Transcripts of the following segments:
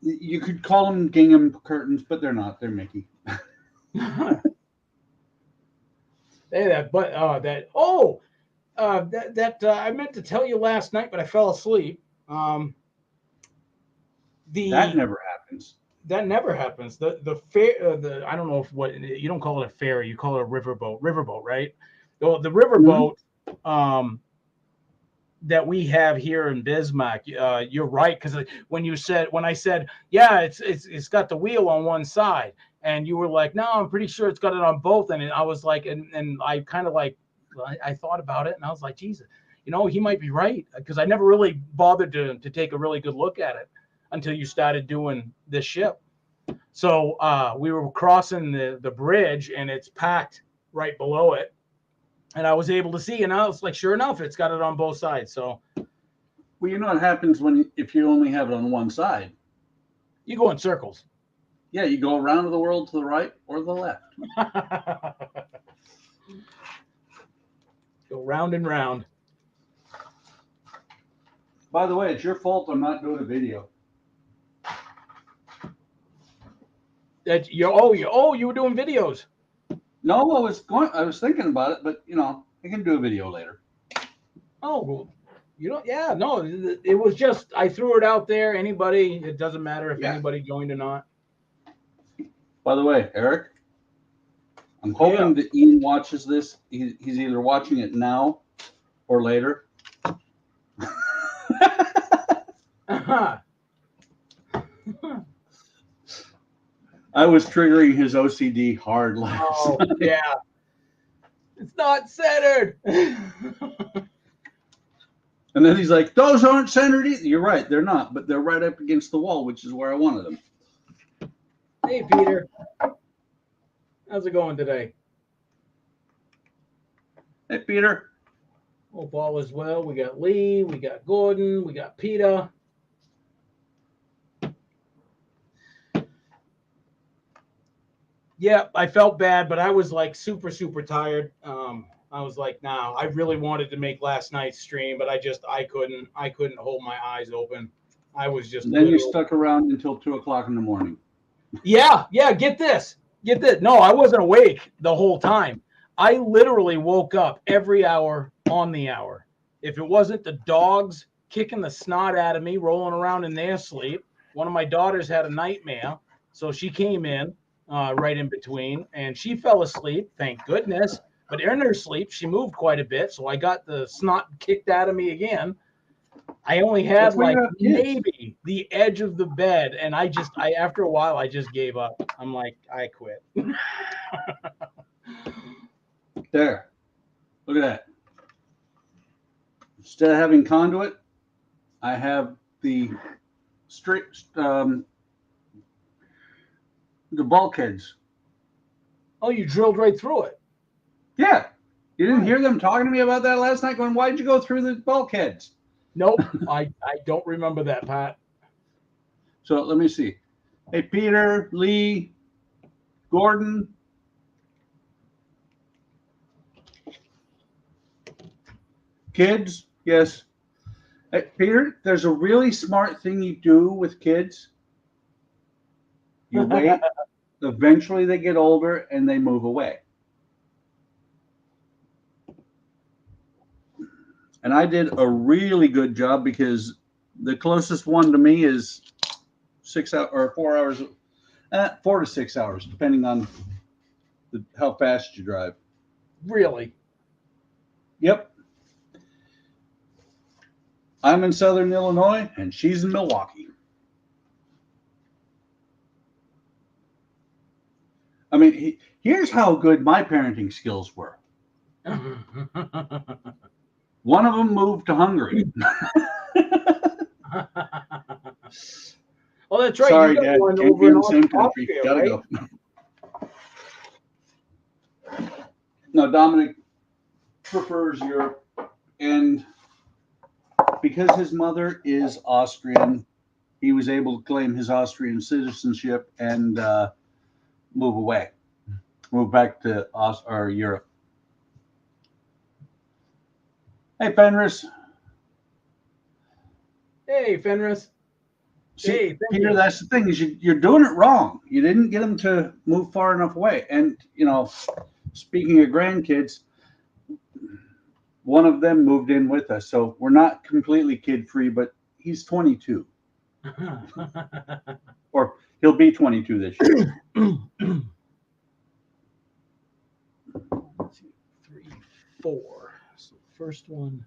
You could call them gingham curtains, but they're not. They're Mickey. Hey, that I meant to tell you last night, but I fell asleep. That The never happens. That never happens. The fair, the I don't know if what you don't call it a ferry, you call it a riverboat. Riverboat, right? The Mhm. riverboat um, that we have here in Bismarck. You're right, because when I said, yeah, it's got the wheel on one side, and you were like, no, I'm pretty sure it's got it on both, and I was like, and I kind of like, I thought about it, and I was like, Jesus, he might be right, because I never really bothered to take a really good look at it until you started doing this ship. So we were crossing the bridge, and it's packed right below it, and I was able to see, and I was like, sure enough, it's got it on both sides. So Well, you know what happens if you only have it on one side. you go in circles. Yeah, you go around the world to the right or the left. Go round and round. By the way, it's your fault I'm not doing a video. You were doing videos. No, I was thinking about it, but I can do a video later. Oh, well, yeah, no, it was just I threw it out there. Anybody, it doesn't matter if Yeah. anybody joined or not. By the way, Eric, I'm Yeah. hoping that Ian watches this. He's either watching it now or later. I was triggering his OCD hard last Oh, night. yeah. It's not centered. And then he's like, those aren't centered either. You're right, they're not, but they're right up against the wall, which is where I wanted them. Hey, Peter. How's it going today? Hey, Peter. Hope all is well. We got Lee, we got Gordon, we got Peter. Yeah, I felt bad, but I was like super, super tired. I was like, nah, I really wanted to make last night's stream, but I couldn't hold my eyes open. I was just And then you literally, stuck around until 2 o'clock in the morning. yeah, yeah, get this. No, I wasn't awake the whole time. I literally woke up every hour on the hour. If it wasn't the dogs kicking the snot out of me, rolling around in their sleep, one of my daughters had a nightmare, so she came in right in between, and she fell asleep. Thank goodness. But in her sleep, she moved quite a bit, so I got the snot kicked out of me again. I only had That's why you like have kids. maybe the edge of the bed, and I after a while I just gave up. I'm like, I quit. There. Look at that. Instead of having conduit, I have the straight the bulkheads. Oh, you drilled right through it. Yeah. You didn't Nice. hear them talking to me about that last night, going, why'd you go through the bulkheads? Nope, I don't remember that, Pat. So let me see. Hey, Peter, Lee, Gordon. Kids, yes. Hey, Peter, there's a really smart thing you do with kids. You wait. Eventually, they get older and they move away. And I did a really good job because the closest one to me is 6 hours or 4 hours, 4 to 6 hours, depending on how fast you drive. Really? Yep. I'm in Southern Illinois and she's in Milwaukee. I mean, here's how good my parenting skills were. One of them moved to Hungary. Oh, that's right. You Sorry, got Dad. one Can't over be in in the same country. Austria, Gotta right? go. No, Dominic prefers Europe, and because his mother is Austrian, he was able to claim his Austrian citizenship and move away, move back to Europe. Hey, Fenris. Hey, Fenris. See, Hey, thank Peter, you. that's the thing is you're doing it wrong. You didn't get them to move far enough away. And speaking of grandkids, one of them moved in with us, so we're not completely kid free. But he's 22, or he'll be 22 this year. 3, 4. So first one.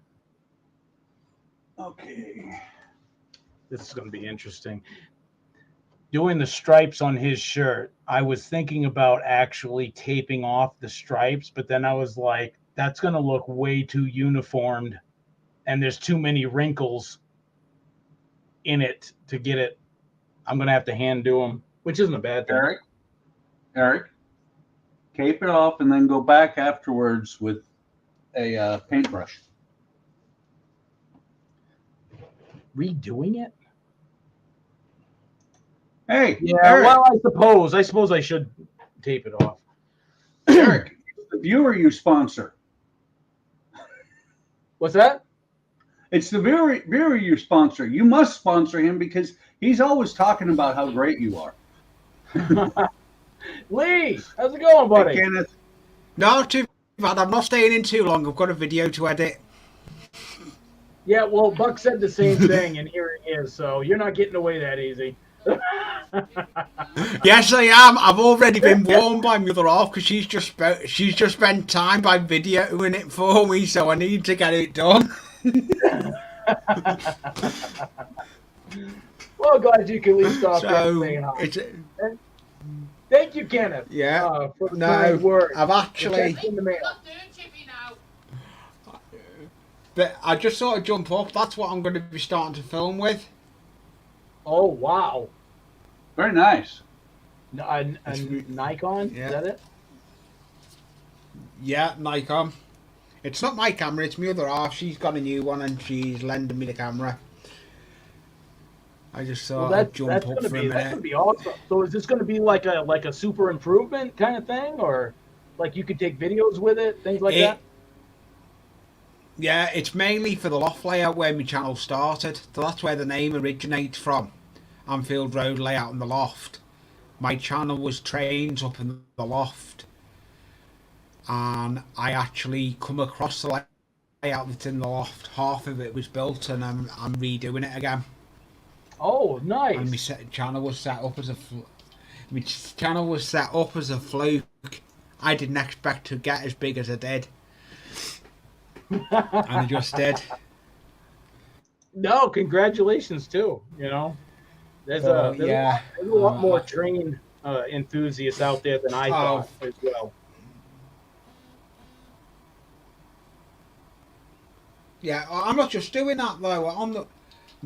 Okay. This is going to be interesting. Doing the stripes on his shirt, I was thinking about actually taping off the stripes, but then I was like, that's going to look way too uniformed, and there's too many wrinkles in it to get it. I'm going to have to hand do them, which isn't a bad thing. Eric, tape it off and then go back afterwards with a paintbrush. Redoing it? Hey, Yeah, Eric, well, I suppose I should tape it off. Eric, the viewer you sponsor. What's that? It's the viewer you sponsor. You must sponsor him because he's always talking about how great you are. Lee, how's it going, buddy? Hey, Kenneth. Not too bad. I'm not staying in too long. I've got a video to edit. Yeah, well, Buck said the same thing, and here he is. So you're not getting away that easy. Yes, I am. I've already been warned by my other half because she's just spent time by videoing it for me, so I need to get it done. Well, glad you can at least stop there and So say hi. it's Thank you, Kenneth. yeah. For the No, kind word. I've actually. Check's in the mail. But I just sort of jump up. That's what I'm going to be starting to film with. Oh wow! Very nice. A Nikon? Yeah. Is that it? Yeah, Nikon. It's not my camera. It's my other half. She's got a new one and she's lending me the camera. I just thought I'd jump up for a minute. That's gonna be awesome. So is this gonna be like a super improvement kind of thing, or like you could take videos with it, things like that? Yeah, it's mainly for the loft layout where my channel started. So that's where the name originates from. Anfield Road layout in the loft. My channel was trains up in the loft. And I actually come across the layout that's in the loft. Half of it was built and I'm redoing it again. Oh, nice. And my channel was set up as a fluke. I didn't expect to get as big as I did. And I just did. No, congratulations too. There's a lot more train enthusiasts out there than I thought as well. Yeah, I'm not just doing that though. I'm the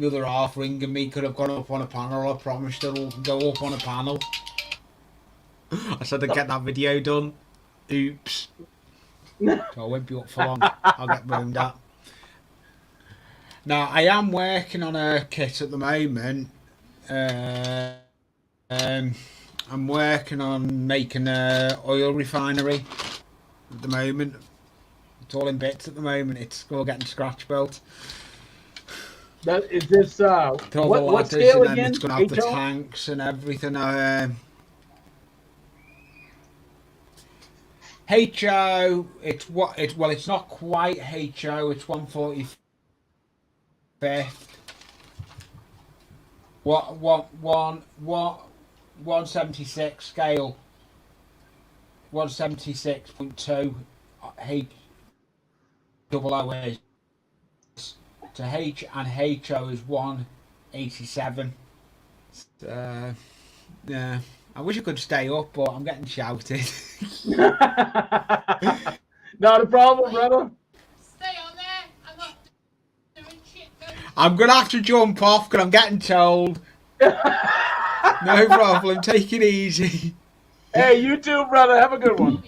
other half ringing me could have gone up on a panel. I promised it'll go up on a panel. I said I'd get that video done. Oops. So I won't be up for long. I'll get moaned at. Now I am working on a kit at the moment. I'm working on making a oil refinery at the moment. It's all in bits at the moment. It's all getting scratch built. That is this. What scale again? It's going to have the tanks and everything. HO. It's not quite HO. It's 145th. 176 scale. 176.2 H double O is to H and HO is 187. Yeah, I wish I could stay up, but I'm getting shouted. Not a problem, brother. Stay on there. I'm not doing shit. I'm gonna have to jump off because I'm getting told. No problem. Take it easy. Hey, you too, brother. Have a good one.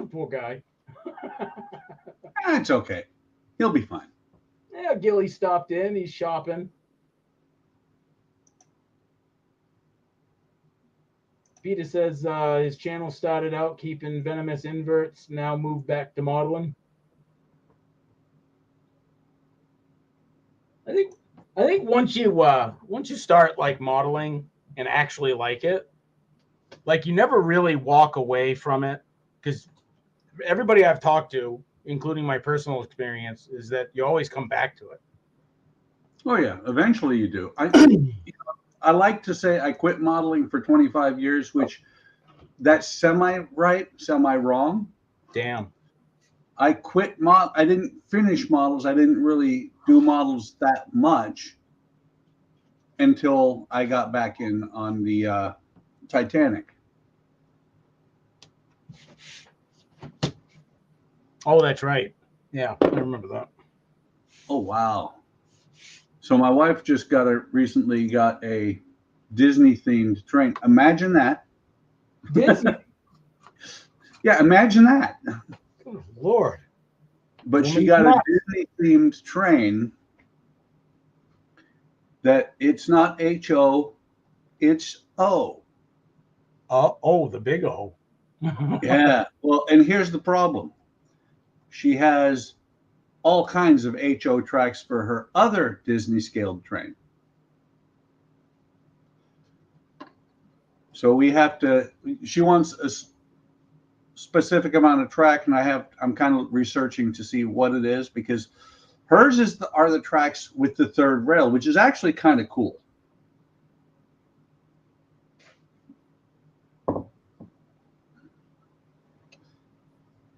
Poor guy. It's okay. He'll be fine. Yeah, Gilly stopped in. He's shopping. Peter says his channel started out keeping venomous inverts, now moved back to modeling. I I think once you start like modeling and actually like it, like you never really walk away from it, because everybody I've talked to, including my personal experience, is that you always come back to it. Oh yeah, eventually you do. I like to say I quit modeling for 25 years, which that's semi right, semi wrong. Damn. I quit I didn't finish models. I didn't really do models that much until I got back in on the Titanic. Oh, that's right. Yeah, I remember that. Oh wow. So my wife just recently got a Disney themed train. Imagine that. Disney. Yeah, imagine that. Good Lord. But she Woman's got a nuts. Disney themed train that it's not HO, it's O. Oh, the big O. Yeah. Well, and here's the problem. She has all kinds of HO tracks for her other Disney scaled train. So she wants a specific amount of track, and I'm kind of researching to see what it is, because hers are the tracks with the third rail, which is actually kind of cool.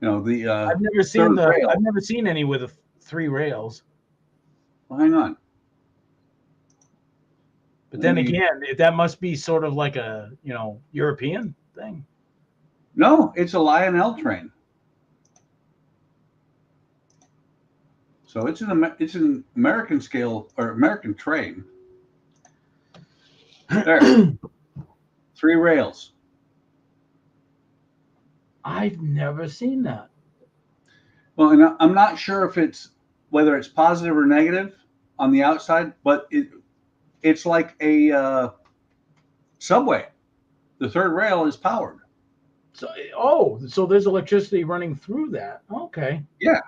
You know, the I've never seen any with 3 rails. Well, hang on. But then again, that must be sort of like a, European thing. No, it's a Lionel train. So it's an American scale or American train. There. 3 rails. I've never seen that. Well, and I'm not sure whether it's positive or negative on the outside, but it's like a subway. The third rail is powered. So there's electricity running through that. Okay. Yeah.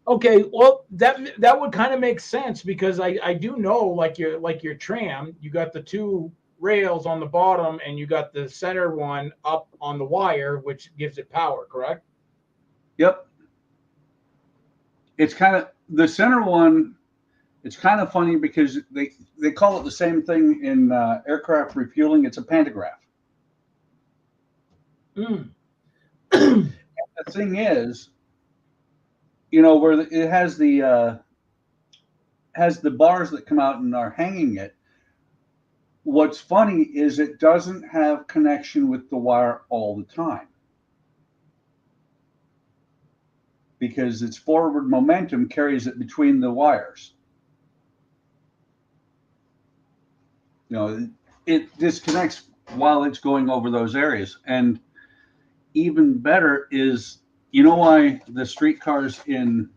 Okay. Well, that would kind of make sense, because I do know, like your tram, you got the 2 rails on the bottom and you got the center one up on the wire, which gives it power, correct? Yep. It's kind of the center one. It's kind of funny because they call it the same thing in aircraft refueling. It's a pantograph. Mm. The thing is, where it has the bars that come out and are hanging it. What's funny is it doesn't have connection with the wire all the time, because its forward momentum carries it between the wires. It disconnects while it's going over those areas. And even better is, why the streetcars in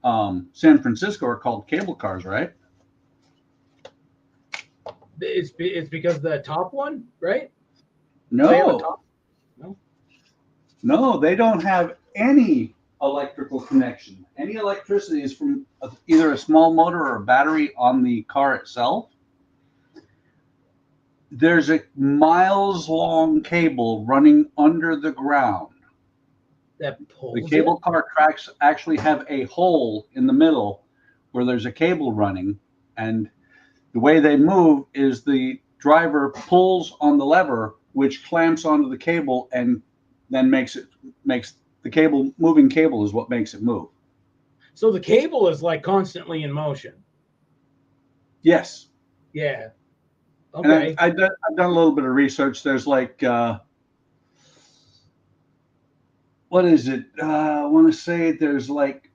San Francisco are called cable cars, right? It's because of the top one, right? No. No, they don't have any electrical connection. Any electricity is from either a small motor or a battery on the car itself. There's a miles-long cable running under the ground. That pulls The cable car tracks actually have a hole in the middle where there's a cable running, and the way they move is the driver pulls on the lever, which clamps onto the cable, and then makes the moving cable is what makes it move. So the cable is like constantly in motion. Yes. Yeah. Okay. And I've done a little bit of research. There's like, what is it? I want to say there's like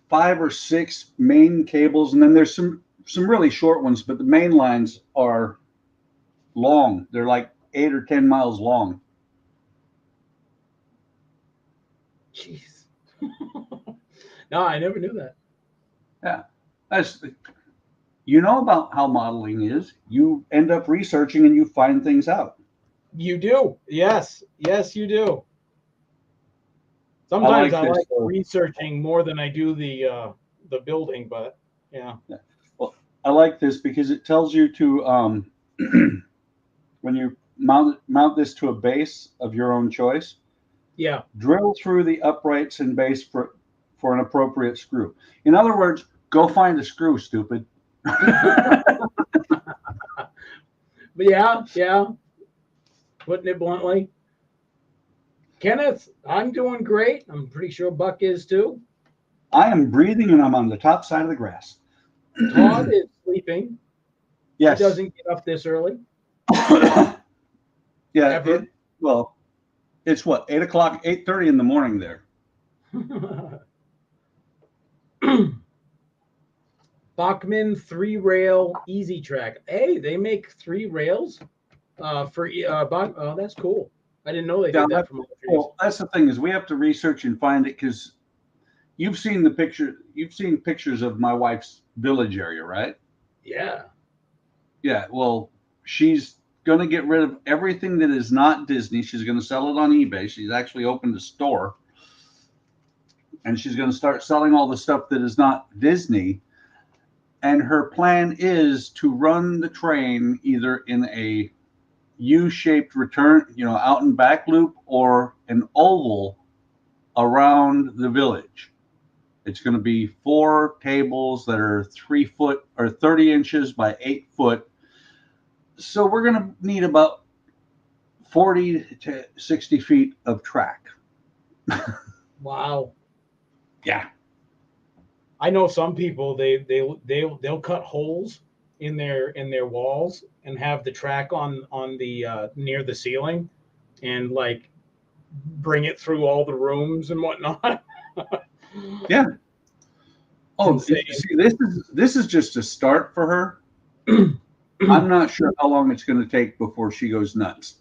5 or 6 main cables, and then there's some really short ones, but the main lines are long. They're like 8 or 10 miles long. Jeez. No, I never knew that. Yeah. About how modeling is. You end up researching and you find things out. You do. Yes, you do. Sometimes I like researching more than I do the building, but Yeah. Well, I like this because it tells you to when you mount this to a base of your own choice, Yeah. drill through the uprights and base for an appropriate screw. In other words, go find a screw, stupid. But yeah. Putting it bluntly. Kenneth, I'm doing great. I'm pretty sure Buck is too. I am breathing and I'm on the top side of the grass. Todd is sleeping. Yes. He doesn't get up this early. Yeah. Ever. It's what, 8 o'clock, 8:30 in the morning there. Bachmann 3-rail easy track. Hey, they make 3 rails for Bach. Oh, that's cool. I didn't know they did that from all trees. Well, that's the thing is we have to research and find it because you've seen pictures of my wife's village area, right? Yeah. Yeah. Well, she's going to get rid of everything that is not Disney. She's going to sell it on eBay. She's actually opened a store. And she's going to start selling all the stuff that is not Disney. And her plan is to run the train either in a U-shaped return, out and back loop, or an oval around the village. It's going to be 4 tables that are 3 foot or 30 inches by 8 foot. So we're going to need about 40 to 60 feet of track. Wow. Yeah. I know some people they'll cut holes in their walls and have the track on the near the ceiling and like bring it through all the rooms and whatnot. Yeah. Oh, Insane. see, this is just a start for her. I'm not sure how long it's going to take before she goes nuts.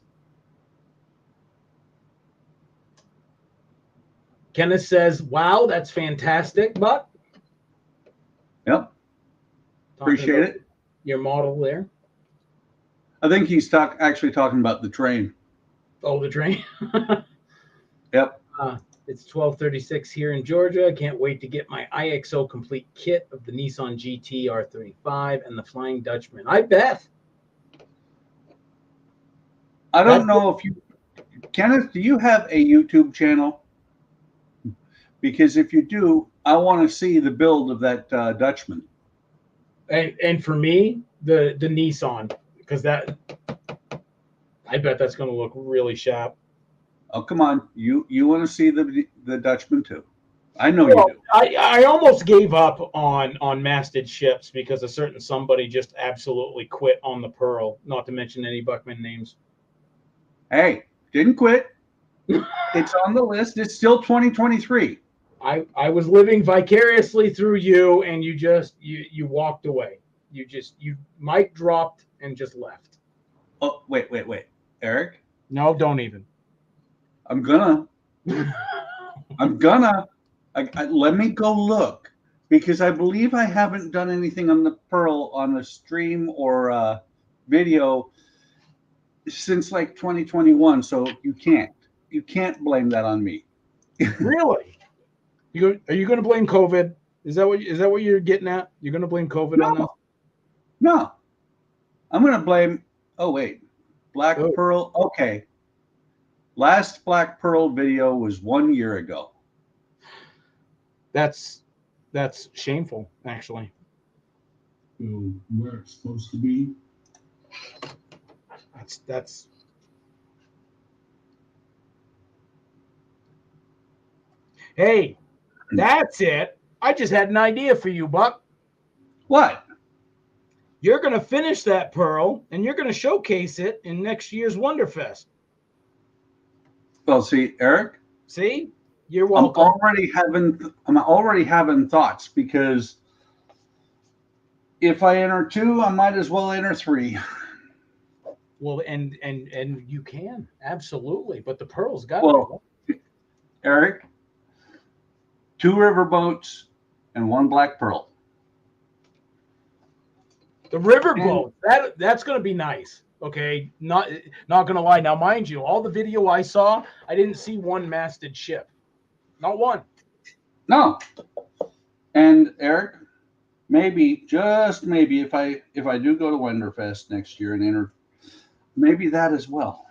Kenneth says, "Wow, that's fantastic, Buck." Yep. Appreciate it. Your model there. I think he's actually talking about the train. Oh, the train. Yep. It's 12:36 here in Georgia. Can't wait to get my IXO complete kit of the Nissan GT R35 and the Flying Dutchman. I bet. I don't know if you, Kenneth, do you have a YouTube channel? Because if you do, I want to see the build of that Dutchman. And for me, the Nissan, because that I bet that's going to look really sharp. Oh, come on. You want to see the Dutchman too. I know you do. I almost gave up on masted ships because a certain somebody just absolutely quit on the Pearl, not to mention any Buckman names. Hey, didn't quit. It's on the list. It's still 2023. I was living vicariously through you, and you walked away. You mic dropped and just left. Oh, wait. Eric? No, don't even. I'm gonna. Let me go look because I believe I haven't done anything on the Pearl on a stream or video since like 2021. So you can't blame that on me. Really? Are you going to blame COVID? Is that what you're getting at? You're going to blame COVID on this? No, I'm gonna blame. Oh wait, Black Pearl. Okay, last Black Pearl video was 1 year ago. That's shameful, actually. Where it's supposed to be. That's. Hey, that's it. I just had an idea for you, Buck. What? You're going to finish that Pearl, and you're going to showcase it in next year's Wonderfest. Well, see, Eric. See, you're welcome. I'm already having thoughts because if I enter 2, I might as well enter 3. Well, and you can absolutely, but the Pearl's got well, Eric, 2 riverboats and 1 Black Pearl. The riverboat, that's going to be nice. Okay, not going to lie. Now, mind you, all the video I saw, I didn't see one masted ship. Not one. No. And Eric, maybe, just maybe, if I do go to Wenderfest next year and enter, maybe that as well.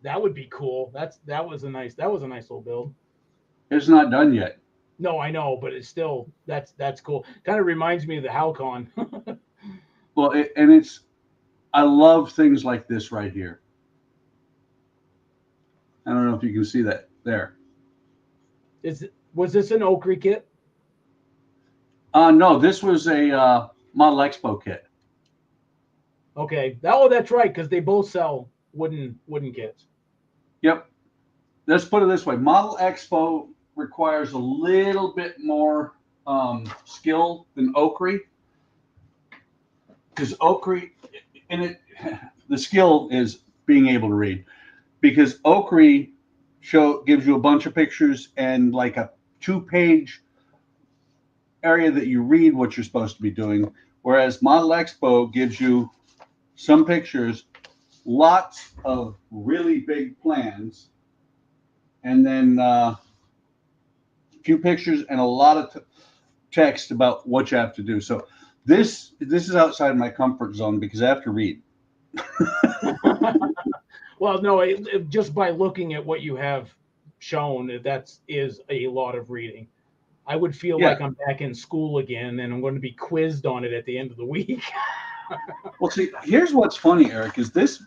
That would be cool. That was a nice little build. It's not done yet. No, I know, but it's still that's cool. Kind of reminds me of the Halcon. Well, and it's, I love things like this right here. I don't know if you can see that there. Was this an Oakry kit? No, this was a Model Expo kit. Okay. That's right, because they both sell wooden kits. Yep. Let's put it this way: Model Expo requires a little bit more skill than Oakry, because Oakry, and the skill is being able to read, because Oakry gives you a bunch of pictures and like a 2-page area that you read what you're supposed to be doing, whereas Model Expo gives you some pictures, lots of really big plans, and then a few pictures and a lot of text about what you have to do. So this is outside my comfort zone because I have to read. Well, no, just by looking at what you have shown, that is a lot of reading. I would feel like I'm back in school again, and I'm going to be quizzed on it at the end of the week. Well, see, here's what's funny, Eric, is this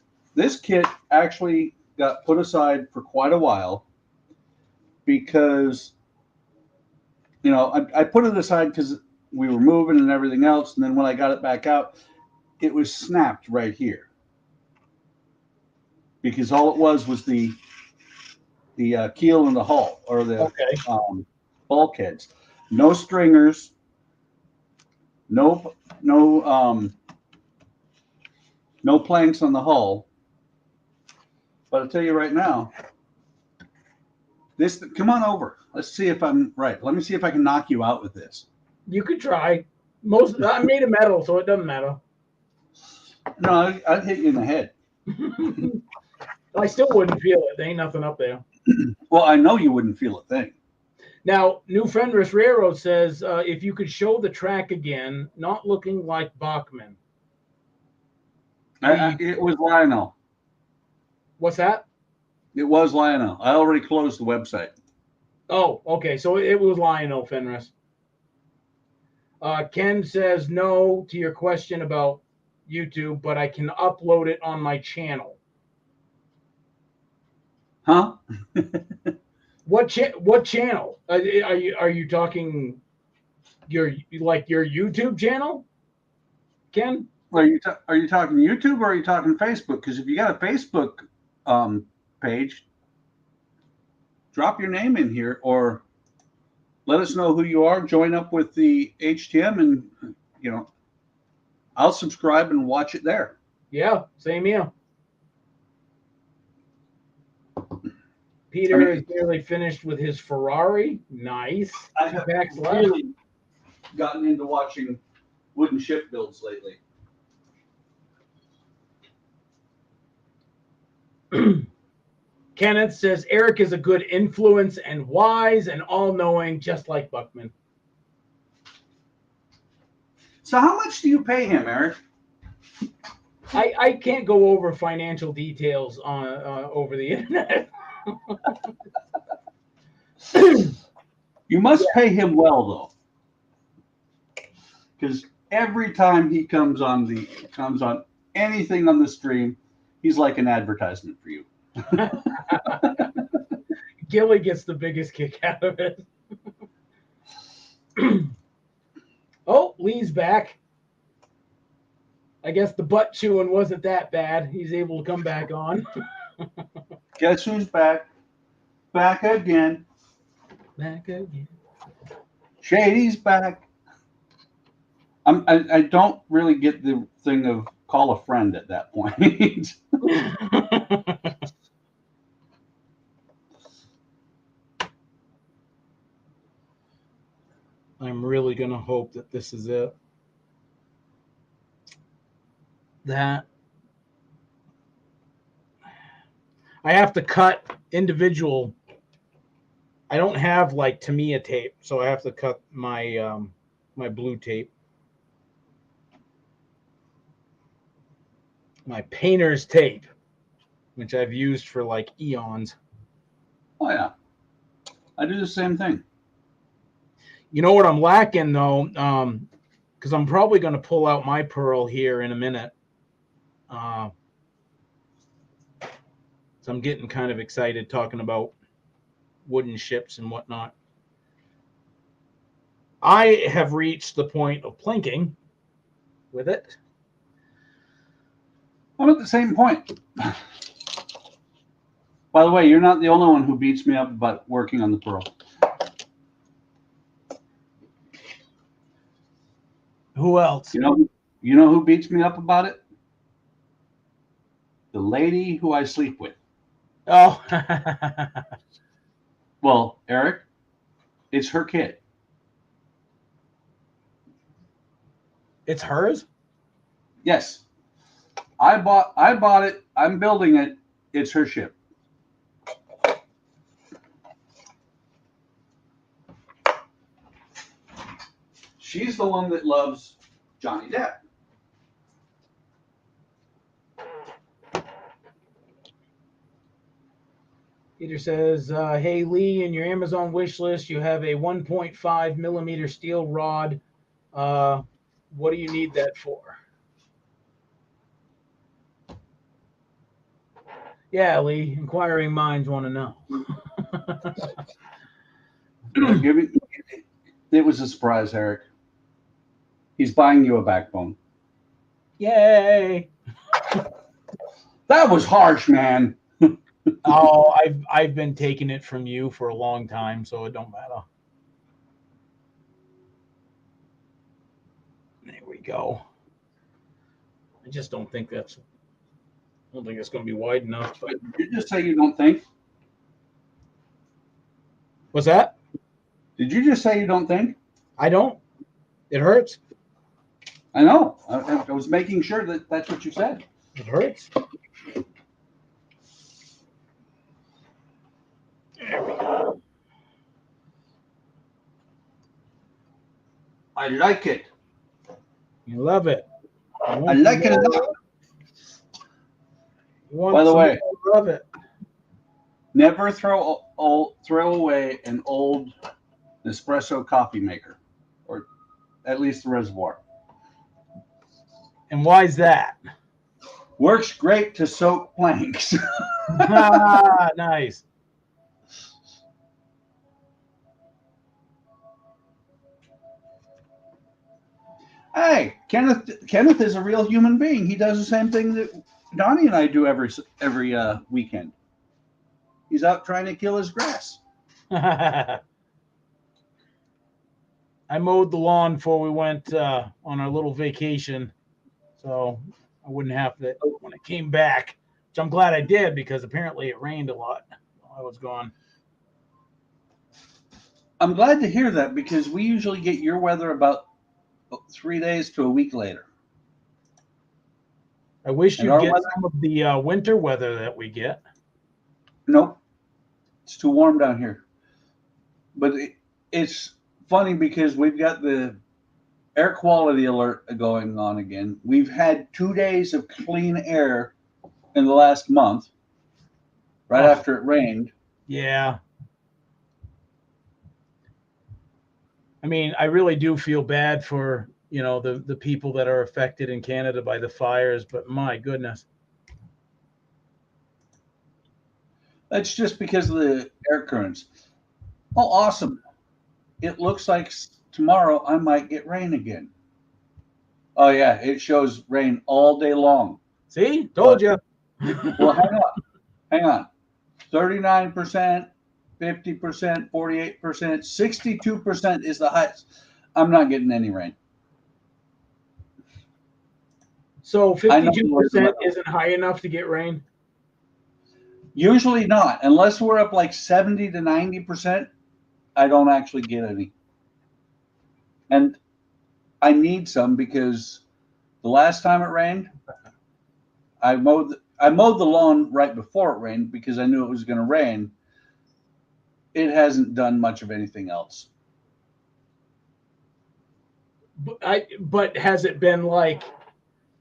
kit actually got put aside for quite a while because, you know, I put it aside because we were moving and everything else, and then when I got it back out, it was snapped right here because all it was the keel and the hull, or the bulkheads. No stringers, no planks on the hull. But I'll tell you right now, come on over. Let's see if I'm right. Let me see if I can knock you out with this. You could try. I'm made of metal, so it doesn't matter. No, I'd hit you in the head. I still wouldn't feel it. There ain't nothing up there. Well, I know you wouldn't feel a thing. Now, New Fenris Railroad says, if you could show the track again, not looking like Bachman. It was Lionel. What's that? It was Lionel. I already closed the website. Oh, okay. So it was Lionel Fenris. Ken says no to your question about YouTube, but I can upload it on my channel. Huh? What channel? Are you talking your YouTube channel, Ken? Are you talking YouTube or are you talking Facebook? Because if you got a Facebook page, drop your name in here or let us know who you are. Join up with the HTM, and I'll subscribe and watch it there. Yeah, same here. Peter is nearly finished with his Ferrari. Nice. I have really gotten into watching wooden ship builds lately. Kenneth says Eric is a good influence and wise and all-knowing, just like Buckman. So how much do you pay him, Eric? I can't go over financial details on over the internet. You must pay him well, though, because every time he comes on anything on the stream, he's like an advertisement for you. Gilly gets the biggest kick out of it. Oh, Lee's back. I guess the butt chewing wasn't that bad. He's able to come back on. Guess who's back? Back again. Back again. Shady's back. I don't really get the thing of call a friend at that point. I'm really going to hope that this is it. That I have to cut individual. I don't have like Tamiya tape, so I have to cut my my blue tape. My painter's tape, which I've used for like eons. Oh yeah, I do the same thing. You know what I'm lacking though, because I'm probably going to pull out my pearl here in a minute. So I'm getting kind of excited talking about wooden ships and whatnot. I have reached the point of plinking with it. I'm at the same point. By the way, you're not the only one who beats me up about working on the pearl. Who else? You know who beats me up about it? The lady who I sleep with. Oh, Well, Eric, it's her kid. it's hers? Yes. I bought it. I'm building it. It's her ship. She's the one that loves Johnny Depp. Peter says, hey, Lee, in your Amazon wish list, you have a 1.5 millimeter steel rod. What do you need that for? Yeah, Lee, inquiring minds want to know. It was a surprise, Eric. He's buying you a backbone. Yay! That was harsh, man. Oh, I've been taking it from you for a long time, so it don't matter. There we go. I just don't think it's going to be wide enough. But... Did you just say you don't think? What's that? Did you just say you don't think? I don't. It hurts. I know. I was making sure that that's what you said. It hurts. There we go. I like it. You love it. I like it a lot. By the way, love it. Never throw away an old Nespresso coffee maker, or at least the reservoir. And why is that? Works great to soak planks. Ah, nice. Hey, Kenneth is a real human being. He does the same thing that Donnie and I do every weekend. He's out trying to kill his grass. I mowed the lawn before we went on our little vacation, so I wouldn't have to when I came back, which I'm glad I did because apparently it rained a lot while I was gone. I'm glad to hear that because we usually get your weather about 3 days to a week later. I wish And you'd our get weather- some of the winter weather that we get. Nope. It's too warm down here. But it's funny because we've got the air quality alert going on again. We've had 2 days of clean air in the last month, right after it rained. Yeah. I mean, I really do feel bad for, the people that are affected in Canada by the fires, but my goodness. That's just because of the air currents. Oh, awesome. It looks like tomorrow I might get rain again. Oh, yeah. It shows rain all day long. See? Told you. Well, hang on. 39%, 50%, 48%, 62% is the highest. I'm not getting any rain. So I know 52% isn't high enough to get rain? Usually not. Unless we're up like 70 to 90%, I don't actually get any. And I need some because the last time it rained, I mowed the lawn right before it rained because I knew it was going to rain. It hasn't done much of anything else. But has it been like,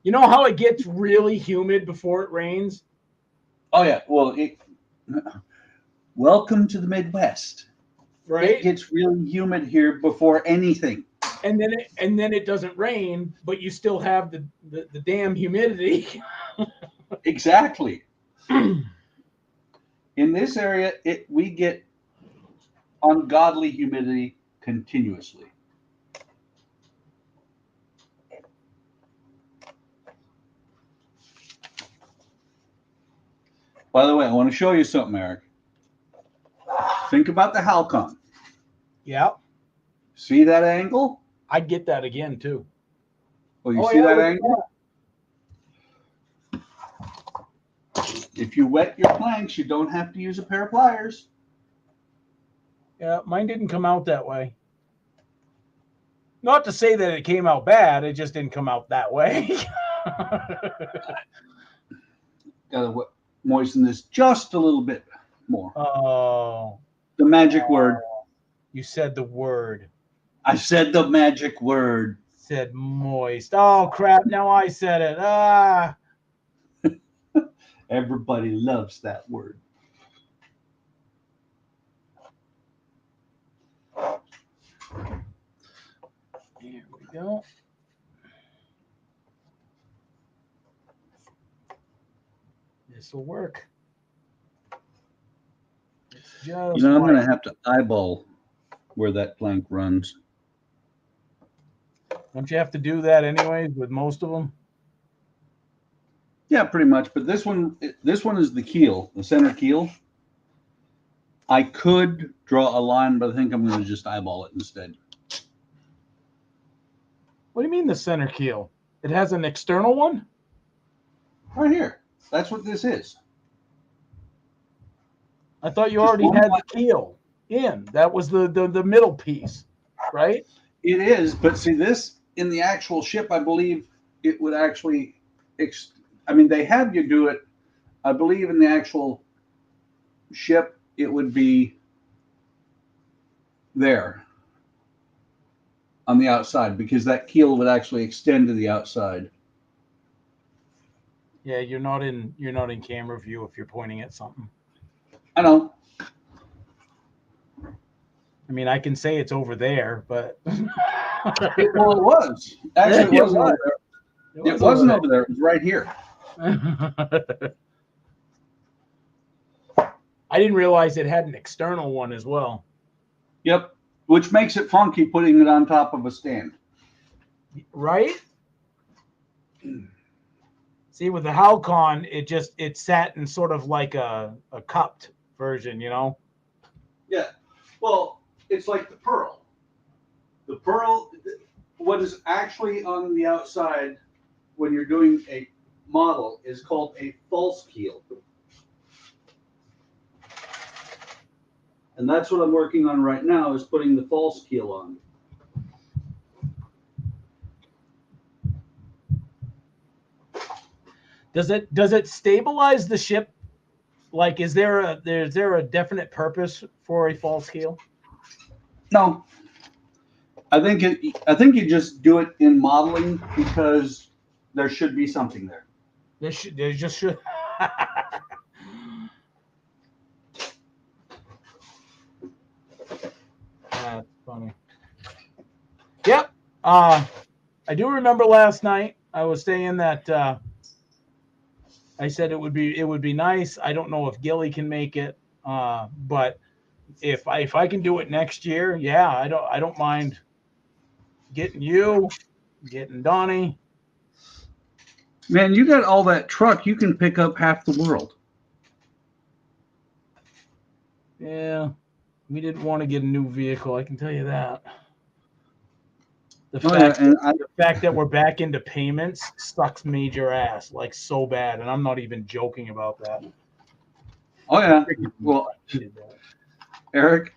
you know how it gets really humid before it rains? Oh yeah. Well, welcome to the Midwest. Right? It gets really humid here before anything. And then it doesn't rain, but you still have the damn humidity. Exactly. In this area, we get ungodly humidity continuously. By the way, I want to show you something, Eric. Think about the Halcon. Yeah, See that angle? I'd get that again too. Well, you Oh, see yeah, that look at angle? If you wet your planks, you don't have to use a pair of pliers. Yeah, mine didn't come out that way. Not to say that it came out bad, it just didn't come out that way. Gotta moisten this just a little bit more. Oh, The magic word. you said the word. I said the magic word. Said moist. Oh crap! Now I said it. Ah. Everybody loves that word. Here we go. This will work. It's just I'm right. going to have to eyeball where that plank runs. Don't you have to do that anyways with most of them? Yeah, pretty much. But this one is the keel, the center keel. I could draw a line, but I think I'm going to just eyeball it instead. What do you mean the center keel? It has an external one? Right here. That's what this is. I thought you Just already one had line. the keel in. That was the middle piece, right? It is, but see this in the actual ship, I believe it would actually, they have you do it. I believe in the actual ship, it would be there on the outside because that keel would actually extend to the outside. Yeah, you're not in camera view if you're pointing at something. I know. I mean, I can say it's over there, but It was. Actually, it wasn't over there. It wasn't over there. It was right here. I didn't realize it had an external one as well. Yep. Which makes it funky putting it on top of a stand. Right? See, with the Halcon, it sat in sort of like a cupped version, you know? Yeah. Well, it's like the pearl. The pearl, what is actually on the outside when you're doing a model is called a false keel. And that's what I'm working on right now is putting the false keel on. Does it stabilize the ship? Like, is there a definite purpose for a false keel? No. I think you just do it in modeling because there should be something there. There just should. That's funny. Yep. I do remember last night I was saying that I said it would be nice. I don't know if Gilly can make it, but if I can do it next year, yeah, I don't mind getting you, getting Donnie. Man, you got all that truck, you can pick up half the world. Yeah, we didn't want to get a new vehicle. I can tell you that. The fact that we're back into payments sucks major ass, like so bad, and I'm not even joking about that. Oh yeah. Well, Eric,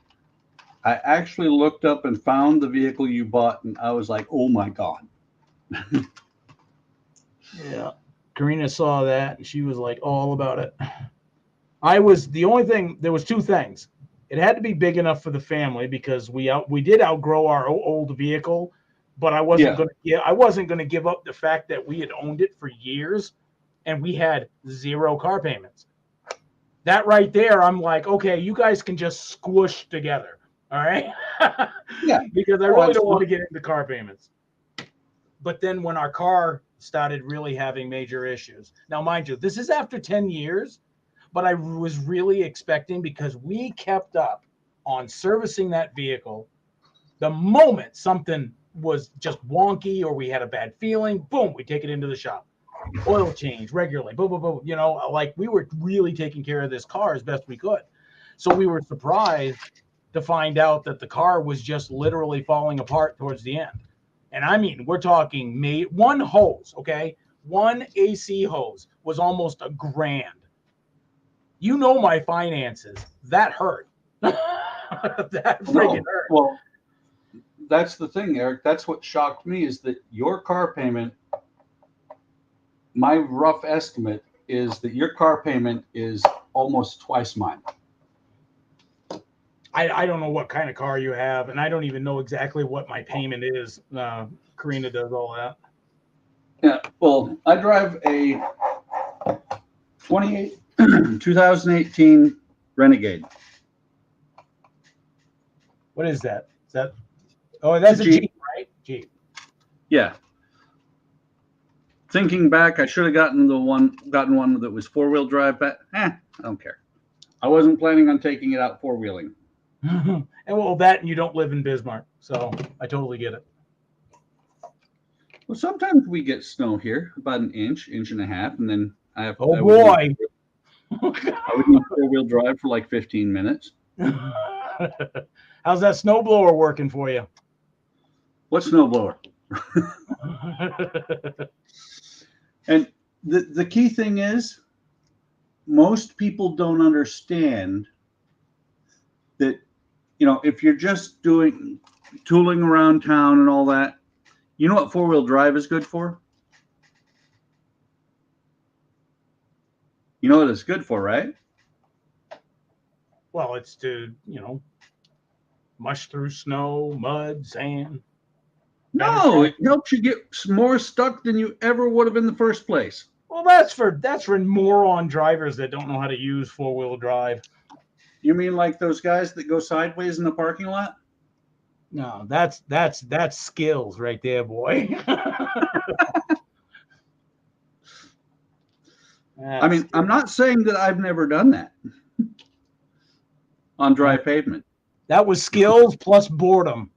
I actually looked up and found the vehicle you bought, and I was like, "Oh my god!" Yeah, Karina saw that, and she was like all about it. I was the only thing. There was two things. It had to be big enough for the family because we did outgrow our old vehicle, but I wasn't Yeah. going to give up the fact that we had owned it for years and we had 0 car payments. That right there, I'm like, okay, you guys can just squish together. All right. Yeah. Because I Oh, really don't want to absolutely. get into car payments. But then when our car started really having major issues, now, mind you, this is after 10 years, but I was really expecting, because we kept up on servicing that vehicle. The moment something was just wonky or we had a bad feeling, boom, we take it into the shop. Oil change regularly, boom, boom, boom. You know, like we were really taking care of this car as best we could. So we were surprised to find out that the car was just literally falling apart towards the end. And I mean, we're talking one hose, okay? One AC hose was almost $1,000. You know my finances. That hurt. That friggin' hurt. Well, that's the thing, Eric. That's what shocked me, is that your car payment, my rough estimate is that your car payment is almost twice mine. I don't know what kind of car you have, and I don't even know exactly what my payment is. Karina does all that. Yeah. Well, I drive a 2018 Renegade. What is that? Is that? Oh, that's a Jeep, right? Jeep. Yeah. Thinking back, I should have gotten one that was 4-wheel drive, but I don't care. I wasn't planning on taking it out 4-wheeling. And well, that, and you don't live in Bismarck, so I totally get it. Well, sometimes we get snow here, about an inch and a half, and then I have. Oh boy! I would need 4-wheel drive for like 15 minutes. How's that snowblower working for you? What snowblower? And the key thing is, most people don't understand that, you know, if you're just doing tooling around town and all that, you know what 4-wheel drive is good for? You know what it's good for, right? Well, it's to, mush through snow, mud, sand. No, it helps you get more stuck than you ever would have in the first place. Well, that's for moron drivers that don't know how to use 4-wheel drive. You mean like those guys that go sideways in the parking lot? No, that's skills right there, boy. I mean, I'm not saying that I've never done that on dry pavement. That was skills plus boredom.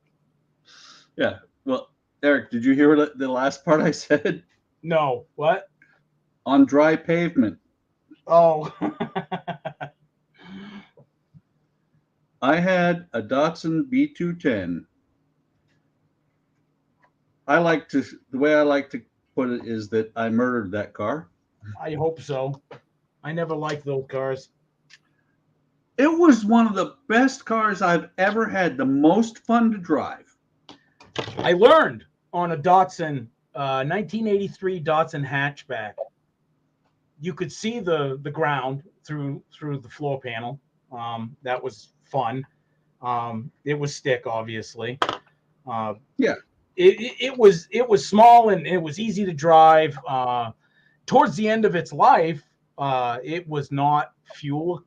Yeah. Well, Eric, did you hear the last part I said? No. What? On dry pavement. Oh. I had a Datsun B210. The way I like to put it is that I murdered that car. I hope so. I never liked those cars. It was one of the best cars I've ever had, the most fun to drive. I learned on a Datsun, 1983 Datsun hatchback. You could see the ground through the floor panel. That was fun. It was stick, obviously. Yeah. It was small and it was easy to drive. Towards the end of its life, it was not fuel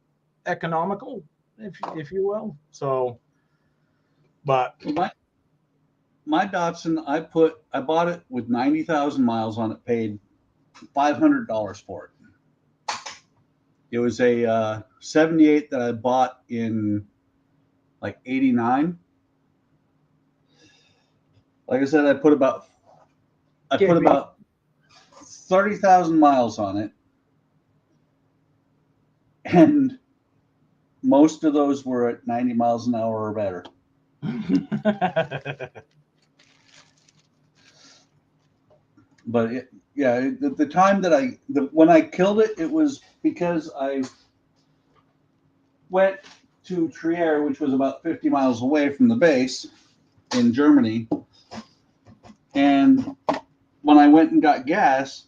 economical, if you will. So, but my Datsun, I bought it with 90,000 miles on it, paid $500 for it. It was a 78 that I bought in like 89. Like I said, I put about 30,000 miles on it, and most of those were at 90 miles an hour or better. But the time that when I killed it, it was because I went to Trier, which was about 50 miles away from the base in Germany. And when I went and got gas,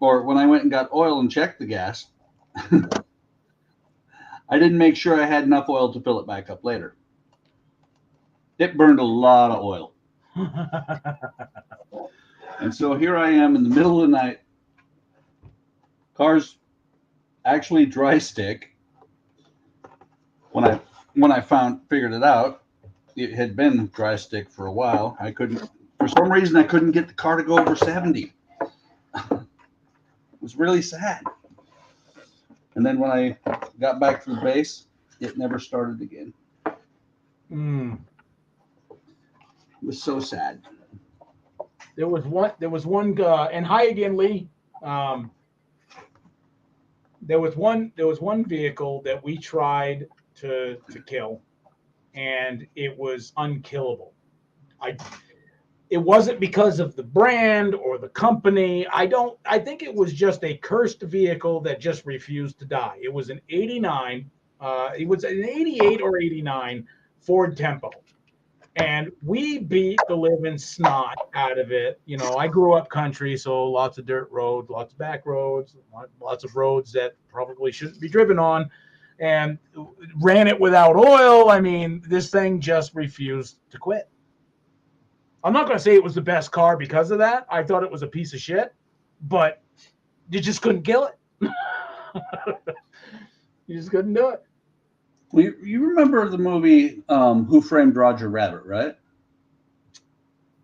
or when I went and got oil and checked the gas, I didn't make sure I had enough oil to fill it back up later. It burned a lot of oil. And so here I am in the middle of the night. Car's actually dry stick. When I figured it out, it had been dry stick for a while. For some reason I couldn't get the car to go over 70. It was really sad. And then when I got back to the base, it never started again. Mm. It was so sad. There was one and hi again, Lee. There was one vehicle that we tried to kill, and it was unkillable. It wasn't because of the brand or the company. I think it was just a cursed vehicle that just refused to die. It was an 89, it was an 88 or 89 Ford Tempo. And we beat the living snot out of it. You know, I grew up country, so lots of dirt roads, lots of back roads, lots of roads that probably shouldn't be driven on, and ran it without oil. I mean, this thing just refused to quit. I'm not going to say it was the best car because of that. I thought it was a piece of shit, but you just couldn't kill it. You just couldn't do it. Well, you remember the movie Who Framed Roger Rabbit, right?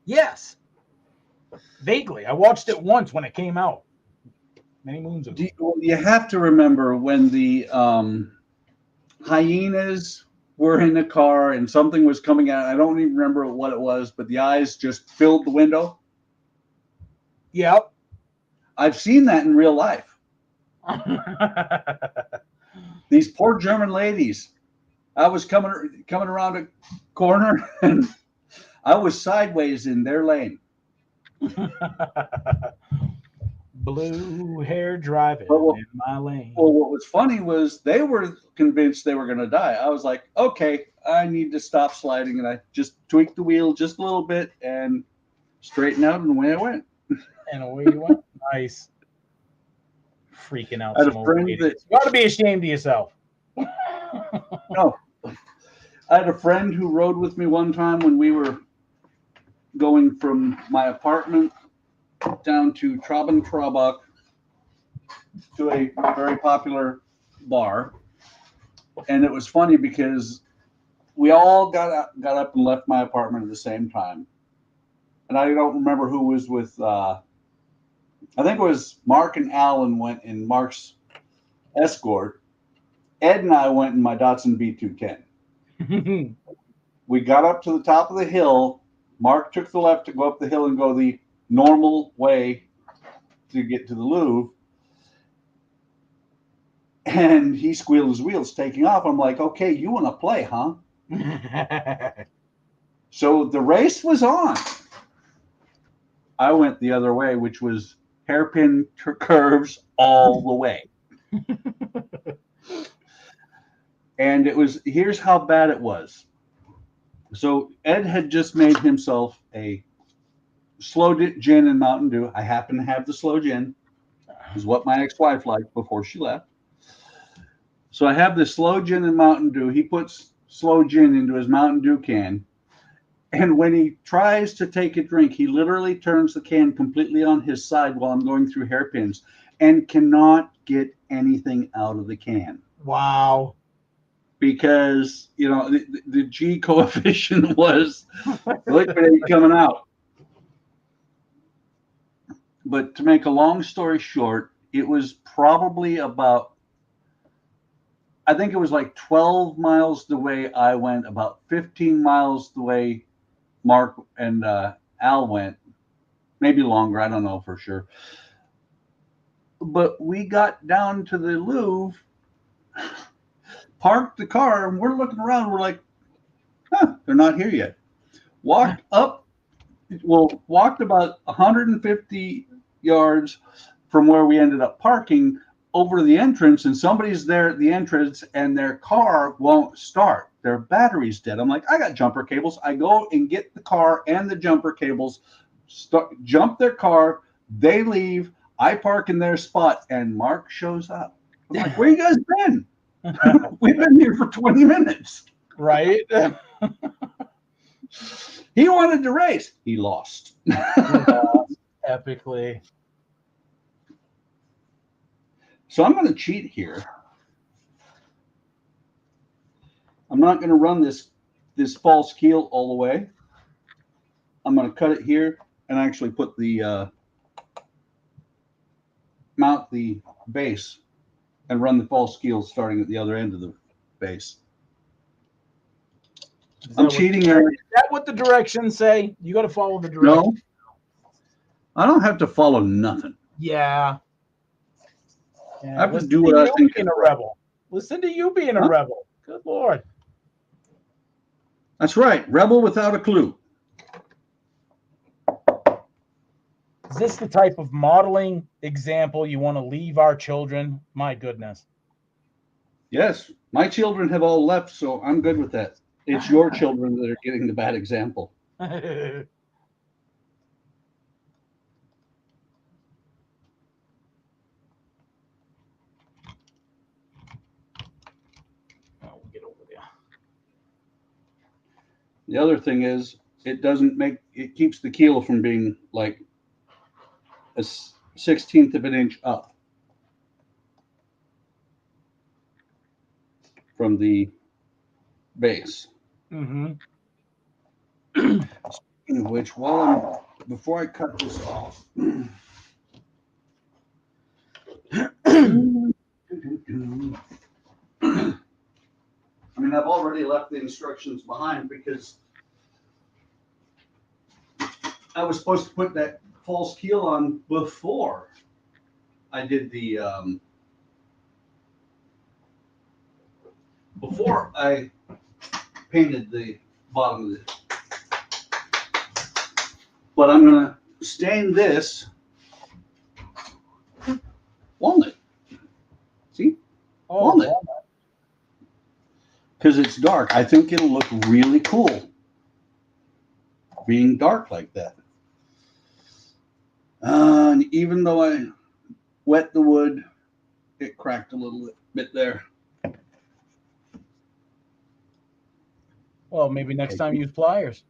Yes. Vaguely. I watched it once when it came out many moons ago. You have to remember when the hyenas were in the car and something was coming out. I don't even remember what it was, but the eyes just filled the window. Yep. I've seen that in real life. These poor German ladies. I was coming around a corner and I was sideways in their lane. Blue hair driving in my lane. Well, what was funny was they were convinced they were going to die. I was like, okay, I need to stop sliding. And I just tweaked the wheel just a little bit and straightened out, and away I went. And away you went. Nice. Freaking out. I had a friend that you ought to be ashamed of yourself. No. I had a friend who rode with me one time when we were going from my apartment down to Traben-Trabach to a very popular bar. And it was funny because we all got up and left my apartment at the same time. And I don't remember who was with, I think it was Mark and Alan went in Mark's Escort. Ed and I went in my Datsun B210. We got up to the top of the hill. Mark took the left to go up the hill and go the normal way to get to the Louvre. And he squealed his wheels taking off. I'm like, okay, you want to play, huh? So the race was on. I went the other way, which was hairpin curves all the way. And here's how bad it was. So Ed had just made himself a slow gin and Mountain Dew. I happen to have the slow gin. Is what my ex-wife liked before she left. So I have this slow gin and Mountain Dew. He puts slow gin into his Mountain Dew can. And when he tries to take a drink, he literally turns the can completely on his side while I'm going through hairpins and cannot get anything out of the can. Wow. Because, the G coefficient was liquid coming out. But to make a long story short, it was probably about, I think it was like 12 miles the way I went, about 15 miles the way Mark and Al went, maybe longer, I don't know for sure. But we got down to the Louvre, parked the car, and we're looking around. We're like, they're not here yet. Walked about 150 yards from where we ended up parking over to the entrance, and somebody's there at the entrance, and their car won't start. Their battery's dead. I'm like, I got jumper cables. I go and get the car and the jumper cables, jump their car. They leave. I park in their spot, and Mark shows up. I'm like, where you guys been? We've been here for 20 minutes. Right. He wanted to race. He lost. Epically. So I'm going to cheat here. I'm not going to run this false keel all the way. I'm going to cut it here and actually put the mount the base and run the false keel starting at the other end of the base. I'm cheating here. Is that what the directions say? You got to follow the directions. No, I don't have to follow nothing. Yeah. I have to Listen do what I you think being is a right. rebel. Listen to you being a rebel. Good Lord. That's right. Rebel without a clue. Is this the type of modeling example you want to leave our children? My goodness. Yes, my children have all left, so I'm good with that. It's your children that are getting the bad example. Oh, we'll get over there. The other thing is, it keeps the keel from being like a 1/16 of an inch up from the base. Mm-hmm. Speaking of which, before I cut this off, I mean, I've already left the instructions behind because I was supposed to put that false keel on before I did before I painted the bottom of it. But I'm going to stain this walnut. See? Oh, Walnut. Because it's dark. I think it'll look really cool being dark like that. And even though I wet the wood, it cracked a little bit there. Well, maybe next time use pliers.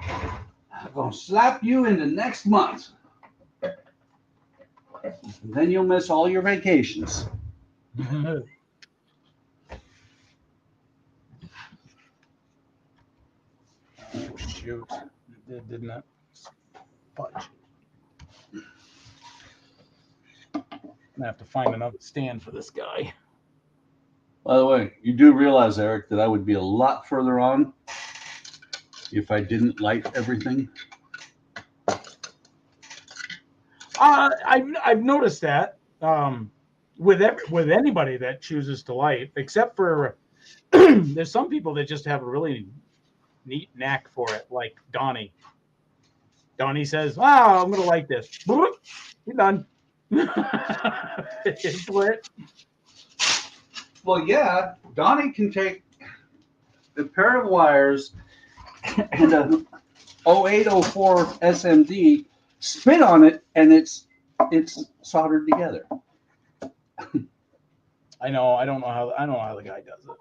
I'm going to slap you into next month. And then you'll miss all your vacations. Oh, shoot. It did, didn't it? Fudge. I'm gonna have to find another stand for this guy. By the way, you do realize, Eric, that I would be a lot further on if I didn't light everything. I've noticed that with anybody that chooses to light, except for there's some people that just have a really neat knack for it, like Donnie. Donnie says, "Wow, I'm gonna light this." You're done. It's lit. Well, yeah, Donnie can take a pair of wires and a 0804 SMD, spit on it, and it's soldered together. I know. I don't know how the guy does it.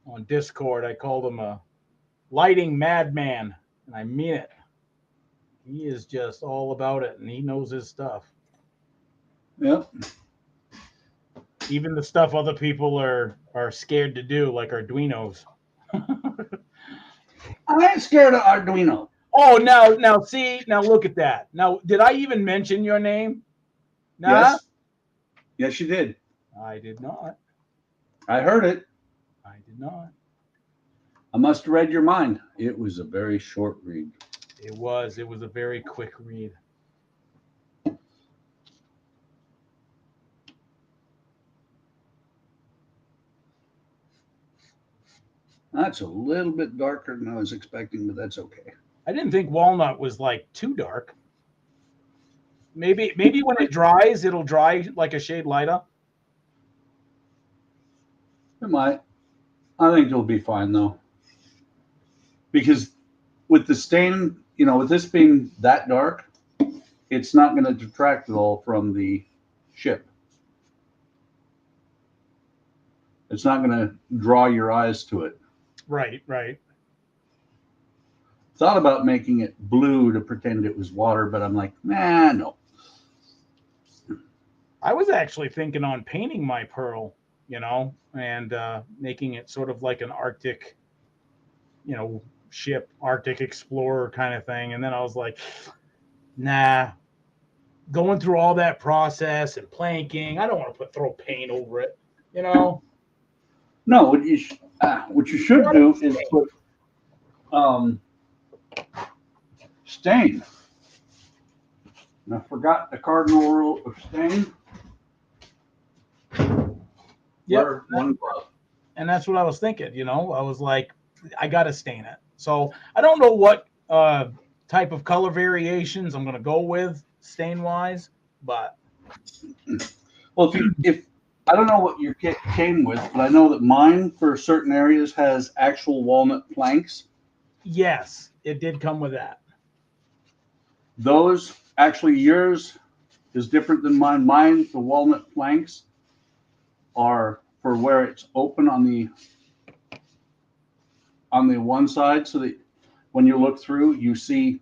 On Discord, I called him a lighting madman, and I mean it. He is just all about it, and he knows his stuff. Yep. Even the stuff other people are scared to do, like Arduinos. I ain't scared of Arduino. Oh, now see, now look at that. Now, did I even mention your name? Nah? Yes. Yes, you did. I did not. I heard it. I did not. I must have read your mind. It was a very short read. It was a very quick read. That's a little bit darker than I was expecting, but that's okay. I didn't think walnut was like too dark. Maybe when it dries, it'll dry like a shade lighter. It might. I think it'll be fine though. Because with the stain, with this being that dark, it's not going to detract at all from the ship. It's not going to draw your eyes to it. Right, right. Thought about making it blue to pretend it was water, but I'm like, nah, no. I was actually thinking on painting my pearl, and making it sort of like an Arctic, ship, Arctic explorer kind of thing. And then I was like, nah, going through all that process and planking, I don't want to throw paint over it, No, what you should do is put stain. And I forgot the cardinal rule of stain. Yep. Wear one glove. And that's what I was thinking, I was like, I got to stain it. So I don't know what type of color variations I'm going to go with stain wise, but. Well, if I don't know what your kit came with, but I know that mine for certain areas has actual walnut planks. Yes, it did come with that. Those actually, yours is different than mine. Mine, the walnut planks are for where it's open on the one side, so that when you look through, you see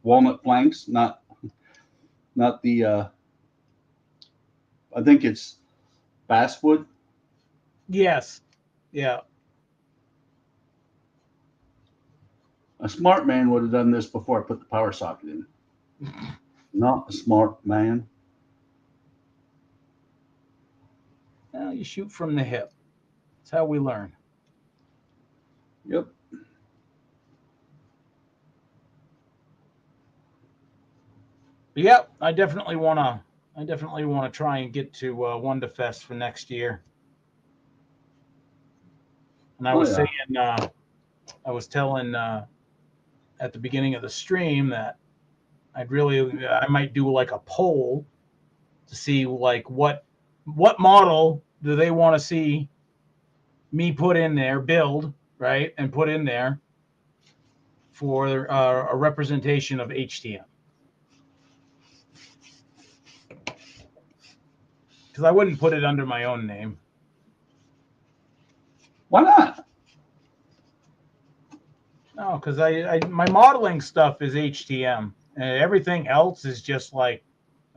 walnut planks, not the. I think it's basswood. Yes. Yeah. A smart man would have done this before I put the power socket in. Not a smart man. Well, you shoot from the hip. That's how we learn. Yep. But yep, I definitely want to try and get to Wonder Fest for next year. And I was saying, I was telling at the beginning of the stream that I might do like a poll to see like what model do they want to see me put in there, build, right, and put in there for a representation of HTM. Because I wouldn't put it under my own name. Why not? No, because my modeling stuff is HTM, and everything else is just like,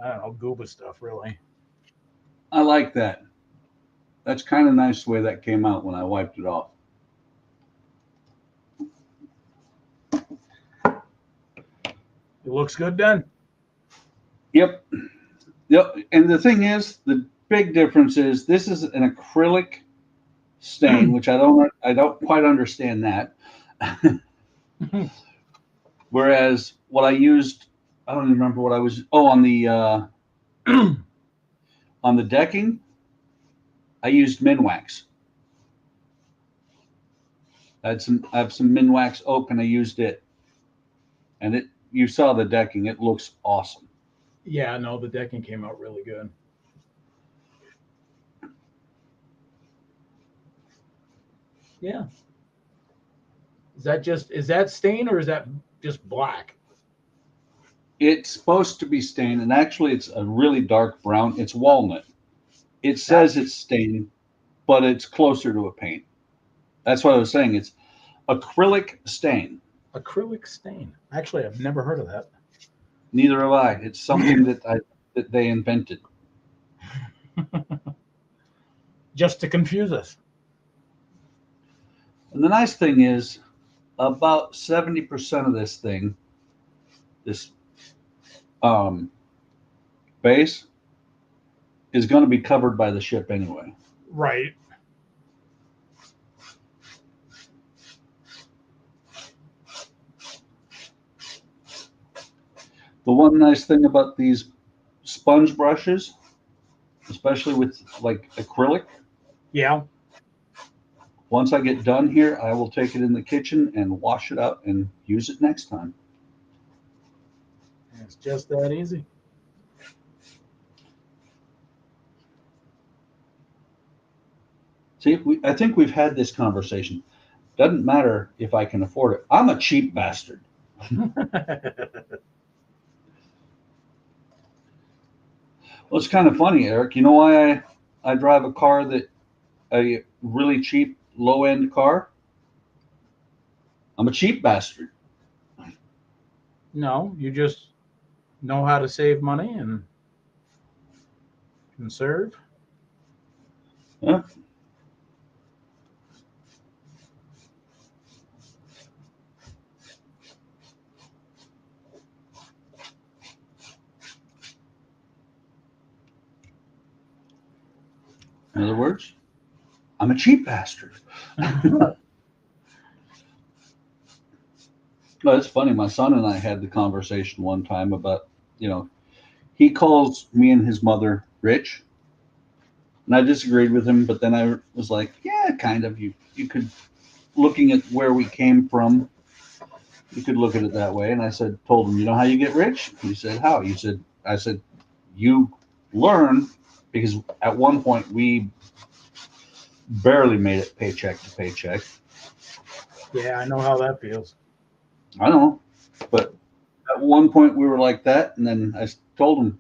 I don't know, Gooba stuff, really. I like that. That's kind of nice the way that came out when I wiped it off. It looks good then. Yep. And the thing is, the big difference is this is an acrylic stain, which I don't quite understand that. Whereas what I used, I don't even remember what I was. Oh, on the on the decking, I used Minwax. I have some Minwax oak, and I used it, and you saw the decking. It looks awesome. Yeah, no, the decking came out really good. Yeah. Is that stain or is that just black? It's supposed to be stained, and actually it's a really dark brown. It's walnut. It says it's stained, but it's closer to a paint. That's what I was saying. It's acrylic stain. Acrylic stain. Actually, I've never heard of that. Neither have I. It's something that they invented. Just to confuse us. And the nice thing is, about 70% of this thing, this base, is going to be covered by the ship anyway. Right. The one nice thing about these sponge brushes, especially with like acrylic, Yeah. once I get done here, I will take it in the kitchen and wash it out and use it next time. It's just that easy. See, I think we've had this conversation. Doesn't matter if I can afford it. I'm a cheap bastard. Well, it's kind of funny, Eric. You know why I drive a car a really cheap low end car? I'm a cheap bastard. No, you just know how to save money and conserve. Yeah. In other words, I'm a cheap bastard. No, it's funny. My son and I had the conversation one time about, he calls me and his mother rich, and I disagreed with him. But then I was like, yeah, kind of. You could, looking at where we came from, you could look at it that way. And I told him, you know how you get rich? He said, how? I said, you learn, because at one point we barely made it paycheck to paycheck. Yeah, I know how that feels. I don't know, but at one point we were like that, and then I told him,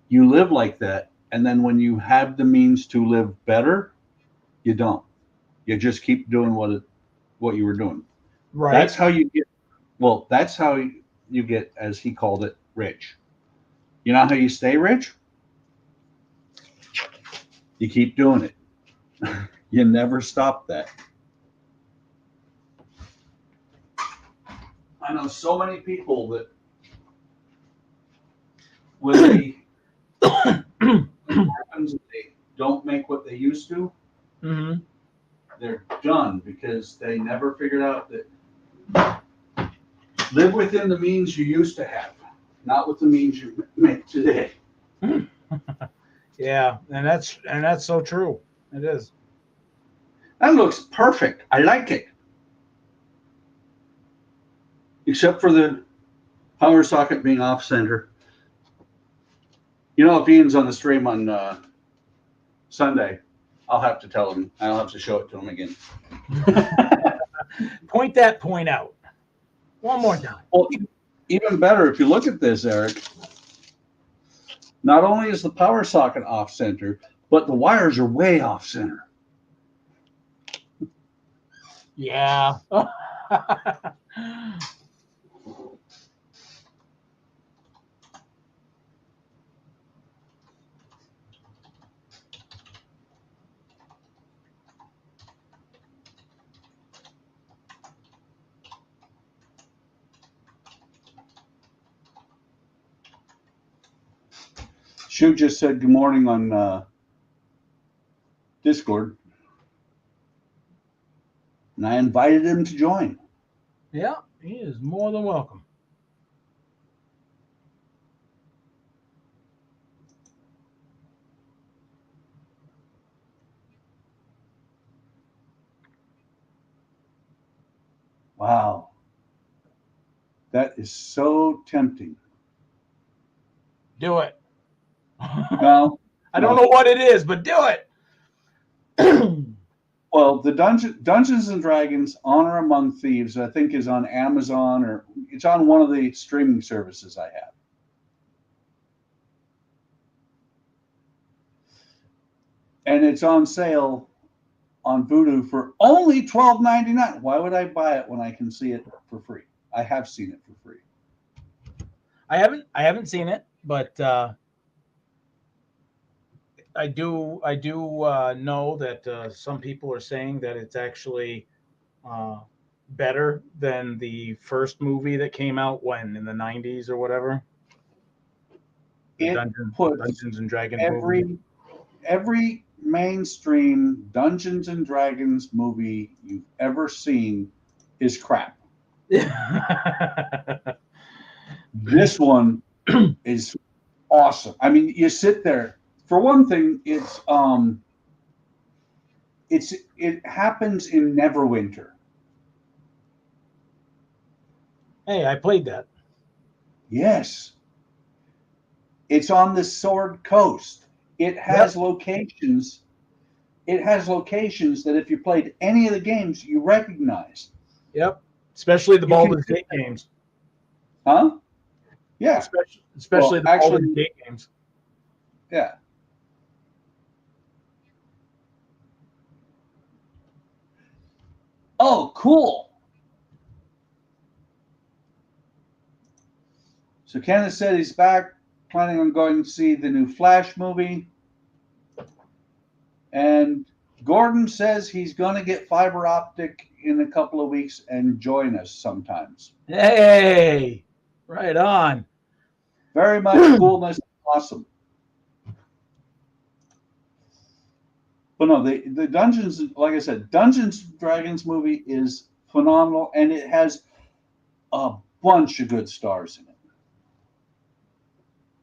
you live like that, and then when you have the means to live better, you don't. You just keep doing what you were doing. Right. That's how you get. Well, that's how you get, as he called it, rich. You know how you stay rich? You keep doing it. You never stop that. I know so many people that when they don't make what they used to, Mm-hmm. they're done because they never figured out that live within the means you used to have, not with the means you make today. Yeah, and that's so true. It is. That looks perfect. I like it. Except for the power socket being off center. If Ian's on the stream on Sunday, I'll have to tell him. I'll have to show it to him again. Point that point out one more time. Well, even better, if you look at this, Eric, not only is the power socket off center, but the wires are way off center. Yeah. Shu just said good morning on Discord, and I invited him to join. Yeah, he is more than welcome. Wow. That is so tempting. Do it. No, I don't know what it is, but do it. well, the Dungeons and Dragons Honor Among Thieves, I think, is on Amazon, or it's on one of the streaming services I have. And it's on sale on Voodoo for only $12.99. Why would I buy it when I can see it for free? I have seen it for free. I haven't seen it, but I do know that some people are saying that it's actually better than the first movie that came out in the 90s or whatever. The Dungeons and Dragons movie. Every mainstream Dungeons and Dragons movie you've ever seen is crap. This one is awesome. I mean, you sit there. For one thing, it happens in Neverwinter. Hey, I played that. Yes. It's on the Sword Coast. It has locations. It has locations that if you played any of the games, you recognize. Yep. Especially the Baldur's Gate games. Huh? Yeah. Especially the Baldur's Gate games. Yeah. Oh, cool. So Kenneth said he's back, planning on going to see the new Flash movie. And Gordon says he's going to get fiber optic in a couple of weeks and join us sometimes. Hey, right on. Very much coolness. Awesome. But no, the Dungeons, like I said, Dungeons and Dragons movie is phenomenal, and it has a bunch of good stars in it.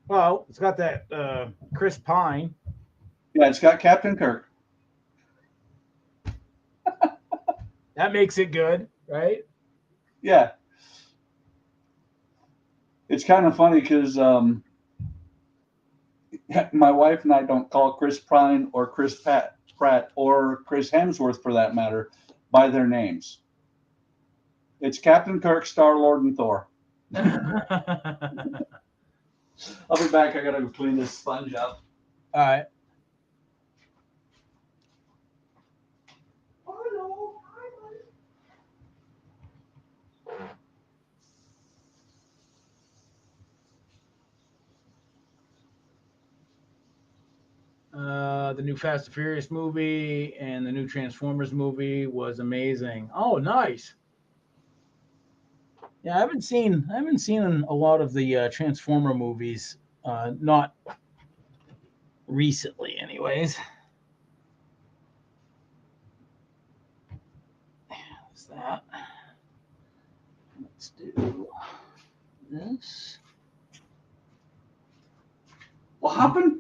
Well, it's got that Chris Pine. Yeah, it's got Captain Kirk. That makes it good, right? Yeah. It's kind of funny because my wife and I don't call Chris Pine or Chris Pratt or Chris Hemsworth, for that matter, by their names. It's Captain Kirk, Star-Lord, and Thor. I'll be back. I got to go clean this sponge up. All right. The new Fast and Furious movie and the new Transformers movie was amazing. Oh, nice. Yeah, I haven't seen a lot of the Transformer movies. Not recently, anyways. What's that? Let's do this. What happened?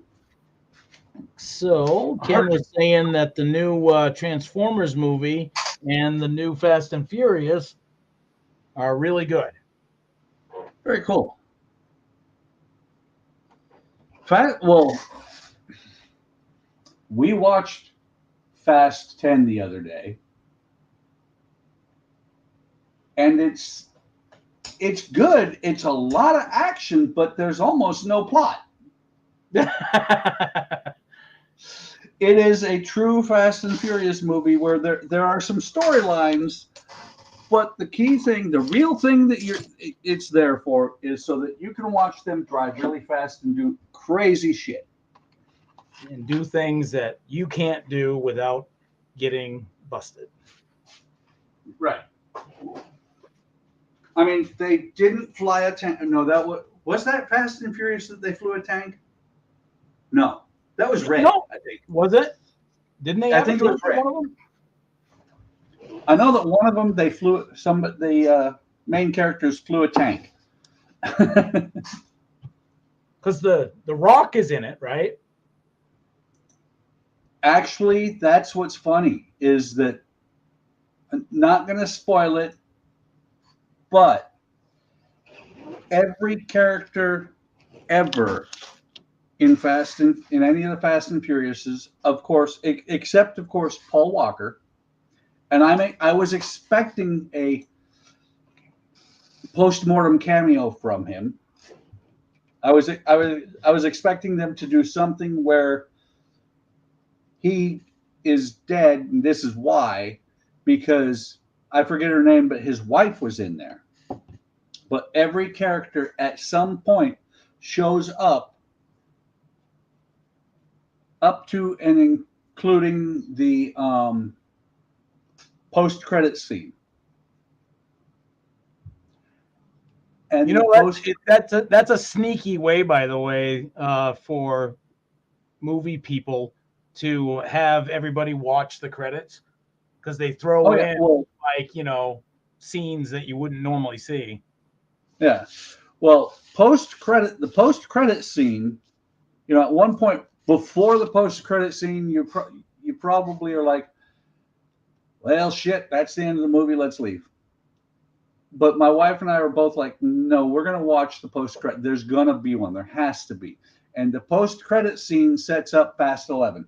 So Ken was saying that the new Transformers movie and the new Fast and Furious are really good. Very cool. Well, we watched Fast 10 the other day, and it's good. It's a lot of action, but there's almost no plot. It is a true Fast and Furious movie where there are some storylines, but the key thing, the real thing that it's there for is so that you can watch them drive really fast and do crazy shit. And do things that you can't do without getting busted. Right. I mean, they didn't fly a tank. No, that was that Fast and Furious that they flew a tank? No, that was Red. No. I think. Was it? Didn't they? I think it was Red. One of them? I know that one of them they flew. The main characters flew a tank. Because the Rock is in it, right? Actually, that's what's funny is that I'm not going to spoil it, but every character ever in any of the Fast and Furiouses, of course, except of course Paul Walker, and I was expecting a post-mortem cameo from him. I was expecting them to do something where he is dead, and this is why, because I forget her name, but his wife was in there. But every character at some point shows up to and including the post-credit scene. And You know, that's a sneaky way, by the way, for movie people to have everybody watch the credits, because they throw in scenes that you wouldn't normally see. Yeah. Well, the post-credit scene, at one point before the post-credit scene, you probably are like, well, shit, that's the end of the movie. Let's leave. But my wife and I are both like, no, we're going to watch the post-credit. There's going to be one. There has to be. And the post-credit scene sets up Fast 11.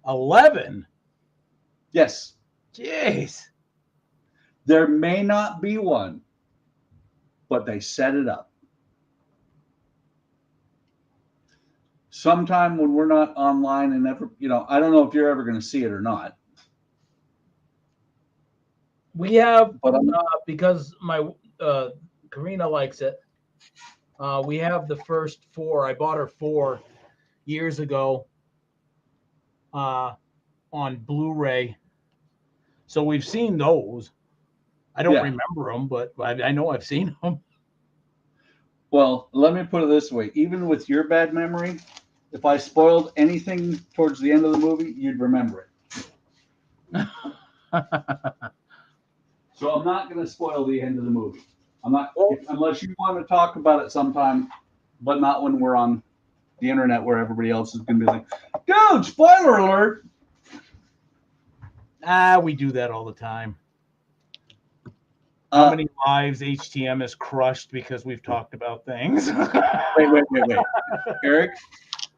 11? Yes. Jeez. There may not be one, but they set it up. sometime when we're not online and never, I don't know if you're ever going to see it or not. We have, But because my Karina likes it. We have the first 4. I bought her 4 years ago on Blu-ray. So we've seen those. I don't remember them, but I know I've seen them. Well, let me put it this way. Even with your bad memory, if I spoiled anything towards the end of the movie, you'd remember it. So I'm not going to spoil the end of the movie. I'm not, unless you want to talk about it sometime, but not when we're on the internet where everybody else is going to be like, dude, spoiler alert. We do that all the time. How many lives HTM has crushed because we've talked about things? Wait. Eric,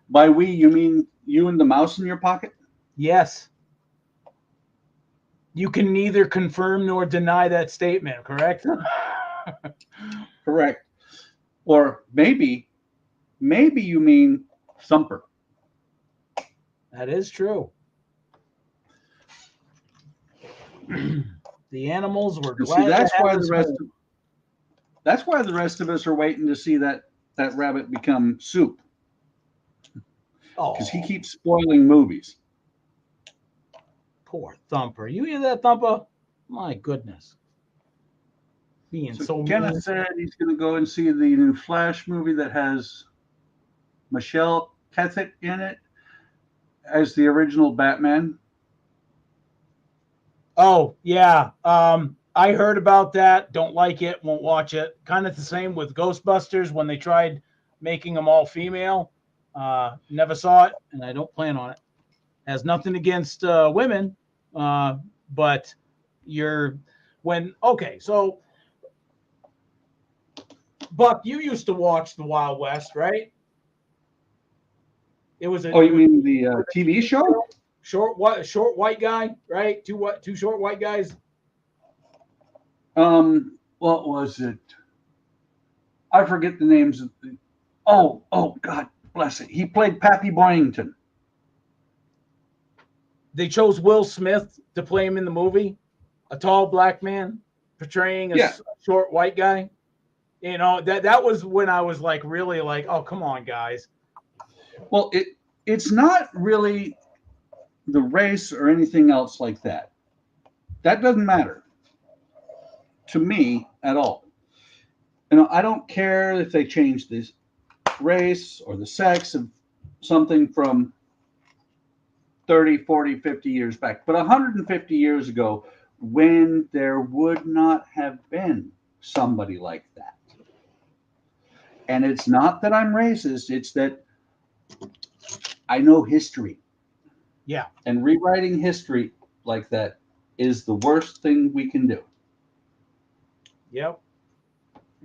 by we, you mean you and the mouse in your pocket? Yes. You can neither confirm nor deny that statement, correct? Correct. Or maybe you mean Thumper. That is true. The animals were glad. See, that's why the rest of us are waiting to see that rabbit become soup. Because he keeps spoiling movies. Poor Thumper. You hear that, Thumper? My goodness. Being so Kenneth mean. said he's going to go and see the new Flash movie that has Michelle Pfeiffer in it as the original Batman. Oh, yeah. I heard about that. Don't like it. Won't watch it. Kind of the same with Ghostbusters when they tried making them all female. Never saw it, and I don't plan on it. Has nothing against women, but so Buck, you used to watch the Wild West, right? It was you mean the TV show? Short white guy, right? Two short white guys. What was it? I forget the names of the. Oh, God bless it. He played Pappy Boyington. They chose Will Smith to play him in the movie, a tall black man portraying a short white guy. That was when I was like, really like, oh, come on, guys. Well, it's not really the race or anything else like that. That doesn't matter to me at all. I don't care if they change this race or the sex of something from 30, 40, 50 years back. But 150 years ago, when there would not have been somebody like that. And it's not that I'm racist, it's that I know history. Yeah. And rewriting history like that is the worst thing we can do. Yep.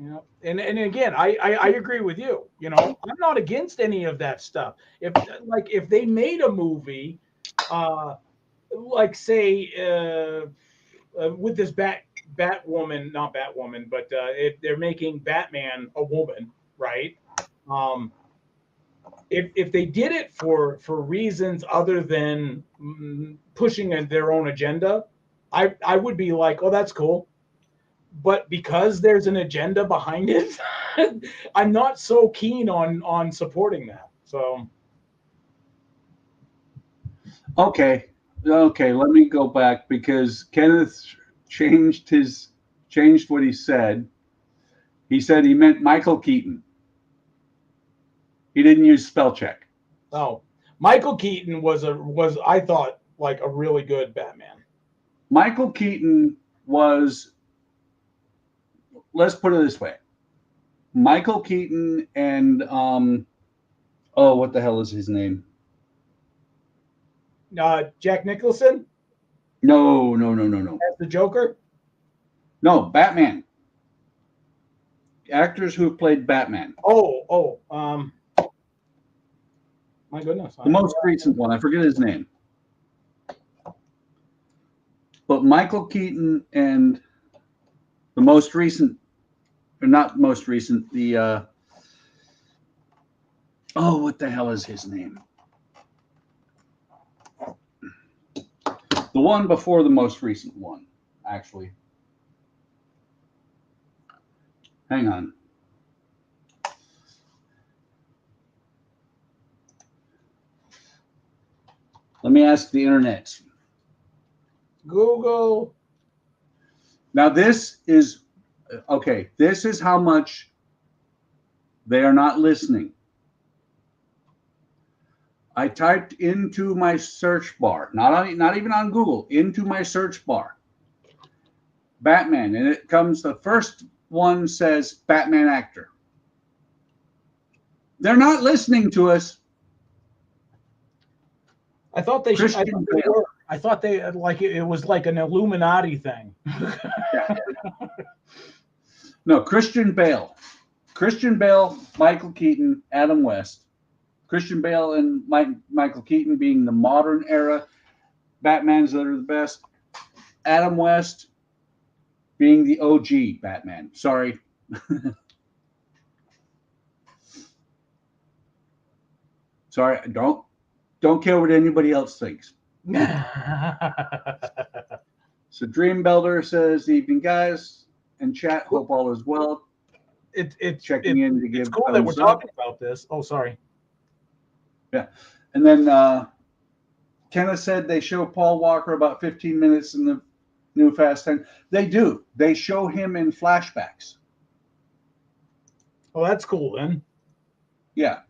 Yeah. And again, I agree with you. I'm not against any of that stuff. If they made a movie, like say with this Batwoman, not Batwoman, but if they're making Batman a woman, right? If they did it for reasons other than pushing their own agenda, I would be like, oh, that's cool. But because there's an agenda behind it, I'm not so keen on supporting that. So okay, let me go back because Kenneth changed what he said. He said he meant Michael Keaton. He didn't use spell check. Oh, Michael Keaton was I thought like a really good Batman. Michael Keaton was, let's put it this way. Michael Keaton and what the hell is his name? Jack Nicholson? No. As the Joker? No, Batman. Actors who have played Batman. My goodness. The most recent one, I forget his name. But Michael Keaton and the most recent, or not most recent, the Oh, what the hell is his name? The one before the most recent one, actually. Hang on. Let me ask the internet. Google. Now this is okay. This is how much they are not listening. I typed into my search bar, not even on Google, into my search bar, Batman, and it comes. The first one says Batman actor. They're not listening to us. I thought they should. I Christian thought they, Bale. were. I thought they like it was like an Illuminati thing. No, Christian Bale. Christian Bale, Michael Keaton, Adam West. Christian Bale and Michael Keaton being the modern era Batmans that are the best. Adam West being the OG Batman. Sorry. Sorry, don't care what anybody else thinks. So Dream Builder says, "Evening, guys, and chat. Hope all is well." Checking in to give. It's cool that we're talking about this. Oh, sorry. Yeah, and then Kenneth said they show Paul Walker about 15 minutes in the new Fast 10. They do. They show him in flashbacks. Oh, that's cool then. Yeah.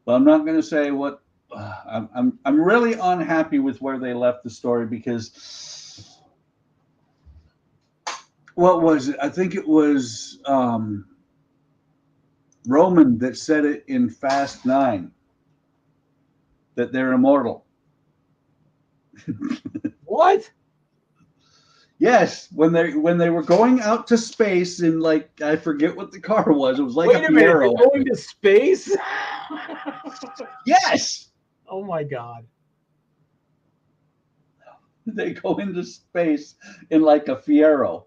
But I'm not going to say what. I'm really unhappy with where they left the story because what was it? I think it was Roman that said it in Fast 9 that they're immortal. What? Yes, when they were going out to space in, like, I forget what the car was. It was like Wait a a minute, Fiero. they're going to space? Yes, Oh my God. they go into space in like a Fiero.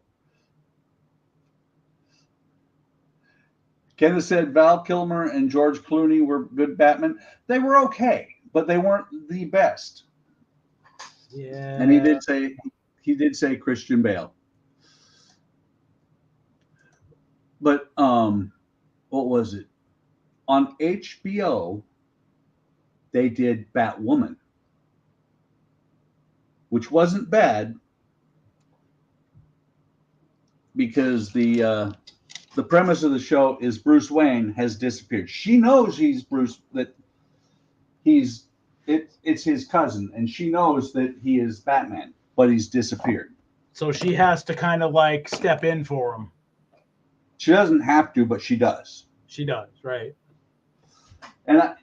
Kenneth said Val Kilmer and George Clooney were good Batman. They were okay, but they weren't the best. Yeah. And he did say Christian Bale. But what was it? On HBO, they did Batwoman, which wasn't bad because the premise of the show is Bruce Wayne has disappeared. She knows he's Bruce, that it's his cousin, and she knows that he is Batman, but he's disappeared. So she has to kind of like step in for him. She doesn't have to, but she does. She does, right? And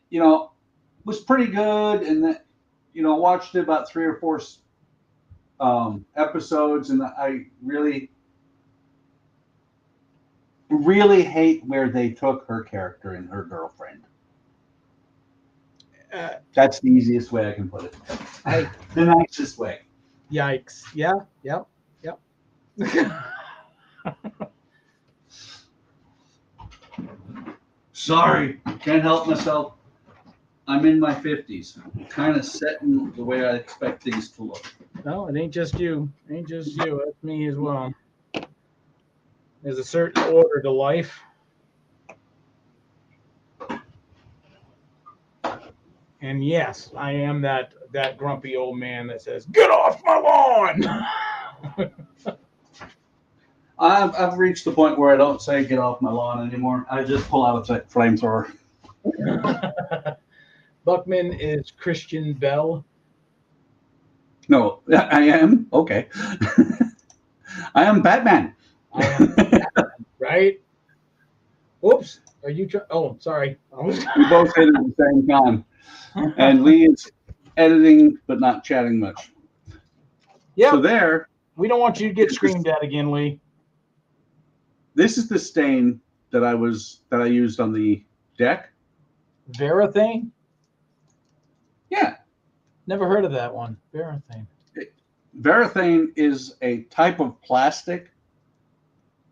was pretty good, and that watched it about 3 or 4 episodes, and I really hate where they took her character and her girlfriend. That's the easiest way I can put it. The nicest way. Yikes. Yeah. Yep. Sorry, can't help myself. I'm in my 50s. I'm kind of setting the way I expect things to look. No, it ain't just you. It ain't just you. That's me as well. There's a certain order to life. And yes, I am that grumpy old man that says, "Get off my lawn." I've reached the point where I don't say "get off my lawn" anymore. I just pull out a flamethrower. Buckman is Christian Bell. No, I am okay. I am Batman. I am Batman, right? Oops. Are you? Oh, sorry. We both hit it at the same time. And Lee is editing, but not chatting much. Yeah. So there. We don't want you to get screamed at again, Lee. This is the stain that I used on the deck. Varathane? Yeah. Never heard of that one. Varathane. Varathane is a type of plastic,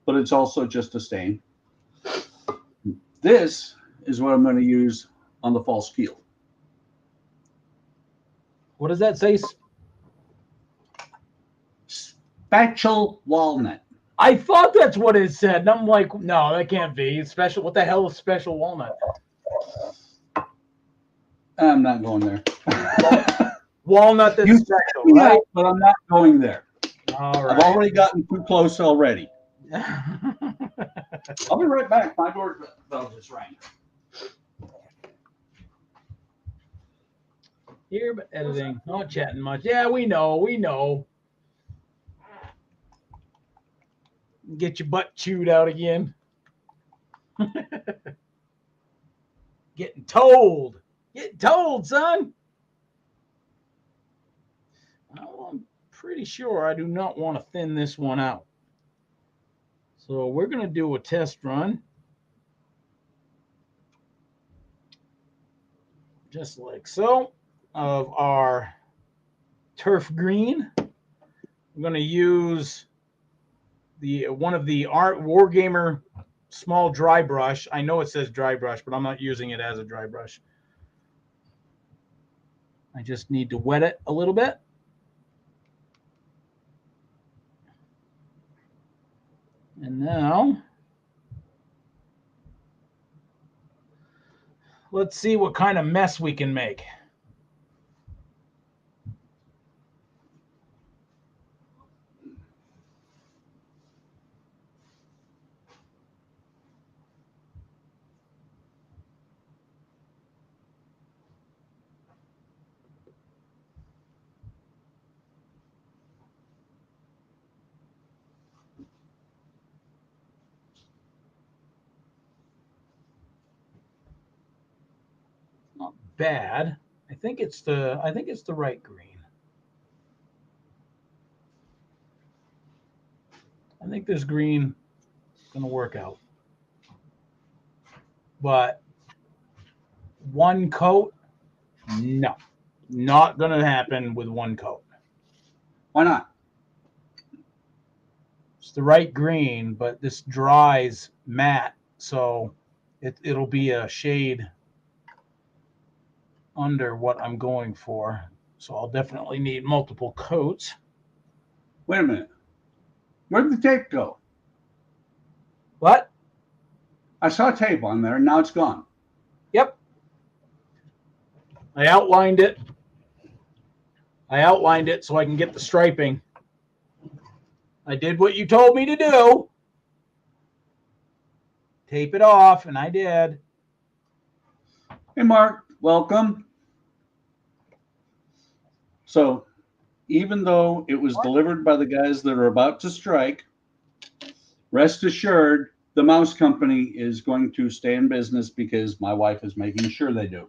but it's also just a stain. This is what I'm going to use on the false keel. What does that say? Spatchel walnut. I thought that's what it said. And I'm like, no, that can't be. Special. What the hell is special walnut? I'm not going there. Walnut that's You special, yeah, right? but I'm not going there. All I've right. already gotten too close already. I'll be right back. My doorbell just rang. Here, but editing, not chatting much. Yeah, we know. Get your butt chewed out again. Getting told, son. Well, I'm pretty sure I do not want to thin this one out. So we're going to do a test run. Just like so, of our turf green. I'm going to use one of the Wargamer small dry brush. I know it says dry brush, but I'm not using it as a dry brush. I just need to wet it a little bit. And now, let's see what kind of mess we can make. Not bad. I think it's the right green. I think this green is going to work out. But one coat, no. Not going to happen with one coat. Why not? It's the right green, but this dries matte, so it'll be a shade under what I'm going for. So I'll definitely need multiple coats. Wait a minute. Where'd the tape go? What? I saw tape on there, and now it's gone. Yep. I outlined it so I can get the striping. I did what you told me to do. Tape it off, and I did. Hey, Mark, welcome. So, even though it was delivered by the guys that are about to strike, rest assured, the mouse company is going to stay in business because my wife is making sure they do.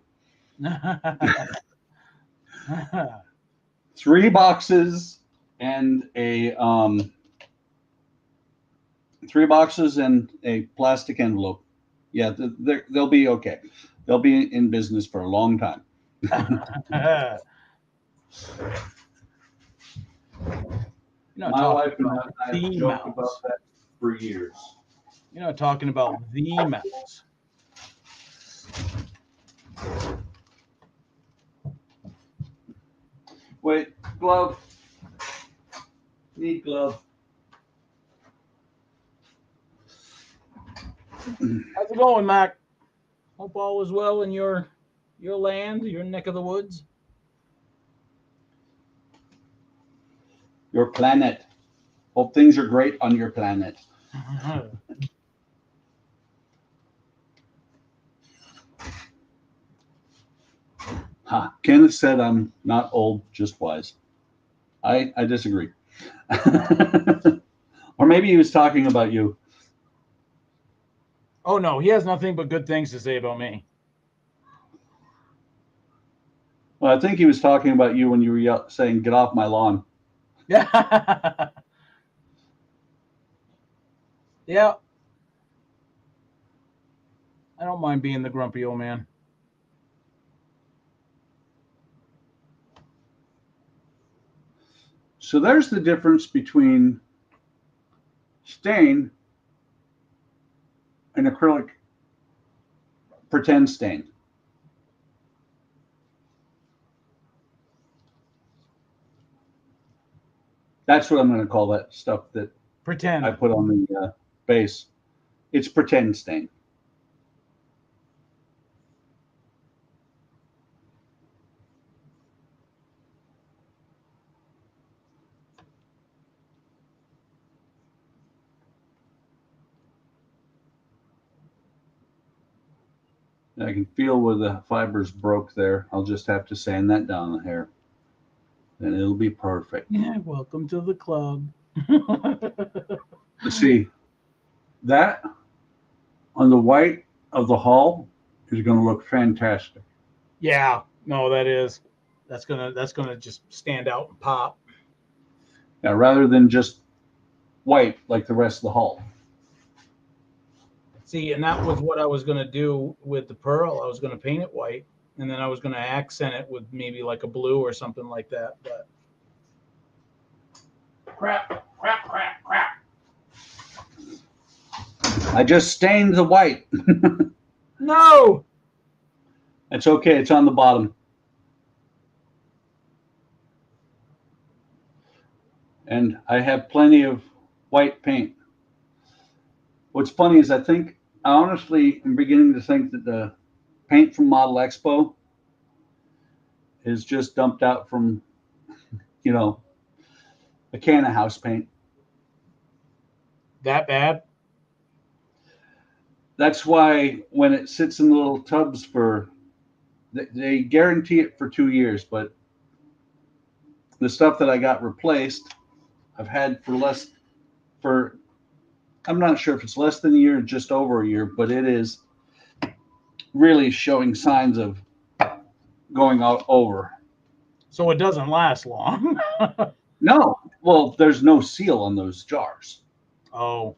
3 boxes and a 3 boxes and a plastic envelope. Yeah, they'll be okay. They'll be in business for a long time. My wife and I have joked about that for years. You're not talking about the mouse. Wait, glove. Need glove. How's it going, Mac? Hope all is well in your land, your neck of the woods. Your planet. Hope things are great on your planet. Kenneth said I'm not old, just wise. I disagree. Or maybe he was talking about you. Oh, no, he has nothing but good things to say about me. Well, I think he was talking about you when you were saying, "Get off my lawn." Yeah. Yeah. I don't mind being the grumpy old man. So there's the difference between stain and acrylic pretend stain. That's what I'm going to call that stuff that Pretend. I put on the base. It's pretend stain. I can feel where the fibers broke there. I'll just have to sand that down the hair, and it'll be perfect. Yeah, welcome to the club. See, that on the white of the hull is going to look fantastic. Yeah, no, that's gonna just stand out and pop. Now, rather than just white like the rest of the hull. See, and that was what I was gonna do with the pearl. I was gonna paint it white, and then I was gonna accent it with maybe like a blue or something like that. But Crap. I just stained the white. no, It's okay. It's on the bottom. And I have plenty of white paint. What's funny is I honestly am beginning to think that the paint from Model Expo is just dumped out from, a can of house paint. that bad. That's why when it sits in little tubs they guarantee it for 2 years, but the stuff that I got replaced, I've had I'm not sure if it's less than a year or just over a year, but it is really showing signs of going out over. So it doesn't last long. No, well, there's no seal on those jars. Oh,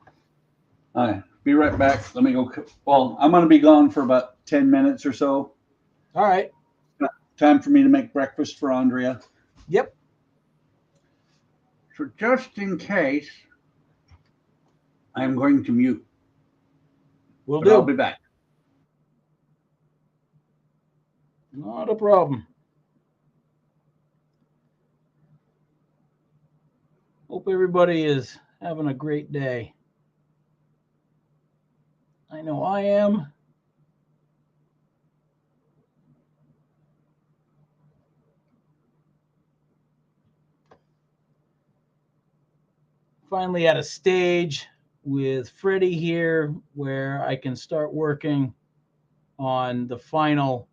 All right, be right back. Let me go. Well, I'm going to be gone for about 10 minutes or so. all right. Time for me to make breakfast for Andrea. Yep. So just in case, I'm going to mute. We'll But I'll do. be back. Not a problem. Hope everybody is having a great day. I know I am. Finally at a stage with Freddie here where I can start working on the final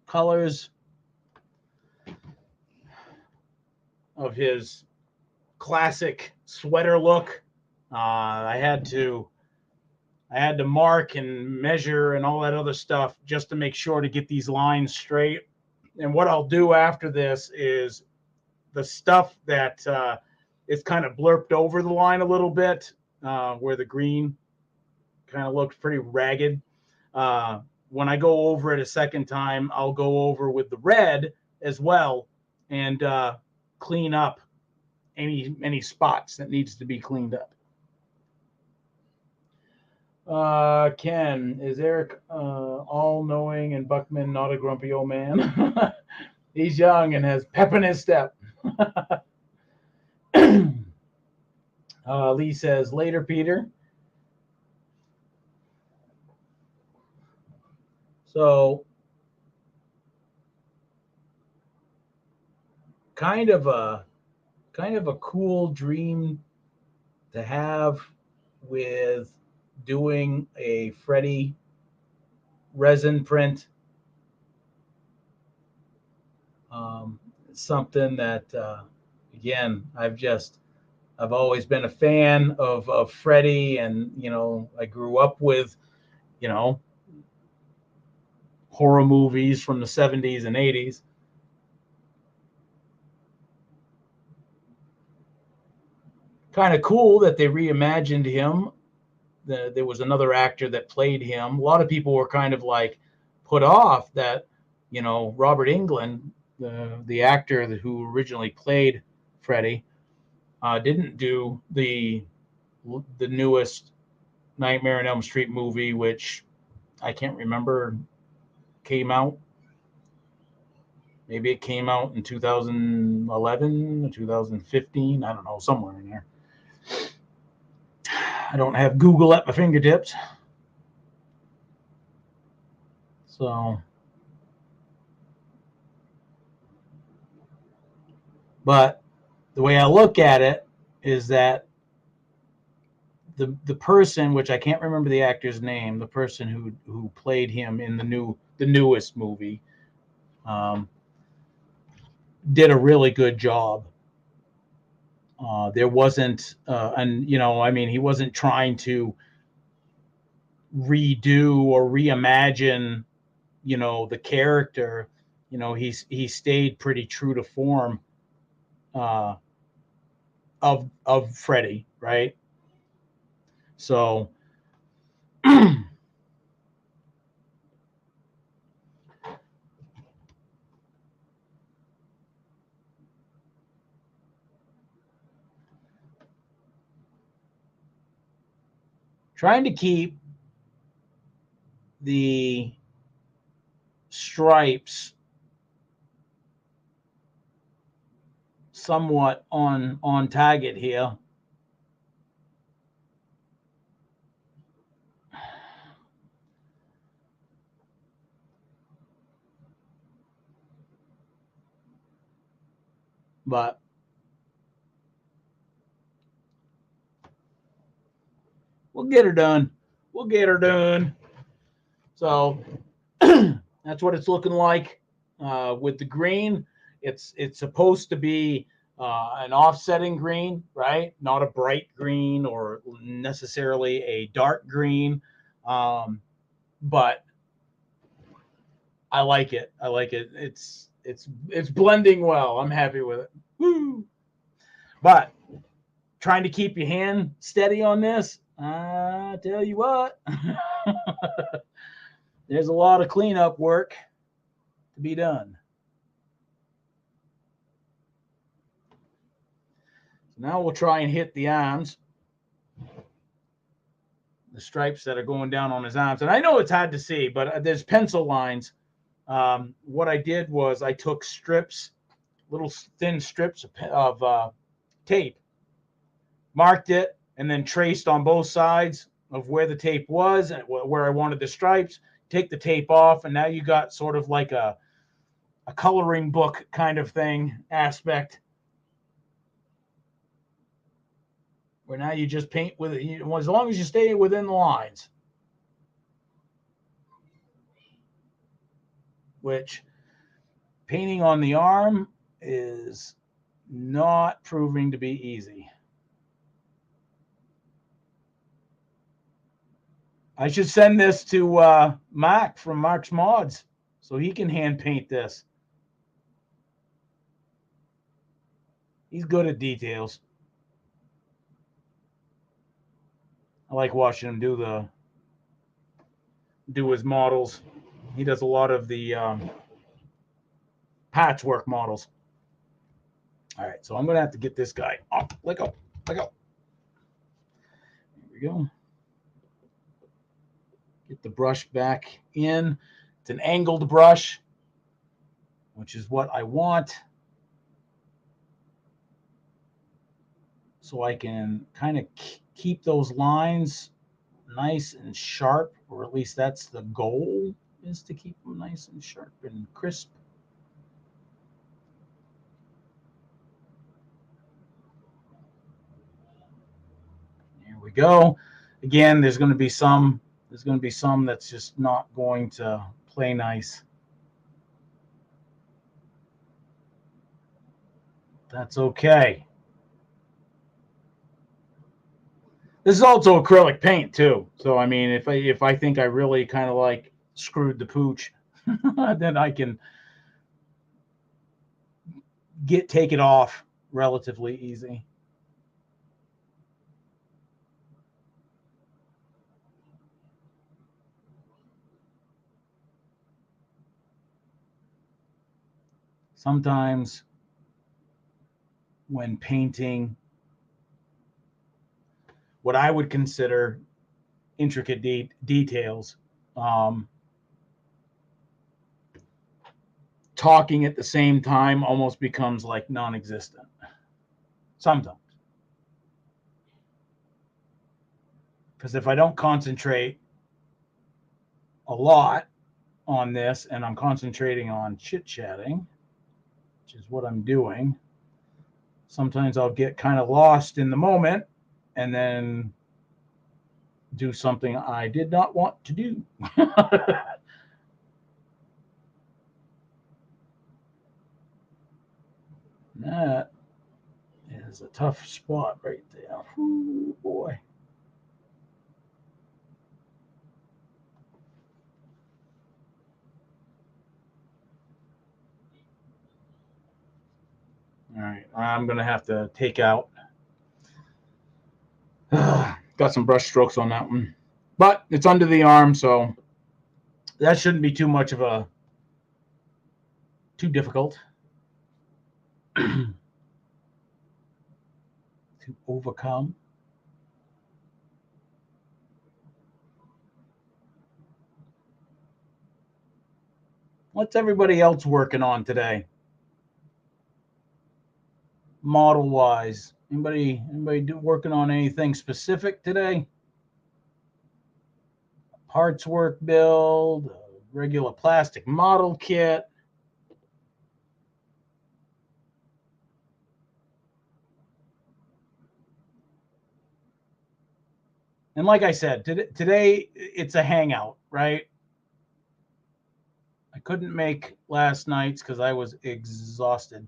colors of his classic sweater look. I had to mark and measure and all that other stuff just to make sure to get these lines straight. And what I'll do after this is the stuff that is kind of blurped over the line a little bit, where the green kind of looks pretty ragged. When I go over it a second time, I'll go over with the red as well and clean up any spots that needs to be cleaned up. Ken, is Eric all-knowing and Buckman not a grumpy old man? He's young and has pep in his step. Lee says, later, Peter. So, kind of a cool dream to have with doing a Freddie resin print. Something that again, I've always been a fan of Freddie, and I grew up with horror movies from the 70s and 80s. Kind of cool that they reimagined him. There was another actor that played him. A lot of people were kind of like put off that Robert Englund, the actor who originally played Freddy, didn't do the newest Nightmare on Elm Street movie, which I can't remember, came out. Maybe it came out in 2011 or 2015. I don't know, somewhere in there. I don't have Google at my fingertips. So, but the way I look at it is that the person, which I can't remember the actor's name, the person who played him in the newest movie, did a really good job. There wasn't, and I mean, he wasn't trying to redo or reimagine, the character. He stayed pretty true to form of Freddy, right? So trying to keep the stripes somewhat on target here. But we'll get her done. We'll get her done. So that's what it's looking like with the green. It's supposed to be an offsetting green, right? Not a bright green or necessarily a dark green. But I like it. I like it. It's blending well. I'm happy with it. Woo! But trying to keep your hand steady on this, I tell you what, there's a lot of cleanup work to be done. So now we'll try and hit the arms, the stripes that are going down on his arms. And I know it's hard to see, but there's pencil lines. What I did was I took strips, little thin strips of tape, marked it, and then traced on both sides of where the tape was and where I wanted the stripes. Take the tape off, and now you got sort of like a coloring book kind of thing aspect, where now you just paint with it, as long as you stay within the lines. Which painting on the arm is not proving to be easy. I should send this to Mark from Mark's Mods so he can hand paint this. He's good at details. I like watching him do his models. He does a lot of the patchwork models. All right, so I'm going to have to get this guy off. Let go. Let go. There we go. Get the brush back in. It's an angled brush, which is what I want. So I can kind of keep those lines nice and sharp, or at least that's the goal, is to keep them nice and sharp and crisp. There we go. Again, there's going to be some that's just not going to play nice. That's okay. This is also acrylic paint too. So I mean, if I think I really kind of like screwed the pooch, then I can take it off relatively easy. Sometimes when painting what I would consider intricate details, talking at the same time almost becomes like non-existent sometimes. Because if I don't concentrate a lot on this and I'm concentrating on chit-chatting, which is what I'm doing, sometimes I'll get kind of lost in the moment and then do something I did not want to do. That is a tough spot right there. Ooh, boy. All right, I'm going to have to take out. Got some brush strokes on that one. But it's under the arm, so that shouldn't be too much of a, too difficult to overcome. What's everybody else working on today? Model wise, anybody working on anything specific today? Parts work build, regular plastic model kit. And like I said, today it's a hangout, right? I couldn't make last night's because I was exhausted.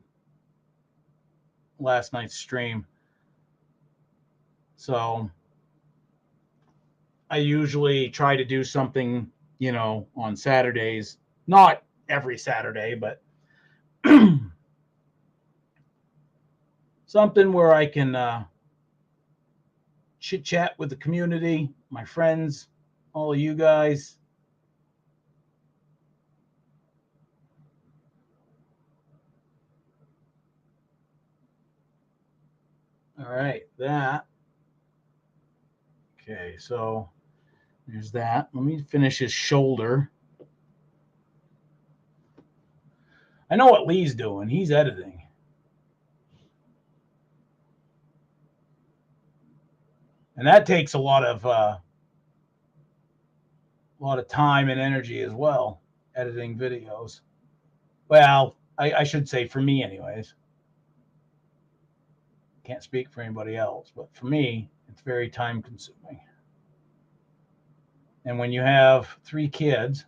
Last night's stream. So I usually try to do something, on Saturdays. Not every Saturday, but something where I can chit chat with the community, my friends, all of you guys. All right, that. Okay, so there's that. Let me finish his shoulder. I know what Lee's doing. He's editing. And that takes a lot of time and energy as well, editing videos. Well, I should say for me anyways. Can't speak for anybody else, but for me, it's very time consuming. And when you have 3 kids,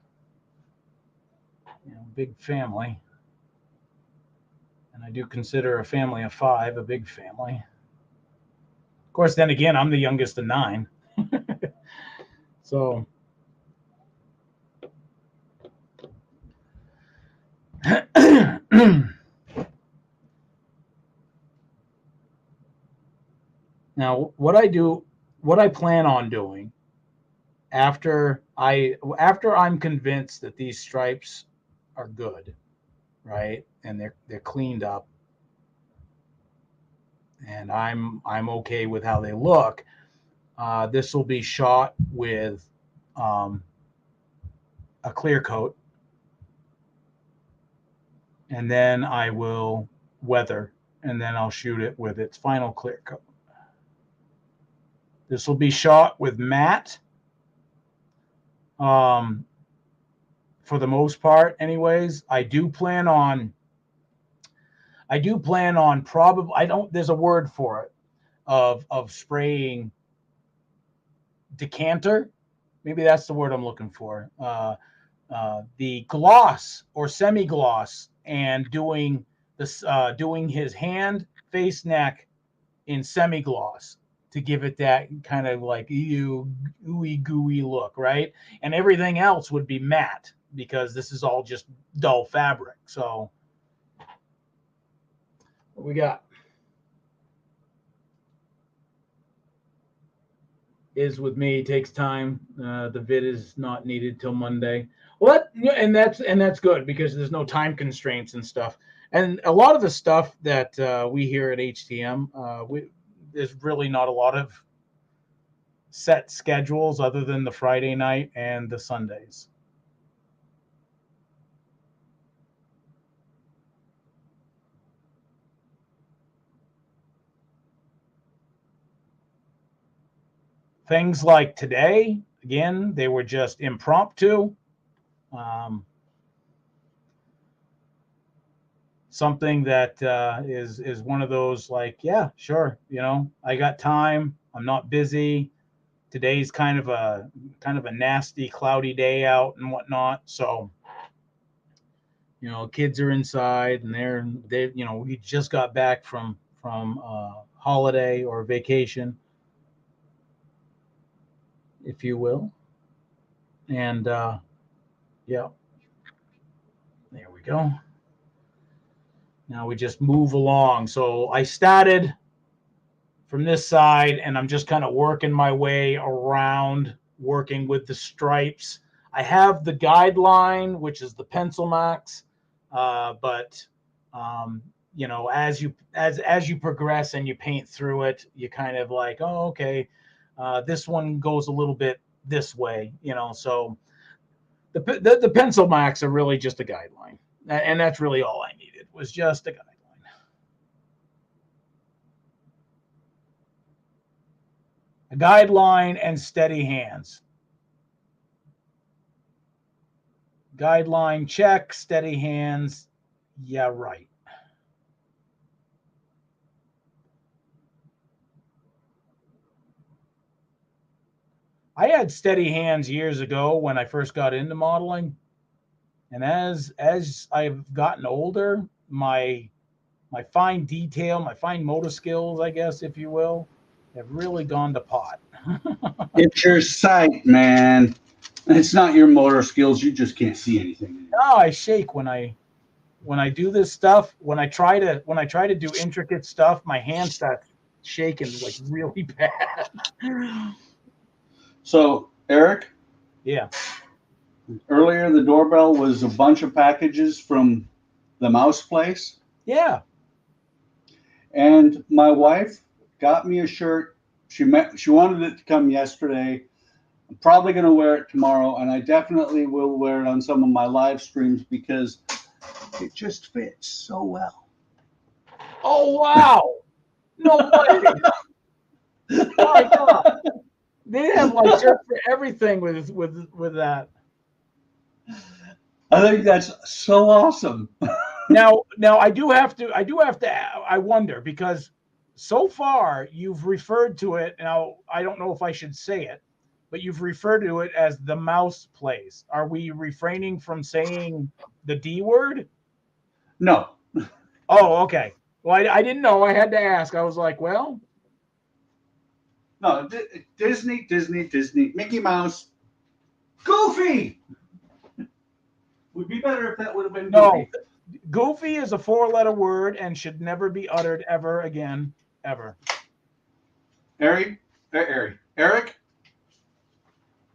big family, and I do consider a family of 5 a big family. Of course, then again, I'm the youngest of 9. So now what I plan on doing after I'm convinced that these stripes are good, right? And they're cleaned up and I'm okay with how they look. This will be shot with a clear coat, and then I will weather, and then I'll shoot it with its final clear coat. This will be shot with matte, for the most part anyways. I do plan on probably, there's a word for it, of spraying decanter. Maybe that's the word I'm looking for. The gloss or semi-gloss, and doing this, doing his hand, face, neck in semi-gloss to give it that kind of like ooey gooey look, right? And everything else would be matte because this is all just dull fabric. So what we got is with me, takes time. The vid is not needed till Monday. Well, and that's good because there's no time constraints and stuff. And a lot of the stuff that we hear at HTM, there's really not a lot of set schedules other than the Friday night and the Sundays. Things like today, again, they were just impromptu. Something that is one of those like, yeah, sure, I got time. I'm not busy. Today's kind of a nasty, cloudy day out and whatnot. So, kids are inside and we just got back from holiday or vacation, if you will. And yeah, there we go. Now we just move along. So I started from this side and I'm just kind of working my way around, working with the stripes. I have the guideline, which is the pencil marks, but as you progress and you paint through it, you kind of like, oh, okay, this one goes a little bit this way, so the pencil marks are really just a guideline, and that's really all I needed, was just a guideline. A guideline and steady hands. Guideline check, steady hands. Yeah, right. I had steady hands years ago when I first got into modeling. And as I've gotten older, my fine detail, my fine motor skills, I guess, if you will, have really gone to pot. It's your sight, man. It's not your motor skills. You just can't see anything. No, I shake when I do this stuff. When I try to do intricate stuff, my hand starts shaking like really bad. So, Eric? Yeah. Earlier, the doorbell was a bunch of packages from the mouse place. Yeah. And my wife got me a shirt. She wanted it to come yesterday. I'm probably going to wear it tomorrow, and I definitely will wear it on some of my live streams because it just fits so well. Oh, wow. No way. Oh, my God. They have like shirts for everything with that. I think that's so awesome. Now I do have to I wonder, because so far you've referred to it. Now I don't know if I should say it, but you've referred to it as the mouse place. Are we refraining from saying the D word? No. Oh, okay. Well, I didn't know. I had to ask. I was like, well. No, Disney, Mickey Mouse, Goofy. Would be better if that would have been Goofy. No. Goofy is a 4-letter word and should never be uttered ever again, ever. Eric?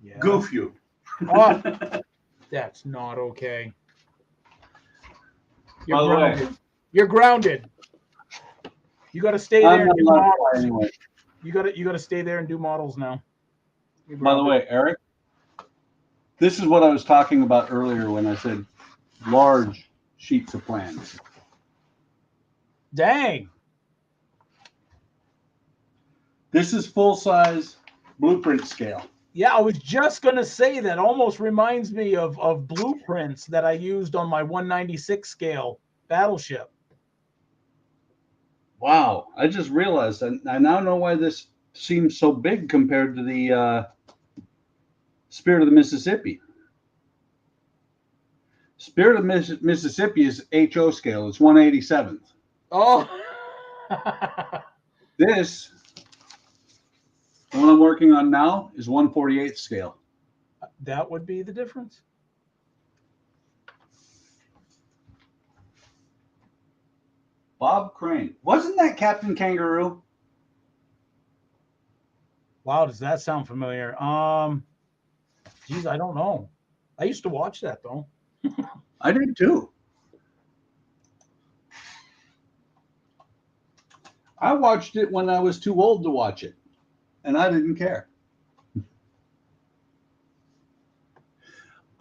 Yeah. Goof you. Oh, that's not okay. You're grounded. You're grounded. You got to stay there and do models. Anyway. You got to stay there and do models now. By the way, Eric, this is what I was talking about earlier when I said large sheets of plans. Dang. This is full-size blueprint scale. Yeah, I was just going to say that almost reminds me of blueprints that I used on my 196 scale battleship. Wow, I just realized, I now know why this seems so big compared to the Spirit of the Mississippi. Spirit of Mississippi is HO scale. It's 187th. Oh. This, the one I'm working on now, is 148th scale. That would be the difference. Bob Crane. Wasn't that Captain Kangaroo? Wow, does that sound familiar? Geez, I don't know. I used to watch that though. I did too. I watched it when I was too old to watch it, and I didn't care.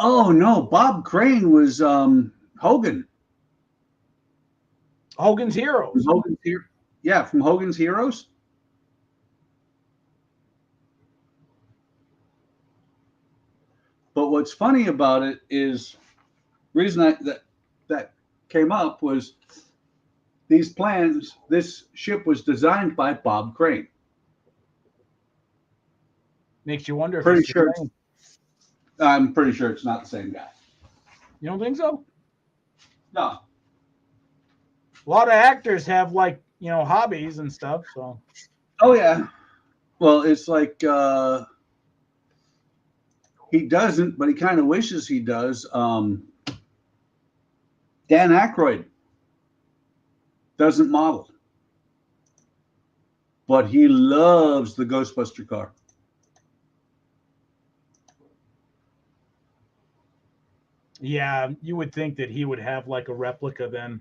Oh no, Bob Crane was Hogan. Hogan's From Heroes. Hogan's Hero. Yeah, from Hogan's Heroes. But what's funny about it is reason that came up was these plans. This ship was designed by Bob Crane. Makes you wonder if Pretty it's the sure. same. I'm pretty sure it's not the same guy. You don't think so? No. A lot of actors have like, hobbies and stuff. So Oh yeah. Well, it's like he doesn't, but he kind of wishes he does. Dan Aykroyd doesn't model, but he loves the Ghostbuster car. yeah, you would think that he would have like a replica then,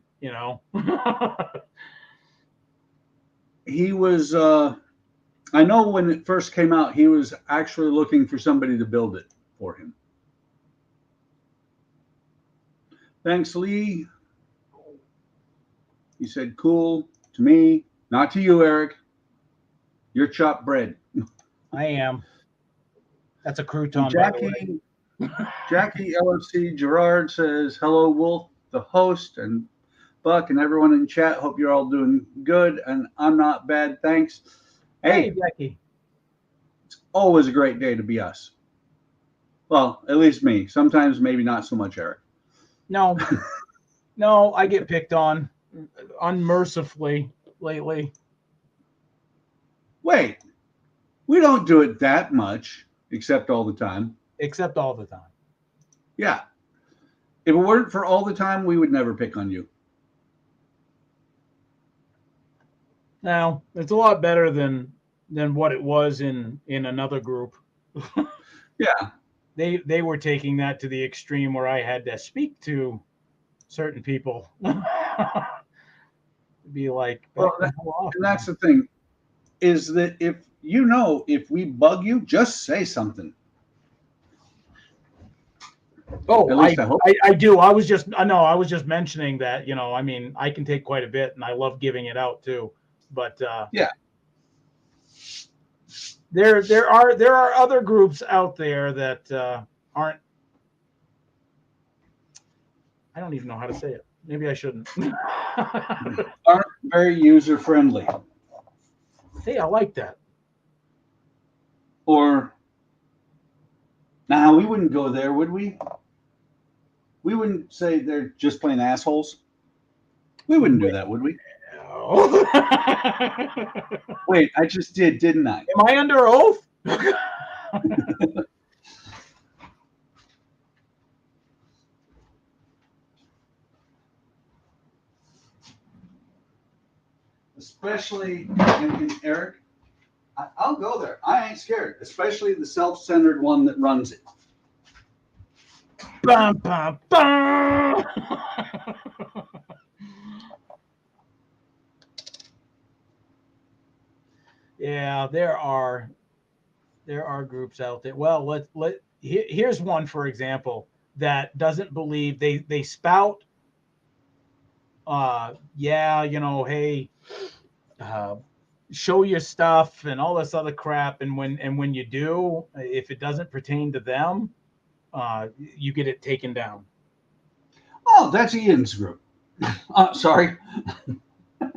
He was, I know when it first came out, he was actually looking for somebody to build it for him. Thanks, Lee. He said, cool to me, not to you, Eric. You're chopped bread. I am. That's a crouton, by the way. Jackie LFC Gerard says, hello, Wolf, the host, and Buck, and everyone in chat. Hope you're all doing good, and I'm not bad. Thanks. Hey, Jackie. It's always a great day to be us. Well, at least me. Sometimes maybe not so much Eric. No, no, I get picked on unmercifully lately. Wait, we don't do it that much, except all the time. Except all the time. Yeah. If it weren't for all the time, we would never pick on you. Now, it's a lot better than what it was in another group. Yeah. They were taking that to the extreme where I had to speak to certain people. Be like, well, and that's the thing, is that if we bug you, just say something. Oh, at least I hope. I do. I was just mentioning that, I mean, I can take quite a bit and I love giving it out too. But yeah. There are other groups out there that aren't. I don't even know how to say it. Maybe I shouldn't. Aren't very user friendly. Hey, I like that. Or, nah, we wouldn't go there, would we? We wouldn't say they're just plain assholes. We wouldn't do that, would we? No. Wait, I just did, didn't I? Am I under oath? Especially, and Eric, I'll go there. I ain't scared. Especially the self-centered one that runs it. Bum, bum, bum. Yeah, there are groups out there. Well, here's one, for example, that doesn't believe they spout. Hey, show your stuff and all this other crap, and when you do, if it doesn't pertain to them, you get it taken down. Oh, that's Ian's group. Sorry.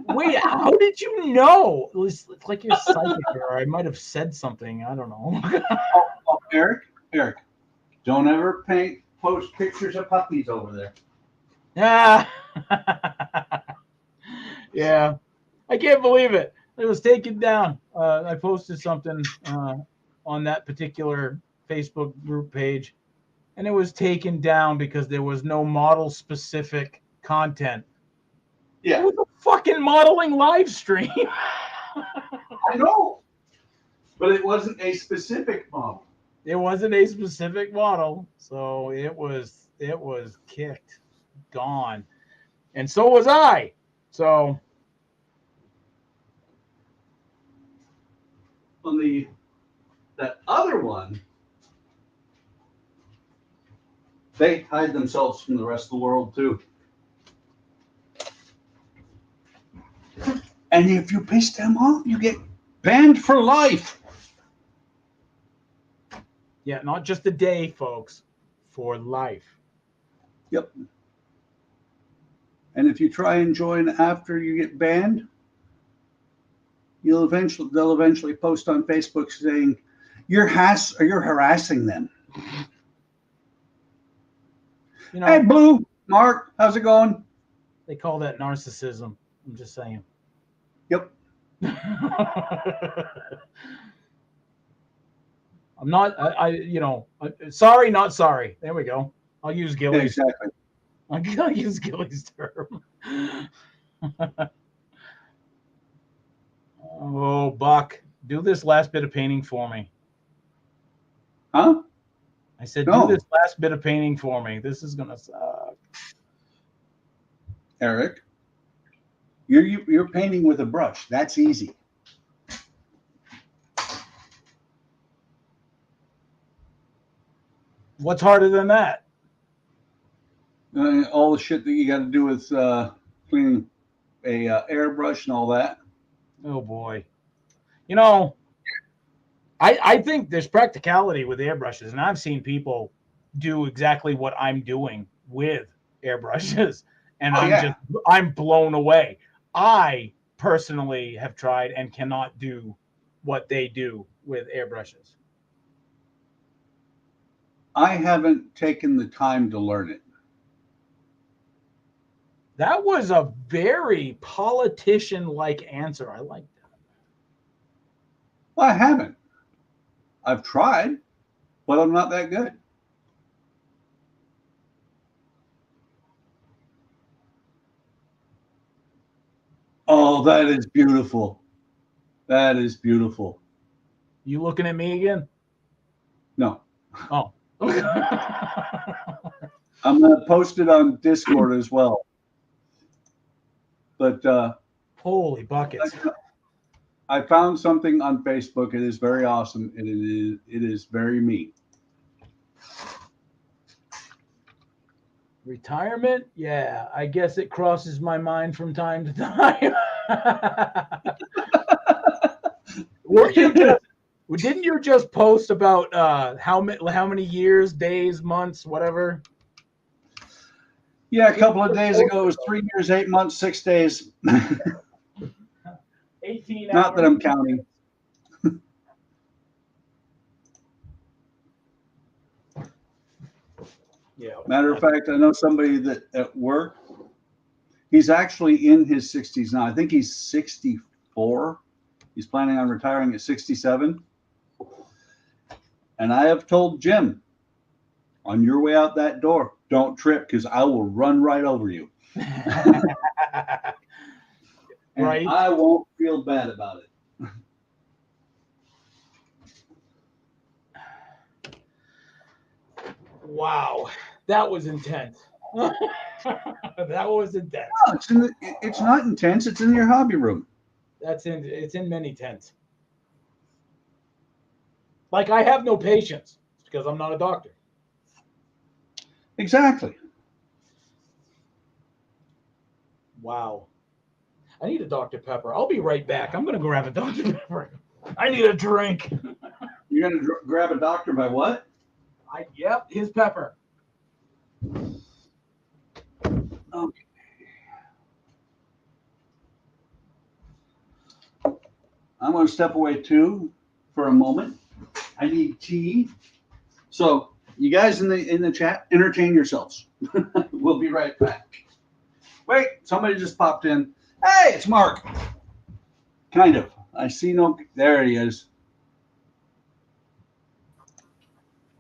Wait, how did you know? It's like you're psychic, or I might have said something. I don't know. Eric, don't ever post pictures of puppies over there. Yeah. Yeah. I can't believe it. It was taken down. I posted something on that particular Facebook group page, and it was taken down because there was no model-specific content. Yeah. It was a fucking modeling live stream. I know. But it wasn't a specific model. It wasn't a specific model, so it was kicked, gone. And so was I. So on that other one, They hide themselves from the rest of the world too. And if you piss them off, you get banned for life. Yeah, not just a day, folks, for life. Yep. And if you try and join after you get banned, they'll eventually post on Facebook saying you're harassing them. You know, Hey, Blue, Mark, how's it going? they call that narcissism. I'm just saying. Yep. I'm not. Sorry, not sorry. There we go. I'll use Yeah, Gilly's. exactly. I'll use Gilly's term. Oh, Buck, do this last bit of painting for me. Huh? I said, No. do this last bit of painting for me. This is gonna suck. Eric, you're painting with a brush. That's easy. What's harder than that? All the shit that you got to do with cleaning a airbrush and all that. Oh boy. You know, I think there's practicality with airbrushes, and I've seen people do exactly what I'm doing with airbrushes, and I'm blown away. I personally have tried and cannot do what they do with airbrushes. I haven't taken the time to learn it. That was a very politician-like answer. I like that. Well, I haven't. I've tried, but I'm not that good. Oh, that is beautiful. That is beautiful. You looking at me again? No. Oh. I'm going to post it on Discord as well. But holy buckets. I found something on Facebook. It is very awesome. And it is very me. Retirement? Yeah, I guess it crosses my mind from time to time. Didn't you just post about how many years, days, months, whatever? Yeah, a couple of days ago, it was 3 years, 8 months, 6 days. 18 hours. Not that I'm counting. Yeah. Matter of fact, I know somebody that at work, he's actually in his 60s now. I think he's 64. He's planning on retiring at 67. And I have told Jim, on your way out that door, don't trip because I will run right over you. Right. I won't feel bad about it. Wow, that was intense. That was intense. No, it's not intense. It's in your hobby room. It's in many tents. Like, I have no patience because I'm not a doctor. Exactly. Wow. I need a Dr. Pepper. I'll be right back. I'm going to grab a Dr. Pepper. I need a drink. You're going to grab a doctor by what? Yep, his pepper. Okay. I'm going to step away too for a moment. I need tea. So you guys in the chat, entertain yourselves. We'll be right back. Wait, somebody just popped in. Hey, it's Mark. Kind of. I see no. There he is.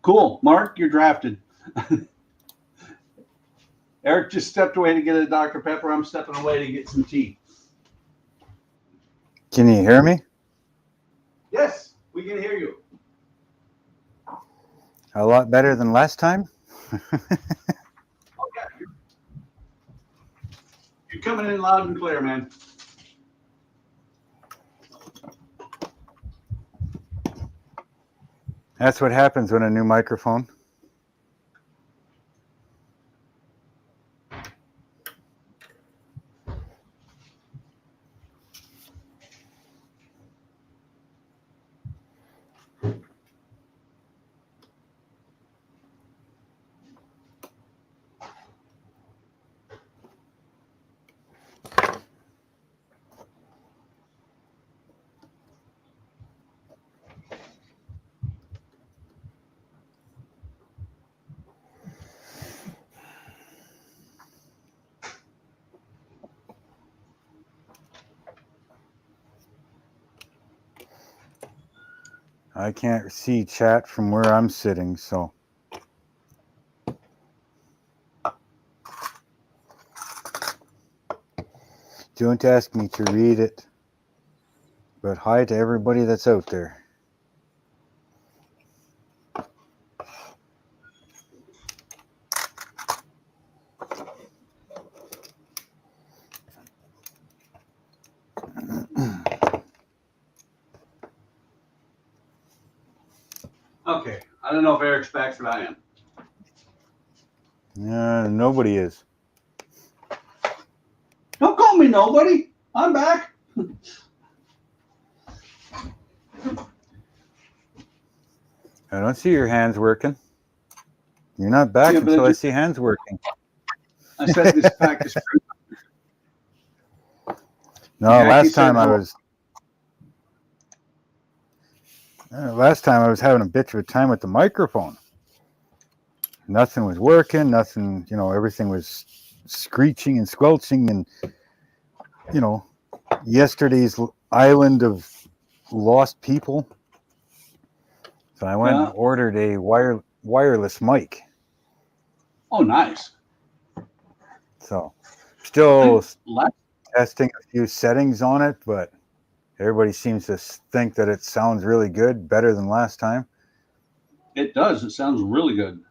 Cool, Mark, you're drafted. Eric just stepped away to get a Dr. Pepper. I'm stepping away to get some tea. Can you hear me? Yes, we can hear you. A lot better than last time. Okay. You're coming in loud and clear, man. That's what happens when a new microphone. I can't see chat from where I'm sitting, so. Don't ask me to read it, but hi to everybody that's out there. Okay. I don't know if Eric's back, but I am. Nobody is. Don't call me nobody. I'm back. I don't see your hands working. You're not back Yeah, but until I just- see hands working. I said this pack is true. No, Jackie last said time I hello. was. Last time I was having a bitch of a time with the microphone. Nothing was working. Nothing, everything was screeching and squelching, and yesterday's island of lost people. So I went and ordered a wireless mic. Oh, nice. So still Last- testing a few settings on it, but everybody seems to think that it sounds really good, better than last time. It does. It sounds really good.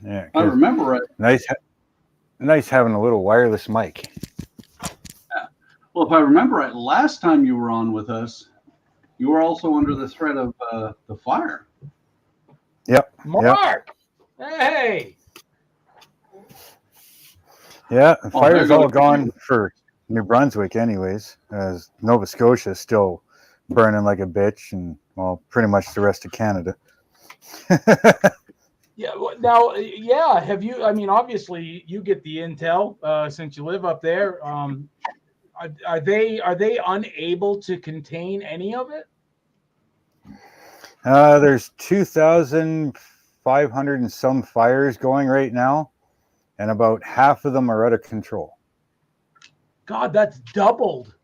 Yeah, I remember right. Nice having a little wireless mic. Well, if I remember right, last time you were on with us, you were also under the threat of the fire. Yep. Mark, hey. Yeah, the Oh, fire's there all goes- gone for New Brunswick anyways, as Nova Scotia is still burning like a bitch, and pretty much the rest of Canada. Yeah. Now, yeah. Have you? I mean, obviously, you get the intel since you live up there. Are they unable to contain any of it? There's 2,500 and some fires going right now, and about half of them are out of control. God, that's doubled.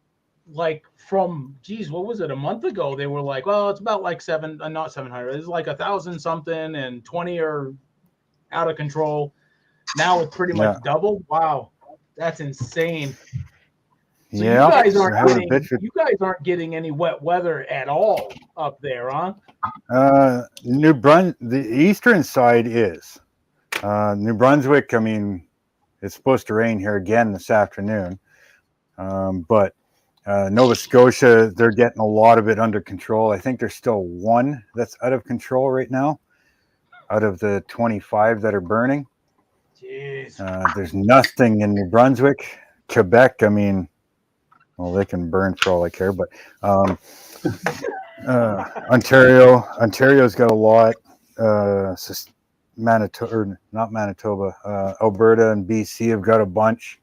Like from, geez, what was it? A month ago, they were like, well, it's about like not 700. It's like 1,000 something, and 20 are out of control. Now it's pretty much doubled. Wow, that's insane. So Yeah, you guys aren't having a getting, bitch with- you guys aren't getting any wet weather at all up there, huh? the eastern side is. New Brunswick, I mean, it's supposed to rain here again this afternoon. But Nova Scotia, they're getting a lot of it under control. I think there's still one that's out of control right now, out of the 25 that are burning. Jeez. There's nothing in New Brunswick. Quebec, I mean, well, they can burn for all I care, but Ontario's got a lot. Manitoba, or not Manitoba, Alberta and BC have got a bunch.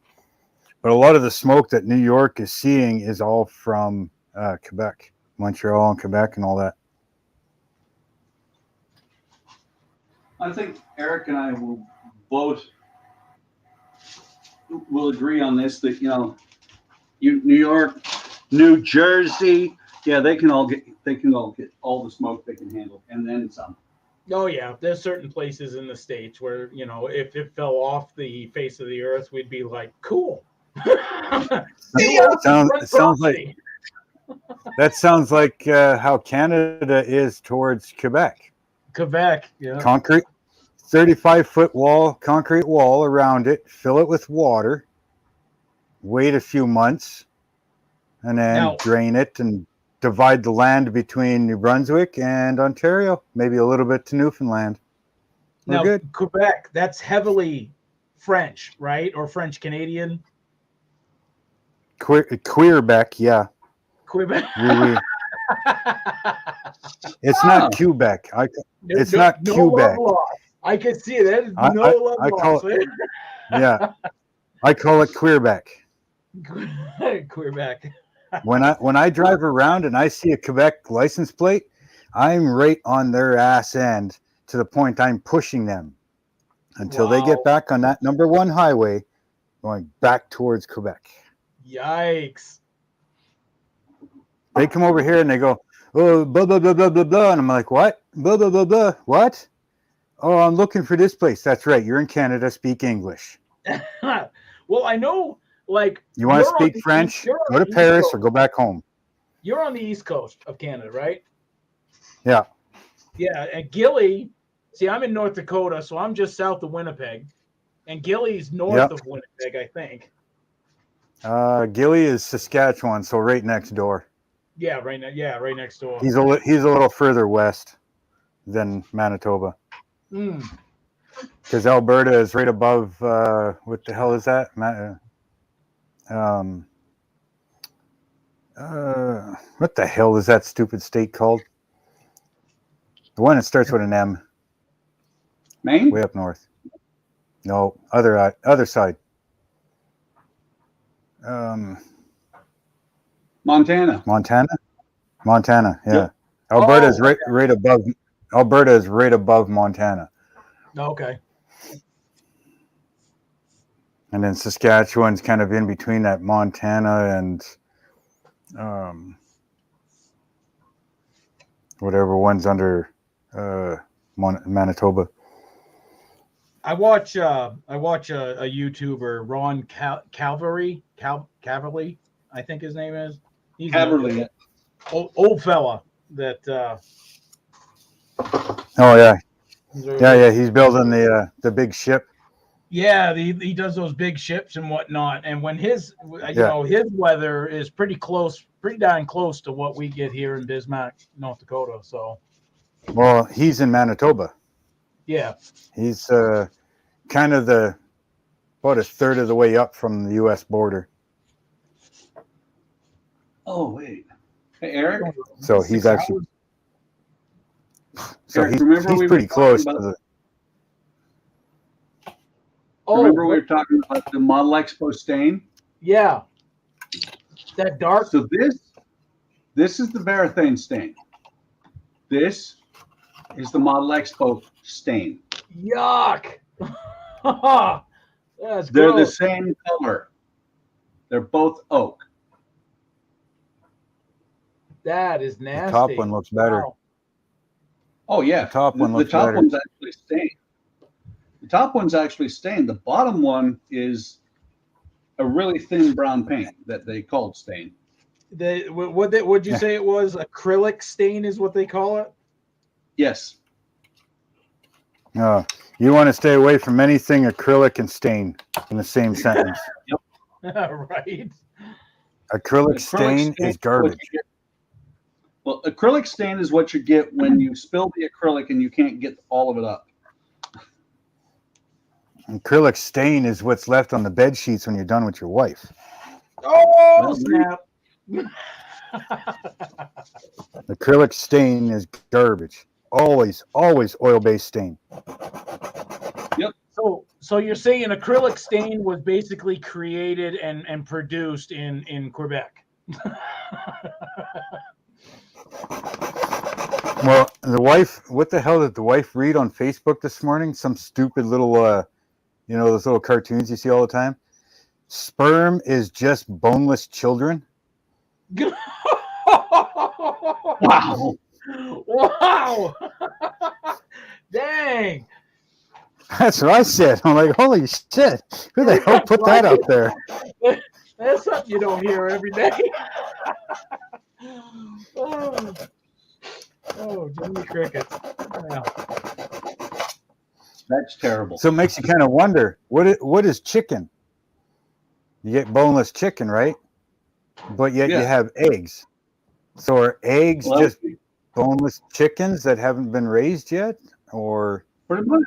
But a lot of the smoke that New York is seeing is all from Quebec, Montreal and Quebec and all that. I think Eric and I will agree on this that New York, New Jersey, yeah, they can all get all the smoke they can handle, and then some. Oh yeah, there's certain places in the States where, if it fell off the face of the earth, we'd be like, cool. Sounds like that sounds like how Canada is towards Quebec. Quebec, yeah. Concrete, 35-foot concrete wall around it, fill it with water, wait a few months, and then drain it and divide the land between New Brunswick and Ontario, maybe a little bit to Newfoundland. We're good. Quebec, that's heavily French, right? Or French Canadian? Queerbec, yeah. Quebec. Oui. It's not Quebec. It's not Quebec. I can see it. There's no love lost. Yeah. I call it Queerbec. Quebec. When I drive around and I see a Quebec license plate, I'm right on their ass end to the point I'm pushing them until they get back on that number one highway going back towards Quebec. Yikes. They come over here and they go, oh, blah, blah, blah, blah, blah, blah. And I'm like, what? Blah, blah, blah, blah. What? Oh, I'm looking for this place. That's right. You're in Canada. Speak English. Well, I know, like, You want to you're on speak the French? you're on Go to the East Paris Coast. or go back home. You're on the East Coast of Canada, right? Yeah. Yeah, and Gilly, see, I'm in North Dakota, so I'm just south of Winnipeg. And Gilly's north Yep. of Winnipeg, I think. Gilly is Saskatchewan, so right next door. Yeah, right next door. He's a little further west than Manitoba. Because Alberta is right above. What the hell is that? What the hell is that stupid state called? The one that starts with an M. Maine? Way up north. No, other side. Montana. Montana. Yeah. Yep. Alberta is right above. Alberta is right above Montana. Okay. And then Saskatchewan's kind of in between that Montana and whatever one's under Manitoba. I watch a YouTuber, Ron Calvary, I think his name is. He's Caverly. old fella that. Oh yeah. Yeah. He's building the big ship. Yeah, he does those big ships and whatnot. And when his his weather is pretty darn close to what we get here in Bismarck, North Dakota. So. Well, he's in Manitoba. Yeah. He's kind of about a third of the way up from the U.S. border. Oh, wait. Hey, Eric? So he's actually. So Eric, he's pretty close to the. Remember we were talking about the Model Expo stain? Yeah. That dark. So this is the Varathane stain. This is the Model Expo stain. Yuck. That's They're the gross. same color. They're both oak. That is nasty. The top one looks better. Wow. Oh yeah, The top one looks the top better. one's actually stained. The top one's actually stained. The bottom one is a really thin brown paint that they called stain. What'd you say it was? Acrylic stain is what they call it? Yes. You want to stay away from anything acrylic and stain in the same sentence. Right. Acrylic stain is garbage. Well, acrylic stain is what you get when you spill the acrylic and you can't get all of it up. Acrylic stain is what's left on the bed sheets when you're done with your wife. Oh, snap. Acrylic stain is garbage. Always oil-based stain. Yep. So you're saying acrylic stain was basically created and produced in Quebec. Well, the wife, what the hell did the wife read on Facebook this morning? Some stupid little, those little cartoons you see all the time. Sperm is just boneless children. Wow. Wow. Dang. That's what I said. I'm like, holy shit. Who the hell put that up there? That's something you don't hear every day. Oh, Jimmy Crickets. Yeah. That's terrible. So it makes you kind of wonder, what is chicken? You get boneless chicken, right? But yet you have eggs. So are eggs just boneless chickens that haven't been raised yet? Or pretty much.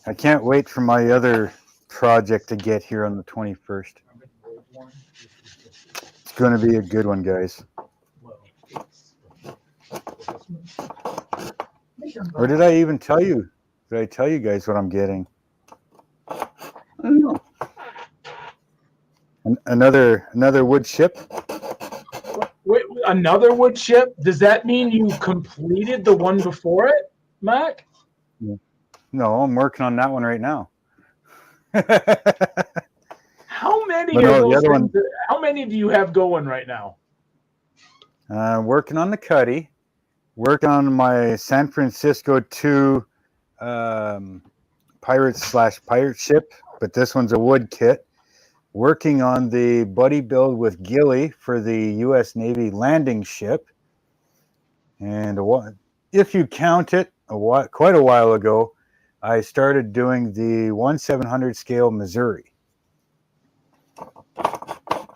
I can't wait for my other project to get here on the 21st. It's going to be a good one, guys. Or did I even tell you? Did I tell you guys what I'm getting? I don't know. Another wood ship? Wait, another wood ship? Does that mean you completed the one before it, Mac? No, I'm working on that one right now. How many But of no, the those other one- things? How many do you have going right now? Working on the Cuddy, working on my San Francisco 2 pirate ship, but this one's a wood kit. Working on the buddy build with Gilly for the U.S. Navy landing ship. And if you count it, quite a while ago, I started doing the 1/700 scale Missouri.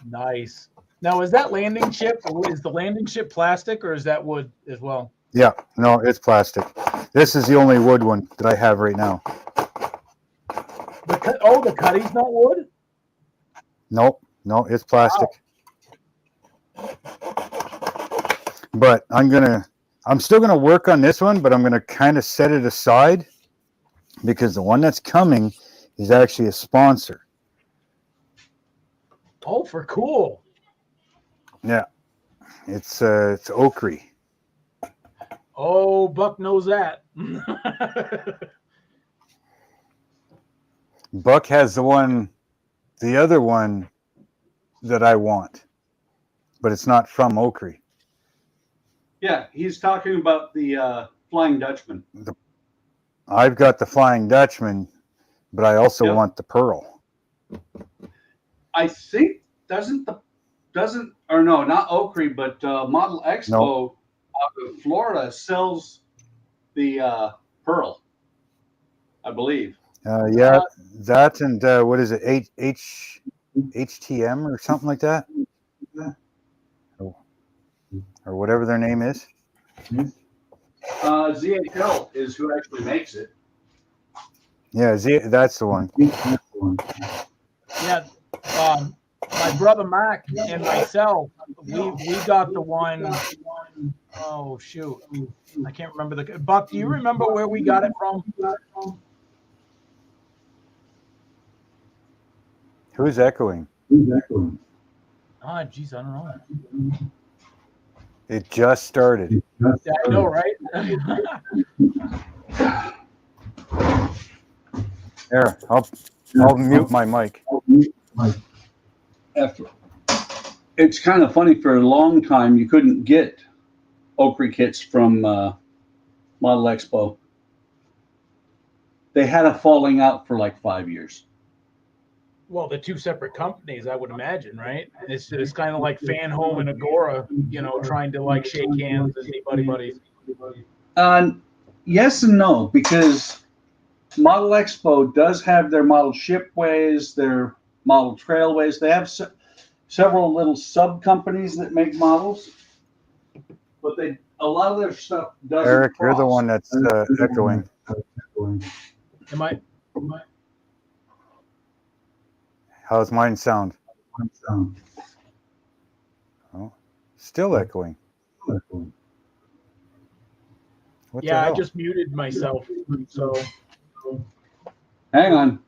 Nice. Now, is that landing ship? Is the landing ship plastic or is that wood as well? Yeah, no, it's plastic. This is the only wood one that I have right now. The Cuddy's not wood? Nope, no, it's plastic. Wow. But I'm still gonna work on this one, but I'm gonna kind of set it aside because the one that's coming is actually a sponsor. Oh, for cool. Yeah, it's Oakry. Oh, Buck knows that. Buck has the other one that I want, but it's not from Oakry. Yeah, he's talking about the Flying Dutchman. I've got the Flying Dutchman, but I also want the Pearl. I think not Oakry, but Model Expo out of Florida sells the Pearl, I believe. Yeah, that and what is it, HTM or something like that, or whatever their name is. ZHL is who actually makes it. Yeah, that's the one. Yeah, my brother Mac and myself, we got the one. Oh shoot, I can't remember the. Buck, do you remember where we got it from? Who's echoing? Ah, geez, I don't know. It just started. Yeah, I know, right? There, I'll mute my mic. It's kind of funny. For a long time, you couldn't get Oakry kits from Model Expo. They had a falling out for like 5 years. Well, the two separate companies, I would imagine, right? It's kind of like Fan Home and Agora, trying to like shake hands and be buddy buddies. Yes and no, because Model Expo does have their model shipways, their model trailways. They have several little sub companies that make models, but a lot of their stuff doesn't. Eric, cross. you're the one that's echoing. Am I? How's mine sound? Oh, still echoing. What Yeah, the hell? I just muted myself. So Hang on.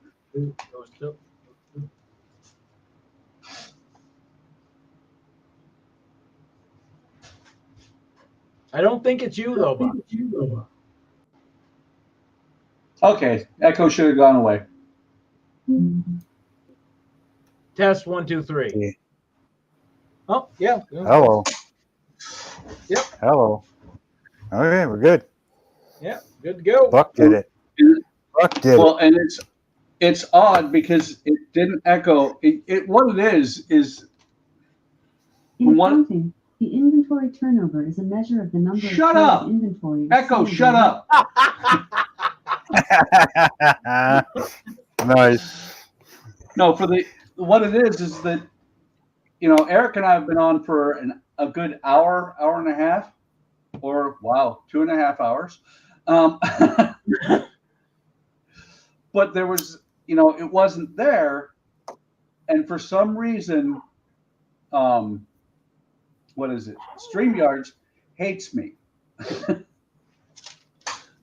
I don't think it's you though, Buck. Okay, echo should have gone away. Test 1, 2, 3. Yeah. Oh, yeah. Hello. Yep. Hello. Okay, we're good. Yeah, good to go. Buck did it. Buck did Well, and it's odd because it didn't echo. What it is In one. accounting, the inventory turnover is a measure of the number Shut of up! inventory. Echo, received shut in- up. Nice. No, what it is that Eric and I have been on for a good hour and a half, or 2.5 hours. But there was, it wasn't there, and for some reason, what is it? StreamYards hates me.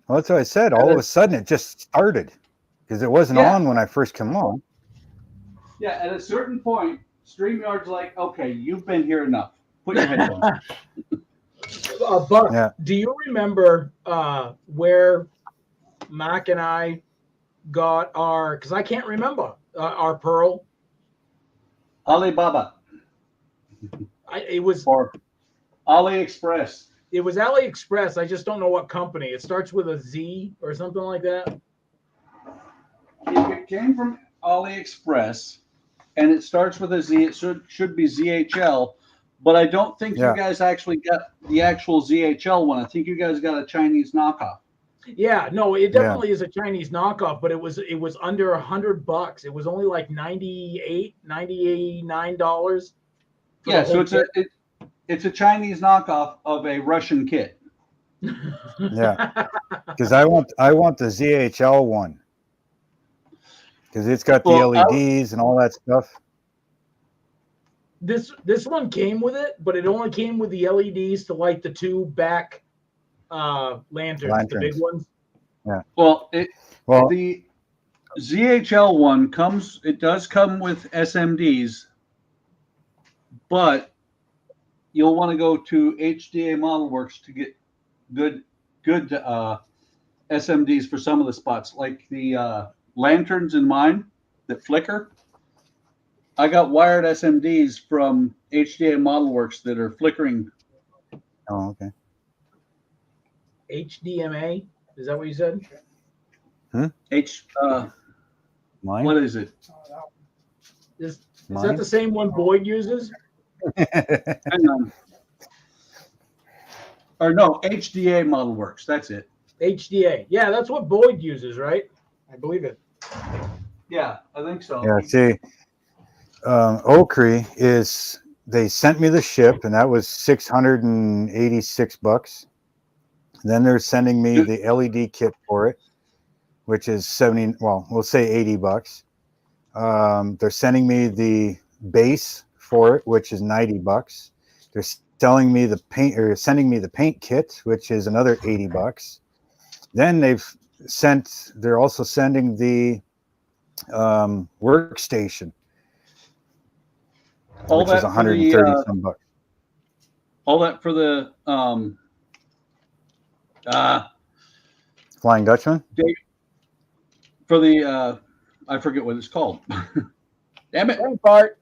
Well, that's what I said. All of a sudden, it just started because it wasn't Yeah. on when I first came on. Yeah, at a certain point, StreamYard's like, okay, you've been here enough. Put your headphones on. Buck, Yeah. do you remember where Mac and I got our, because I can't remember our pearl. Alibaba It was or AliExpress. AliExpress. I just don't know what company. It starts with a Z or something like that. If it came from AliExpress and it starts with a Z, it should be ZHL. But I don't think Yeah. you guys actually got the actual ZHL one. I think you guys got a Chinese knockoff. Yeah, no, it Yeah. definitely is a Chinese knockoff, but it was under $100. It was only like $99. Yeah, so it's a Chinese knockoff of a Russian kit. Yeah. Because I want the ZHL one. Because it's got the Well, LEDs and all that stuff. This one came with it, but it only came with the LEDs to light the two back lanterns, the big ones. Well, Well, the ZHL one does come with SMDs, but you'll want to go to HDA Model Works to get good SMDs for some of the spots, like the lanterns in mine that flicker. I got wired SMDs from HDA Model Works that are flickering. oh, okay. HDMA, is that what you said? Mine? What is it? Is Mine? that the same one Boyd uses? Hang on. Or no, HDA Model Works. That's it. HDA. Yeah, that's what Boyd uses, right? I believe it. Yeah, I think so. Yeah, see, Oakry they sent me the ship, and that was $686. Then they're sending me the LED kit for it, which is we'll say $80. They're sending me the base for it, which is $90. They're sending me the paint kit, which is another $80. Then they're also sending the workstation, All which that is for 130 some bucks. all that for the Flying Dutchman? for the I forget what it's called. Damn it. Same part.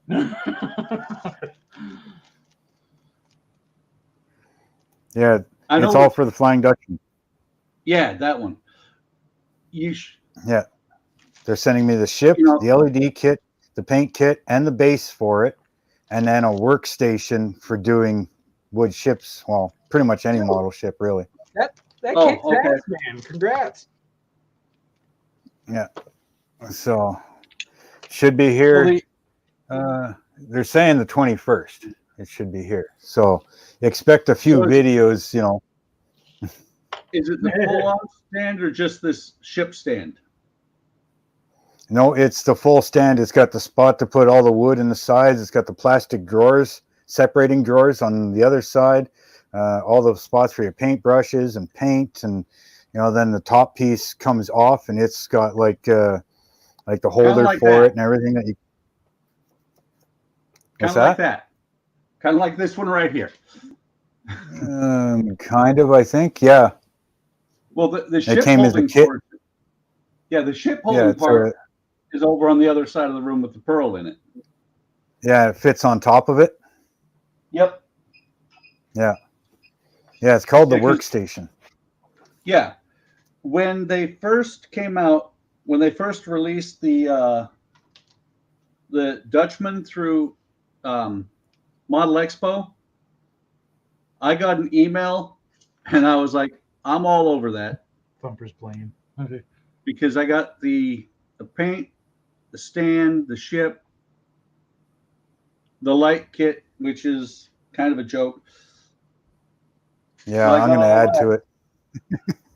Yeah, I know it's all for the Flying Dutchman. Yeah, that one. Yeah. They're sending me the ship, the LED kit, the paint kit, and the base for it, and then a workstation for doing wood ships. Well, pretty much any model ship, really. That kicks ass, man. Congrats. Yeah. So, should be here. They're saying the 21st. It should be here. So, expect a few videos, Is it the full-on stand or just this ship stand? No, it's the full stand. It's got the spot to put all the wood in the sides. It's got the plastic drawers, separating drawers on the other side. All the spots for your paint brushes and paint, and then the top piece comes off, and it's got like the holder for it and everything that you. Kind of like that. Kind of like this one right here. Kind of, I think, yeah. Well, the ship came as a holding kit. part. Yeah, the ship holding part is over on the other side of the room with the pearl in it. Yeah, it fits on top of it. Yep. Yeah. Yeah, it's called the workstation. Yeah. When they first came out, when they first released the Dutchman through Model Expo, I got an email and I was like, I'm all over that. Thumper's playing. Because I got the paint, the stand, the ship, the light kit, which is kind of a joke. Yeah, I'm going to add to it.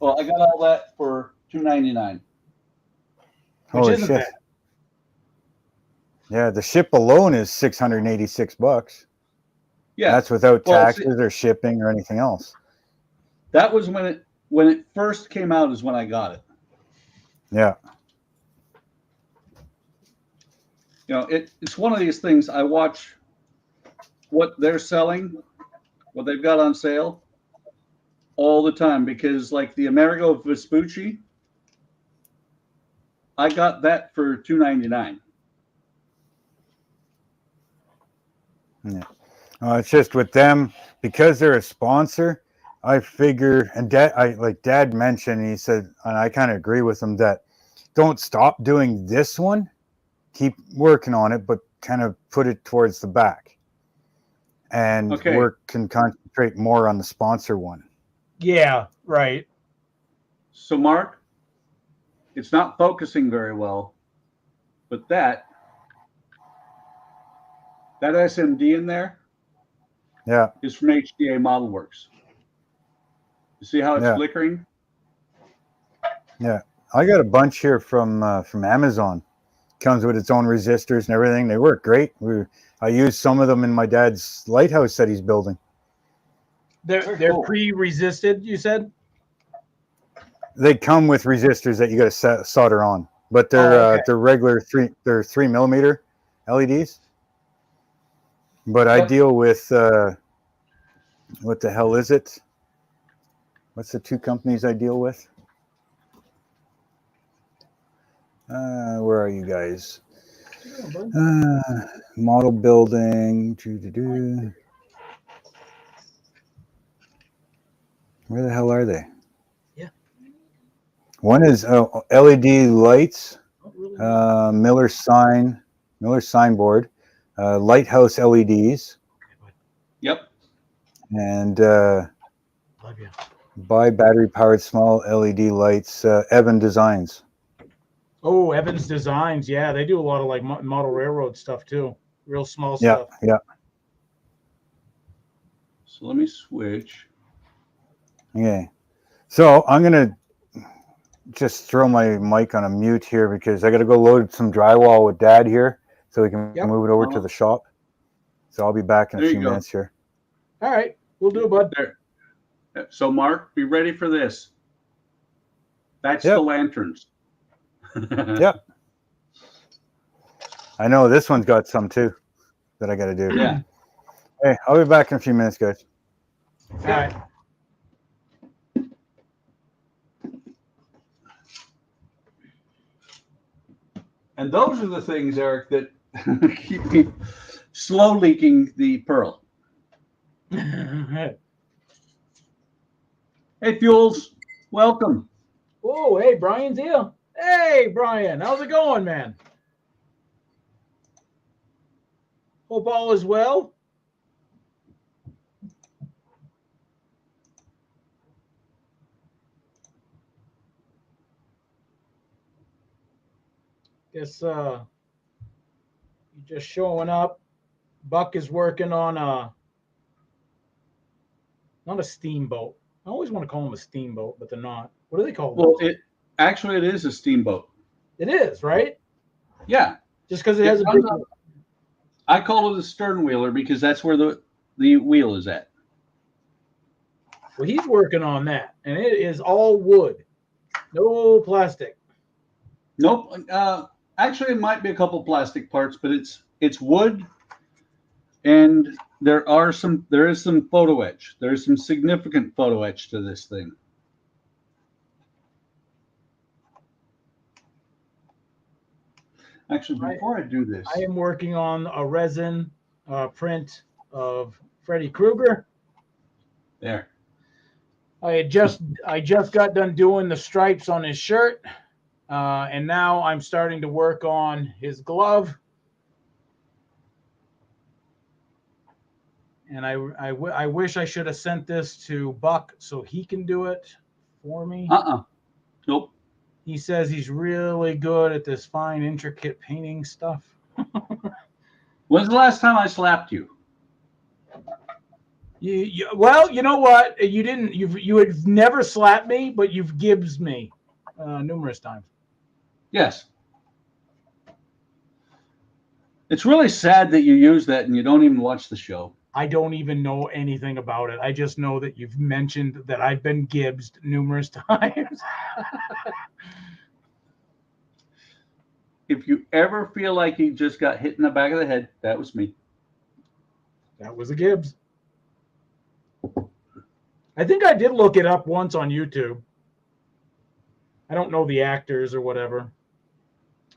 Well, I got all that for $299. Holy shit. Bad. Yeah, the ship alone is $686. Yeah. That's without taxes or shipping or anything else. That was when it first came out is when I got it. Yeah. It's one of these things. I watch what they're selling, what they've got on sale all the time, because like the Amerigo Vespucci, I got that for $2.99. Yeah. It's just with them, because they're a sponsor, I figure, and Dad mentioned, he said, and I kind of agree with him, that don't stop doing this one, keep working on it, but kind of put it towards the back, and Okay. work can concentrate more on the sponsor one. Yeah, right. So, Mark, it's not focusing very well, but that SMD in there Yeah, is from HDA ModelWorks. You see how it's Yeah. flickering? yeah. I got a bunch here from Amazon. Comes with its own resistors and everything. They work great. I used some of them in my dad's lighthouse that he's building. They're Cool. pre-resisted, you said? They come with resistors that you got to solder on, but they're okay. they're regular 3mm LEDs. But I What? deal with what the hell is it? What's the two companies I deal with? Where are you guys? Model building. Where the hell are they? Yeah. One is LED lights, Miller signboard, lighthouse LEDs, Yep. and Love you. buy battery powered small LED lights. Evan Designs. Oh, Evans Designs. Yeah, they do a lot of like model railroad stuff too. Real small Yeah, stuff. yeah. So let me switch. Okay. So I'm gonna just throw my mic on a mute here because I got to go load some drywall with Dad here, so we can move it over to the shop. So I'll be back in a few minutes here. All right, we'll do, bud. There. So, Mark, be ready for this. That's the lanterns. Yep. I know this one's got some too that I got to do. Yeah. Hey, I'll be back in a few minutes, guys. All right. And those are the things, Eric, that keep me slow leaking the pearl. Hey, Fuels, welcome. Oh, hey, Brian's here. Hey, Brian, how's it going, man? Hope all is well. Guess you're just showing up. Buck is working on not a steamboat. I always want to call them a steamboat, but they're not. What do they call them? Well, it is a steamboat. It is, right? Yeah. Just because it has a big. I call it a stern wheeler because that's where the wheel is at. Well, he's working on that, and it is all wood, no plastic. Nope. Actually, it might be a couple plastic parts, but it's wood, and there is some photo etch. There is some significant photo etch to this thing. Actually, before I do this, I am working on a resin print of Freddy Krueger. There. I just got done doing the stripes on his shirt, and now I'm starting to work on his glove. And I wish I should have sent this to Buck so he can do it for me. Nope. He says he's really good at this fine, intricate painting stuff. When's the last time I slapped you? Well, you know what? You had never slapped me, but you've gibbsed me numerous times. Yes. It's really sad that you use that and you don't even watch the show. I don't even know anything about it. I just know that you've mentioned that I've been gibbsed numerous times. If you ever feel like you just got hit in the back of the head, that was me. That was a Gibbs. I think I did look it up once on YouTube. I don't know the actors or whatever.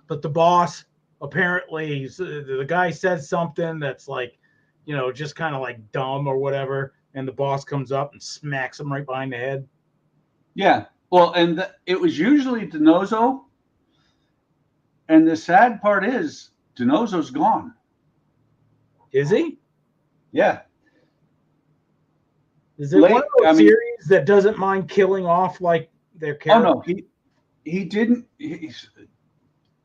but the boss apparently, the guy says something that's like, just kind of like dumb or whatever, and the boss comes up and smacks him right behind the head. Yeah. Well, and it was usually DiNozzo. And the sad part is DiNozzo's gone. Is he? Yeah. Is it one of those series that doesn't mind killing off like their character? Oh no, he didn't.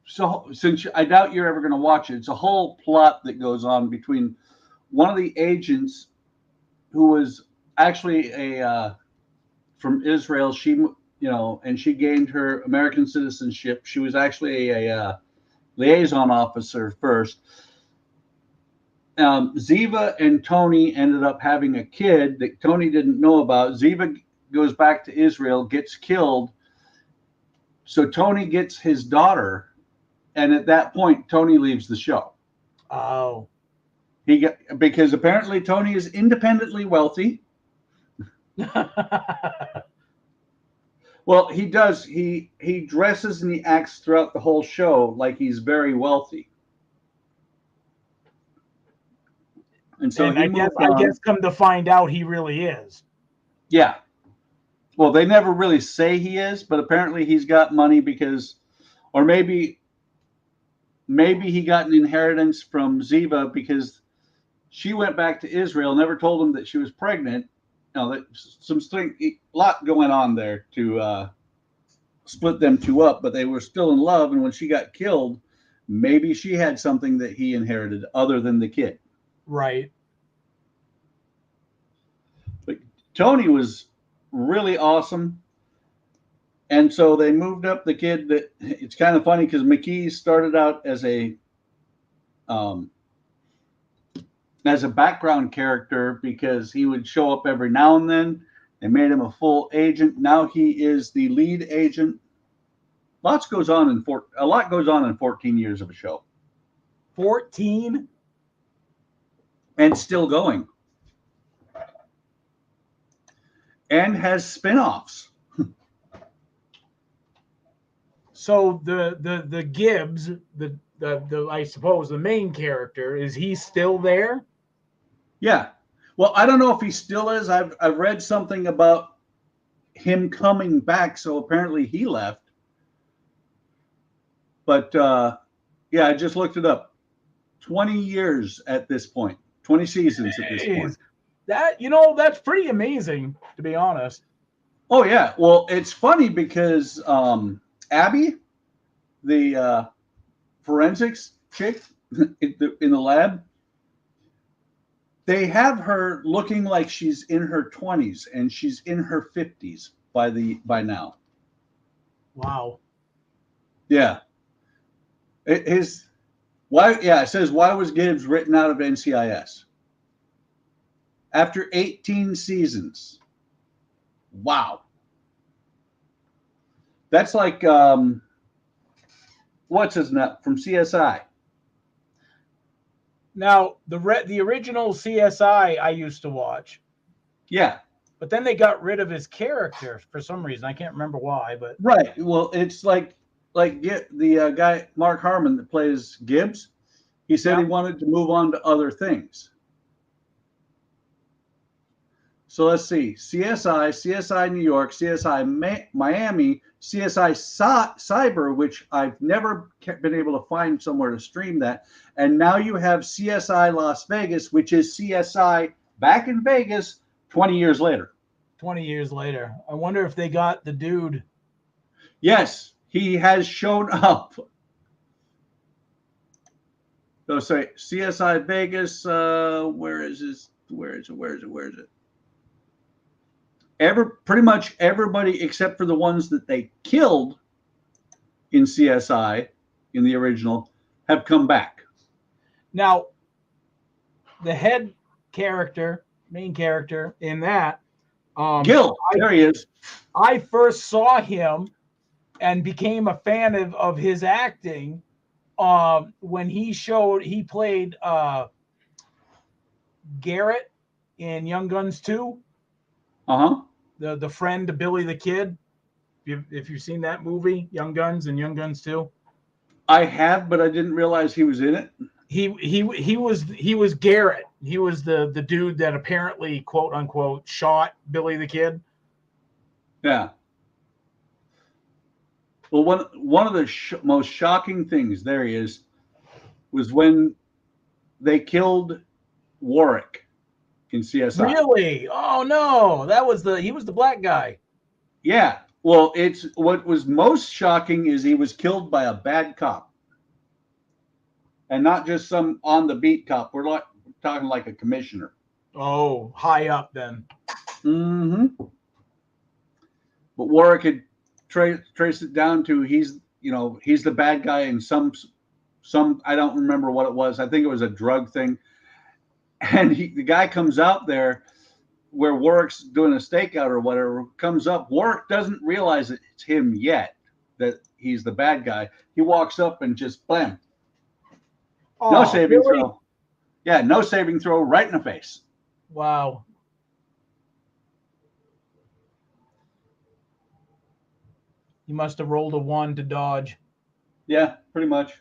So since I doubt you're ever going to watch it, it's a whole plot that goes on between one of the agents who was actually a from Israel. She and she gained her American citizenship. She was actually a liaison officer first. Ziva and Tony ended up having a kid that Tony didn't know about. Ziva goes back to Israel, gets killed. So Tony gets his daughter, and at that point, Tony leaves the show. Oh. Because apparently Tony is independently wealthy. Well, he does. He dresses and he acts throughout the whole show like he's very wealthy. And so I guess come to find out he really is. Yeah. Well, they never really say he is, but apparently he's got money because, or maybe he got an inheritance from Ziva because she went back to Israel, never told him that she was pregnant. A lot going on there to split them two up, but they were still in love. And when she got killed, maybe she had something that he inherited other than the kid. Right. But Tony was really awesome. And so they moved up the kid that it's kind of funny because McKee started out as a background character because he would show up every now and then. They made him a full agent. Now he is the lead agent. A lot goes on in 14 years of a show. 14? And still going. And has spin-offs. So the Gibbs, the I suppose the main character, is he still there? Yeah. Well, I don't know if he still is. I've read something about him coming back, so apparently he left. But yeah, I just looked it up. 20 years at this point. 20 seasons at this point. That's pretty amazing, to be honest. Oh yeah. Well, it's funny because Abby, the forensics chick in the lab, they have her looking like she's in her 20s and she's in her 50s by now. Wow. Yeah. It says, why was Gibbs written out of NCIS? After 18 seasons. Wow. That's like, what's his name from CSI? Now, the original CSI I used to watch. Yeah. But then they got rid of his character for some reason. I can't remember why, but right. Well, it's like the guy Mark Harmon that plays Gibbs. He said he wanted to move on to other things. So let's see: CSI New York, CSI Miami, CSI Cyber, which I've never been able to find somewhere to stream that, and now you have CSI Las Vegas, which is CSI back in Vegas 20 years later. 20 years later. I wonder if they got the dude. Yes, he has shown up. So say CSI Vegas, where is it? Pretty much everybody except for the ones that they killed in CSI in the original have come back. Now, the main character in that, Gil, there he is. I first saw him and became a fan of his acting when he played Garrett in Young Guns 2. Uh-huh. The friend to Billy the Kid. If you've seen that movie, Young Guns and Young Guns 2. I have, but I didn't realize he was in it. He was Garrett. He was the dude that apparently, quote unquote, shot Billy the Kid. Yeah. Well, one of the most shocking things, there he is, was when they killed Warwick in CSI. Really? Oh no, he was the black guy. Yeah. Well, it's what was most shocking is he was killed by a bad cop, and not just some on the beat cop. We're talking like a commissioner. Oh, high up then. Mm-hmm. But Warwick had traced it down to he's the bad guy in some I don't remember what it was. I think it was a drug thing. And the guy comes out there where Warwick's doing a stakeout or whatever, comes up. Warwick doesn't realize that it's him yet, that he's the bad guy. He walks up and just blam. Oh, No saving really? throw. Yeah, no saving throw right in the face. Wow. He must have rolled a 1 to dodge. Yeah, pretty much.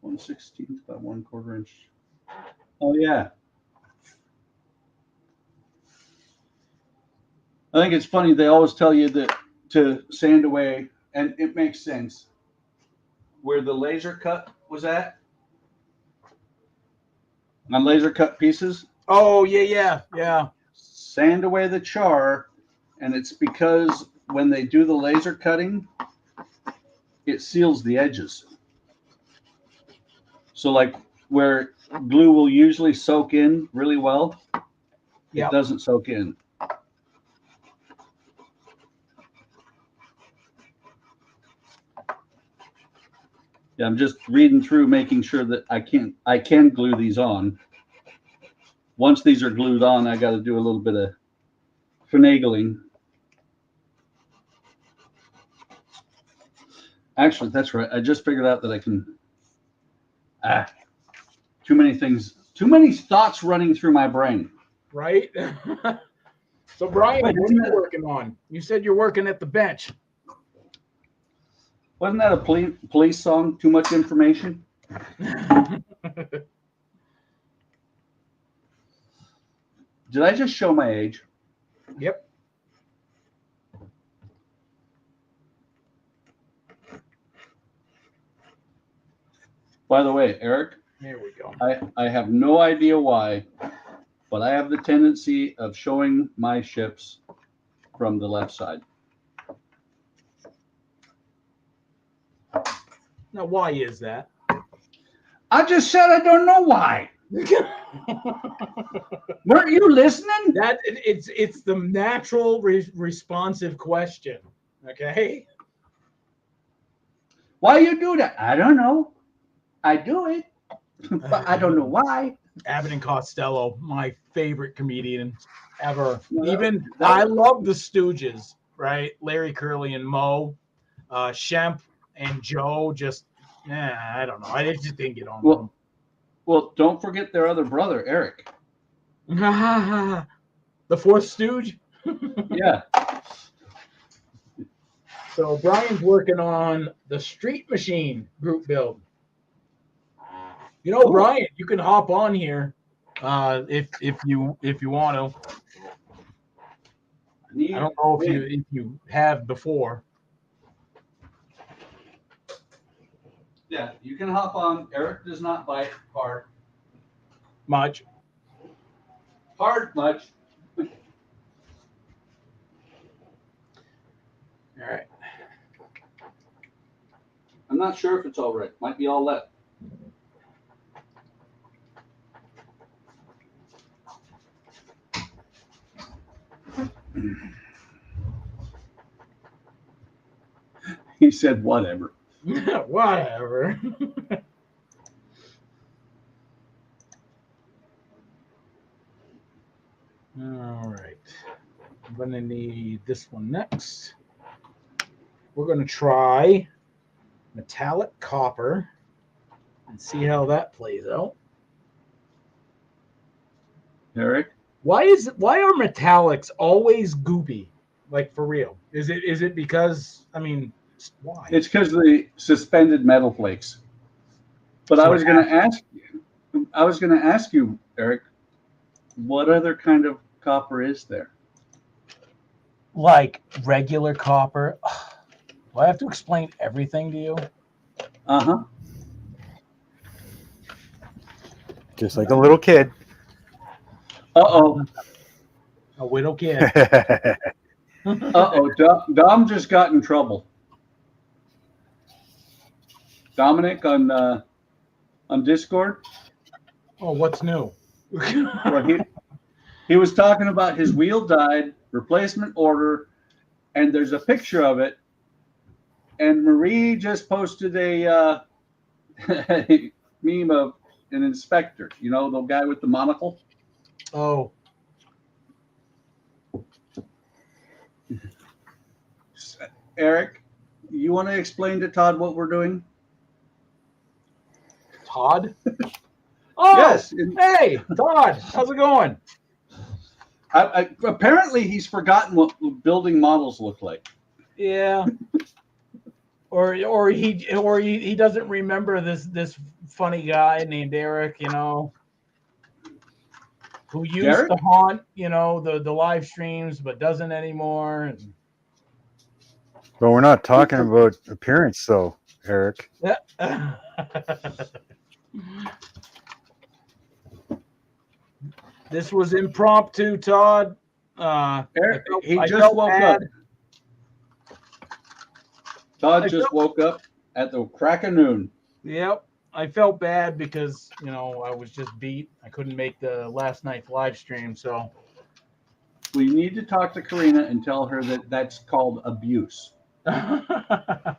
1/16 by 1/4 inch. Oh yeah. I think it's funny. They always tell you that to sand away, and it makes sense. Where the laser cut was at, on laser cut pieces, Oh yeah. sand away the char, and it's because when they do the laser cutting, it seals the edges. So like where glue will usually soak in really well, Yep. it doesn't soak in. Yeah, I'm just reading through, making sure that I can glue these on. Once these are glued on, I got to do a little bit of finagling. Actually, that's right. I just figured out that I can. Too many things, too many thoughts running through my brain. Right? So Brian, Wait, what are you working on? You said you're working at the bench. Wasn't that a police song? Too much information. Did I just show my age? Yep. By the way, Eric, Here we go. I have no idea why, but I have the tendency of showing my ships from the left side. Now, why is that? I just said I don't know why. Weren't you listening? That it's the natural responsive question. Okay. Why you do that? I don't know. I do it, but I don't know why. Abbott and Costello, my favorite comedian ever. Well, Even I love the Stooges, right? Larry, Curly, and Moe, Shemp and Joe. Just, I don't know. I just didn't get on with them. Well, don't forget their other brother, Eric. The fourth Stooge. Yeah. So Brian's working on the Street Machine group build. You know, Brian, you can hop on here if you want to. I don't know if you have before. Yeah, you can hop on. Eric does not bite hard. Much. Hard much. All right. I'm not sure if it's all right. Might be all left. He said, whatever. Whatever. All right. I'm going to need this one next. We're going to try metallic copper and see how that plays out. Eric? Why are metallics always goopy? Like for real? Is it because why? It's because of the suspended metal flakes. But So I was going to ask you, Eric, what other kind of copper is there? like regular copper. Do I have to explain everything to you? Uh-huh. Just like a little kid. Uh-oh. A widow kid. Uh-oh. Dom just got in trouble. Dominic on Discord. Oh, what's new? Well, he was talking about his wheel died, replacement order, and there's a picture of it. And Marie just posted a meme of an inspector, you know, the guy with the monocle. Oh, Eric, you want to explain to Todd what we're doing? Todd? Oh, Yes. hey, Todd, how's it going? Apparently, he's forgotten what building models look like. Yeah. Or he doesn't remember this funny guy named Eric, who used Derek? to haunt, the live streams, but doesn't anymore. And But we're not talking about appearance, though, Eric. This was impromptu, Todd. Eric, he I just felt woke bad. up. Todd just woke up at the crack of noon. Yep. I felt bad because, I was just beat. I couldn't make the last night's live stream. So, We need to talk to Karina and tell her that that's called abuse. well,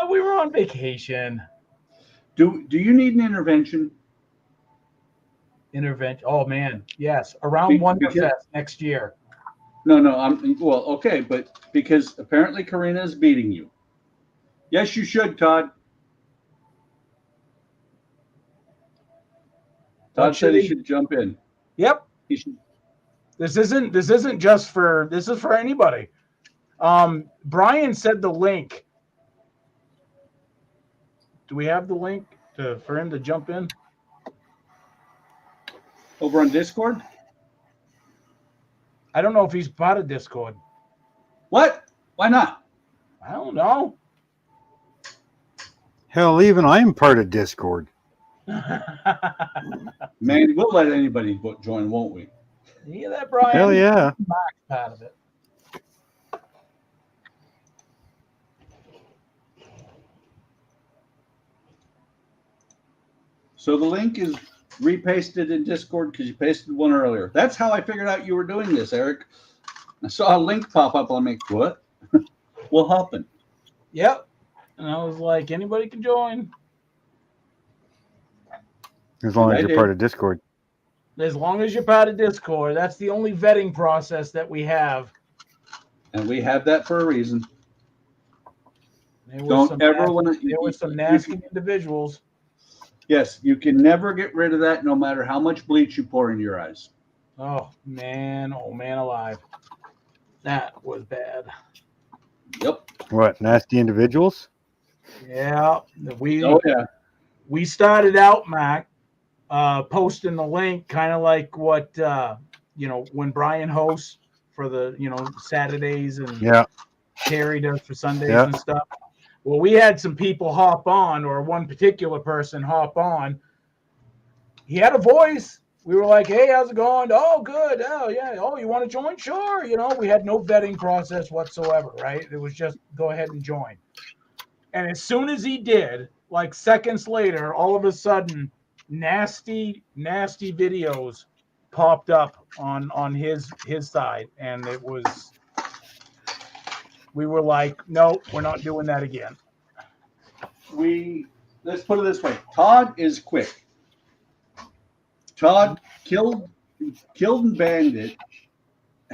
we were on vacation. Do you need an intervention? Intervention. Oh, man. Yes. Around Because- Wonderfest next year. No, well, okay, but because apparently Karina is beating you. Yes, you should, Todd. Todd said he should jump in. Yep. He should. This isn't just for, this is for anybody. Brian said the link. Do we have the link for him to jump in? Over on Discord? I don't know if he's part of Discord. What? Why not? I don't know. Hell, even I am part of Discord. Man, we'll let anybody join, won't we? You hear that, Brian? Hell yeah. Mark's part of it. So the link is repasted in Discord because you pasted one earlier. That's how I figured out you were doing this, Eric. I saw a link pop up. I'm like, what? What happened? Yep. And I was like, anybody can join. As long I as you're did. part of Discord. As long as you're part of Discord. That's the only vetting process that we have. And we have that for a reason. There were Don't some ever nasty- want to. There were some nasty individuals. Yes, you can never get rid of that no matter how much bleach you pour in your eyes. Oh man alive. That was bad. Yep. What, nasty individuals? Yeah. Oh, yeah. We started out, Mac, posting the link, kind of like what when Brian hosts for the Saturdays and Yeah. Terry does for Sundays Yeah. and stuff. Well, we had some people hop on, or one particular person hop on. He had a voice. We were like, "Hey, how's it going? Oh, good. Oh, yeah. Oh, you want to join? Sure." We had no vetting process whatsoever, right? It was just go ahead and join. And as soon as he did, like seconds later, all of a sudden, nasty videos popped up on his side, and it was. We were like, no, we're not doing that again. Let's put it this way. Todd is quick. Todd killed and banned it,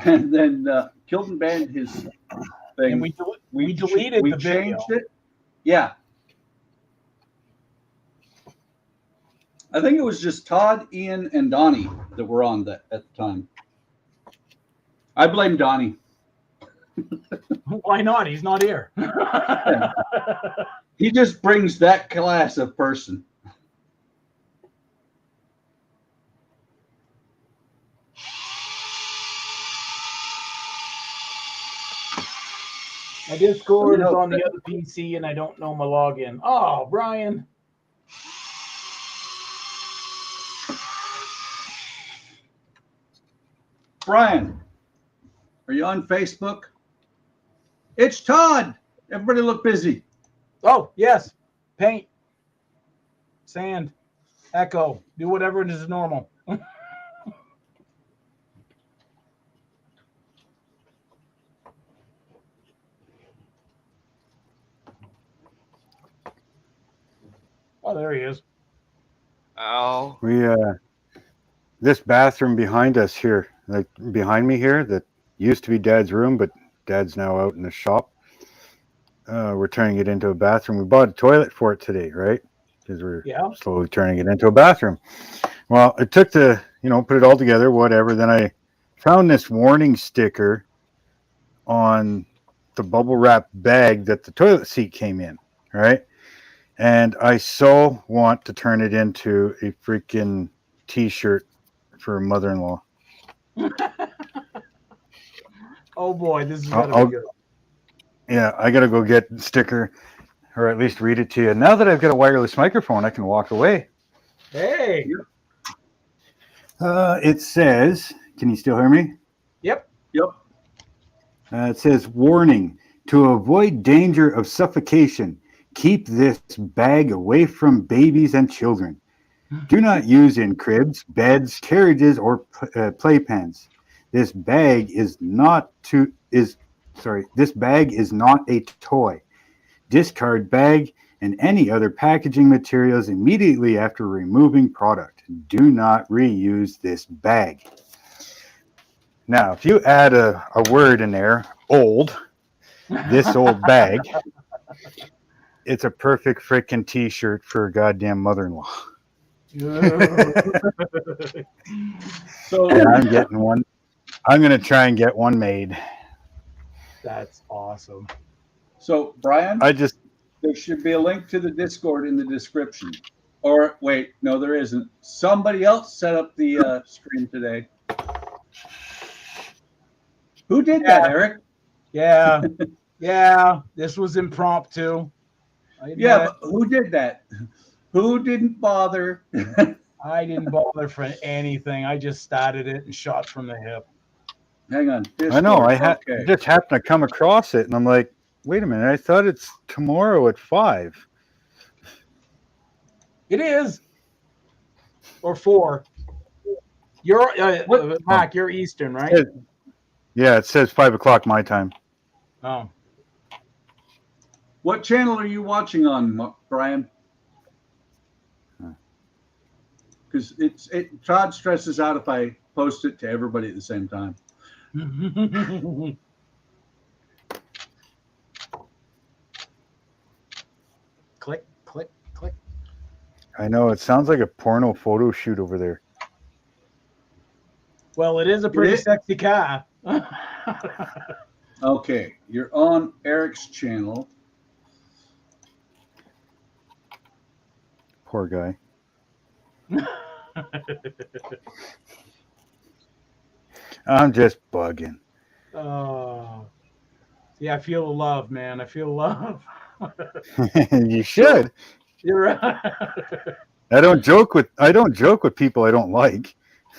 and then killed and banned his thing. And we deleted we the video. changed it. Yeah. I think it was just Todd, Ian, and Donnie that were on that at the time. I blame Donnie. Why not? He's not here. He just brings that class of person. My Discord is on the other PC, and I don't know my login. Oh, Brian. Brian, are you on Facebook? It's Todd. Everybody look busy. Oh, yes. Paint. Sand. Echo. Do whatever is normal. Oh, there he is. Oh. We this bathroom behind us here, like behind me here, that used to be Dad's room, but Dad's now out in the shop. We're turning it into a bathroom. We bought a toilet for it today, right? Because we're slowly turning it into a bathroom. Well, it took to, put it all together, whatever. Then I found this warning sticker on the bubble wrap bag that the toilet seat came in, right? And I so want to turn it into a freaking t-shirt for mother-in-law. Oh boy, this is gonna be good. Yeah, I gotta go get the sticker, or at least read it to you. Now that I've got a wireless microphone, I can walk away. Hey. It says, can you still hear me? Yep. It says, warning, to avoid danger of suffocation, keep this bag away from babies and children. Do not use in cribs, beds, carriages, or playpens. This bag is not a toy. Discard bag and any other packaging materials immediately after removing product. Do not reuse this bag. Now, if you add a word in there, old, this old bag, it's a perfect freaking t-shirt for a goddamn mother-in-law. So I'm getting one. I'm going to try and get one made. That's awesome. So, Brian, there should be a link to the Discord in the description. Or wait, no, there isn't. Somebody else set up the stream today. Who did that, Eric? Yeah. Yeah. This was impromptu. Yeah, but who did that? Who didn't bother? I didn't bother for anything. I just started it and shot from the hip. Hang on. Discord. I know. I just happened to come across it, and I'm like, wait a minute. I thought it's tomorrow at 5. It is. Or 4. You're Mac. You're Eastern, right? It says 5 o'clock my time. Oh. What channel are you watching on, Brian? Because Todd stresses out if I post it to everybody at the same time. Click, click, click. I know. It sounds like a porno photo shoot over there. Well, it is a pretty sexy car. Okay, you're on Eric's channel. Poor guy. I'm just bugging. Oh, yeah, I feel the love, man. I feel love. You should. You're right. I don't joke with people I don't like.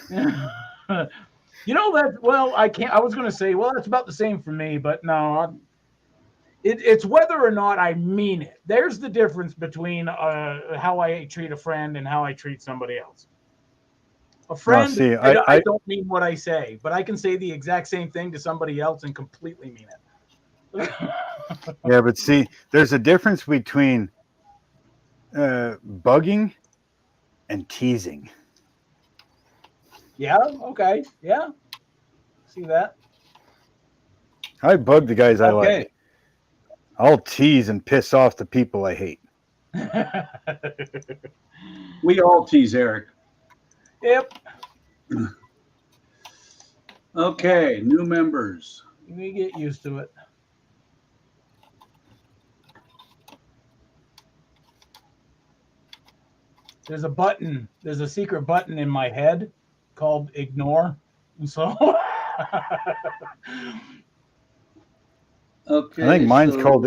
You know that? Well, I can't. I was going to say, well, it's about the same for me, but no. It's whether or not I mean it. There's the difference between how I treat a friend and how I treat somebody else. A friend, I don't mean what I say, but I can say the exact same thing to somebody else and completely mean it. Yeah, but see, there's a difference between bugging and teasing. Yeah, okay. Yeah. See that? I bug the guys I like. I'll tease and piss off the people I hate. We all tease Eric. Yep. Okay, new members. We get used to it. There's a button. There's a secret button in my head called ignore. So Okay. I think mine's called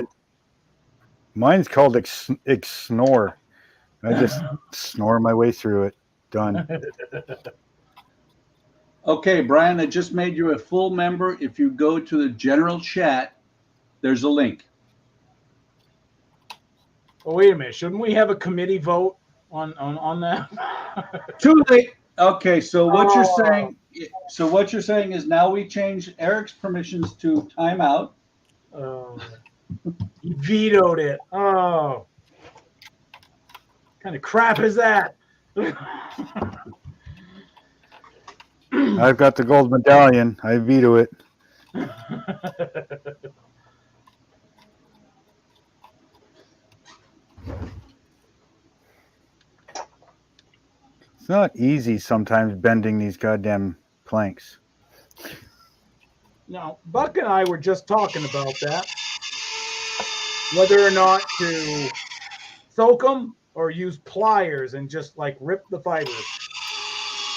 snore. I just snore my way through it. Done. Okay, Brian, I just made you a full member. If you go to the general chat, there's a link. Oh, wait a minute. Shouldn't we have a committee vote on that? Too late. Okay, so what you're Oh. saying is now we change Eric's permissions to timeout. He vetoed it. Oh. What kind of crap is that? I've got the gold medallion. I veto it. It's not easy sometimes bending these goddamn planks. Now, Buck and I were just talking about that. Whether or not to soak them or use pliers and just like rip the fibers.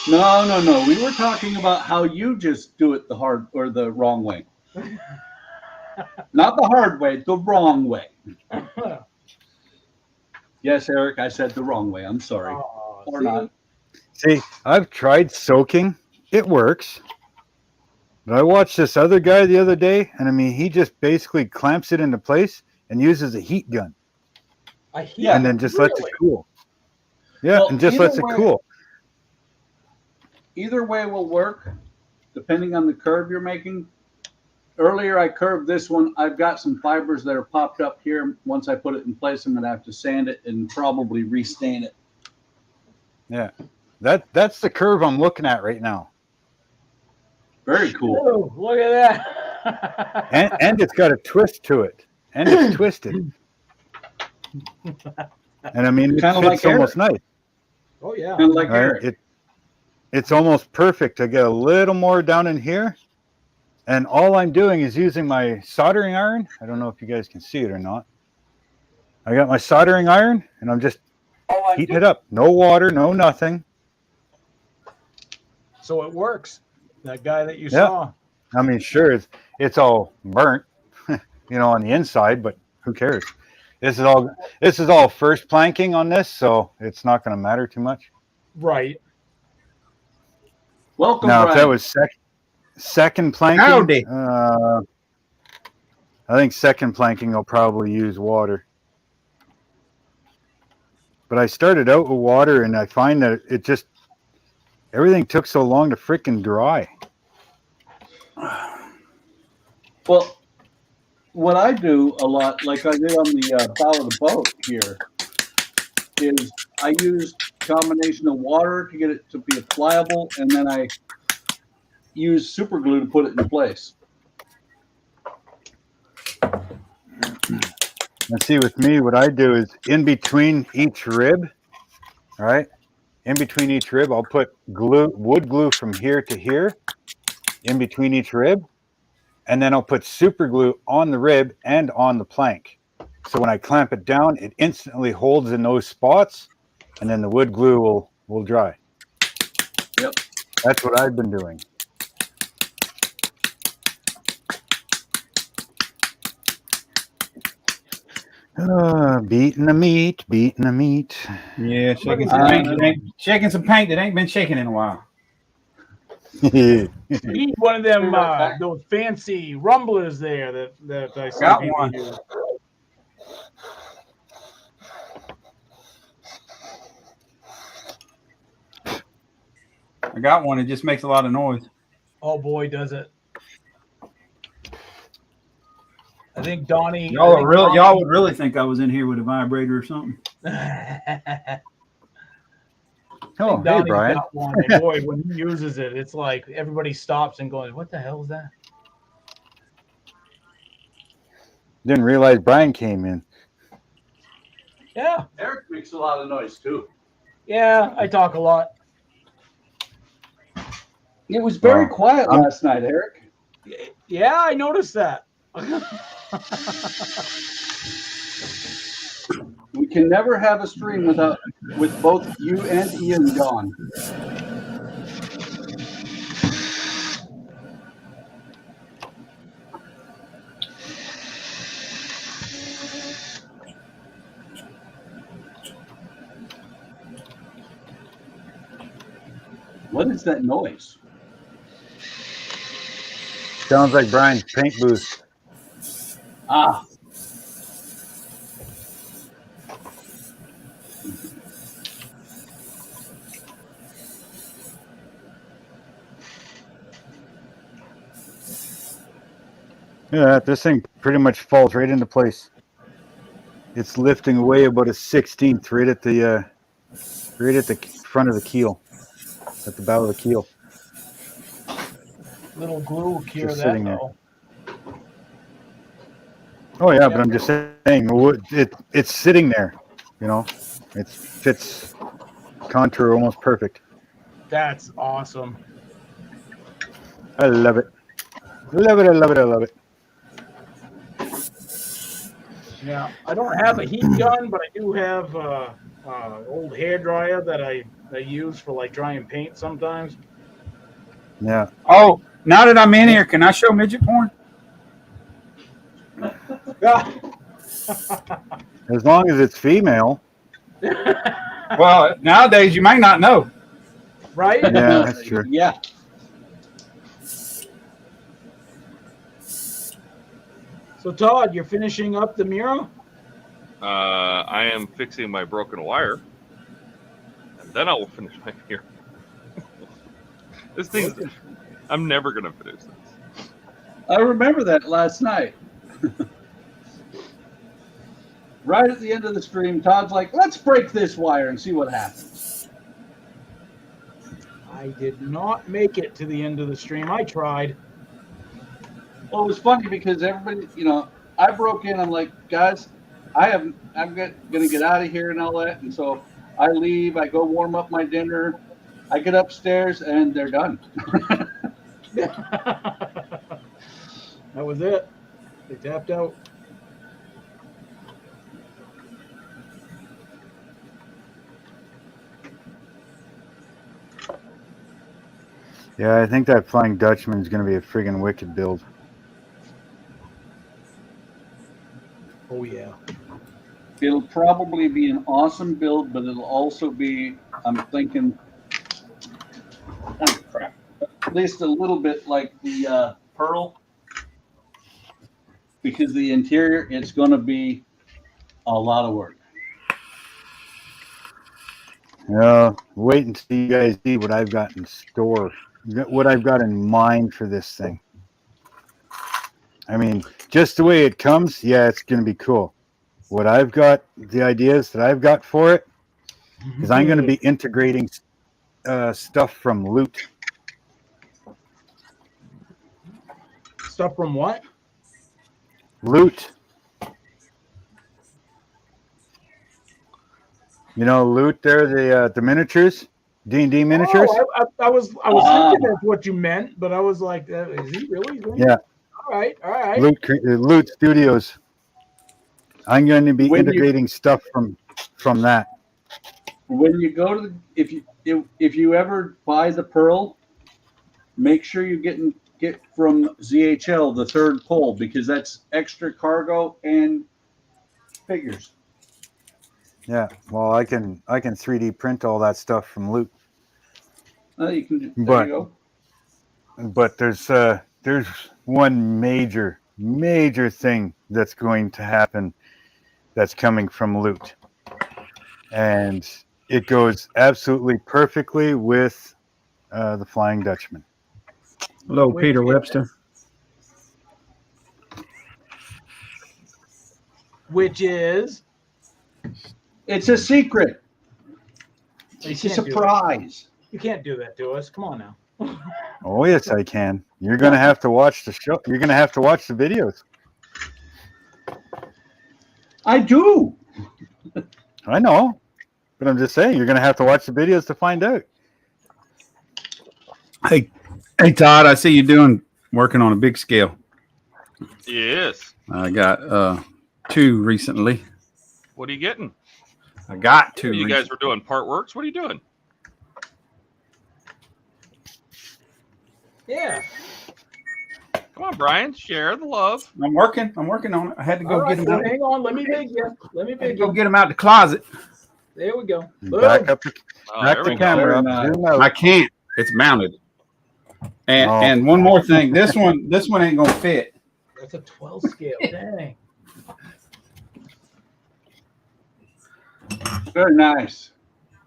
No. We were talking about how you just do it the hard or the wrong way. Not the hard way, the wrong way. Yes, Eric, I said the wrong way. I'm sorry. Or see? not. See, I've tried soaking. It works. But I watched this other guy the other day, and I mean, he just basically clamps it into place and uses a heat gun. Yeah, And then just lets it cool. Yeah, Well, and just either lets it way- cool. Either way will work, depending on the curve you're making. Earlier, I curved this one. I've got some fibers that are popped up here. Once I put it in place, I'm going to have to sand it and probably restain it. Yeah. That's the curve I'm looking at right now. Very cool. Oh, look at that. And it's got a twist to it. And it's twisted. And I mean, it Kinda fits like Eric. almost nice. Oh, yeah. Kind of like Right? Eric. It's almost perfect. I get a little more down in here. And all I'm doing is using my soldering iron. I don't know if you guys can see it or not. I got my soldering iron, and I'm just heating it up. No water, no nothing. So it works. That guy that you Yeah. saw. I mean, sure, it's all burnt, on the inside, but who cares? This is all first planking on this, so it's not going to matter too much. Right. Welcome, Now, Brian. if that was second planking, Howdy. I think second planking will probably use water. But I started out with water, and I find that it just everything took so long to frickin' dry. Well, what I do a lot, like I did on the bow of the boat here, is I use a combination of water to get it to be pliable, and then I use super glue to put it in place. And see, with me, what I do is in between each rib, all right? In between each rib, I'll put wood glue from here to here, in between each rib, and then I'll put super glue on the rib and on the plank. So when I clamp it down, it instantly holds in those spots, and then the wood glue will dry. Yep. That's what I've been doing. Beating the meat. Yeah, shaking some Uh, paint that ain't been shaken in a while. You need one of them, those fancy rumblers there that I see Got people one. use. I got one. It just makes a lot of noise. Oh boy, does it! I think Donnie. Y'all would really think I was in here with a vibrator or something. Oh, hey, Donnie's Brian. got one, and boy, when he uses it, it's like everybody stops and goes, "What the hell is that?" Didn't realize Brian came in. Yeah. Eric makes a lot of noise too. Yeah, I talk a lot. It was very Oh, quiet I'm- last night, Eric. Yeah, I noticed that. We can never have a stream with both you and Ian gone. What is that noise? Sounds like Brian's paint booth. Ah, Yeah, this thing pretty much falls right into place. It's lifting away about a 16th right at the front of the keel, at the bow of the keel. Little glue will cure Just that sitting there. though. Oh yeah, but I'm just saying, it's sitting there. You know, it fits contour almost perfect. That's awesome. I love it. Love it. I love it. I love it. Yeah, I don't have a heat gun, but I do have old hair dryer that I use for like drying paint sometimes. Yeah. Oh, now that I'm in here, can I show midget porn? As long as it's female. Well, nowadays you may not know. Right? Yeah, that's true. yeah. So Todd, you're finishing up the mural? I am fixing my broken wire, and then I will finish my mirror. This thing, I'm never gonna finish this. I remember that last night. Right at the end of the stream, Todd's like, let's break this wire and see what happens. I did not make it to the end of the stream. I tried. Well, it was funny because everybody, I broke in. I'm like, guys, I'm gonna get out of here and all that. And so I leave. I go warm up my dinner. I get upstairs and they're done. That was it. They tapped out. Yeah, I think that Flying Dutchman is going to be a friggin' wicked build. Oh yeah. It'll probably be an awesome build, but it'll also be, I'm thinking, oh crap, at least a little bit like the Pearl, because the interior, it's going to be a lot of work. Wait until you guys see what I've got in store, what I've got in mind for this thing. I mean, just the way it comes, yeah, it's going to be cool. What I've got, the ideas that I've got for it, is I'm going to be integrating stuff from Loot. Stuff from what? Loot. You know, Loot, they're the miniatures, D&D miniatures. Oh, I was thinking that's what you meant, but I was like, is he really doing Yeah. that? All right. Loot Studios. I'm going to be When integrating stuff from that. When you go to if you ever buy the Pearl, make sure you get from ZHL the third pull, because that's extra cargo and figures. Yeah, well, I can 3D print all that stuff from Loot. You can. There But- you go. But there's one major thing that's going to happen that's coming from Loot, and it goes absolutely perfectly with the Flying Dutchman. Hello, Peter Webster. Which is It's a secret. You It's a can't do that. surprise. You can't do that to us. Come on now. Oh yes, I can. You're gonna have to watch the show. You're gonna have to watch the videos. I do. I know, but I'm just saying you're going to have to watch the videos to find out. Hey, Todd, I see you working on a big scale. Yes. I got 2 recently. What are you getting? I got 2. You guys were doing part works. What are you doing? Yeah. Come on, Brian. Share the love. I'm working on it. I had to go All right, get them well, out. hang on. Let me big you. Let me Had to big go you. get them out the closet. There we go. Back Boom. up the, Oh, back there the we go. camera up. Very nice. Zoom out. I can't. It's mounted. And Oh. and one more thing. This one ain't gonna fit. That's a 12 scale. Dang. Very nice.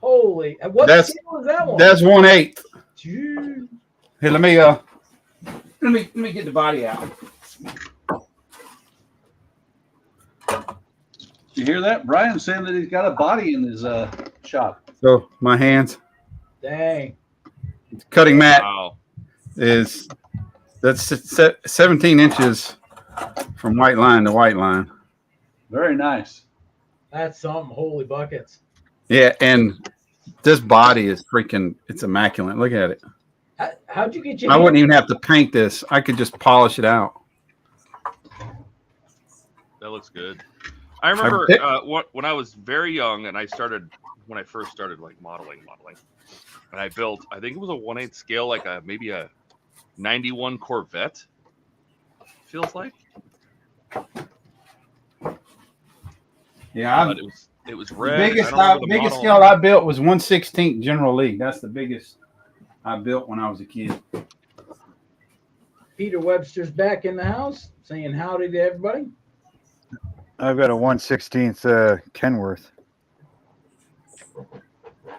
Holy. What That's- scale is that one? That's 1/8. Jeez. Here, let me get the body out. You hear that? Brian's saying that he's got a body in his shop. So my hands, Dang. cutting mat Wow. that's 17 inches from white line to white line. Very nice. That's something. Holy buckets. Yeah, and this body is it's immaculate. Look at it. How'd you get your I wouldn't hands- even have to paint this. I could just polish it out. That looks good. I remember when I was very young and when I first started like modeling, and I built, I think it was a 1/8 scale, like maybe a 91 Corvette. Feels like. Yeah, But it was the red. biggest I don't remember the biggest model. scale I built was 1/16 General League. That's the biggest I built when I was a kid. Peter Webster's back in the house saying howdy to everybody. I've got a 1/16 Kenworth.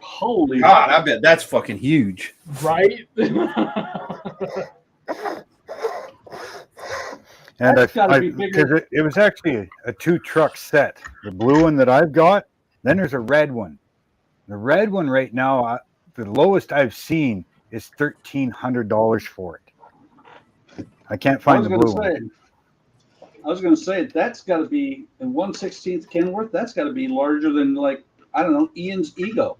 Holy God, I bet that's fucking huge. Right? And That's gotta be bigger. because it was actually a 2-truck set. The blue one that I've got, then there's a red one. The red one right now, the lowest I've seen is $1,300 for it. I can't find the blue one. I was going to say that's got to be in 1/16 Kenworth. That's got to be larger than, like, I don't know, Ian's ego.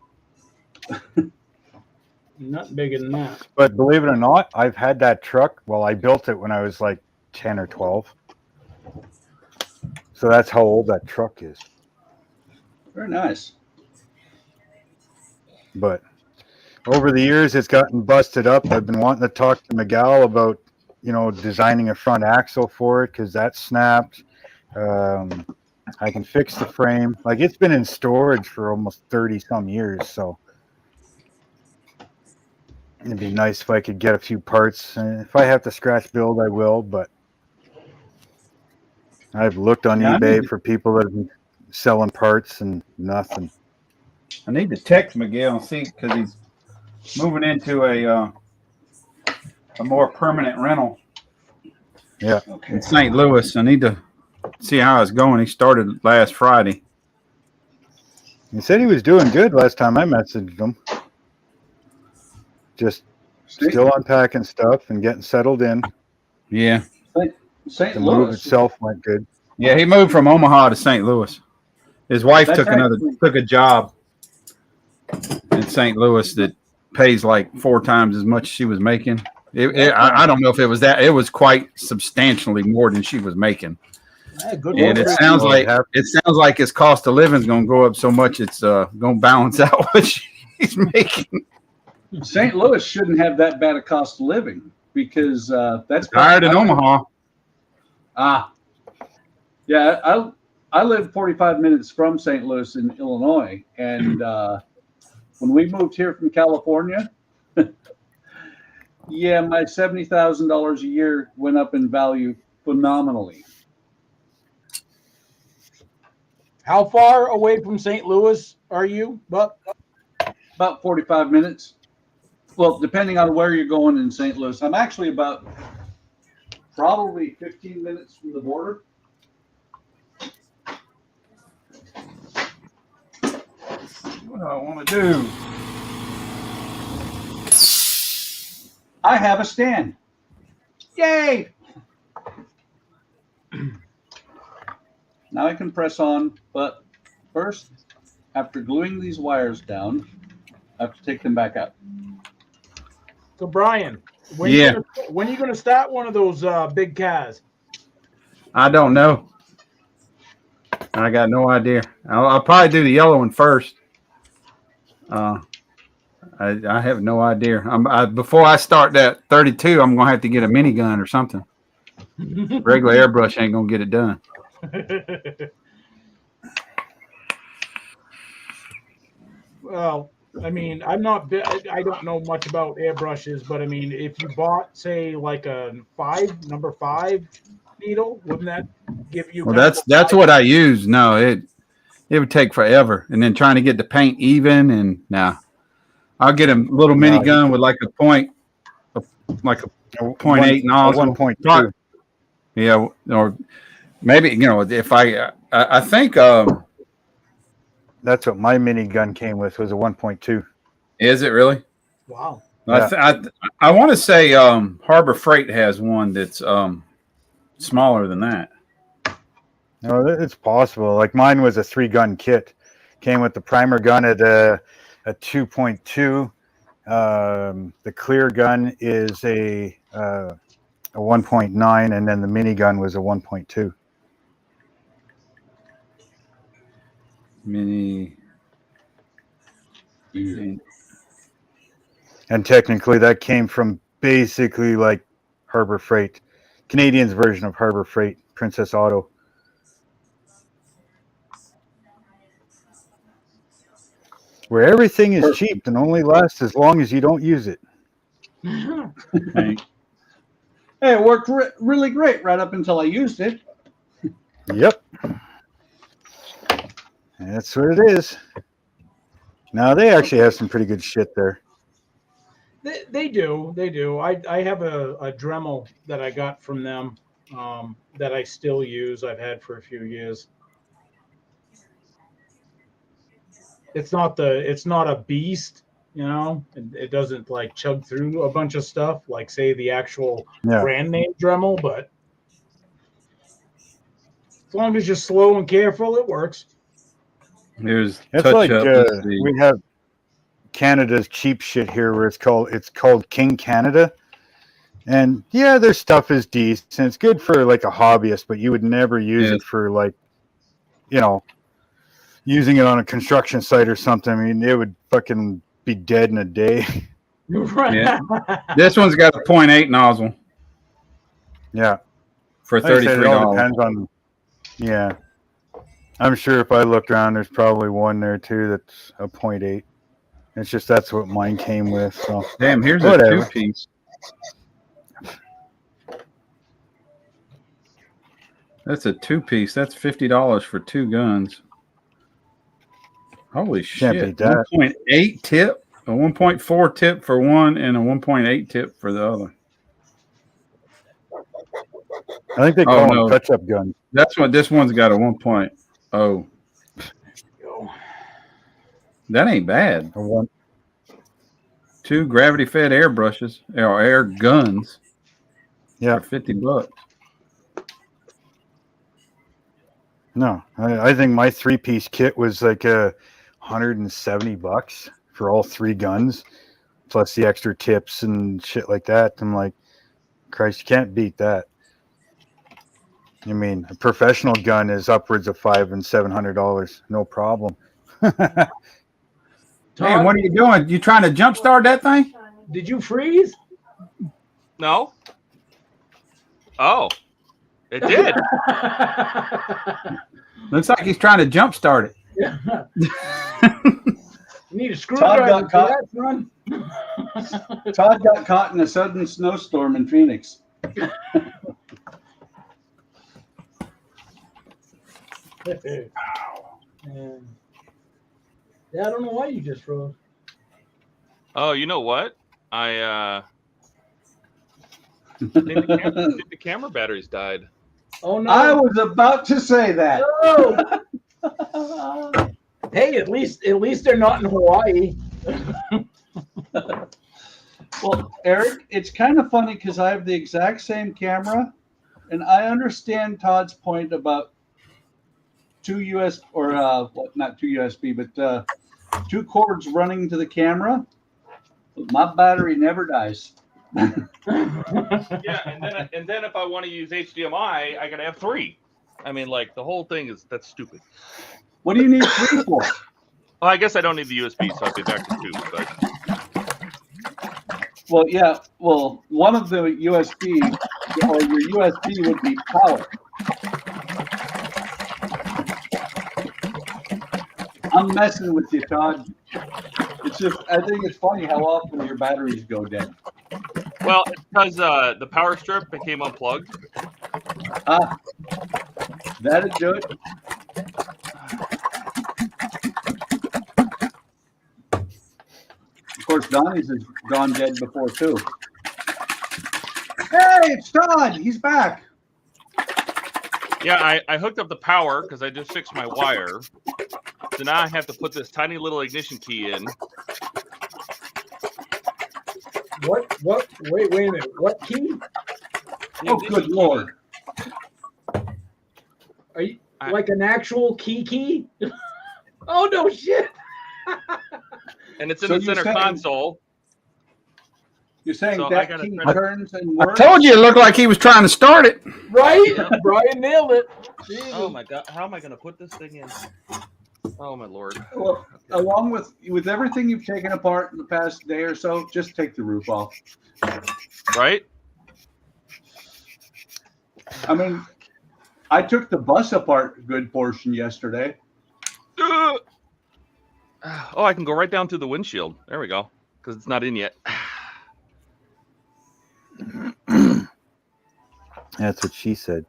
Not bigger than that. But believe it or not, I've had that truck. Well, I built it when I was like 10 or 12. So that's how old that truck is. Very nice. But over the years, it's gotten busted up. I've been wanting to talk to Miguel about, designing a front axle for it because that snapped. I can fix the frame. Like, it's been in storage for almost 30 some years. So it'd be nice if I could get a few parts. And if I have to scratch build, I will. But I've looked on eBay for people that have been selling parts and nothing. I need to text Miguel and see because he's moving into a more permanent rental. Yeah. In St. Louis. I need to see how it's going. He started last Friday. He said he was doing good last time I messaged him. Just still unpacking stuff and getting settled in. Yeah. St. The move Louis. itself went good. Yeah, he moved from Omaha to St. Louis. His wife That's took a job in St. Louis that pays like 4 times as much she was making. I don't know if it was that. It was quite substantially more than she was making. Hey, good And work. it sounds like his cost of living is going to go up so much it's going to balance out what she's making. St. Louis shouldn't have that bad a cost of living because that's Higher than Omaha. Yeah, I live 45 minutes from St. Louis in Illinois, and when we moved here from California, yeah, my $70,000 a year went up in value phenomenally. How far away from St. Louis are you, Buck? About 45 minutes. Well, depending on where you're going in St. Louis. I'm actually about probably 15 minutes from the border. What do I want to do? I have a stand. Yay! Now I can press on, but first after gluing these wires down, I have to take them back out. So Brian, when are you gonna start one of those big cars? I don't know. I got no idea. I'll probably do the yellow one first. I have no idea. Before I start that 32, I'm gonna have to get a minigun or something. Regular airbrush ain't gonna get it done. Well, I mean, I don't know much about airbrushes, but I mean, if you bought, say, like a number 5 needle, wouldn't that give you? Well, that's what I use. No, it would take forever, and then trying to get the paint even, and now I'll get a little minigun with like a 0.8 nozzle, 1.2. Yeah, or maybe if I think That's what my minigun came with, was a 1.2. Is it really? Wow. Yeah. I want to say Harbor Freight has one that's smaller than that. No, it's possible. Like mine was a 3-gun kit. Came with the primer gun at a 2.2. The clear gun is a 1.9, and then the minigun was a 1.2. Mini. And technically that came from basically like Harbor Freight, Canadian's version of Harbor Freight, Princess Auto. Where everything is cheap and only lasts as long as you don't use it. Hey, It worked really great right up until I used it. Yep. That's what it is. Now they actually have some pretty good shit there. They do. I have a Dremel that I got from them that I still use. I've had for a few years. It's not a beast, It doesn't like chug through a bunch of stuff like say the actual brand name Dremel, but as long as you're slow and careful, it works. Here's It's touch like up. we have Canada's cheap shit here, where it's called King Canada, and yeah, their stuff is decent. It's good for like a hobbyist, but you would never use it for like, using it on a construction site or something. I mean, it would fucking be dead in a day. Right. Yeah. This one's got a 0.8 nozzle. Yeah. For Like I said, $33. it all depends on. Yeah. I'm sure if I looked around, there's probably one there too that's a 0.8. It's just that's what mine came with. So Damn, here's whatever. a 2-piece. That's a 2-piece. That's $50 for 2 guns. Holy Can't shit. beat that. 1.8 tip, a 1.4 tip for one, and a 1.8 tip for the other. I think they call them touch-up guns. That's what this one's got, a 1.0. That ain't bad. 2 gravity-fed airbrushes, or air guns. Yeah, for $50. No, I think my 3-piece kit was like $170 for all 3 guns, plus the extra tips and shit like that. I'm like, Christ, you can't beat that. I mean, a professional gun is upwards of $500 and $700, no problem. Hey, what are you doing? You trying to jumpstart that thing? Did you freeze? No. Oh, it did. Looks like he's trying to jumpstart it. Yeah. You need a screwdriver for that, son. Todd got caught in a sudden snowstorm in Phoenix. Yeah, I don't know why you just froze. Oh, you know what? I think the camera batteries died. Oh no! I was about to say that. No. Hey, at least they're not in Hawaii. Well, Eric, it's kind of funny because I have the exact same camera, and I understand Todd's point about two US or not two USB, but 2 cords running to the camera. My battery never dies. Yeah, and then if I want to use HDMI, I gotta have 3. I mean, like the whole thing that's stupid. What do you need 3 for? Well, I guess I don't need the USB, so I'd be back to 2. But Well, yeah. Well, one of the USB or your USB would be power. I'm messing with you, Todd. It's just I think it's funny how often your batteries go dead. well, it's because the power strip became unplugged. Ah, that'd do it. Of course, Donnie's has gone dead before too. Hey, it's Todd. He's back. Yeah, I hooked up the power because I just fixed my wire. So now I have to put this tiny little ignition key in. What? Wait a minute. What key? The Oh, ignition good key. Lord. Are you like an actual key? Oh no shit! And it's in So the you're center saying- console. You're saying So I that gotta key try to- turns and I works? told you it looked like he was trying to start it. Right? Brian nailed it. Jesus. Oh my god, how am I gonna put this thing in? Oh my lord. Well, along with everything you've taken apart in the past day or so, just take the roof off. Right? I mean, I took the bus apart a good portion yesterday. Oh, I can go right down through the windshield. There we go. Because it's not in yet. That's what she said.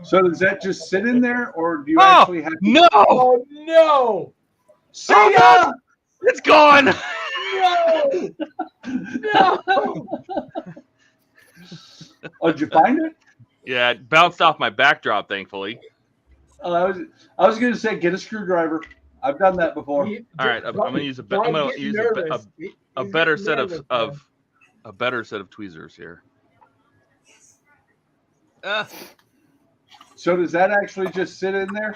So does that just sit in there, or do you Oh, actually have to No! Oh no! see Oh, ya? no! It's gone! No! No! Oh, did you find it? Yeah, it bounced off my backdrop, thankfully. Oh, I was going to say get a screwdriver. I've done that before. All right, I'm gonna use a better set of tweezers here. So does that actually just sit in there?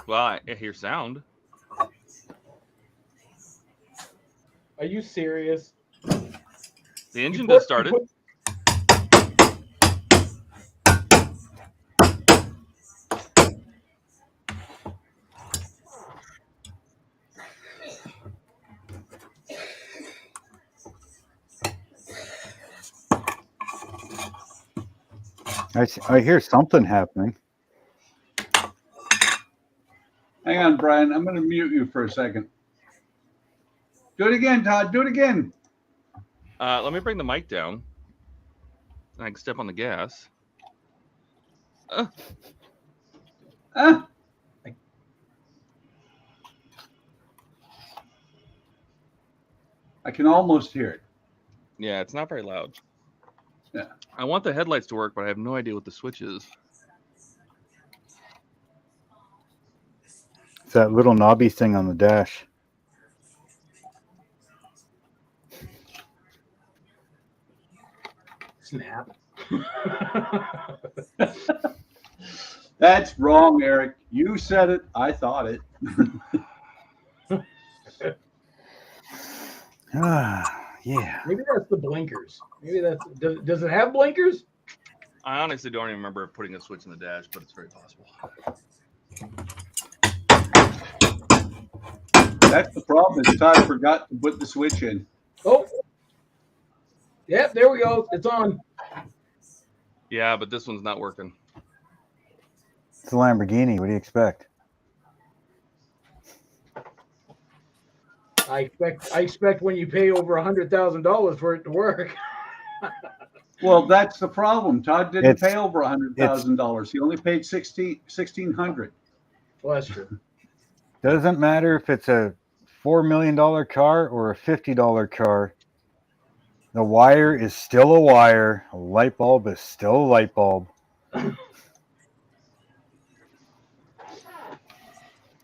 Well, I hear sound. Are you serious? The engine just started. I hear something happening. Hang on, Brian. I'm going to mute you for a second. Do it again, Todd. Do it again. Let me bring the mic down. I can step on the gas. Ah. I can almost hear it. Yeah, it's not very loud. Yeah. I want the headlights to work, but I have no idea what the switch is. It's that little knobby thing on the dash. Snap. That's wrong, Eric. You said it. I thought it. Yeah. Maybe that's the blinkers. Maybe that's. Does it have blinkers? I honestly don't even remember putting a switch in the dash, but it's very possible. That's the problem. Is Todd forgot to put the switch in. Oh. Yep, there we go. It's on. Yeah, but this one's not working. It's a Lamborghini. What do you expect? I expect when you pay over $100,000 for it to work. Well, that's the problem. Todd didn't It's- pay over $100,000. He only paid $1,600. Well, that's true. Doesn't matter if it's a $4 million car or a $50 car. The wire is still a wire. A light bulb is still a light bulb.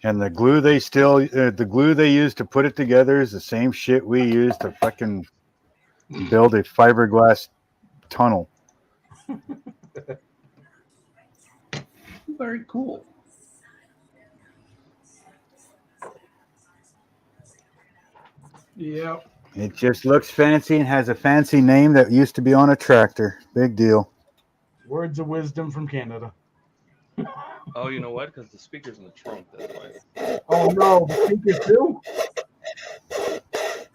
And the glue they use to put it together is the same shit we use to fucking build a fiberglass tunnel. very cool. Yeah. It just looks fancy and has a fancy name that used to be on a tractor. Big deal. Words of wisdom from Canada. Oh, you know what? Because the speaker's in the trunk. That's why. Oh no, the speakers too?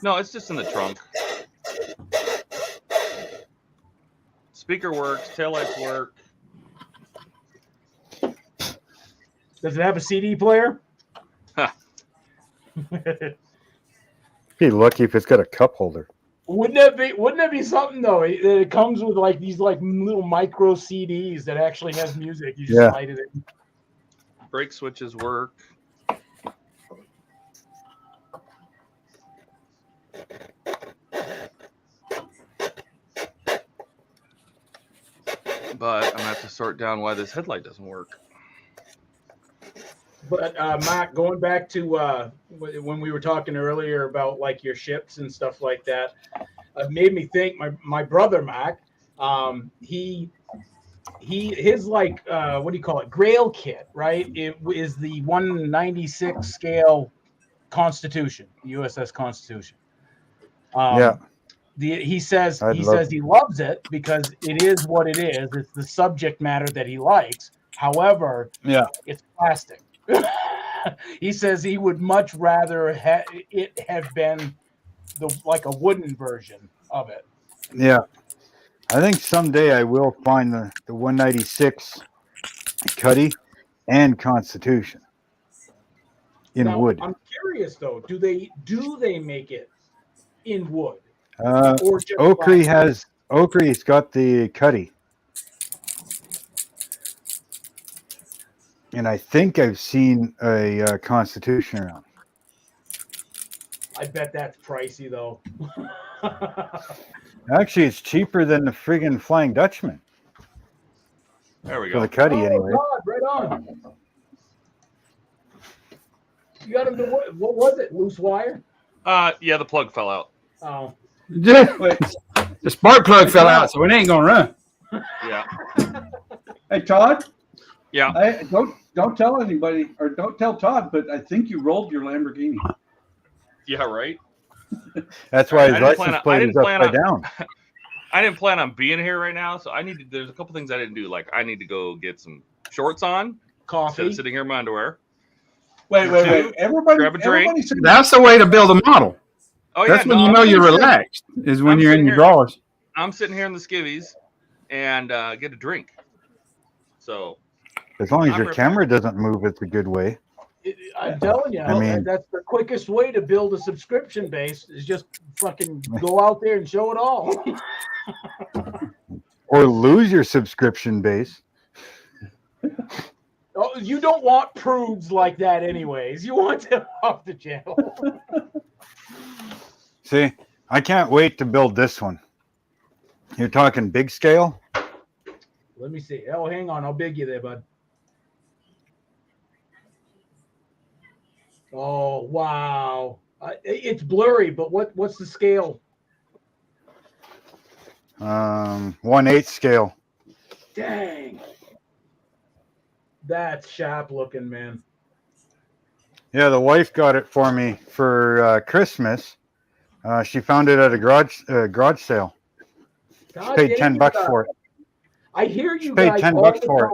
No, it's just in the trunk. Speaker works. Taillights work. Does it have a CD player? Huh. Be lucky if it's got a cup holder. Wouldn't that be something though? It comes with like these like little micro CDs that actually has music. You just Yeah. slide it in. Brake switches work. But I'm gonna have to sort down why this headlight doesn't work. But Matt, going back to when we were talking earlier about like your ships and stuff like that, it made me think. My brother Mac, his like what do you call it? Grail kit, right? It is the 196 scale Constitution, the USS Constitution. Yeah. He says I'd he love says he loves it because it is what it is. It's the subject matter that he likes. However, Yeah. it's plastic. He says he would much rather it have been like a wooden version of it. Yeah. I think someday I will find the 196 Cuddy and Constitution in Now, wood. I'm curious though, do they make it in wood? Or just Oakrey's got the Cuddy. And I think I've seen a Constitution around. I bet that's pricey though. Actually, it's cheaper than the friggin' Flying Dutchman. There we For go. the Cuddy, anyway. God, right on. You got him to what was it? Loose wire? Yeah, the plug fell out. Oh. Wait, The spark plug fell out, so it ain't gonna run. Yeah. hey Todd. Yeah. I don't tell anybody, or don't tell Todd, but I think you rolled your Lamborghini. Yeah, right. That's why his I didn't license plate is upside down. I didn't plan on being here right now, so there's a couple things I didn't do. Like I need to go get some shorts on instead Coffee. of sitting here in my underwear. Wait. Everybody, Grab a drink. everybody sit- That's the way to build a model. Oh That's when no, you I'm know you're sitting- relaxed, is when I'm you're in sitting your here- drawers. I'm sitting here in the skivvies and get a drink. So As long as I'm your ready. camera doesn't move, it's a good way. I'm telling you, I mean- that's the quickest way to build a subscription base is just fucking go out there and show it all. Or lose your subscription base. Oh, you don't want prudes like that anyways. You want them off the channel. See, I can't wait to build this one. You're talking big scale? Let me see. Oh, hang on. How big you there, bud? Oh, wow. It's blurry, but what's the scale? 1/8 scale. Dang. That's sharp looking, man. Yeah, the wife got it for me for Christmas. She found it at a garage sale. She God paid damn $10 it. for it. I hear you paid guys $10 all the for it.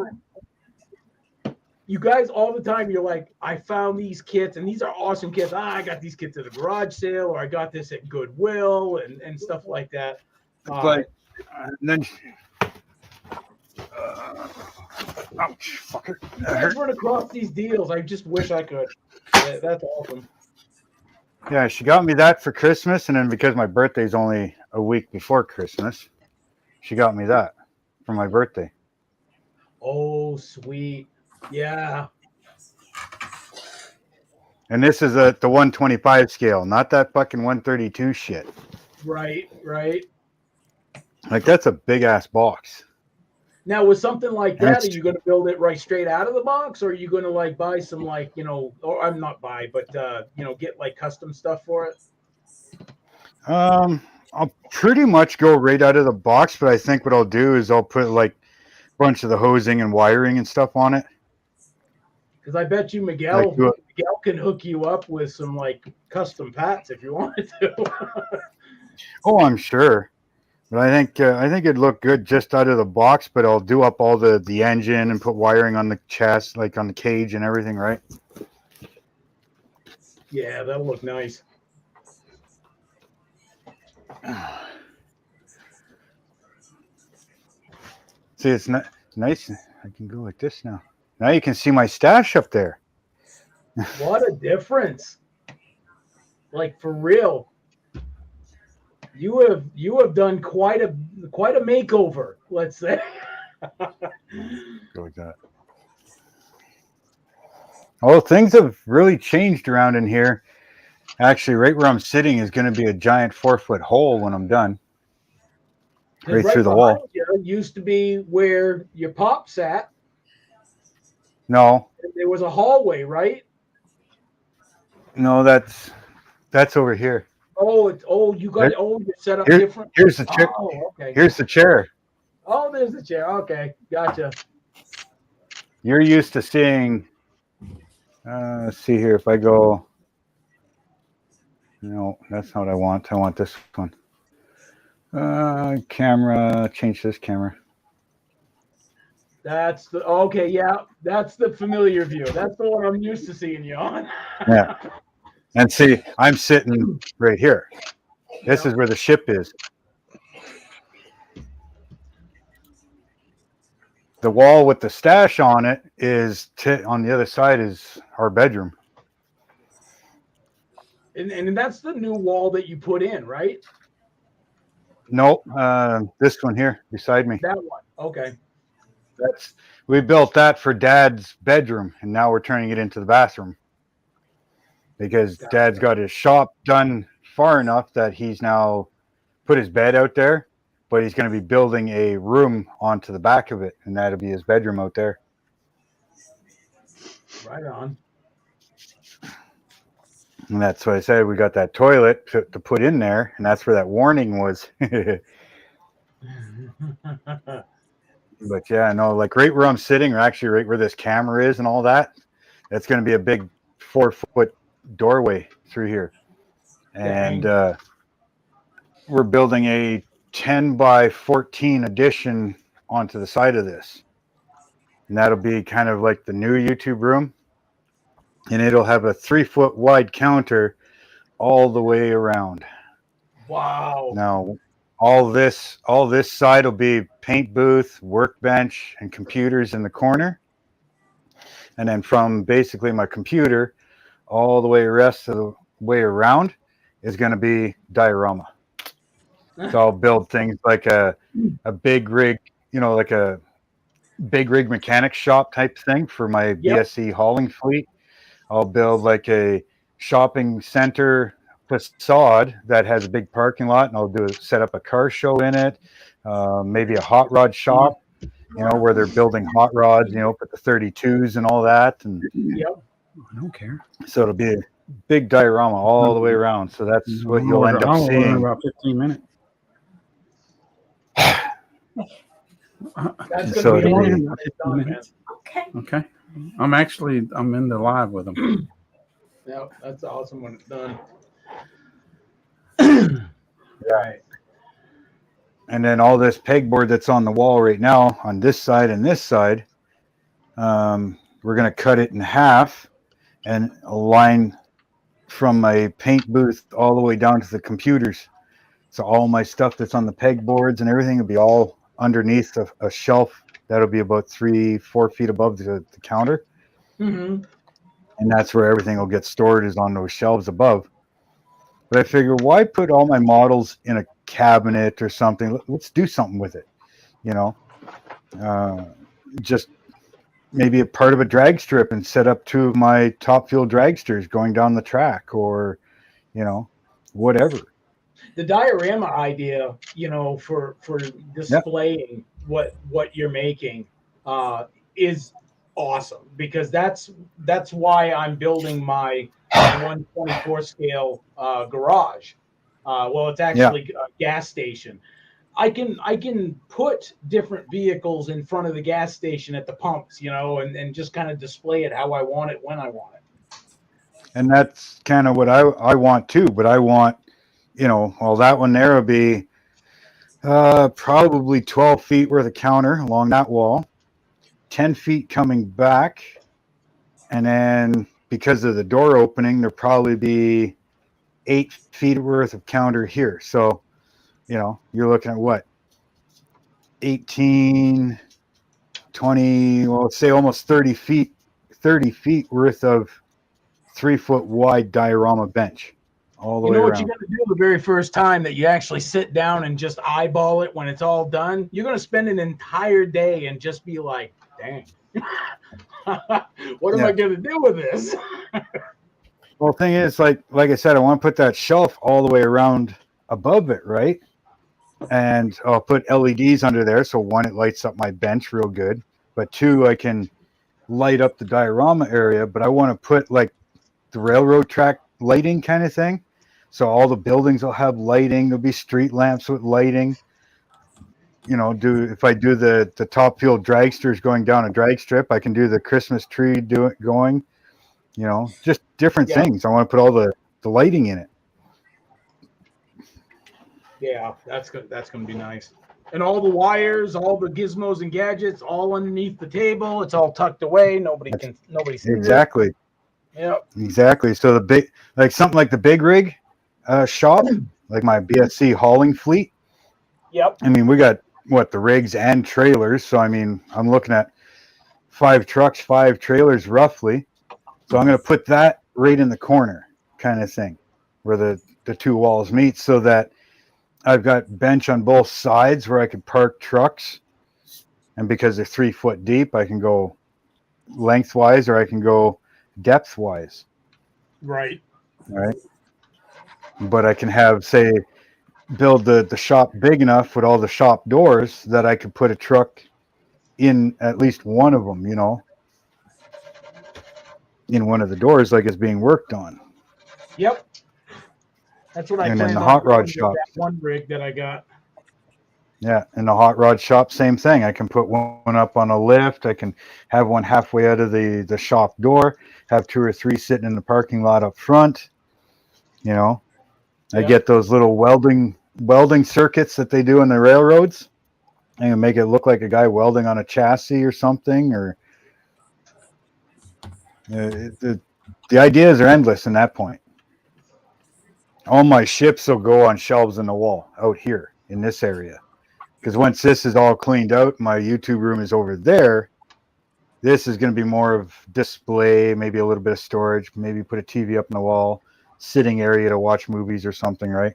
time. You guys all the time, you're like, I found these kits and these are awesome kits. I got these kits at a garage sale or I got this at Goodwill and stuff like that. But and then ouch, fucker. You guys run across these deals. I just wish I could. Yeah, that's awesome. Yeah, she got me that for Christmas, and then because my birthday's only a week before Christmas, she got me that for my birthday. Oh, sweet. Yeah. And this is at the 125 scale, not that fucking 132 shit. Right. Like, that's a big ass box. Now, with something like that, That's- are you going to build it right straight out of the box, or are you going to like buy some like or I'm not buy, but get like custom stuff for it? I'll pretty much go right out of the box, but I think what I'll do is I'll put like a bunch of the hosing and wiring and stuff on it. Because I bet you Miguel can hook you up with some like custom pats if you wanted to. Oh, I'm sure. But I think it'd look good just out of the box. But I'll do up all the engine and put wiring on the chest, like on the cage and everything, right? Yeah, that'll look nice. See, it's not nice. I can go like this now. Now you can see my stash up there. What a difference! Like for real. You have done quite a makeover, let's say. Go like that. Oh, things have really changed around in here. Actually, right where I'm sitting is going to be a giant 4-foot hole when I'm done. Right through the wall. You used to be where your pop sat. No. There was a hallway, right? No, that's over here. You're set up different. Here's the chair. Oh, okay. Here's the chair. Oh, there's the chair. Okay, gotcha. You're used to seeing. Let's see here. If I go. No, that's not what I want. I want this one. Camera. Change this camera. That's the okay. Yeah, that's the familiar view. That's the one I'm used to seeing you on. Yeah. And see, I'm sitting right here. This is where the ship is. The wall with the stash on it is on the other side is our bedroom. And that's the new wall that you put in, right? Nope, this one here beside me. That one. Okay. We built that for Dad's bedroom, and now we're turning it into the bathroom. Because Dad's got his shop done far enough that he's now put his bed out there, but he's going to be building a room onto the back of it, and that'll be his bedroom out there. Right on. And that's what I said. We got that toilet to put in there, and that's where that warning was. But yeah, no, like right where I'm sitting, or actually right where this camera is and all that, that's going to be a big 4-foot doorway through here. And we're building a 10 by 14 addition onto the side of this. And that'll be kind of like the new YouTube room. And it'll have a 3-foot wide counter all the way around. Wow. Now, all this side will be paint booth, workbench, and computers in the corner. And then from basically my computer all the way rest of the way around is going to be diorama. So I'll build things like a big rig, like a big rig mechanic shop type thing for my BSC hauling fleet. I'll build like a shopping center facade that has a big parking lot, and I'll set up a car show in it. Maybe a hot rod shop, where they're building hot rods, put the 32s and all that. And I don't care. So it'll be a big diorama all the way around. So that's what you'll end up seeing. In about 15 minutes. That's So gonna be it'll be- Okay. I'm in the live with them. Yeah, that's awesome when it's done. Right. And then all this pegboard that's on the wall right now on this side and this side, we're going to cut it in half and align from my paint booth all the way down to the computers. So all my stuff that's on the pegboards and everything will be all underneath a shelf that'll be about 3-4 feet above the counter. Mm-hmm. And that's where everything will get stored, is on those shelves above. But I figure, why put all my models in a cabinet or something? Let's do something with it, just maybe a part of a drag strip and set up 2 of my top fuel dragsters going down the track, or, whatever. The diorama idea, for displaying what you're making, is awesome, because that's why I'm building my 124 scale garage. Well, it's actually a gas station. I can put different vehicles in front of the gas station at the pumps, and just kind of display it how I want it when I want it. And that's kind of what I want too. But I want, well, that one there will be probably 12 feet worth of counter along that wall, 10 feet coming back. And then because of the door opening, there'll probably be 8 feet worth of counter here. So, you're looking at what? 18, 20, well, let's say almost 30 feet worth of 3-foot wide diorama bench all the way You know what around. you're going to do the very first time that you actually sit down and just eyeball it when it's all done? You're going to spend an entire day and just be like, dang, what am I going to do with this? Well, the thing is, like I said, I want to put that shelf all the way around above it, right? And I'll put LEDs under there. So one, it lights up my bench real good. But two, I can light up the diorama area. But I want to put like the railroad track lighting kind of thing. So all the buildings will have lighting. There'll be street lamps with lighting. If I do the top field dragsters going down a drag strip, I can do the Christmas tree going. Just different things. I want to put all the lighting in it. Yeah, that's good. That's going to be nice. And all the wires, all the gizmos and gadgets, all underneath the table. It's all tucked away. Nobody sees Exactly. it. Yep. Exactly. So something like the big rig shop, like my BSC hauling fleet. Yep. I mean, we got the rigs and trailers. So I mean, I'm looking at 5 trucks, 5 trailers roughly. So I'm going to put that right in the corner kind of thing where the two walls meet, so that I've got bench on both sides where I could park trucks. And because they're 3 foot deep, I can go lengthwise or I can go depth wise. Right. Right. But I can build the shop big enough with all the shop doors that I could put a truck in at least one of them, in one of the doors, like it's being worked on. Yep. That's what I And planned in the on hot rod doing with shop. that one rig that I got. Yeah, in the hot rod shop, same thing. I can put one up on a lift. I can have one halfway out of the shop door, have 2 or 3 sitting in the parking lot up front. I get those little welding circuits that they do in the railroads. And make it look like a guy welding on a chassis or something. Or the ideas are endless in that point. All my ships will go on shelves in the wall out here in this area. Because once this is all cleaned out, my YouTube room is over there. This is going to be more of display, maybe a little bit of storage, maybe put a TV up in the wall, sitting area to watch movies or something, right?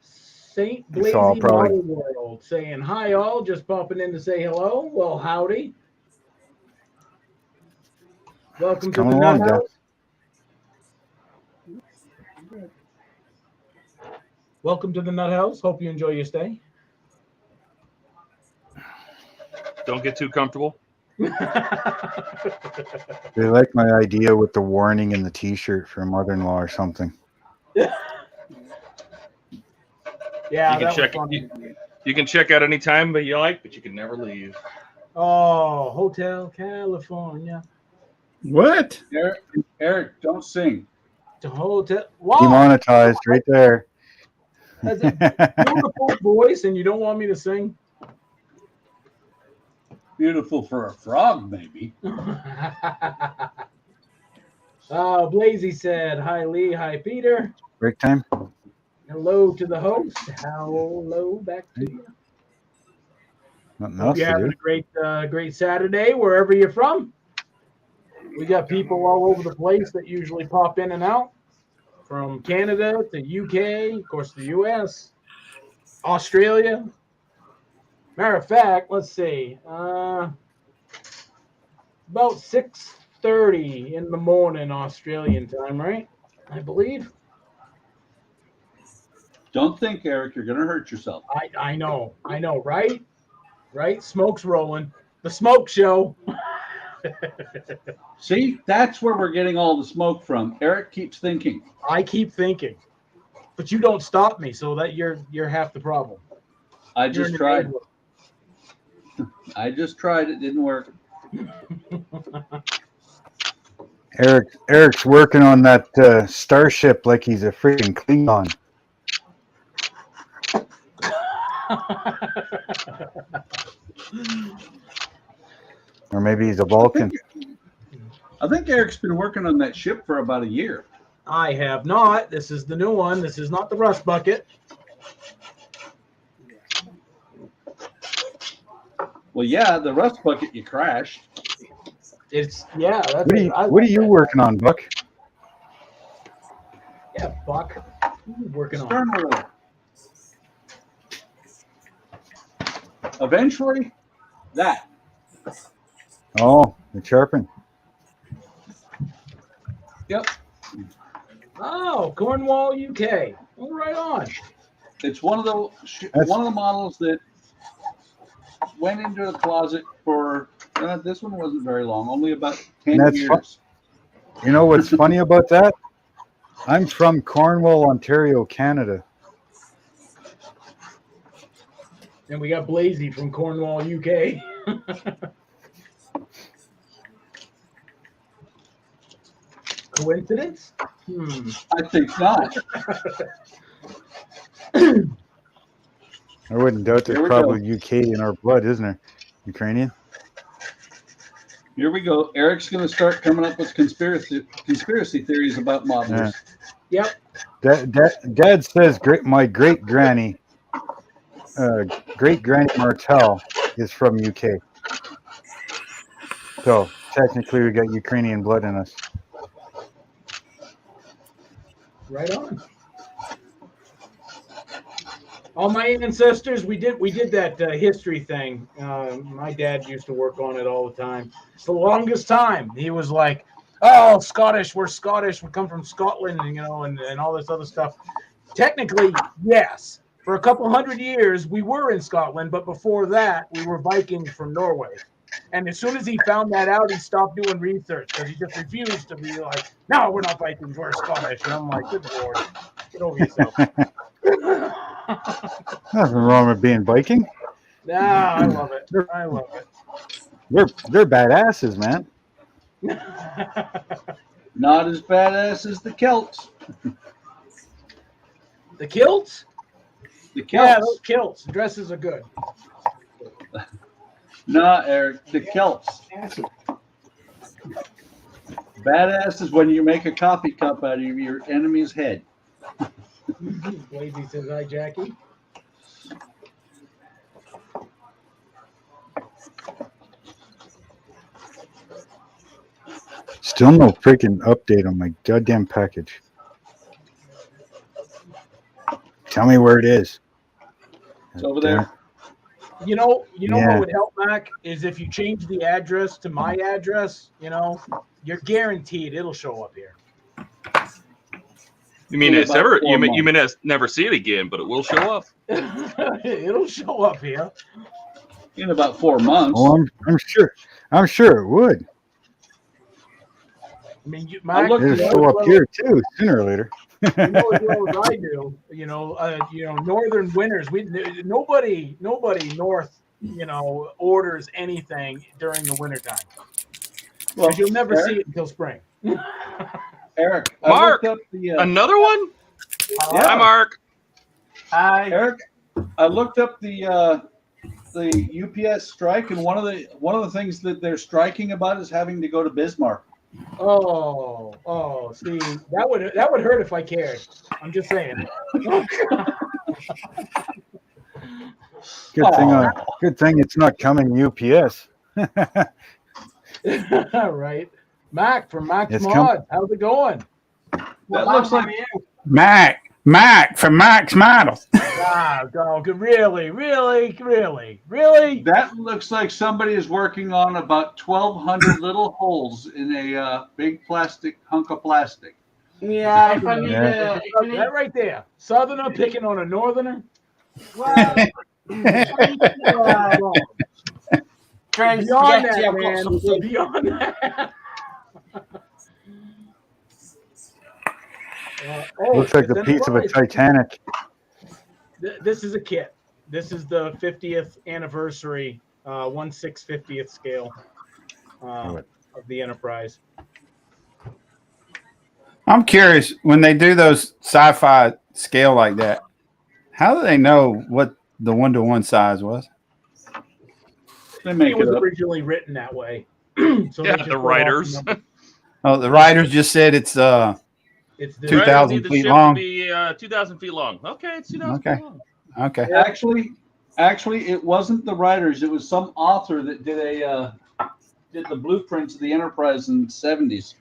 St. Blazy Model World saying, hi all, just popping in to say hello. Well, howdy. Welcome to the Nut House. Welcome to the Nut House. Hope you enjoy your stay. Don't get too comfortable. They like my idea with the warning in the T-shirt for a mother-in-law or something. Yeah, you can check. You can check out anytime, but you can never leave. Oh, Hotel California. What? Eric, don't sing. The hotel. Wow. Demonetized right there. That's a beautiful voice, and you don't want me to sing? Beautiful for a frog, maybe. Blazy said, hi, Lee. Hi, Peter. Break time. Hello to the host. Hello back to you. Hope you're having a great Saturday wherever you're from. We got people all over the place that usually pop in and out, from Canada to UK, of course, the US, Australia. Matter of fact, let's see. About 6:30 in the morning Australian time, right? I believe. Don't think, Eric, you're going to hurt yourself. I know, right? Right? Smoke's rolling. The smoke show. See, that's where we're getting all the smoke from. Eric keeps thinking. I keep thinking. But you don't stop me, so that you're half the problem. I You're just an tried. enabler. I just tried. It didn't work. Eric's working on that starship like he's a freaking Klingon. Or maybe he's a Vulcan. I think Eric's been working on that ship for about a year. I have not. This is the new one. This is not the rust bucket. Well, yeah, the rust bucket you crashed. It's yeah. That's What are you working on, Buck? Yeah, Buck. What are you working on? Stern wheel. Eventually, that. Oh, the sharpen. Yep. Oh, Cornwall, UK. Oh, right on. It's one of the models that went into the closet for. This one wasn't very long, only about 10 That's years. You know what's funny about that? I'm from Cornwall, Ontario, Canada. And we got Blazy from Cornwall, UK. Coincidence? I think not. I wouldn't doubt there's Here we probably UK in our blood, isn't there? Ukrainian. Here we go. Eric's going to start coming up with conspiracy theories about modelers. Yep. Dad says my great granny Martel is from UK. So technically we got Ukrainian blood in us. Right on. All my ancestors, we did that history thing. My dad used to work on it all the time. It's the longest time. He was like, "Oh, Scottish. We're Scottish. We come from Scotland, and all this other stuff." Technically, yes. For a couple hundred years, we were in Scotland, but before that, we were Vikings from Norway. And as soon as he found that out, he stopped doing research because he just refused to be like, "No, we're not Vikings. We're Scottish." And I'm like, "Good Lord, get over yourself." Nothing wrong with being Viking. Nah, I love it. I love it. They're badasses, man. Not as badass as the Celts. The kilts? The Celts. Yeah, those kilts. Dresses are good. Nah, Eric, the Celts. Badass is when you make a coffee cup out of your enemy's head. Lazy says hi, Jackie. Still no freaking update on my goddamn package. Tell me where it is. It's over there. You know Yeah. what would help, Mac, is if you change the address to my address, you're guaranteed it'll show up here. You mean In it's about ever? 4 You mean months. never see it again, but it will show up. It'll show up here. In about 4 months. Oh, I'm sure it would. I mean, Mac, look- It'll show up here too, sooner or later. you know as well as I do. Northern winters. Nobody north, orders anything during the wintertime. Well, Because you'll never Eric, see it until spring. Eric, Mark, I looked up the Another one? Yeah. Hi, Mark. Eric, I looked up the UPS strike, and one of the things that they're striking about is having to go to Bismarck. Oh, see, that would hurt if I cared. I'm just saying. Good thing it's not coming UPS. Right. Mac from Mac's It's Mod. How's it going? That looks like Mac from Mac's Model. Really? that looks like somebody is working on about 1,200 little holes in a big plastic hunk of plastic. Yeah, if I need Yeah. That right there. Southerner picking on a northerner. Trying Beyond spaghetti, that, I've got man. something. Beyond that. Oh, Looks like it's the piece of a Enterprise. Titanic. This is a kit. This is the 50th anniversary, 1/650th scale of the Enterprise. I'm curious when they do those sci-fi scale like that. How do they know what the 1-to-1 size was? They make It was it up. originally written that way. So Yeah, they just the wrote off writers. number. Oh, the writers just said it's It's the Writers 2,000 need the feet ship long. to be 2,000 feet long. Okay, it's 2,000 Okay. feet long. Okay. Actually, it wasn't the writers. It was some author that did the blueprints of the Enterprise in the 70s.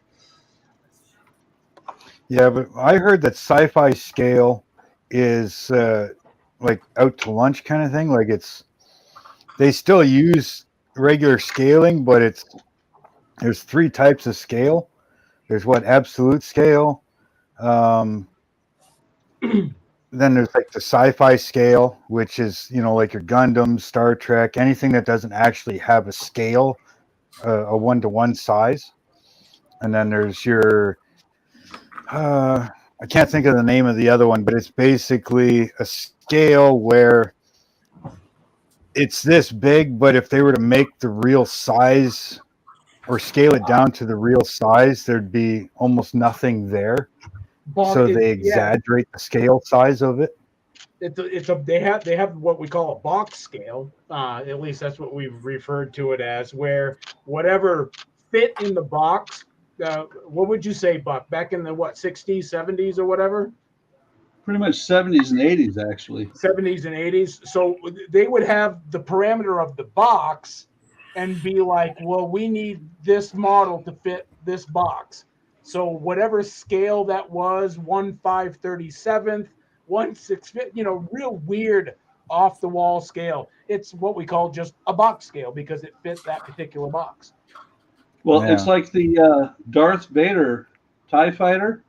Yeah, but I heard that sci-fi scale is like out to lunch kind of thing. Like they still use regular scaling, but there's 3 types of scale. There's absolute scale. Then there's like the sci-fi scale, which is like your Gundam, Star Trek, anything that doesn't actually have a scale, a 1-to-1 size. And then there's your I can't think of the name of the other one, but it's basically a scale where it's this big, but if they were to make the real size or scale it down to the real size, there'd be almost nothing there. So they exaggerate the scale size of it. They have what we call a box scale. At least that's what we've referred to it as, where whatever fit in the box. What would you say, Buck? Back in the 60s, 70s, or whatever? Pretty much 70s and 80s, actually. 70s and 80s. So they would have the parameter of the box and be like, well, we need this model to fit this box. So whatever scale that was, 1/537th, 1/650, real weird off the wall scale. It's what we call just a box scale because it fits that particular box. Well, Yeah. it's like the Darth Vader TIE fighter.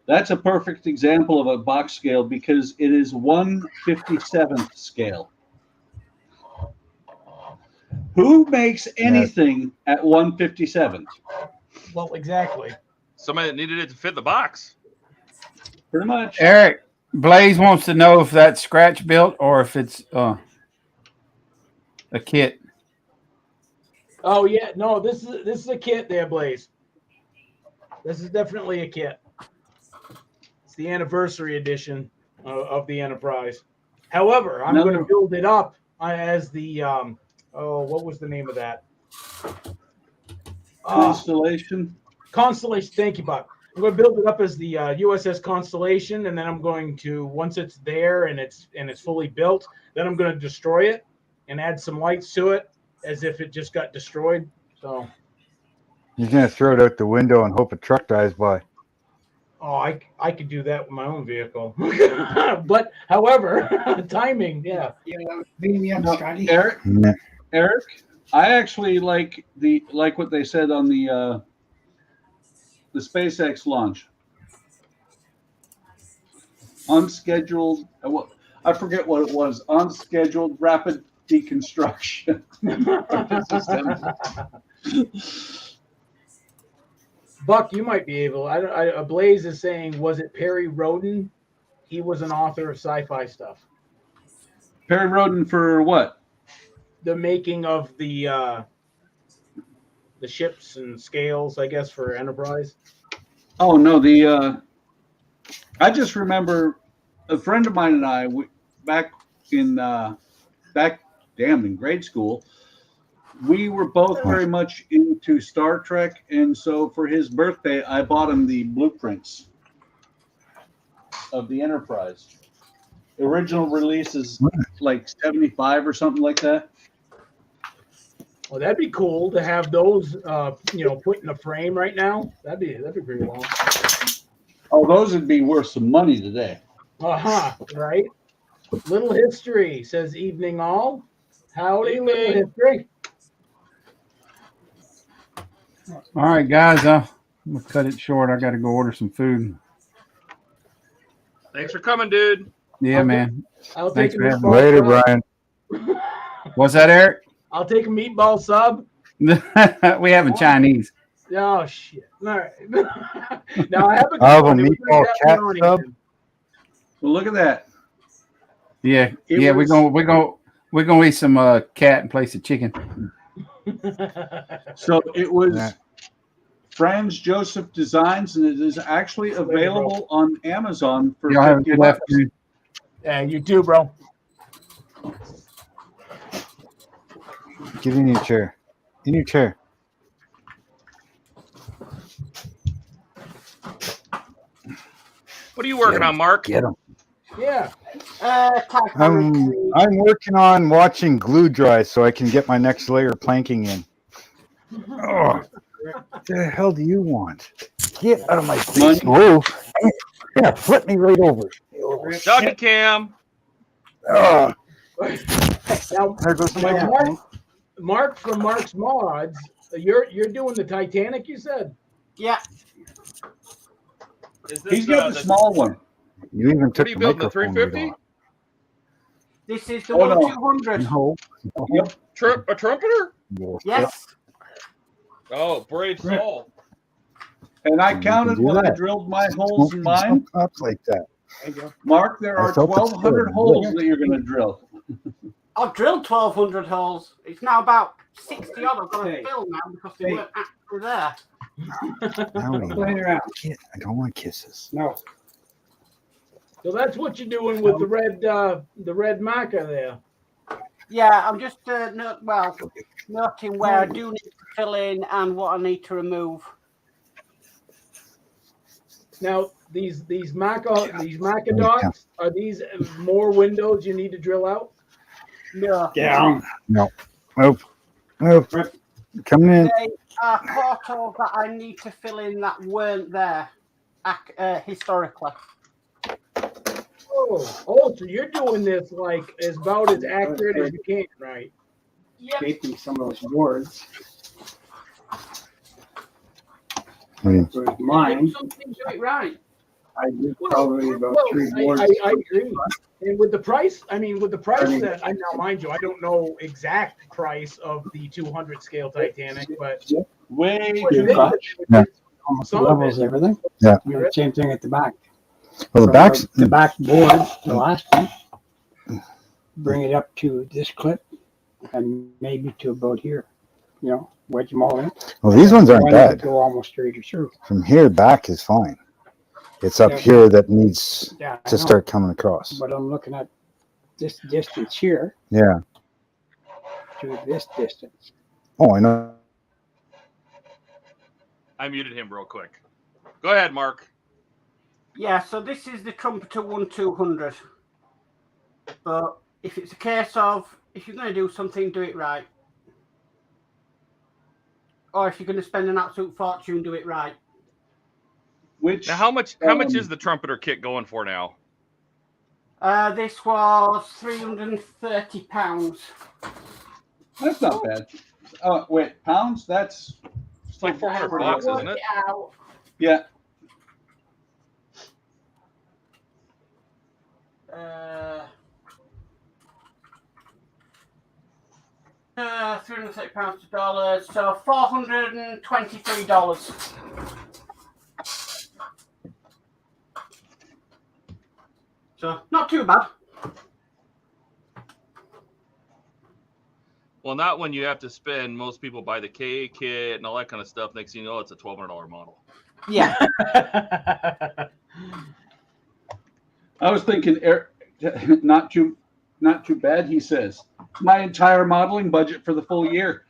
That's a perfect example of a box scale because it is 1/57th scale. Who makes anything at 1/57th? Well, exactly. Somebody that needed it to fit the box. Pretty much. Eric, Blaze wants to know if that's scratch built or if it's a kit. Oh yeah, no, this is a kit there, Blaze. This is definitely a kit. It's the anniversary edition of the Enterprise. However, I'm going to build it up as the what was the name of that? Constellation. Constellation. Thank you, Buck. I'm going to build it up as the USS Constellation, and then I'm going to, once it's there and it's fully built, then I'm going to destroy it and add some lights to it as if it just got destroyed. So You're gonna throw it out the window and hope a truck drives by. Oh, I could do that with my own vehicle. But however, timing, yeah. Eric, I actually like what they said on the SpaceX launch. Unscheduled, I forget what it was. Unscheduled rapid deconstruction. Buck, you might be able. Blaze is saying, was it Perry Roden? He was an author of sci-fi stuff. Perry Roden for what? The making of the ships and scales, I guess, for Enterprise. Oh no, I just remember a friend of mine and I back in grade school. We were both very much into Star Trek, and so for his birthday, I bought him the blueprints of the Enterprise. The original release is like 75 or something like that. Well, that'd be cool to have those, put in a frame right now. That'd be pretty long. Oh, those would be worth some money today. Right. Little history, says evening all. Howdy, little history. All right, guys, I'm gonna cut it short. I got to go order some food. Thanks for coming, dude. Yeah, man. Thanks for having me. Later, Brian. What's that, Eric? I'll take a meatball sub. We having Chinese. Oh shit! All right. Now I have a good I have a one. It was meatball like that cat in sub. Arlington. Well, look at that. Yeah, It yeah, was- we're gonna eat some cat and place of chicken. So it was Yeah. Franz Joseph Designs, and it is actually available on Amazon for Y'all have a $50. good afternoon. Yeah, you too, bro. Get in your chair. In your chair. What are you working on, Mark? Get him. Yeah. I'm working on watching glue dry so I can get my next layer of planking in. Oh, what the hell do you want? Get out of my face. Whoa. Yeah, flip me right over. Oh, Doggy cam. oh. Now, There goes the microphone. Mark from Mark's Mods, you're doing the Titanic, you said? Yeah. Is He's got the small one. You even What took are you the building? The microphone 350? right This is the Oh, no. 1200. off. No. A trumpeter? Yes. Oh, brave soul. And I You can counted do when I that. drilled my holes in mine. Up like that. Mark, there I are felt the 1,200 spirit. holes that you're going to drill. I've drilled 1200 holes. It's now about 60 odd. I've got to fill now because they weren't actually there. Howdy. I don't want kisses. No. So that's what you're doing with the red marker there. Yeah, I'm just noting where I do need to fill in and what I need to remove. Now these marker dots, are these more windows you need to drill out? No. Down. No. Move. Move. Coming in. They are portals that I need to fill in that weren't there historically. Oh, so you're doing this like about as accurate as you can, right? Yep. Shaping some of those boards. Wait. So mine, Something do it right. I did probably about 3 boards. I agree. And with the price, that I now, mind you, I don't know exact price of the 200 scale Titanic, but Way what too it is, much. Yeah. Almost some of levels it- everything. Yeah. You know, same thing at the back. Well, the From back's the back board, the last one, bring it up to this clip and maybe to about here. You know, wedge them all in. well, these ones aren't One that bad. go almost straight through. From here back is fine. It's up Yeah. here that needs Yeah, I to know. start coming across. But I'm looking at this distance here Yeah. to this distance. Oh, I know. I muted him real quick. Go ahead, Mark. Yeah, so this is the Trumpeter 1200. But if it's a case of, if you're going to do something, do it right. Or if you're going to spend an absolute fortune, do it right. Which Now, how much is the trumpeter kit going for now? This was £330. That's not bad. Wait, pounds? That's It's like $400, isn't it? Out. yeah. £330 to dollars, so $423. So not too bad. Well, not when you have to spend. Most people buy the K kit and all that kind of stuff. Next thing you know, it's a $1,200 model. Yeah. I was thinking, not too bad. He says my entire modeling budget for the full year.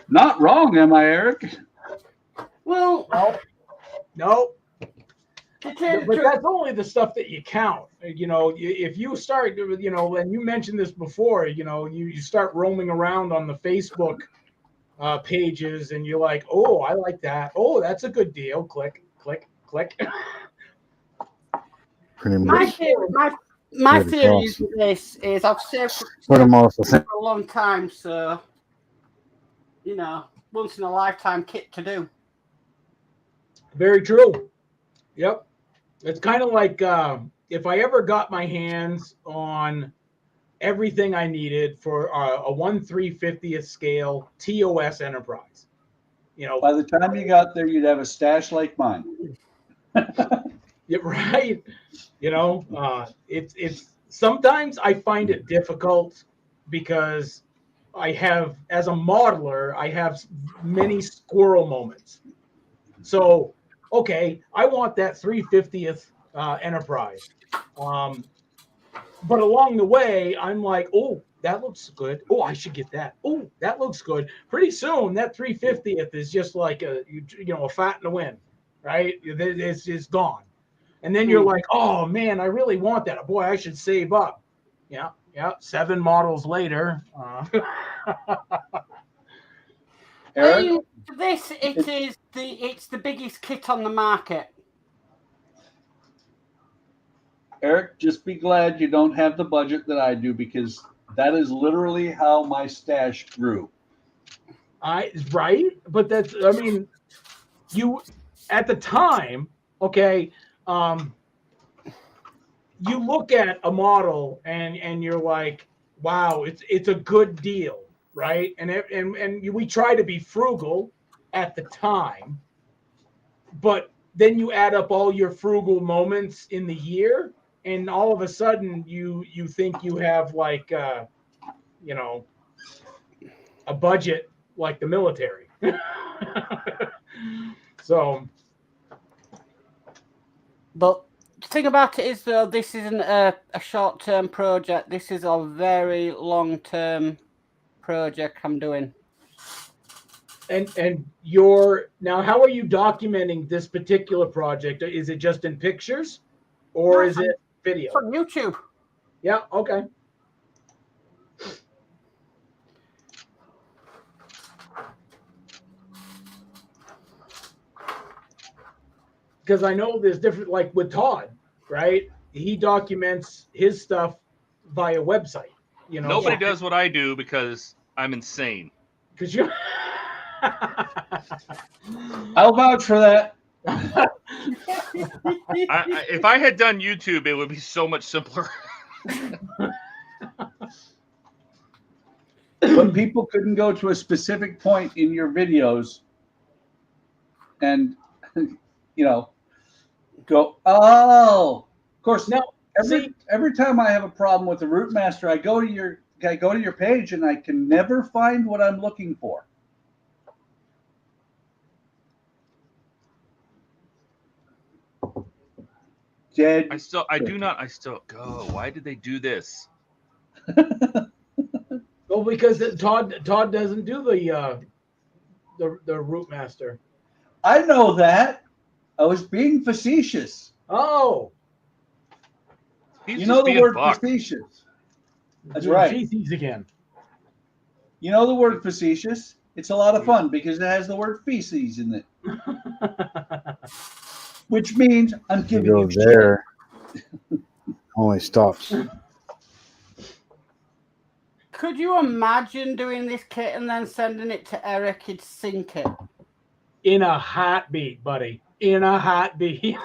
Not wrong, am I, Eric? Well, no. to tell you the But truth, that's only the stuff that you count. You know, if you start, you know, and you mentioned this before, you know, you start roaming around on the Facebook pages and you're like, oh, I like that. Oh, that's a good deal. Click, click, click. Pretty my much. theory, my Right theory across. is this is I've saved But I'm also for a long time, so you know, once in a lifetime kit to do. Very true. Yep. It's kind of like if I ever got my hands on everything I needed for a 1/350th scale TOS Enterprise. You know, By the time you got there, you'd have a stash like mine. yeah, right. You know, it's sometimes I find it difficult because I have, as a modeler, I have many squirrel moments. So, okay, I want that 350th Enterprise. But along the way, I'm like, oh, that looks good. Oh, I should get that. Oh, that looks good. Pretty soon, that 350th is just like a fat in the wind, right? It's gone. And then you're like, oh man, I really want that. Boy, I should save up. Yeah. 7 models later. Eric? It's the biggest kit on the market. Eric, just be glad you don't have the budget that I do, because that is literally how my stash grew. Right? But that's, I mean, you at the time, okay, you look at a model and you're like, wow, it's a good deal, right? And we try to be frugal at the time, but then you add up all your frugal moments in the year, and all of a sudden you think you have like a budget like the military. So, but the thing about it is, though, this isn't a short-term project. This is a very long-term project I'm doing. And you're now, how are you documenting this particular project? Is it just in pictures, or is it video? It's on YouTube. Yeah. Okay. Because I know there's different, like with Todd, right? He documents his stuff via website. You know, Nobody does what I do because I'm insane. Because you. I'll vouch for that. If I had done YouTube, it would be so much simpler. But people couldn't go to a specific point in your videos and, go, oh. Of course, now every time I have a problem with the Route Master, I go to your page and I can never find what I'm looking for. Dead. I still go. Why did they do this? Well, because Todd doesn't do the Route Master. I know that. I was being facetious. Oh. You know the word facetious. That's right. Feces again. You know the word facetious? It's a lot of fun because it has the word feces in it. Which means I'm giving you there. Only stops. Could you imagine doing this kit and then sending it to Eric? He'd sink it. In a heartbeat, buddy. In a heartbeat.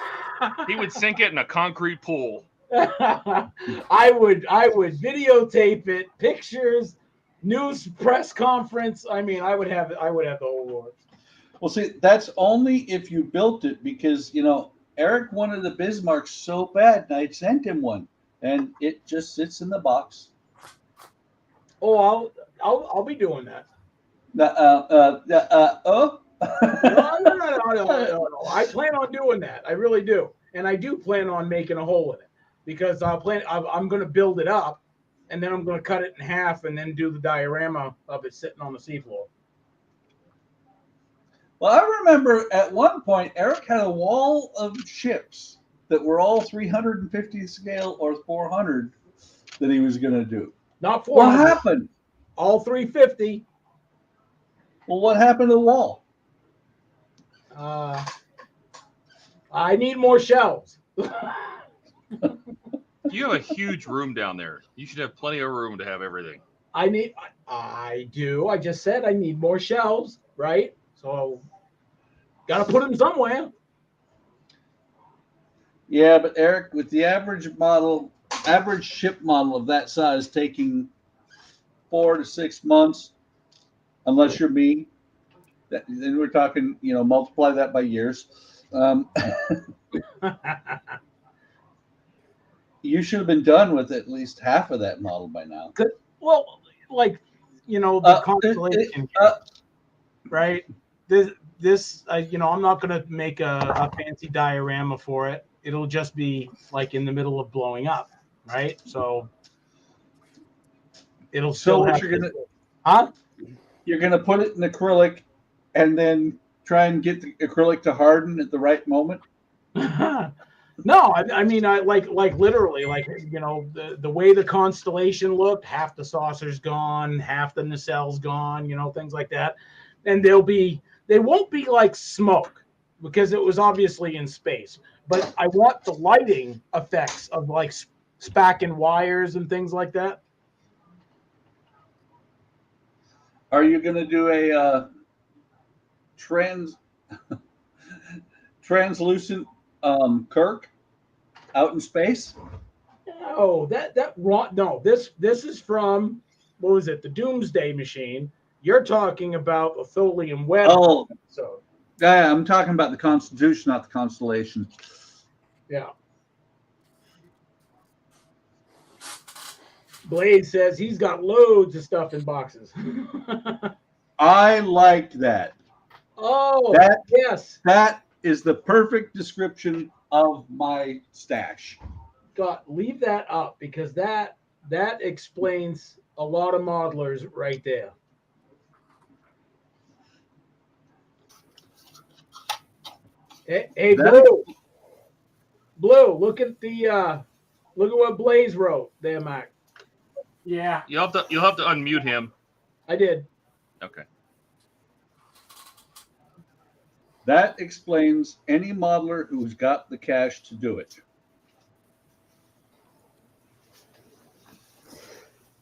He would sink it in a concrete pool. I would videotape it, pictures, news press conference. I mean, I would have the whole works. Well, see, that's only if you built it, because Eric wanted the Bismarck so bad, and I sent him one, and it just sits in the box. Oh, I'll be doing that. No. No. I plan on doing that. I really do, and I do plan on making a hole in it, because I'm going to build it up, and then I'm going to cut it in half, and then do the diorama of it sitting on the seafloor. Well, I remember at one point Eric had a wall of ships that were all 350 scale or 400 that he was going to do. Not 400. What happened? All 350. Well, what happened to the wall? I need more shelves. You have a huge room down there. You should have plenty of room to have everything. I do. I just said I need more shelves, right? So, got to put them somewhere. Yeah, but Eric, with the average model average ship model of that size taking 4 to 6 months, unless you're me. Then we're talking, multiply that by years. You should have been done with at least half of that model by now. Well, like, the constellation, right? This, I'm not going to make a fancy diorama for it. It'll just be like in the middle of blowing up, right? So it'll still have. You're gonna put it in acrylic, and then try and get the acrylic to harden at the right moment. No, I mean, I like literally, the way the constellation looked, half the saucer's gone, half the nacelle's gone, things like that. And they won't be like smoke because it was obviously in space. But I want the lighting effects of like spacking wires and things like that. Are you gonna do a translucent Kirk out in space? No, no. This is from, what was it? The Doomsday Machine. You're talking about a Tholium Web. Oh, so yeah, I'm talking about the Constitution, not the constellation. Yeah. Blaze says he's got loads of stuff in boxes. I like that. Oh, yes. That is the perfect description of my stash. Leave that up because that explains a lot of modelers right there. Hey, Blue, look at what Blaze wrote there, Mac. Yeah. You'll have to unmute him. I did. Okay. That explains any modeler who's got the cash to do it.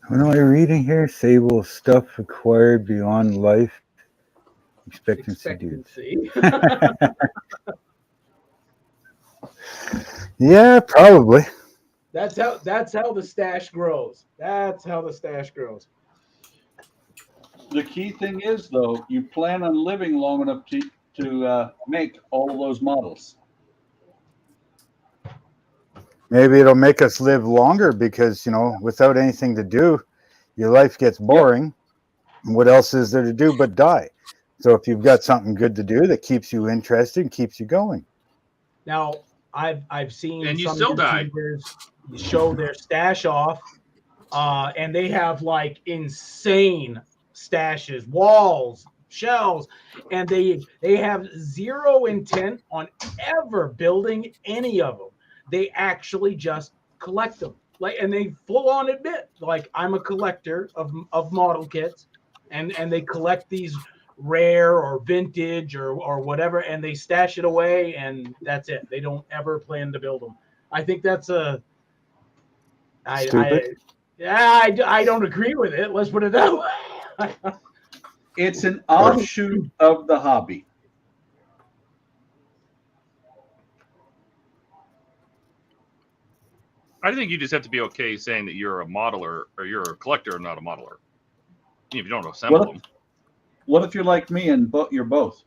What am I reading here? Sable stuff acquired beyond life expectancy. Yeah, probably. That's how the stash grows. That's how the stash grows. The key thing is, though, you plan on living long enough to make all of those models. Maybe it'll make us live longer because, without anything to do, your life gets boring. Yep. What else is there to do but die? So if you've got something good to do that keeps you interested and keeps you going. Now, I've seen and you some still die. Show their stash off, and they have like insane stashes, walls, shelves, and they have zero intent on ever building any of them. They actually just collect them, and they full on admit, like, I'm a collector of model kits, and they collect these rare or vintage or whatever, and they stash it away, and that's it. They don't ever plan to build them. I think that's I don't agree with it. Let's put it that way. It's an offshoot of the hobby. I think you just have to be okay saying that you're a modeler or you're a collector, not a modeler. If you don't assemble them. What if you're like me and you're both?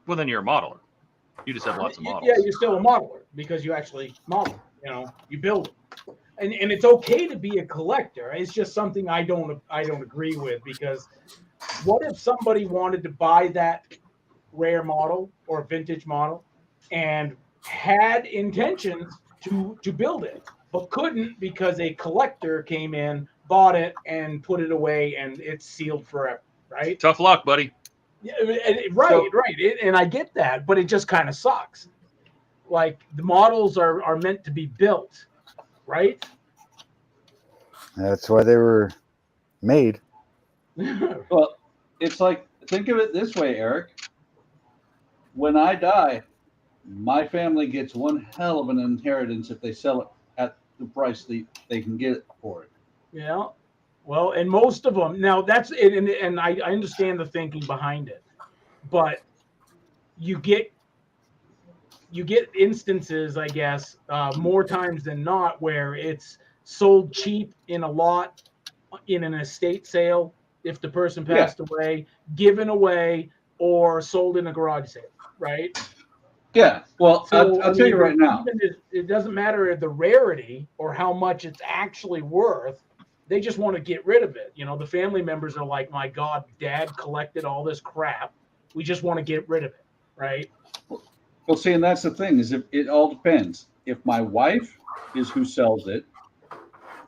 Well, then you're a modeler. You just have lots of models. Yeah, you're still a modeler because you actually model. You build them. And it's okay to be a collector. It's just something I don't agree with, because what if somebody wanted to buy that rare model or vintage model and had intentions to build it, but couldn't because a collector came in, bought it, and put it away, and it's sealed forever, right? Tough luck, buddy. Yeah, right. And I get that, but it just kind of sucks. Like, the models are meant to be built, right? That's why they were made. Well, it's like, think of it this way, Eric. When I die, my family gets one hell of an inheritance if they sell it at the price they can get it for it. Yeah. Well, and most of them, now that's it, and I understand the thinking behind it, but you get you get instances, I guess, more times than not, where it's sold cheap in a lot in an estate sale if the person passed away, given away, or sold in a garage sale, right? Yeah. Well, So I'll tell you right now. it doesn't matter the rarity or how much it's actually worth. They just want to get rid of it. You know, the family members are like, "My God, Dad collected all this crap. We just want to get rid of it," right? Well, see, and that's the thing is, if it all depends. If my wife is who sells it,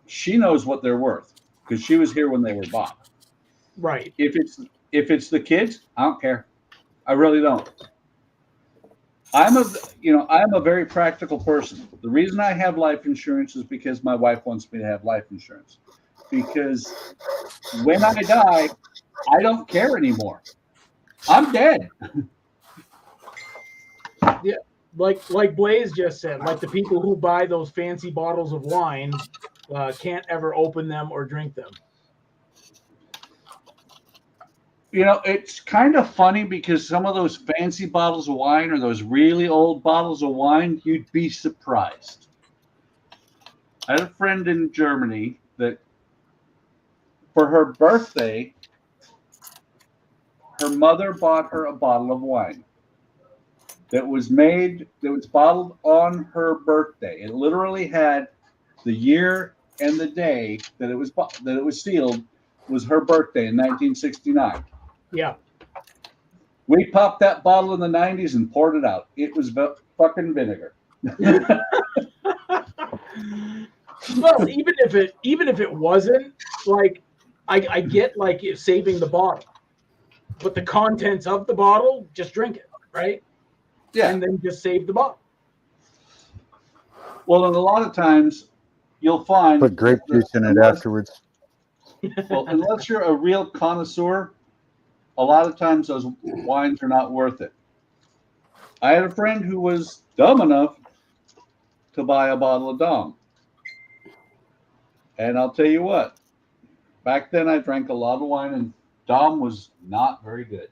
she knows what they're worth because she was here when they were bought. Right. If it's the kids, I don't care. I really don't. I'm a very practical person. The reason I have life insurance is because my wife wants me to have life insurance. Because when I die, I don't care anymore. I'm dead. Yeah, like Blaze just said, like the people who buy those fancy bottles of wine can't ever open them or drink them. You know, it's kind of funny because some of those fancy bottles of wine or those really old bottles of wine, you'd be surprised. I had a friend in Germany that for her birthday, her mother bought her a bottle of wine that was bottled on her birthday. It literally had the year and the day that it was sealed was her birthday in 1969. Yeah. We popped that bottle in the 90s and poured it out. It was fucking vinegar. Well, even if it wasn't, like, I get like saving the bottle, but the contents of the bottle, just drink it, right? Yeah. And then just save the bottle. Well, and a lot of times you'll find Put grape juice in it afterwards. Well, unless you're a real connoisseur, a lot of times those wines are not worth it. I had a friend who was dumb enough to buy a bottle of Dom. And I'll tell you what, back then I drank a lot of wine and Dom was not very good.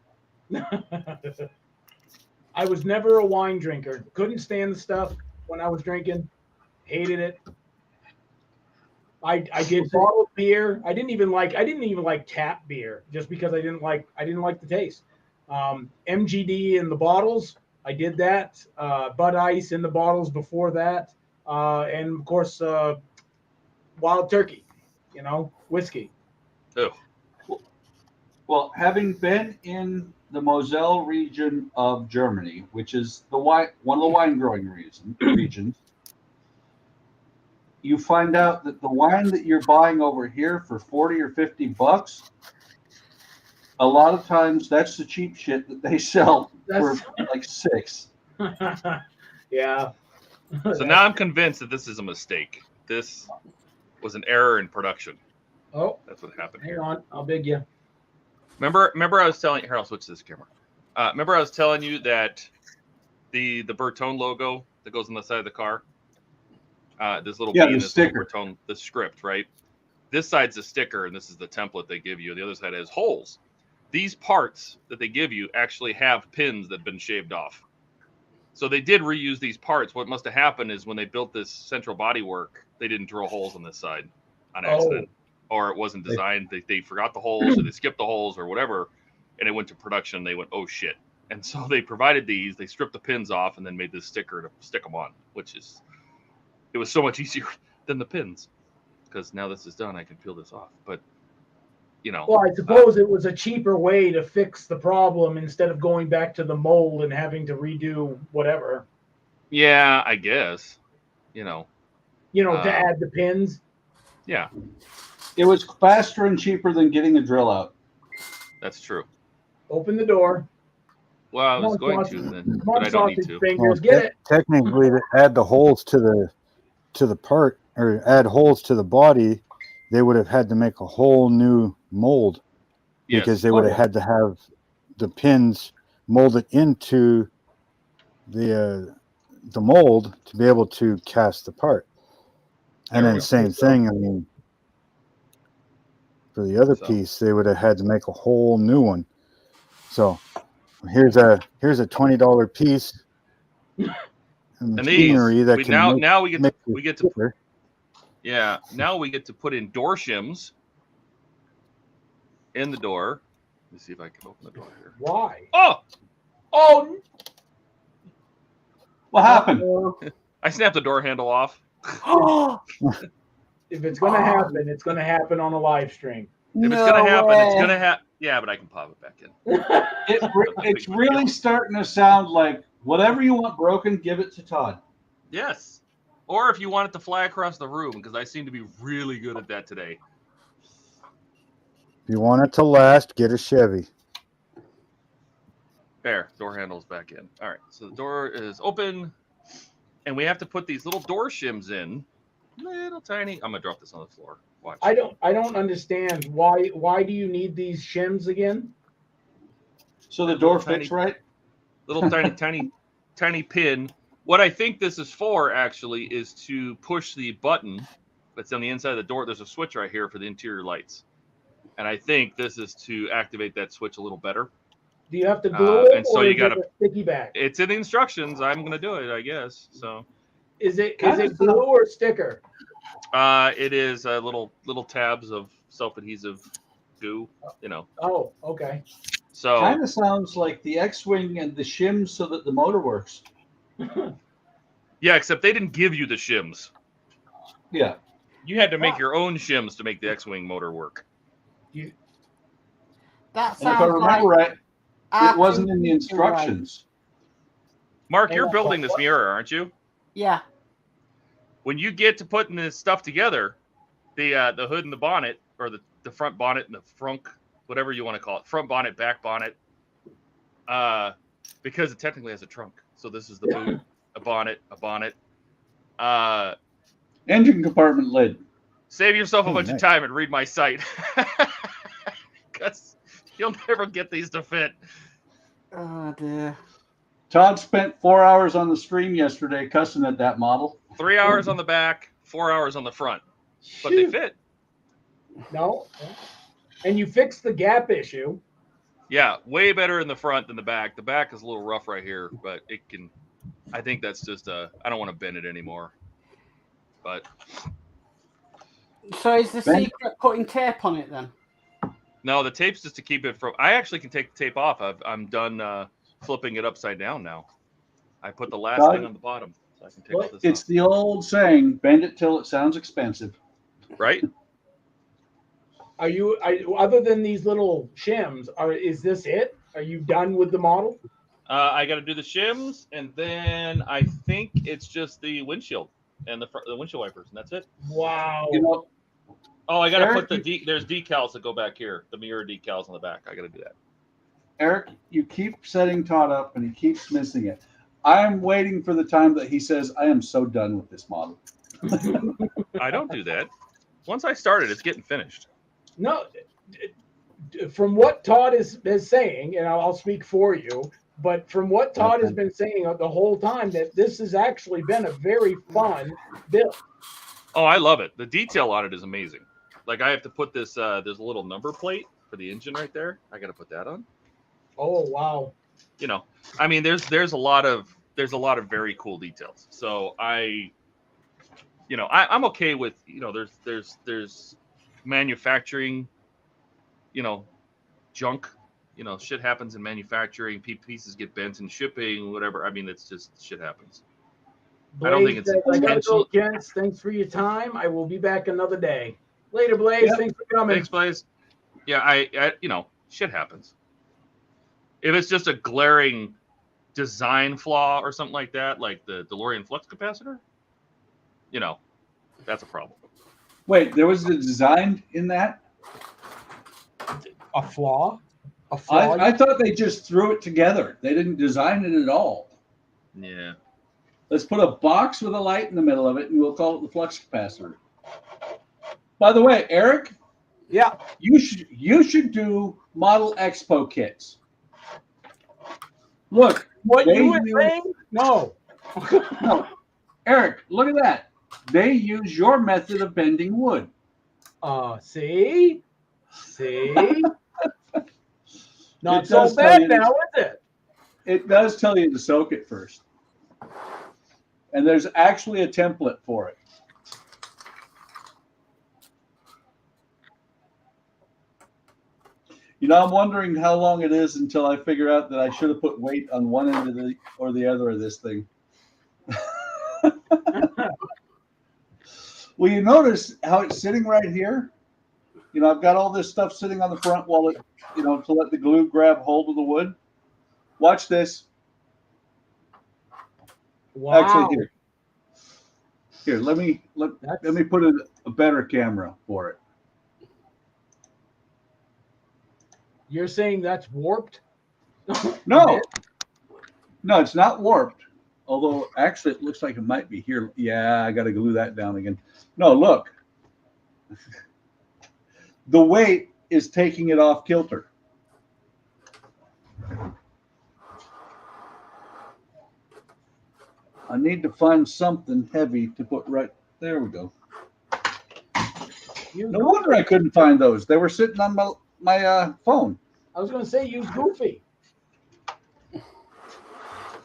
I was never a wine drinker. Couldn't stand the stuff when I was drinking. Hated it. I did bottled beer. I didn't even like tap beer just because I didn't like the taste. MGD in the bottles, I did that. Bud Ice in the bottles before that, and of course Wild Turkey, whiskey. Oh. Well, having been in the Moselle region of Germany, which is one of the wine growing regions, you find out that the wine that you're buying over here for 40 or 50 bucks, a lot of times that's the cheap shit that they sell for like $6. Yeah. So now I'm convinced that this is a mistake. This was an error in production. Oh, that's what happened. Hang on, I'll beg you. Remember I was telling you, here, I'll switch to this camera. Remember I was telling you that the Bertone logo that goes on the side of the car, this little the this sticker. Bertone, the script, right? This side's a sticker, and this is the template they give you. The other side has holes. These parts that they give you actually have pins that have been shaved off. So they did reuse these parts. What must have happened is when they built this central bodywork, they didn't drill holes on this side on accident. Or it wasn't designed. They forgot the holes, or they skipped the holes, or whatever, and it went to production. They went, oh shit! And so they provided these. They stripped the pins off, and then made this sticker to stick them on. It was so much easier than the pins, because now this is done, I can peel this off. But well, I suppose it was a cheaper way to fix the problem instead of going back to the mold and having to redo whatever. Yeah, I guess. To add the pins. Yeah. It was faster and cheaper than getting a drill out. That's true. Open the door. Well, I was going to, then, but I don't need to. Fingers, get it. Technically, to add the holes to the part, or add holes to the body, they would have had to make a whole new mold, because they would have had to have the pins molded into the mold to be able to cast the part. And then same thing. I mean, for the other piece, they would have had to make a whole new one. So here's a $20 piece. and And these, machinery that we, can now make, now we get make to it we get to quicker. yeah now we get to put in door shims in the door. Let me see if I can open the door here. Why? Oh, What happened? I snapped the door handle off. If it's gonna happen, it's gonna happen on a live stream. If it's gonna happen, it's gonna happen. Yeah, but I can pop it back in. It's really starting to sound like whatever you want broken, give it to Todd. Yes. Or if you want it to fly across the room, because I seem to be really good at that today. If you want it to last, get a Chevy. There, door handle's back in. All right, so the door is open, and we have to put these little door shims in. Little tiny. I'm gonna drop this on the floor. Watch. I don't understand why do you need these shims again? So the door Tiny- fits right? Little tiny pin. What I think this is for actually is to push the button that's on the inside of the door. There's a switch right here for the interior lights, and I think this is to activate that switch a little better. Do you have to glue it, and so or you is it gotta- a sticky back? It's in the instructions. I'm gonna do it, I guess. So Is it glue or sticker? it is little tabs of self-adhesive goo. You know. Oh, okay. So Kind of sounds like the X-Wing and the shims so that the motor works. yeah, except they didn't give you the shims. Yeah. You had to make your own shims to make the X-Wing motor work. That And if I sounds like remember right, it wasn't in the R2-D2, instructions. Mark, you're building this mirror, aren't you? Yeah. When you get to putting this stuff together, the hood and the bonnet, or the front bonnet and the frunk, whatever you want to call it, front bonnet, back bonnet, because it technically has a trunk. So this is the boot, a bonnet. Engine compartment lid. Save yourself a Oh, bunch nice. of time and read my site, because you'll never get these to fit. Oh dear. Todd spent 4 hours on the stream yesterday cussing at that model. 3 hours on the back, 4 hours on the front, but they fit. No. And you fixed the gap issue. Yeah, way better in the front than the back. The back is a little rough right here, but it can. I think that's just I don't want to bend it anymore. But So is the Ben? secret putting tape on it then? no, the tape's just to keep it from. I actually can take the tape off. I'm done flipping it upside down now. I put the last Todd? thing on the bottom, so I can take all this It's off. the old saying, bend it till it sounds expensive. Right? Are you other than these little shims? Is this it? Are you done with the model? I got to do the shims, and then I think it's just the windshield and the windshield wipers, and that's it. Wow. You know, Oh, I got to Eric, put there's decals that go back here, the mirror decals on the back. I got to do that. Eric, you keep setting Todd up and he keeps missing it. I am waiting for the time that he says, I am so done with this model. I don't do that. Once I started, it's getting finished. No, from what Todd is saying, and I'll speak for you, but from what Todd has been saying the whole time, that this has actually been a very fun build. Oh, I love it. The detail on it is amazing. Like I have to put this. There's a little number plate for the engine right there. I got to put that on. Oh wow! You know, I mean, there's a lot of very cool details. So I'm okay with there's manufacturing, junk. Shit happens in manufacturing. Pieces get bent in shipping, whatever. I mean, it's just shit happens. I don't think it's I gotta intentional. go, gents. Thanks for your time. I will be back another day. Later, Blaze. Yep. Thanks for coming. Thanks, Blaze. Yeah, I shit happens. If it's just a glaring design flaw or something like that, like the DeLorean flux capacitor, that's a problem. Wait, there was a design in that? A flaw? A flaw? I thought they just threw it together. They didn't design it at all. Yeah. Let's put a box with a light in the middle of it, and we'll call it the flux capacitor. By the way, Eric, Yeah. you should do Model Expo kits. Look, What they you were use- saying? No. No, Eric, look at that. They use your method of bending wood. See? Not It so does tell bad you now, this. is it? It does tell you to soak it first. And there's actually a template for it. You know, I'm wondering how long it is until I figure out that I should have put weight on one end of the or the other of this thing. Well, you notice how it's sitting right here? You know, I've got all this stuff sitting on the front while it, you know, to let the glue grab hold of the wood. Watch this. Wow. Actually, here, let me put a better camera for it. You're saying that's warped? No, it's not warped. Although actually, it looks like it might be here. Yeah, I got to glue that down again. No, look, the weight is taking it off kilter. I need to find something heavy to put right there. We go. No wonder I couldn't find those. They were sitting on my phone. I was going to say use Goofy.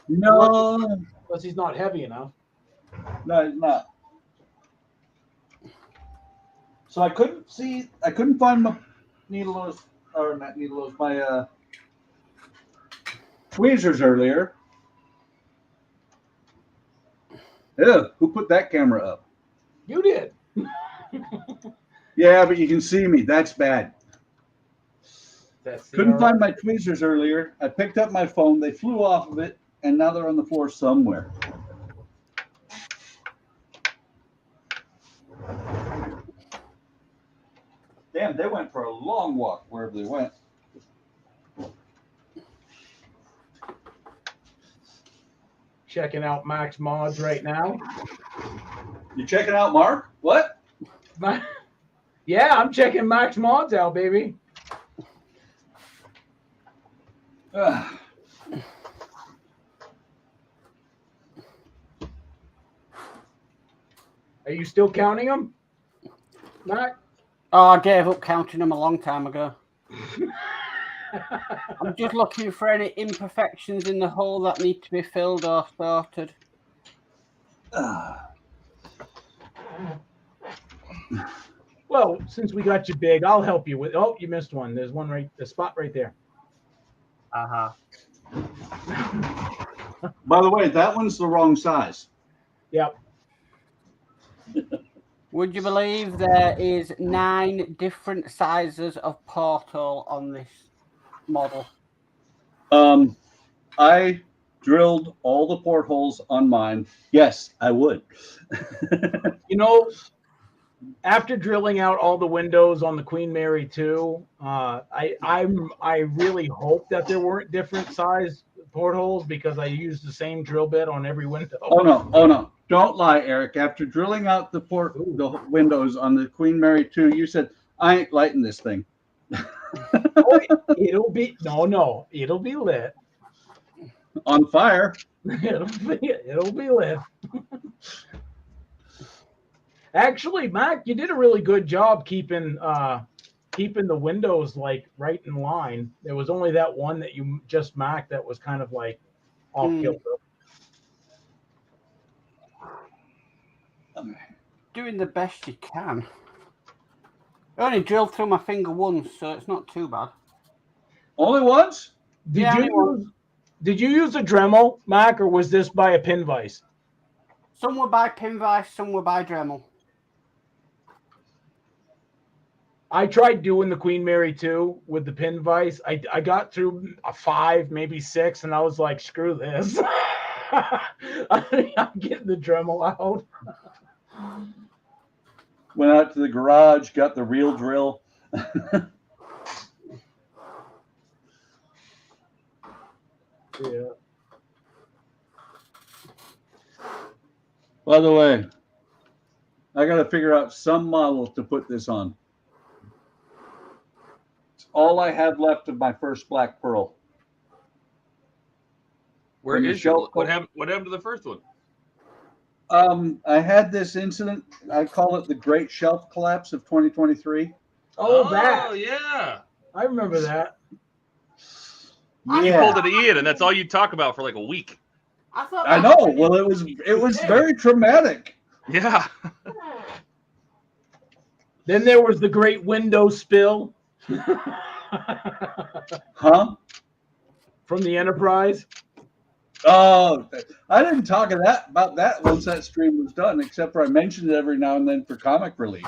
No, Unless he's not heavy enough. no, it's not. So I couldn't find my needle, or not needle, my tweezers earlier. Yeah, who put that camera up? You did. Yeah, but you can see me. That's bad. That's Couldn't find my tweezers earlier. I picked up my phone. They flew off of it, and now they're on the floor somewhere. Damn, they went for a long walk wherever they went. Checking out Max Mods right now. You checking out Mark? What? Yeah, I'm checking Max Mods out, baby. Are you still counting them, Mac? Oh, I gave up counting them a long time ago. I'm just looking for any imperfections in the hole that need to be filled or sorted. Well, since we got you big, I'll help you with. Oh, you missed one. There's one right, the spot right there. By the way, that one's the wrong size. Yep. Would you believe there is 9 different sizes of portal on this model? I drilled all the portholes on mine. Yes, I would. You know, after drilling out all the windows on the Queen Mary 2, I really hope that there weren't different size portholes because I used the same drill bit on every window. Oh no. Don't lie, Eric. After drilling out the windows on the Queen Mary 2, you said, I ain't lighting this thing. It'll be lit. On fire. It'll be lit. Actually, Mac, you did a really good job keeping the windows like right in line. There was only that one that you just marked that was kind of like off kilter. Doing the best you can. I only drilled through my finger once, so it's not too bad. Only once? Did you use a Dremel, Mac, or was this by a pin vise? Some were by pin vise, some were by Dremel. I tried doing the Queen Mary 2 with the pin vise. I got through a 5, maybe 6, and I was like, screw this. I'm getting the Dremel out. Went out to the garage, got the real drill. Yeah. By the way, I got to figure out some model to put this on. It's all I have left of my first black pearl. Where is your, what happened to the first one? I had this incident. I call it the Great Shelf Collapse of 2023. Oh, that. Yeah. I remember that. You pulled it in, and that's all you talk about for like a week. I thought. I that know. happened Well, in it was 22. very traumatic. Yeah. Then there was the great window spill Huh? from the Enterprise. Oh, I didn't talk about that once that stream was done, except for I mentioned it every now and then for comic relief.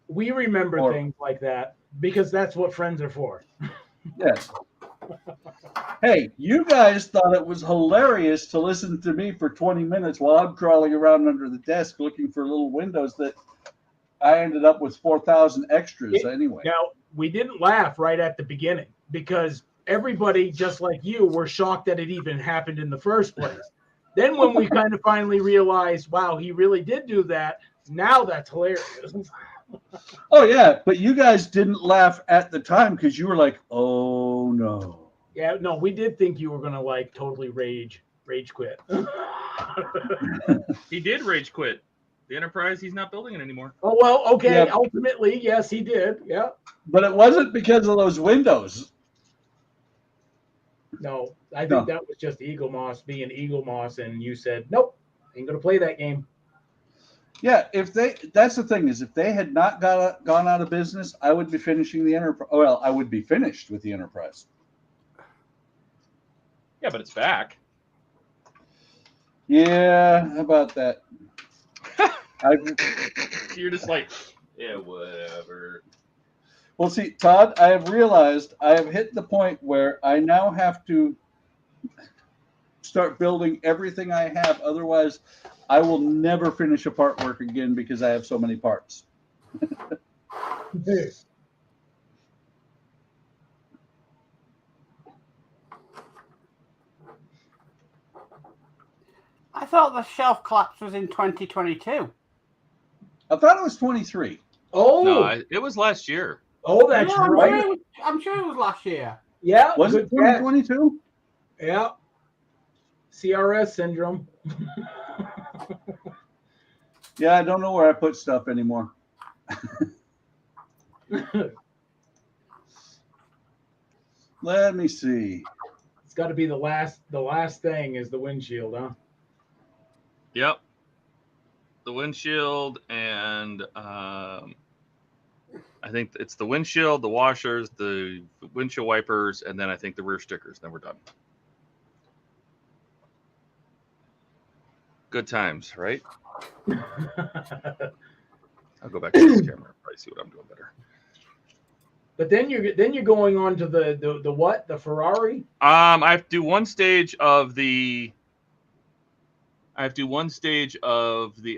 We remember Or- things like that because that's what friends are for. Yes. Hey, you guys thought it was hilarious to listen to me for 20 minutes while I'm crawling around under the desk looking for little windows that I ended up with 4,000 extras anyway. Now, we didn't laugh right at the beginning because everybody, just like you, were shocked that it even happened in the first place. Then when we kind of finally realized, wow, he really did do that, now that's hilarious. Oh, yeah, but you guys didn't laugh at the time because you were like, oh, no. Yeah, no, we did think you were going to like totally rage quit. He did rage quit. The Enterprise, he's not building it anymore. Oh, well, okay. Yeah. Ultimately, yes, he did. Yeah. But it wasn't because of those windows. No, I think that was just Eagle Moss being Eagle Moss, and you said, nope, ain't going to play that game. Yeah, that's the thing is if they had not gone out of business, I would be finishing the Enterprise. Well, I would be finished with the Enterprise. Yeah, but it's back. Yeah, how about that? You're just like, yeah, whatever. Well, see, Todd, I have realized I have hit the point where I now have to start building everything I have. Otherwise, I will never finish a part work again because I have so many parts. I thought the shelf collapse was in 2022. I thought it was 23. Oh, No, it was last year. Oh, that's Yeah, right. I'm sure it was last year. Yeah. Was it good catch. 2022? Yeah. CRS syndrome. Yeah, I don't know where I put stuff anymore. Let me see. It's got to be the last thing is the windshield, huh? Yep. The windshield and I think it's the windshield, the washers, the windshield wipers, and then I think the rear stickers. Then we're done. Good times, right? I'll go back to this camera and probably see what I'm doing better. But then you're going on to the what? The Ferrari? I have to do one stage of the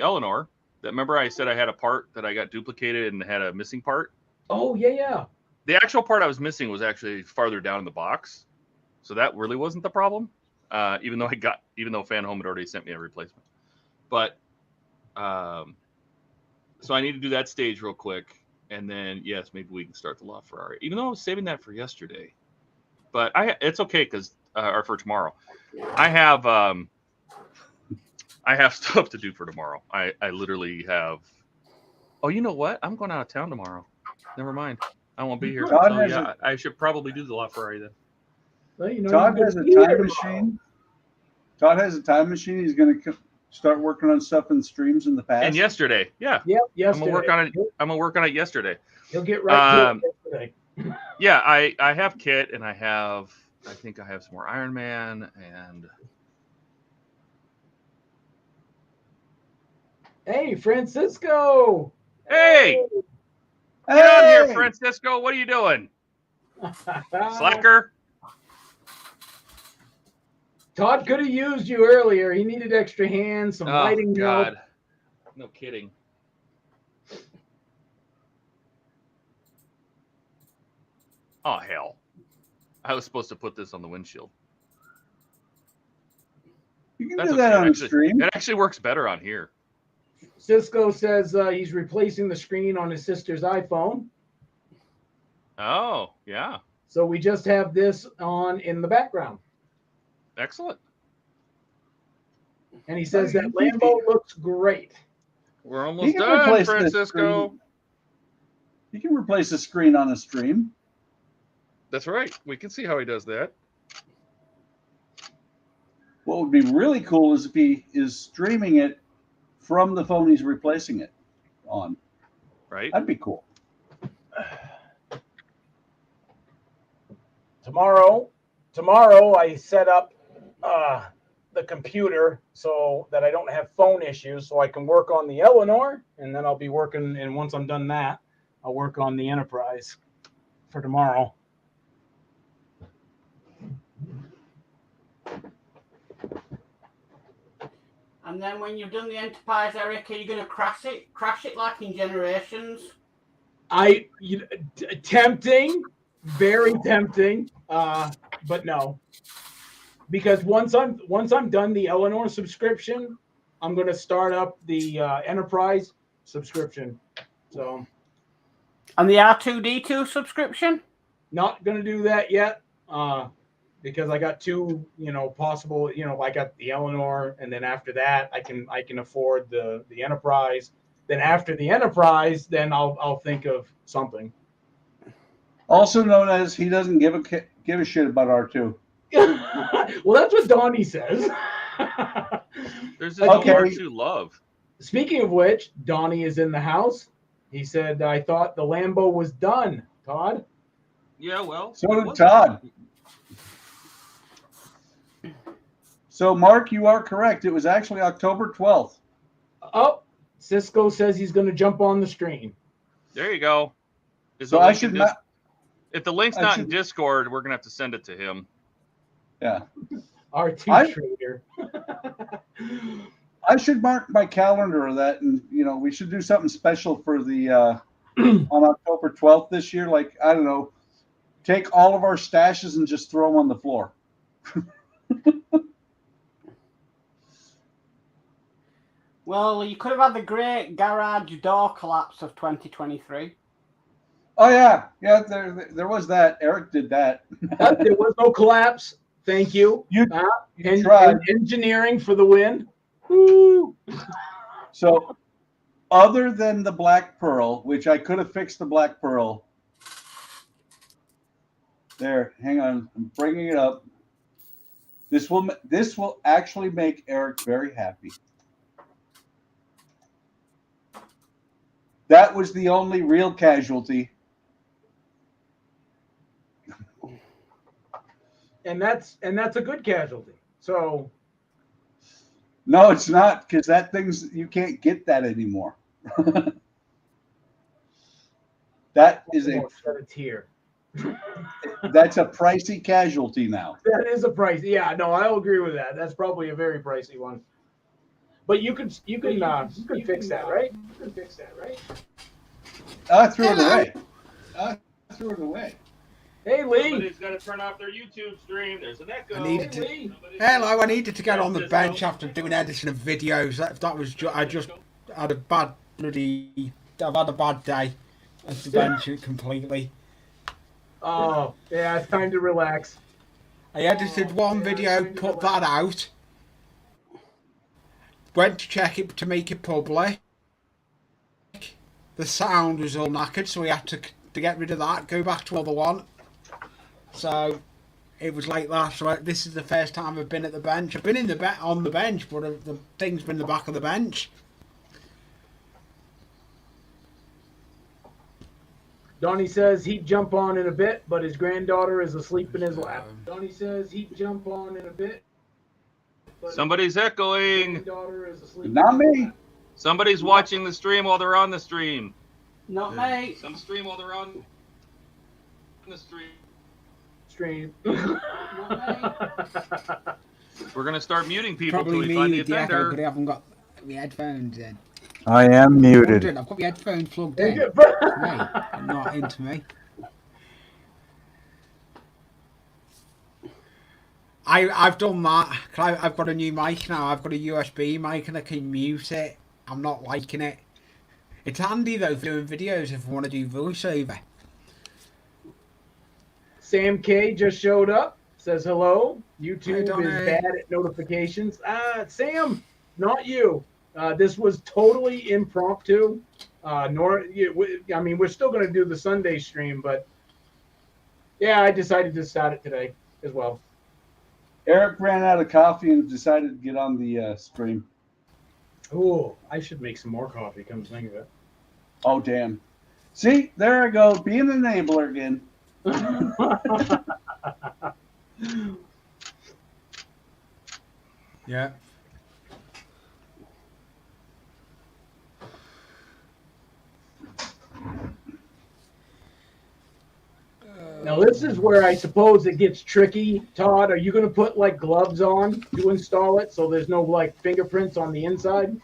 Eleanor. That remember I said I had a part that I got duplicated and had a missing part. Oh yeah. The actual part I was missing was actually farther down in the box, so that really wasn't the problem. Even though Fan Home had already sent me a replacement, but so I need to do that stage real quick, and then yes, maybe we can start the Loft Ferrari. Even though I was saving that for yesterday, but it's okay because or for tomorrow, I have stuff to do for tomorrow. I literally have. Oh, you know what? I'm going out of town tomorrow. Never mind. I won't be here. Todd So has yeah, I should probably do the Loft Ferrari then. Well, you know, Todd you has a could be here time tomorrow. machine. Todd has a time machine. He's going to start working on stuff in streams in the past. And yesterday, yeah. Yep, I'm yesterday. gonna work on it. I'm gonna work on it yesterday. He'll get right to it yesterday. Yeah, I have Kit, and I think I have some more Iron Man, and Hey, Francisco. hey, get on here, Francisco. What are you doing, slacker? Todd could have used you earlier. He needed extra hands, some lighting help. God, no kidding. Oh hell, I was supposed to put this on the windshield. You can That's do that okay. on the stream. It actually works better on here. Cisco says he's replacing the screen on his sister's iPhone. Oh yeah, So we just have this on in the background. excellent. And he says that Lambo looks great. We're He almost can done, replace this Francisco. screen. You can replace the screen on a stream. That's right. We can see how he does that. What would be really cool is if he is streaming it from the phone he's replacing it on. Right? That'd be cool. Tomorrow I set up the computer so that I don't have phone issues, so I can work on the Eleanor, and then I'll be working. And once I'm done that, I'll work on the Enterprise for tomorrow. And then when you've done the Enterprise, Eric, are you going to crash it like in Generations? Tempting, very tempting, but no. Because once I'm done the Eleanor subscription, I'm going to start up the Enterprise subscription. So, and the R2D2 subscription? Not going to do that yet, because I got two, possible. I got the Eleanor, and then after that, I can afford the Enterprise. Then after the Enterprise, then I'll think of something. Also known as he doesn't give a shit about R2. Well, that's what Donnie says. There's this R2 love. Speaking of which, Donnie is in the house. He said, "I thought the Lambo was done." Todd. Yeah, well. So did Todd. So, Mark, you are correct. It was actually October 12th. Oh, Cisco says he's going to jump on the stream. There you go. So I should not. If the link's not in Discord, we're going to have to send it to him. Yeah. R2 trader. I should mark my calendar of that, and we should do something special for the on October 12th this year. Like, I don't know, take all of our stashes and just throw them on the floor. Well, you could have had the great garage door collapse of 2023. Oh yeah, there was that. Eric did that. There was no collapse. Thank you. You tried. Engineering for the win. Woo. So, other than the black pearl, which I could have fixed the black pearl. There, hang on. I'm bringing it up. This will actually make Eric very happy. That was the only real casualty. And that's a good casualty. So no, it's not, because that thing's, you can't get that anymore. That is a tier. That's a pricey casualty now. That is a price. Yeah, no, I'll agree with that. That's probably a very pricey one. But you can fix that, right? You can fix that, right? I threw it away. Hey, Lee. Somebody's got to turn off their YouTube stream. There's an echo. I needed to get on the bench after doing editing of videos. That was I just had a bad I've had a bad day at the bench completely. Oh, yeah, it's time to relax. I edited one video, put that out. Went to check it to make it public. The sound was all knackered, so we had to get rid of that, go back to another one. So it was like that. So this is the first time I've been at the bench. I've been on the bench, but the thing's been in the back of the bench. Donnie says he'd jump on in a bit, but his granddaughter is asleep in his lap. Donnie says he'd jump on in a bit. Somebody's echoing. Not me. Somebody's watching the stream while they're on the stream. Not me. Some stream while they're on the stream. We're gonna start muting people until we find the offender. But I haven't got my headphones in. I am muted. I've got my headphones plugged in. Right, not into me. I've done that. I've got a new mic now. I've got a USB mic and I can mute it. I'm not liking it. It's handy though for doing videos if I want to do voiceover. Sam K just showed up. Says hello. YouTube is bad at notifications. Sam, not you. This was totally impromptu. I mean, we're still going to do the Sunday stream, but yeah, I decided to start it today as well. Eric ran out of coffee and decided to get on the stream. Oh, I should make some more coffee. Come to think of it. Oh, damn. See, there I go, being an enabler again. Yeah. Now this is where I suppose it gets tricky. Todd, are you going to put like gloves on to install it so there's no like fingerprints on the inside?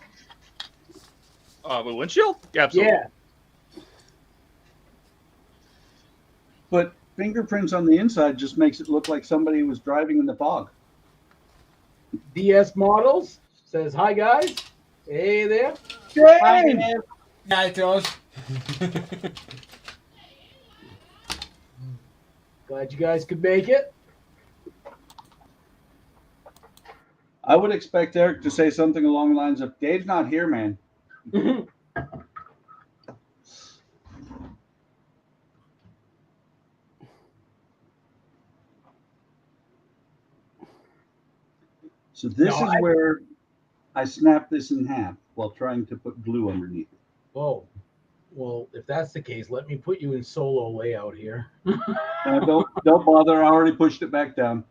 With windshield? Yeah, absolutely. Yeah. But fingerprints on the inside just makes it look like somebody was driving in the fog. DS Models says, hi guys. Hey there. James! Yeah, it does. Glad you guys could make it. I would expect Eric to say something along the lines of, Dave's not here, man. So this is where I snap this in half while trying to put glue underneath it. Oh, well, if that's the case, let me put you in solo layout here. Don't bother. I already pushed it back down.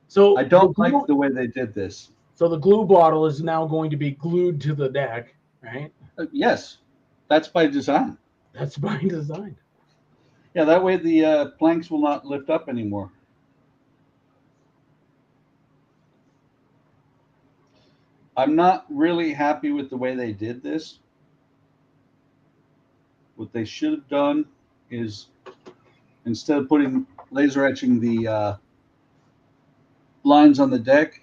So I don't like the way they did this. So the glue bottle is now going to be glued to the deck, right? Yes, that's by design. That's by design. Yeah, that way the planks will not lift up anymore. I'm not really happy with the way they did this. What they should have done is, instead of putting laser etching the lines on the deck,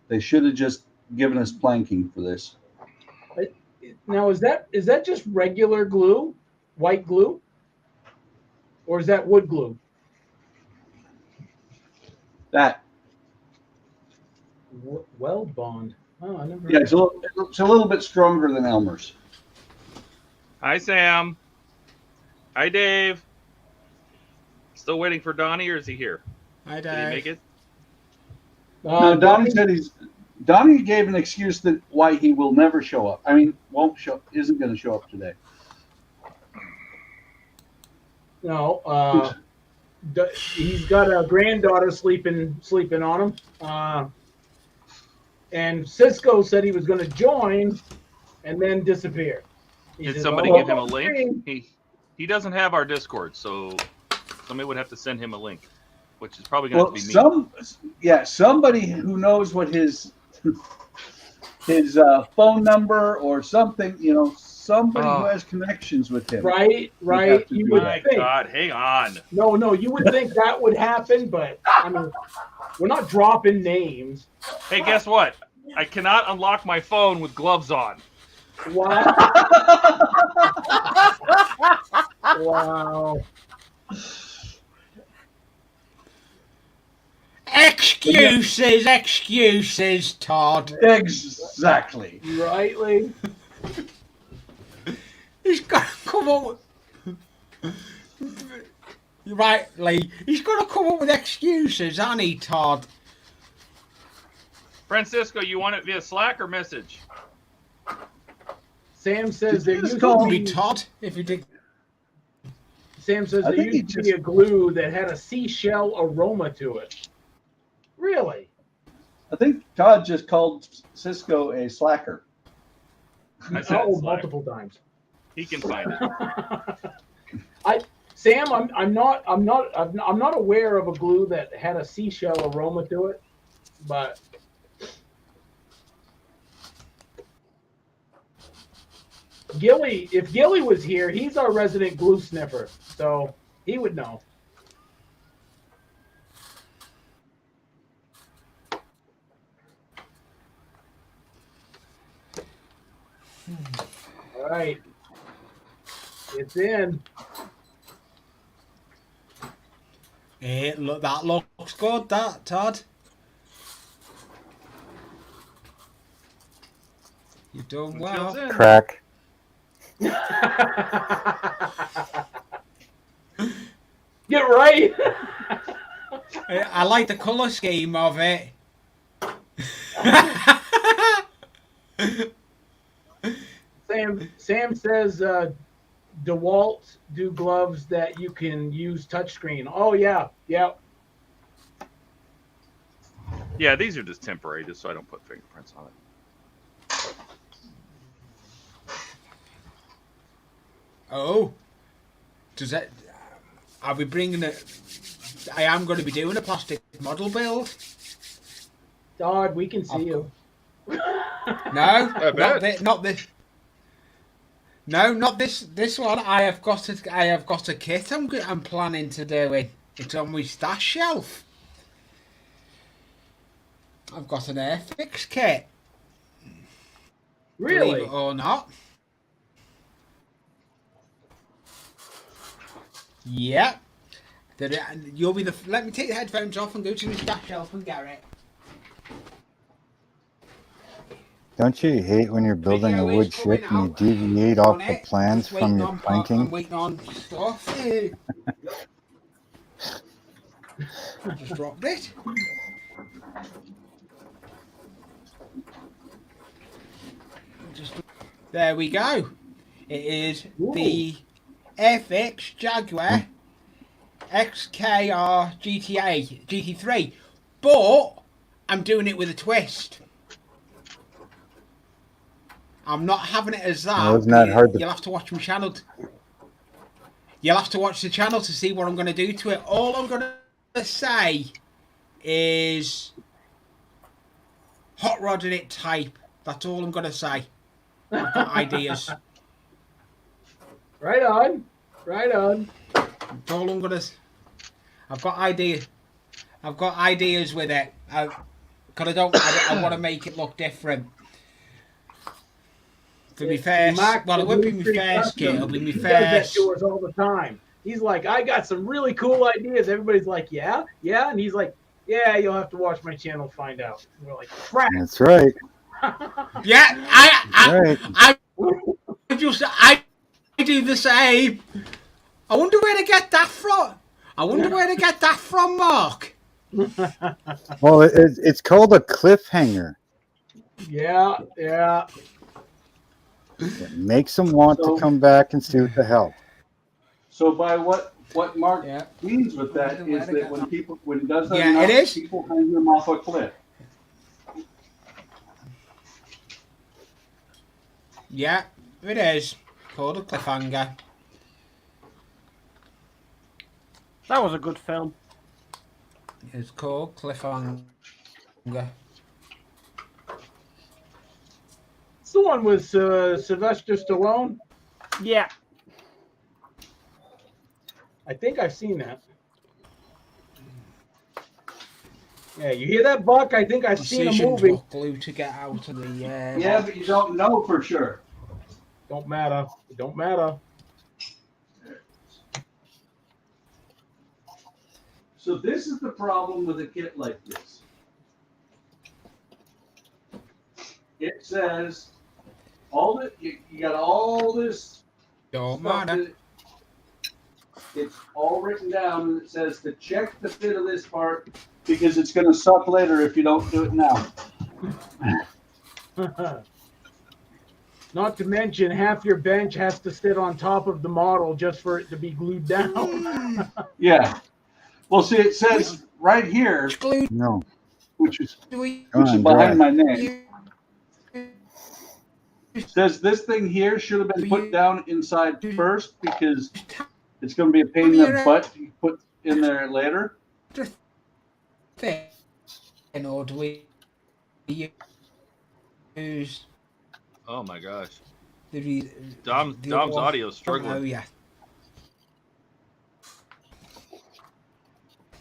they should have just given us planking for this. Now, is that just regular glue, white glue, or is that wood glue? That. Weld bond. Oh, I never. Yeah, it's a little bit stronger than Elmer's. Hi, Sam. Hi, Dave. Still waiting for Donnie, or is he here? Hi, Dave. Did he make it? No, Donnie said Donnie gave an excuse that why he will never show up. I mean, isn't going to show up today. No, he's got a granddaughter sleeping on him. And Cisco said he was going to join, and then disappear. Did somebody give him a link? He doesn't have our Discord, so somebody would have to send him a link, which is probably going to be me. Somebody who knows what his phone number or something, somebody who has connections with him. Right. You would My think. God, hang on. No, you would think that would happen, but I mean, we're not dropping names. Hey, guess what? I cannot unlock my phone with gloves on. What? Wow. Excuses, Todd. Exactly. Rightly. He's got to come up with... Rightly. He's got to come up with excuses, hasn't he, Todd? Francisco, you want it via Slack or message? Sam says there used Call to me be Todd, if you did. Sam says there used to be a glue that had a seashell aroma to it. Really? I think Todd just called Cisco a slacker. I said multiple times. He can find it. Sam, I'm not aware of a glue that had a seashell aroma to it, but Gilly, if Gilly was here, he's our resident glue sniffer, so he would know. All right. It's in. That looks good, that, Todd. You've done well. Crack. Get right. I like the color scheme of it. Sam says DeWalt do gloves that you can use touchscreen. Oh yeah, yeah. Yeah, these are just temporary, just so I don't put fingerprints on it. Oh, does that? Are we bringing it? I am going to be doing a plastic model build. Todd, we can see you. No, not this. No, not this. This one. I have got a kit. I'm planning to do it. It's on my stash shelf. I've got an Airfix kit. Really? Believe it or not. Yeah. You'll be the. Let me take the headphones off and go to my stash shelf and get it. Don't you hate when you're building a wood ship and you deviate off the plans from your planking? I'm waiting on stuff. I just dropped it. There we go. It is the FX Jaguar XKR GT3, but I'm doing it with a twist. I'm not having it as that. Isn't that hard to... You'll have to watch my channel. You'll have to watch the channel to see what I'm going to do to it. All I'm going to say is hot rodding it type. That's all I'm going to say. I've got ideas. Right on. Right on. That's all I'm going to... I've got ideas. I've got ideas with it. Because I want to make it look different. For me first, well, it won't be my first kit. It'll be my He does that first. to us all the time. He's like, I got some really cool ideas. Everybody's like, yeah, yeah, and he's like, yeah, you'll have to watch my channel to find out. And we're like, crap. That's right. Yeah, I do the same. I wonder where to get that from. Mark. Well, it's called a cliffhanger. Yeah, yeah. It makes them want to come back and see what the hell. So by what Mark means with that is that when he does that enough, people hang them off a cliff. Yeah, it is called a cliffhanger. That was a good film. It's called cliffhanger. It's the one with Sylvester Stallone. Yeah. I think I've seen that. Yeah, you hear that, Buck? I think I've seen a movie. Glue to get out of the. Yeah, but you don't know for sure. Don't matter. It don't matter. So this is the problem with a kit like this. It says all that you got all this. Don't matter. It's all written down, and it says to check the fit of this part because it's going to suck later if you don't do it now. Not to mention, half your bench has to sit on top of the model just for it to be glued down. Yeah. Well, see, it says right here, No. which is behind my name. It says this thing here should have been put down inside first because it's going to be a pain in the butt to put in there later. Or do we use? Oh my gosh. Dom's audio is struggling. Oh yeah.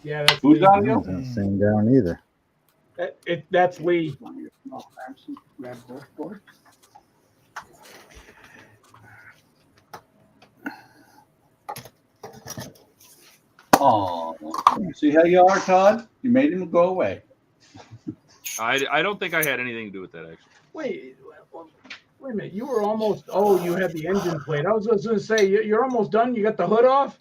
Yeah, that's Who's Lee. audio? Doesn't sing down either. That's Lee. Oh, see how you are, Todd? You made him go away. I don't think I had anything to do with that, actually. Wait a minute. You were almost. Oh, you had the engine plate. I was going to say you're almost done. You got the hood off.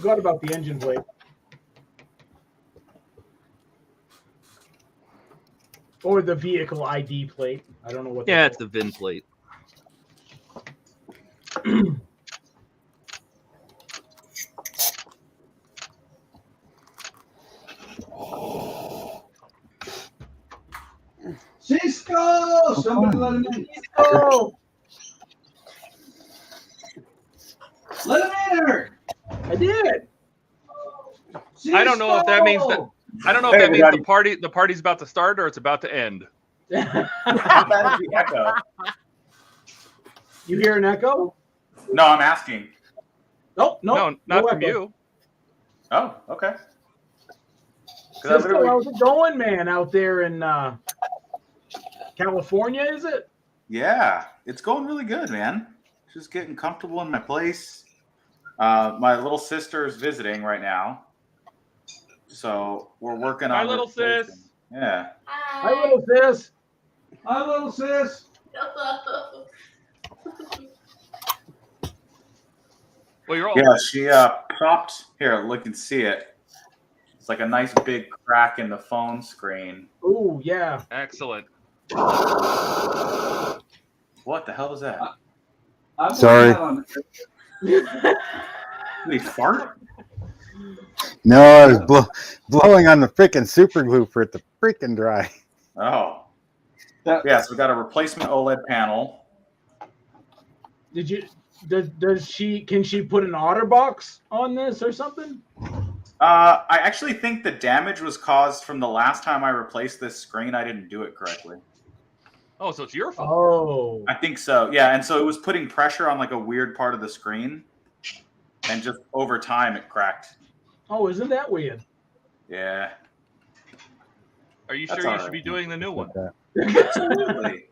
Forgot about the engine plate. Or the vehicle ID plate. I don't know what. Yeah, it's the VIN plate. Cisco! Somebody let him in. Cisco! Let him in here! I did. I don't know if that means that. I don't know if that means the party's about to start or it's about to end. How bad is the echo? You hear an echo? No, I'm asking. Nope, No, not from echo. you. Oh, okay. Cisco, how's it going, man, out there in California, is it? Yeah, it's going really good, man. Just getting comfortable in my place. My little sister is visiting right now, so we're working on. Hi, little sis. Yeah. Hi, little sis. Hi, little sis. Well, you're all. Yeah, she propped here. Look and see it. It's like a nice big crack in the phone screen. Oh yeah. Excellent. What the hell is that? I'm Sorry. Did he fart? No, I was blowing on the freaking super glue for it to freaking dry. Oh. Yeah, so we got a replacement OLED panel. Did you? Does she? Can she put an OtterBox on this or something? I actually think the damage was caused from the last time I replaced this screen. I didn't do it correctly. Oh, so it's your fault. Oh. I think so. Yeah, and so it was putting pressure on like a weird part of the screen, and just over time it cracked. Oh, isn't that weird? Yeah. Are you That's sure you all should right. be doing the new one? Absolutely.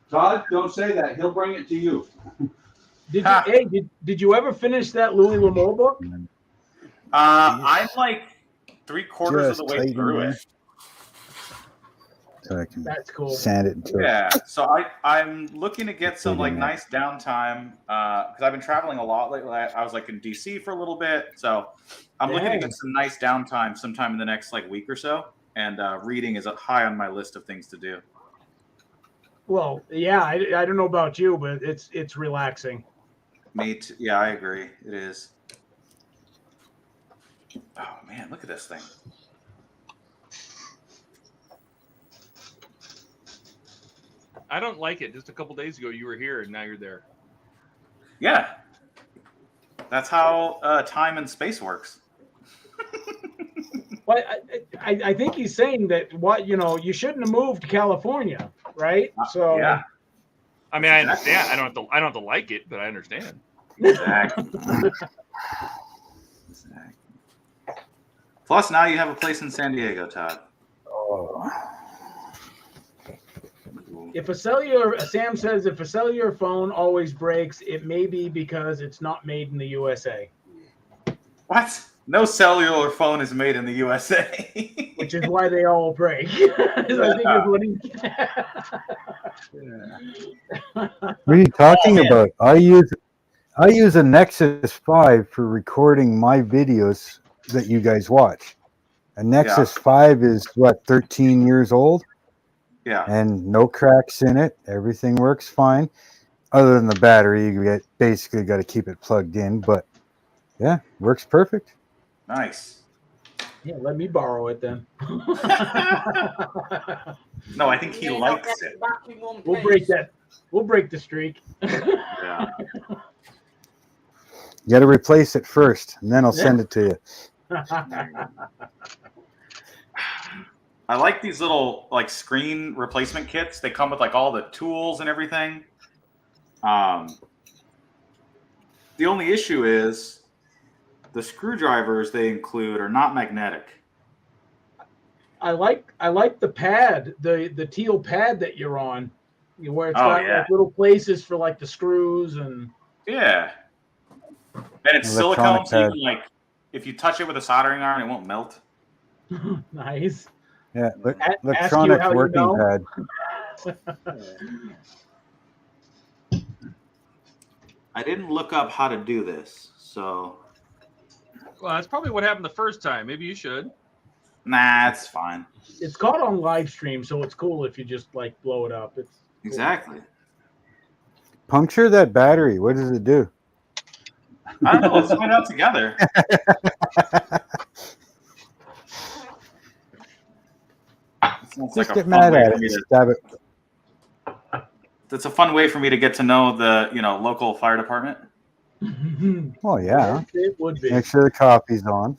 Todd, don't say that. He'll bring it to you. Did you ever finish that Louis L'Amour book? I'm like 3/4 of the way tighten through there. it. So I can That's cool. sand it until Yeah, so I'm looking to get some like Tighten nice downtime because I've been traveling a lot lately. I was like in DC for a little bit, so I'm looking to Dang. get some nice downtime sometime in the next like week or so. And reading is high on my list of things to do. Well, yeah, I don't know about you, but it's relaxing. Me too. Yeah, I agree. It is. Oh man, look at this thing. I don't like it. Just a couple days ago, you were here, and now you're there. Yeah, that's how time and space works. Well, I think he's saying that you shouldn't have moved to California, right? So Yeah, I mean, I understand. I don't have to like it, but I understand. exactly. Plus, now you have a place in San Diego, Todd. oh, Sam says if a cellular phone always breaks, it may be because it's not made in the USA. What? No cellular phone is made in the USA. Which is why they all break. I think is what he what are you talking about? I use a Nexus 5 for recording my videos that you guys watch. A Nexus 5 is what, 13 years old? Yeah. And no cracks in it. Everything works fine. Other than the battery, you basically got to keep it plugged in. But yeah, works perfect. Nice. Yeah, let me borrow it then. No, I think he likes it. We'll break that. We'll break the streak. Yeah. You got to replace it first, and then I'll send it to you. I like these little like screen replacement kits. They come with like all the tools and everything. The only issue is the screwdrivers they include are not magnetic. I like the pad, the teal pad that you're on, where it's got like little places for like the screws and Yeah. And it's silicone, so you can like if you touch it with a soldering iron, it won't melt. Nice. Yeah, Ask you how electronic you working know. pad. I didn't look up how to do this, so Well, that's probably what happened the first time. Maybe you should. nah, it's fine. It's caught on live stream, so it's cool if you just like blow it up. It's cool. Exactly. Puncture that battery. What does it do? I don't know. Let's find out together. Just get mad at it. Stab it. It's a fun way for me to get to know the local fire department. Oh yeah. It would be. Make sure the coffee's on.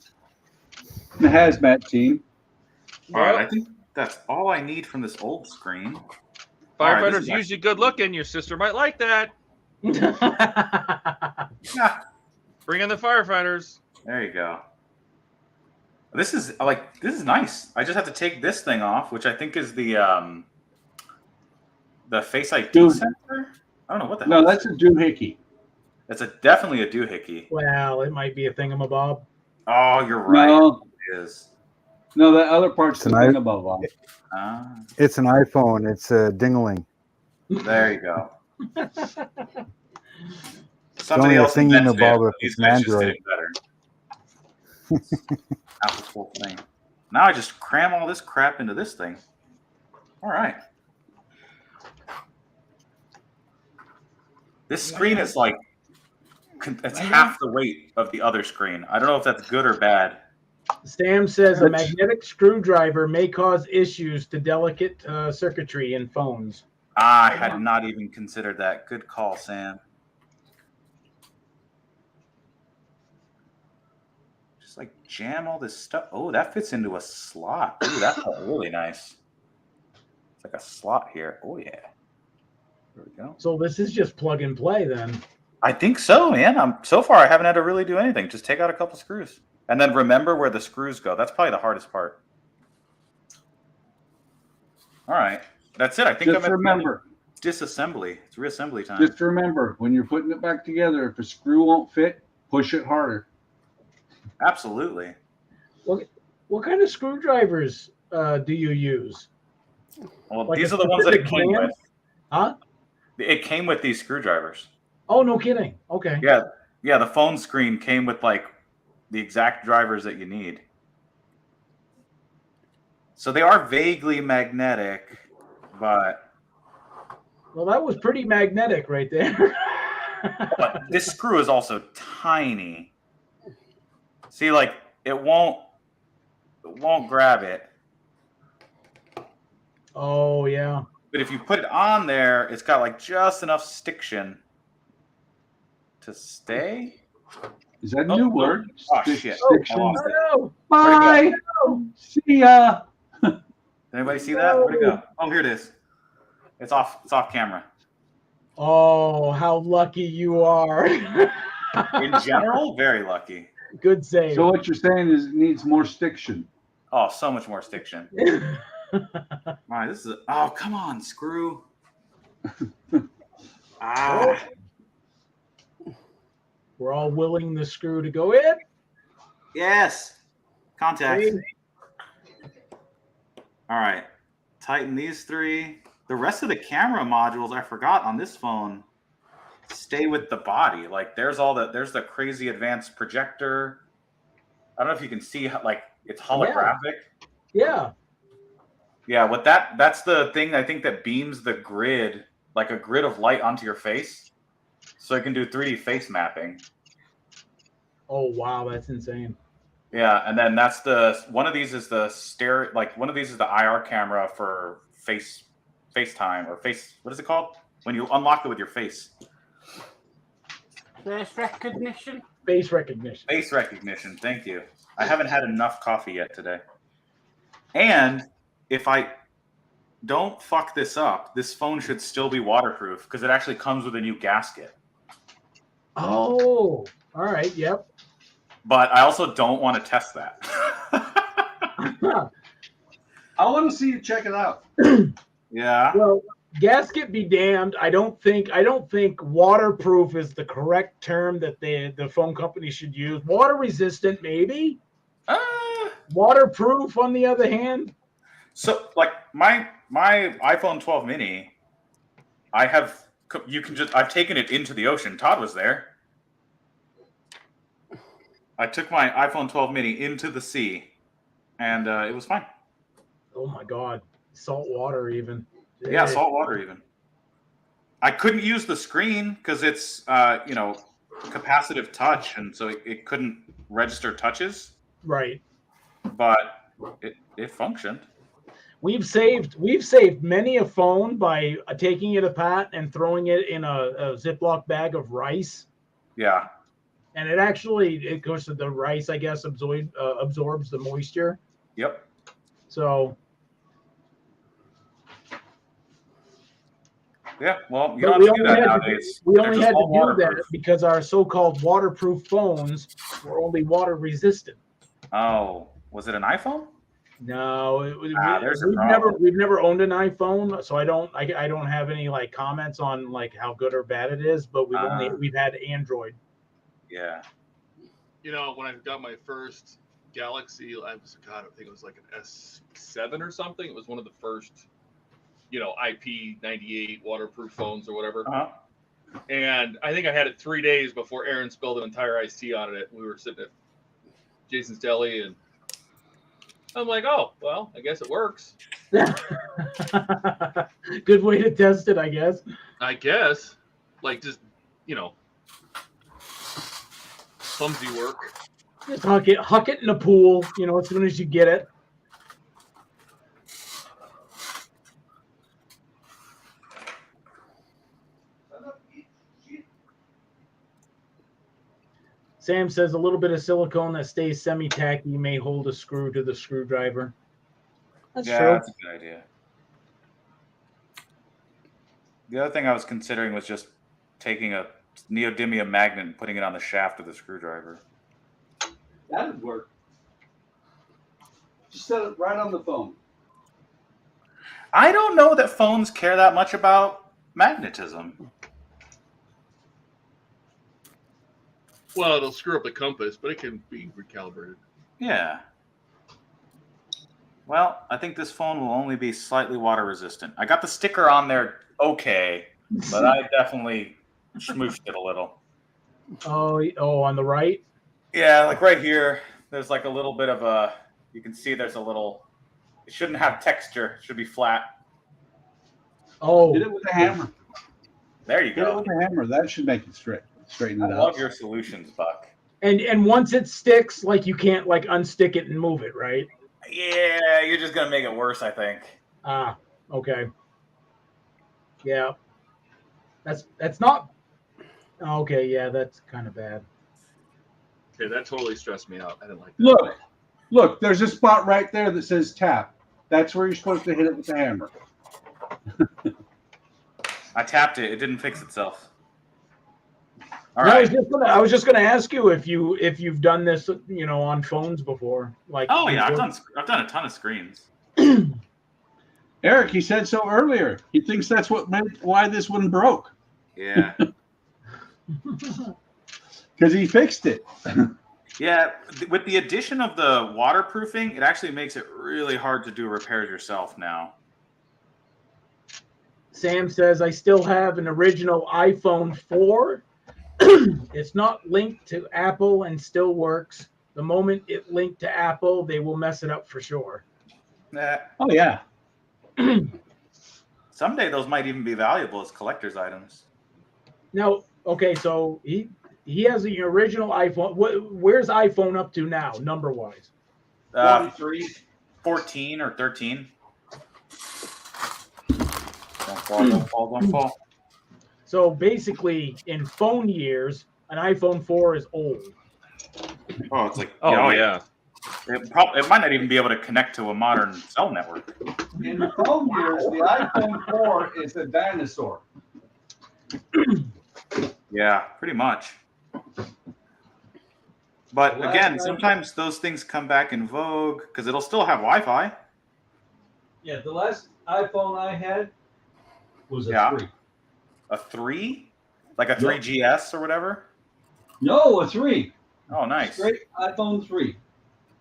The hazmat team. All right, I think that's all I need from this old screen. Firefighters usually good looking. Your sister might like that. Yeah. Bring in the firefighters. There you go. This is nice. I just have to take this thing off, which I think is the Face ID sensor. I don't know what the hell. No, that's a doohickey. That's definitely a doohickey. Well, it might be a thingamabob. Oh, you're right. No, it is. No, the other part's the Tonight- thingamabob. It's an iPhone. It's a dingling. There you go. It's Somebody only a else invented it, thingamabob but if these it's an guys just did Android. it better. Apple's whole thing. Now I just cram all this crap into this thing. All right. This screen is like, it's half the weight of the other screen. I don't know if that's good or bad. Sam says a magnetic screwdriver may cause issues to delicate circuitry in phones. I had not even considered that. Good call, Sam. Just like jam all this stuff. Oh, that fits into a slot. Ooh, that felt really nice. It's like a slot here. Oh, yeah. There we go. So this is just plug and play then. I think so, man. So far, I haven't had to really do anything. Just take out a couple screws. And then remember where the screws go. That's probably the hardest part. All right. That's it. I think Just remember. Disassembly. It's reassembly time. Just remember, when you're putting it back together, if a screw won't fit, push it harder. Absolutely. What kind of screwdrivers do you use? Well, Like these a are the ones that it specific came brand? with. Huh? It came with these screwdrivers. Oh, no kidding. Okay. Yeah. Yeah, the phone screen came with like the exact drivers that you need. So they are vaguely magnetic, but Well, that was pretty magnetic right there. but this screw is also tiny. See, like it won't grab it. Oh, yeah. But if you put it on there, it's got like just enough stiction to stay. Is that a new word? Oh, shit. Stiction. I lost it. Oh, Bye. See ya. Did anybody see that? Where'd it go? Oh, here it is. It's off. It's off camera. Oh, how lucky you are. In general, very lucky. Good save. So what you're saying is it needs more stiction. Oh, so much more stiction. All right, this is. Oh, come on, screw. Ah. We're all willing the screw to go in. Yes. Contact. Hey. All right. Tighten these three. The rest of the camera modules, I forgot on this phone, stay with the body. Like there's the crazy advanced projector. I don't know if you can see like it's holographic. Yeah. Yeah, that's the thing I think that beams the grid, like a grid of light onto your face. So it can do 3D face mapping. Oh wow, that's insane. Yeah, and then one of these is the IR camera for FaceTime or face. What is it called? When you unlock it with your face. Face recognition. Face recognition. Face recognition. Thank you. I haven't had enough coffee yet today. And if I don't fuck this up, this phone should still be waterproof because it actually comes with a new gasket. Oh, all right. Yep. But I also don't want to test that. I want to see you check it out. Yeah. Well, gasket be damned. I don't think waterproof is the correct term that the phone company should use. Water resistant, maybe. Waterproof, on the other hand. So, like my iPhone 12 mini, I have You can just. I've taken it into the ocean. Todd was there. I took my iPhone 12 mini into the sea, and it was fine. Oh my God, salt water even. Yeah, salt water even. I couldn't use the screen because it's capacitive touch, and so it couldn't register touches. Right. But it functioned. We've saved many a phone by taking it apart and throwing it in a Ziploc bag of rice. Yeah. And it goes to the rice, I guess, absorbs the moisture. Yep. So. Yeah, well, you don't have to do that nowadays. We only had to do that because our so-called waterproof phones were only water resistant. Oh, was it an iPhone? No, we've never owned an iPhone, so I don't have any like comments on like how good or bad it is. But we've had Android. Yeah. You know, when I got my first Galaxy, I think it was like an S7 or something. It was one of the first, IP98 waterproof phones or whatever. Uh-huh. And I think I had it 3 days before Aaron spilled an entire iced tea on it. We were sitting at Jason's Deli, and I'm like, oh, well, I guess it works. Good way to test it, I guess. I guess. Like, just, clumsy work. Just huck it in the pool, as soon as you get it. Sam says a little bit of silicone that stays semi-tacky may hold a screw to the screwdriver. That's true. That's a good idea. The other thing I was considering was just taking a neodymium magnet and putting it on the shaft of the screwdriver. That would work. Just set it right on the phone. I don't know that phones care that much about magnetism. Well, it'll screw up the compass, but it can be recalibrated. Yeah. Well, I think this phone will only be slightly water resistant. I got the sticker on there okay, but I definitely smooshed it a little. Oh, on the right? Yeah, like right here, there's like a little bit of you can see there's a little, it shouldn't have texture. It should be flat. Oh. Did it with a hammer. There you Did go. it with a hammer. That should make it straighten it I out. love your solutions, Buck. And once it sticks, like you can't like unstick it and move it, right? Yeah, you're just gonna make it worse, I think. Ah, okay. Yeah. That's not okay, yeah, that's kind of bad. Okay, that totally stressed me out. I didn't like that. Look, there's a spot right there that says tap. That's where you're supposed to hit it with the hammer. I tapped it. It didn't fix itself. All No, right. I was just gonna ask you if you've done this, on phones before. Like, Oh yeah, I've done a ton of screens. Eric, he said so earlier. He thinks that's why this one broke. Yeah. Because he fixed it. Yeah, with the addition of the waterproofing, it actually makes it really hard to do repairs yourself now. Sam says I still have an original iPhone 4. It's not linked to Apple and still works. The moment it linked to Apple, they will mess it up for sure. Oh yeah. Someday those might even be valuable as collector's items. Now, okay, so he has the original iPhone. Where's iPhone up to now, number wise? 14 or 13. Don't fall. So basically, in phone years, an iPhone 4 is old. Oh, it's like yeah. It might not even be able to connect to a modern cell network. In the phone years, the iPhone 4 is a dinosaur. Yeah, pretty much. But again, sometimes those things come back in vogue because it'll still have Wi-Fi. Yeah, the last iPhone I had was a 3. A 3? Like a 3GS or whatever? No, a 3. Oh, nice. Straight iPhone 3.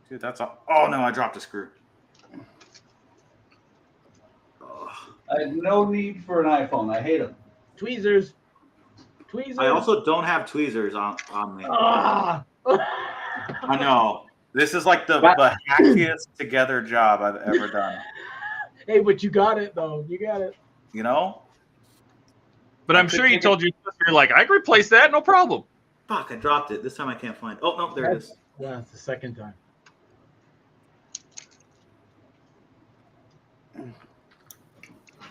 Dude, that's all. Oh, no, I dropped a screw. I had no need for an iPhone. I hate them. Tweezers. Tweezers. I also don't have tweezers on me. Ah. I know. This is like the hackiest together job I've ever done. Hey, but you got it though. You got it. You know? But I'm sure you told your sister, you're like, I can replace that, no problem. Fuck, I dropped it. This time I can't find it. Oh, no, there it is. Yeah, it's the second time.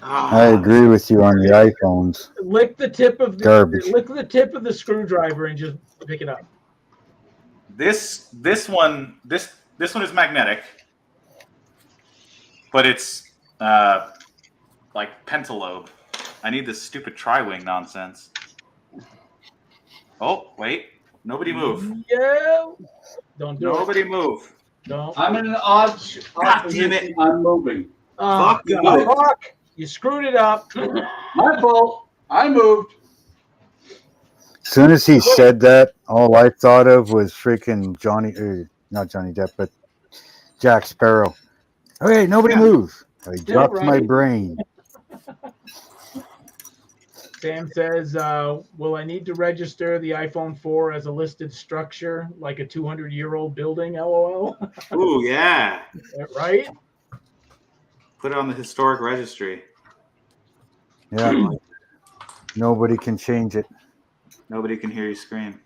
I agree with you on the iPhones. Lick the tip of the Garbage. lick the tip of the screwdriver and just pick it up. This one is magnetic, but it's like pentalobe. I need this stupid tri-wing nonsense. Oh wait, nobody move. Yeah. Don't do Nobody it. move. Don't. I'm in an odd God damn position. it. I'm moving. Oh, Fuck you. God. Fuck. You screwed it up. My fault. I moved. As soon as he said that, all I thought of was freaking not Johnny Depp, but Jack Sparrow. Okay, nobody move. I dropped my right. brain. Sam says, will I need to register the iPhone 4 as a listed structure, like a 200-year-old building, LOL? Ooh, yeah. Right? Put it on the historic registry. Yeah. Nobody can change it. Nobody can hear you scream.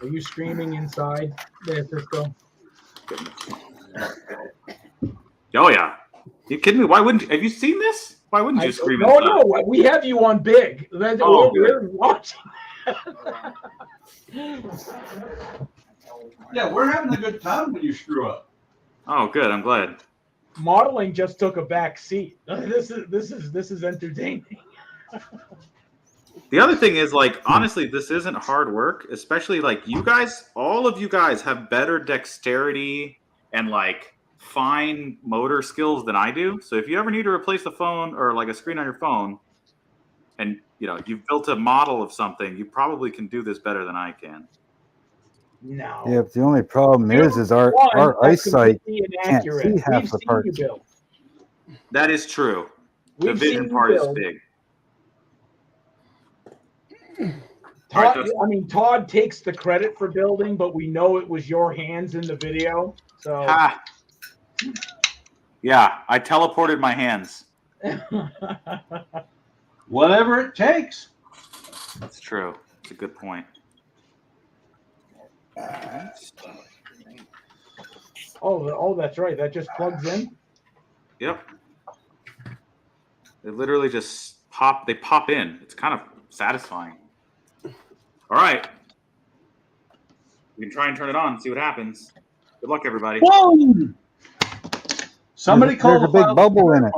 Are you screaming inside there, Cisco? Oh yeah. You kidding me? Why wouldn't you? Have you seen this? Why wouldn't you scream? No, inside? no, we have you on big. We're watching. Yeah, we're having a good time when you screw up. Oh, good. I'm glad. Modeling just took a back seat. This is entertaining. The other thing is, like, honestly, this isn't hard work, especially like you guys, all of you guys have better dexterity and like fine motor skills than I do. So if you ever need to replace a phone or like a screen on your phone and you've built a model of something, you probably can do this better than I can. No. Yeah, but the only problem is our eyesight can't see half the parts. That is true. The We've vision seen you part is build. big. Todd takes the credit for building, but we know it was your hands in the video. So Ha. Yeah, I teleported my hands. Whatever it takes. That's true. It's a good point. Oh, that's right. That just plugs in. Yep. They literally just pop. They pop in. It's kind of satisfying. All right. We can try and turn it on and see what happens. Good luck, everybody. Boom! Somebody called There's a big bubble in it.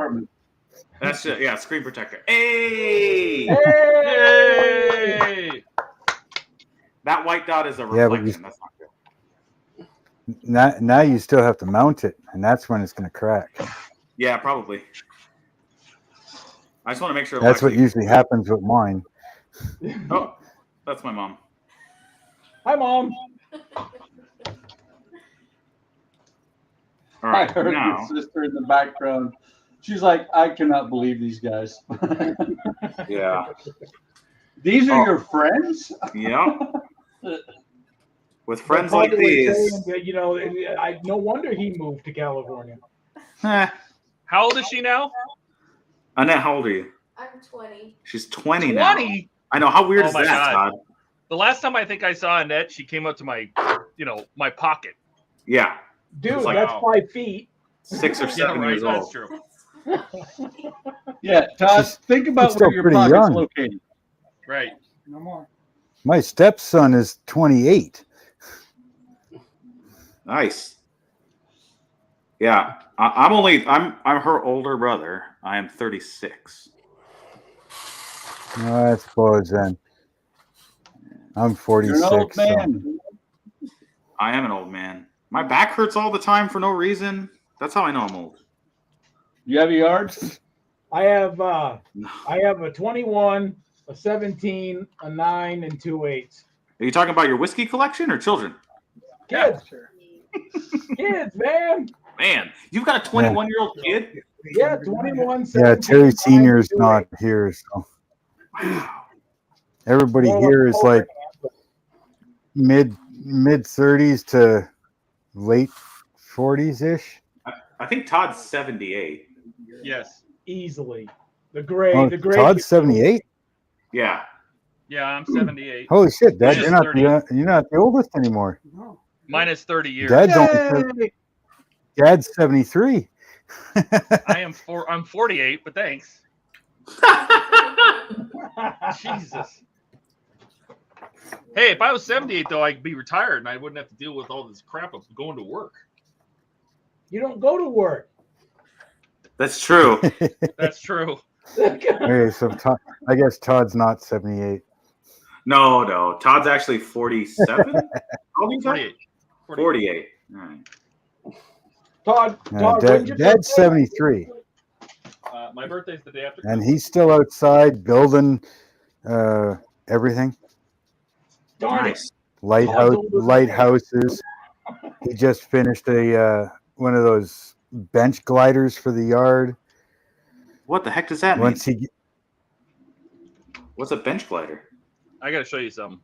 That's it. Yeah, screen protector. Hey! Yay! That white dot is a Yeah, but reflection. That's not good. Now you still have to mount it, and that's when it's going to crack. Yeah, probably. I just want to make sure. That's what usually happens with mine. Oh, that's my mom. Hi, Mom. All I right, heard now. your sister in the background. She's like, I cannot believe these guys. Yeah. These are your friends? Yeah. With friends like these. Saying, no wonder he moved to California. How old is she now? Annette, how old are you? I'm 20. She's 20 now. 20? I know. How weird Oh is my that, God. Todd? The last time I think I saw Annette, she came up to my, my pocket. Yeah. Dude, like, that's 5 feet. 6 or 7 years That's old. true. Yeah, Todd, think about still where your pretty pocket's young. located. Right. No more. My stepson is 28. Nice. Yeah. I'm her older brother. I am 36. I suppose then. I'm 46. You're an old so- man. I am an old man. My back hurts all the time for no reason. That's how I know I'm old. You have a yard? I have a 21, a 17, a 9, and 2 8s. Are you talking about your whiskey collection or children? Kids. Kids, man. Man, you've got a 21-year-old kid? Yeah, 21. Yeah, 17, Terry Senior's 92. not here, so Wow. everybody More here like is like overhand. mid 30s to late 40s ish. I think Todd's 78. Yes. Easily. The gray, Oh, the gray. Todd's 78. Yeah. Yeah, I'm 78. Holy shit, Dad! Minus You're not 30. you're not the oldest anymore. Minus 30 years. Dad's Dad's 73. I'm 48, but thanks. Jesus. Hey, if I was 78 though, I'd be retired and I wouldn't have to deal with all this crap of going to work. You don't go to work. That's true. That's true. Okay, so I guess Todd's not 78. No. Todd's actually 47. How old is that? 48. 48. All right. Todd, when's your Dad's birthday? 73, My birthday's the day after. and he's still outside building everything. Darn it. Nice. Lighthouses. He just finished one of those bench gliders for the yard. What the heck does that Once mean? What's a bench glider? I got to show you something.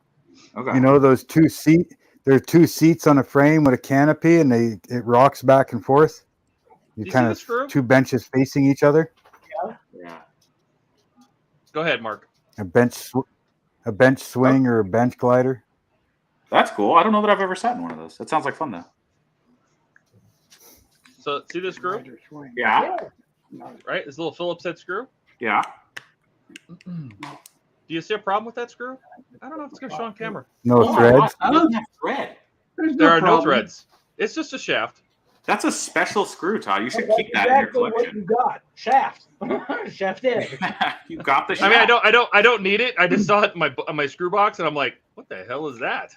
Okay. you know those there are two seats on a frame with a canopy, and it rocks back and forth. You You kind see of the screw? two benches facing each other. Yeah. Go ahead, Mark. A bench swing or a bench glider. That's cool. I don't know that I've ever sat in one of those. That sounds like fun though. So see this screw? Yeah. Right? This little Phillips head screw. Yeah. Do you see a problem with that screw? I don't know if it's going to show on camera. No Oh my threads. gosh, I don't have thread. There are no threads. It's just a shaft. That's a special screw, Todd. You should That's keep that in your exactly what collection. you got. Shaft. Shaft in. You got the I mean, shaft. I don't need it. I just saw it in my screw box, and I'm like, what the hell is that?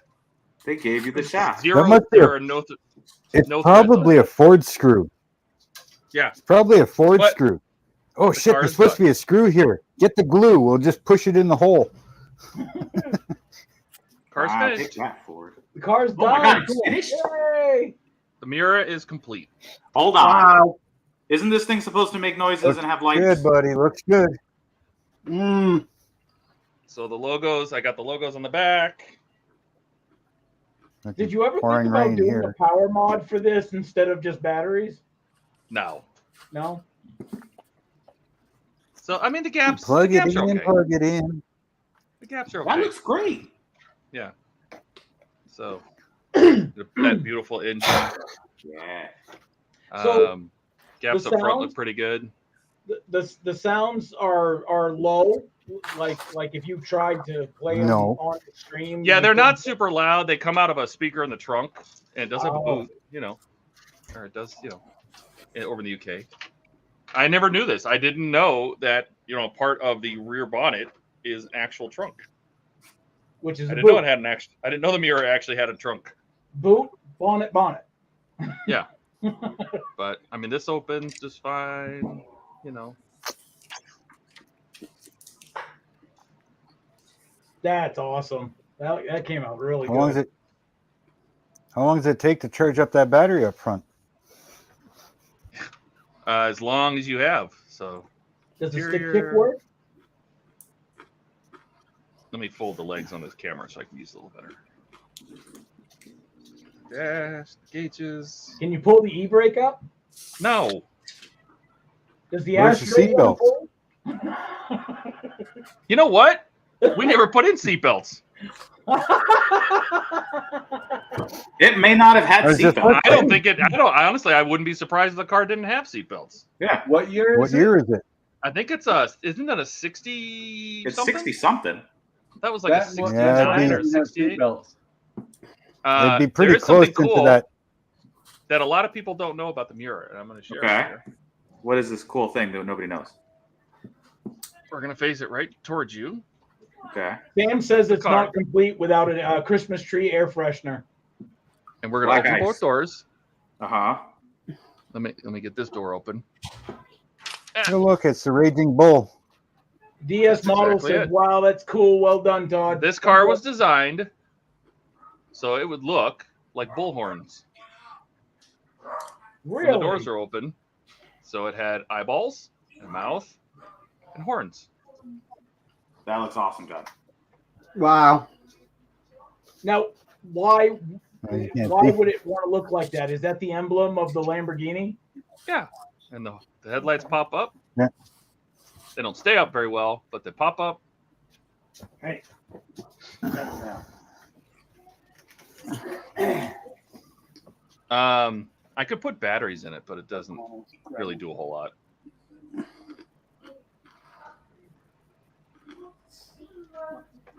They gave you the shaft. That must be There are no. It's no probably a Ford screw. Yeah. It's probably a Ford But screw. Oh shit! car There's is supposed to done. be a screw here. Get the glue. We'll just push it in the hole. Car's Wow, finished. take that forward. The car's Oh my done. God, it's finished? Yay. The mirror is complete. Hold on. Wow. Isn't this thing supposed to make noises Looks and have lights? Good, buddy. Looks good. So the logos, I got the logos on the back. Did you ever think Pouring about rain doing here. a power mod for this instead of just batteries? No. No. So I mean the gaps. Plug the it gaps are in. okay. Plug it in. The gaps are That okay. looks great. Yeah. So that beautiful engine. Yeah. So, Gaps the up front sound- look pretty good. The sounds are low. Like if you tried to play them No. on the stream. Yeah, you they're not couldn't- super loud. They come out of a speaker in the trunk, and it does have a Oh. boot, or it does, over in the UK. I never knew this. I didn't know that, part of the rear bonnet is actual trunk. Which is I a didn't know boot. it had an actual. I didn't know the mirror actually had a trunk. Boot, bonnet. Yeah, but I mean, this opens just fine. That's awesome. That came out really How long good. does it take to charge up that battery up front? As long as you have. So Does the stick interior- kick work? let me fold the legs on this camera so I can use it a little better. Dash gauges. Can you pull the e-brake up? No. Does the Where's the ashtray seatbelt? pull? You know what? We never put in seatbelts. It may not have had I was just seatbelts. I don't think it. Honestly, I wouldn't be surprised if the car didn't have seatbelts. Yeah. What year What is year is it? I think it's Isn't that a 60? It's something? 60 something. That was like That a one- 69 Yeah, or 68. seatbelts. It'd be There pretty is close something into cool that. that a lot of people don't know about the mirror, and I'm going to share it Okay. here. What is this cool thing that nobody knows? We're going to face it right towards you. Okay. Sam says it's Car. not complete without a Christmas tree air freshener. And we're going to Black open ice. both doors. Uh-huh. Let me get this door open. Oh, look, it's the Raging Bull. DS That's model exactly says, it. "Wow, that's cool. Well done, Todd." This car was designed so it would look like bull horns. really When the doors are open. So it had eyeballs, and a mouth, and horns. That looks awesome, John. Wow. Now, why Oh, you can't why see. would it want to look like that? Is that the emblem of the Lamborghini? Yeah, and the headlights pop up. Yeah. They don't stay up very well, but they pop up. Hey. I could put batteries in it, but it doesn't really do a whole lot.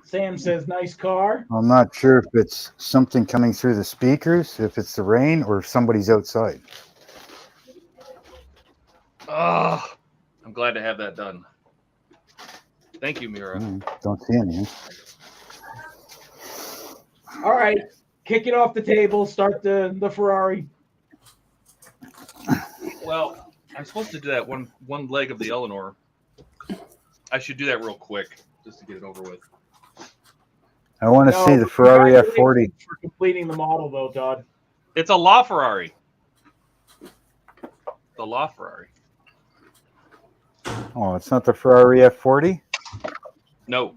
Sam says, nice car. I'm not sure if it's something coming through the speakers, if it's the rain, or if somebody's outside. Oh, I'm glad to have that done. Thank you, Mira. Don't see anything. All right, kick it off the table. Start the Ferrari. Well, I'm supposed to do that one leg of the Eleanor. I should do that real quick just to get it over with. I want to see the Ferrari F40. For completing the model, though, Todd. It's a La Ferrari. The La Ferrari. Oh, it's not the Ferrari F40? No.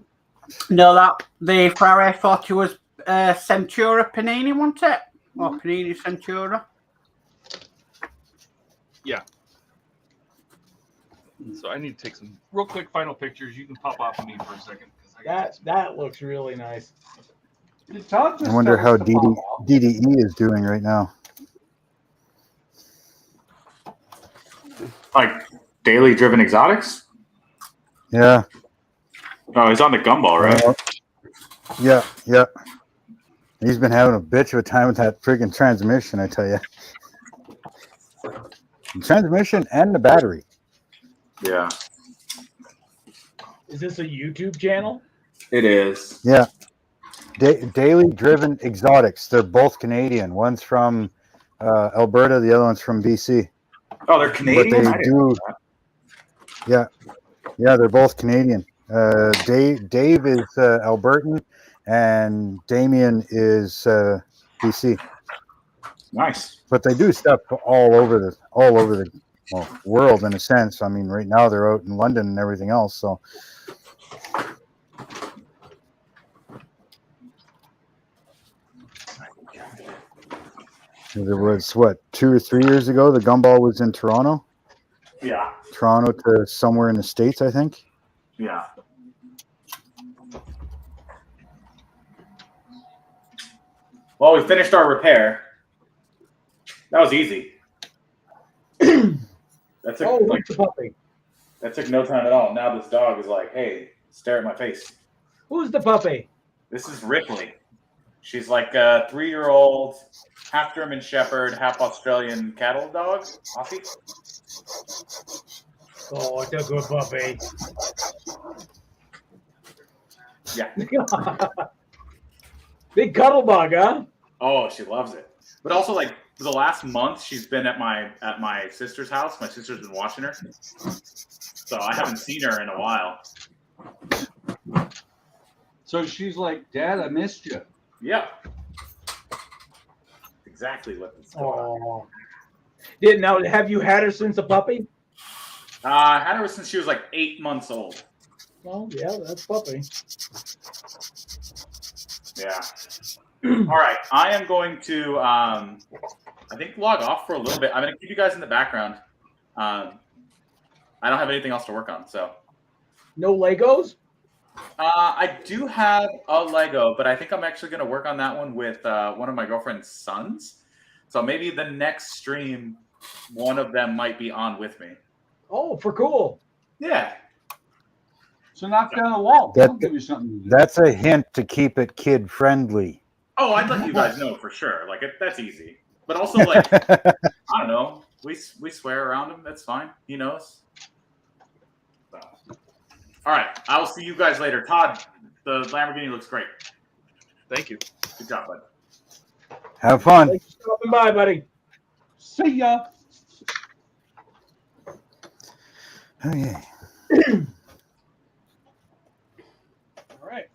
No, that the Ferrari F40 was Centura Panini, wasn't it? Or Panini Centura? Yeah. So I need to take some real quick final pictures. You can pop off of me for a second. That looks really nice. I wonder how DDE is doing right now. Like daily driven exotics? Yeah. Oh, he's on the gumball, right? Yeah. He's been having a bitch of a time with that friggin' transmission, I tell you. The transmission and the battery. Yeah. Is this a YouTube channel? It is. Yeah. Daily Driven Exotics. They're both Canadian. One's from Alberta, the other one's from BC. Oh, they're Canadian? But they do. Yeah. Yeah, they're both Canadian. Dave is Albertan and Damien is BC. Nice. But they do stuff all over the world in a sense. I mean, right now they're out in London and everything else. So there was 2 or 3 years ago the gumball was in Toronto. Yeah. Toronto to somewhere in the States, I think. Yeah. Well, we finished our repair. That was easy. That took no time at all. Now this dog is like, hey, stare at my face. Who's the puppy? This is Ripley. She's like a 3-year-old, half German Shepherd, half Australian cattle dog. Aussie. Oh, it's a good puppy. Yeah. Big cuddle bug, huh? Oh, she loves it. But also, like, for the last month, she's been at my sister's house. My sister's been watching her, so I haven't seen her in a while. So she's like, Dad, I missed you. Yeah. Exactly what this is. Oh. Now, have you had her since a puppy? I had her since she was like 8 months old. Well, yeah, that's puppy. Yeah. All right. I am going to, I think, log off for a little bit. I'm going to keep you guys in the background. I don't have anything else to work on, so. No Legos? I do have a Lego, but I think I'm actually going to work on that one with one of my girlfriend's sons. So maybe the next stream, one of them might be on with me. Oh, for cool. Yeah. So knock down a wall. That'll give you something. That's a hint to keep it kid friendly. Oh, I'd let you guys know for sure. Like, that's easy. But also, like, I don't know. We swear around him. That's fine. He knows. So. All right. I will see you guys later. Todd, the Lamborghini looks great. Thank you. Good job, bud. Have fun. Thanks for stopping by, buddy. See ya. Okay. All right.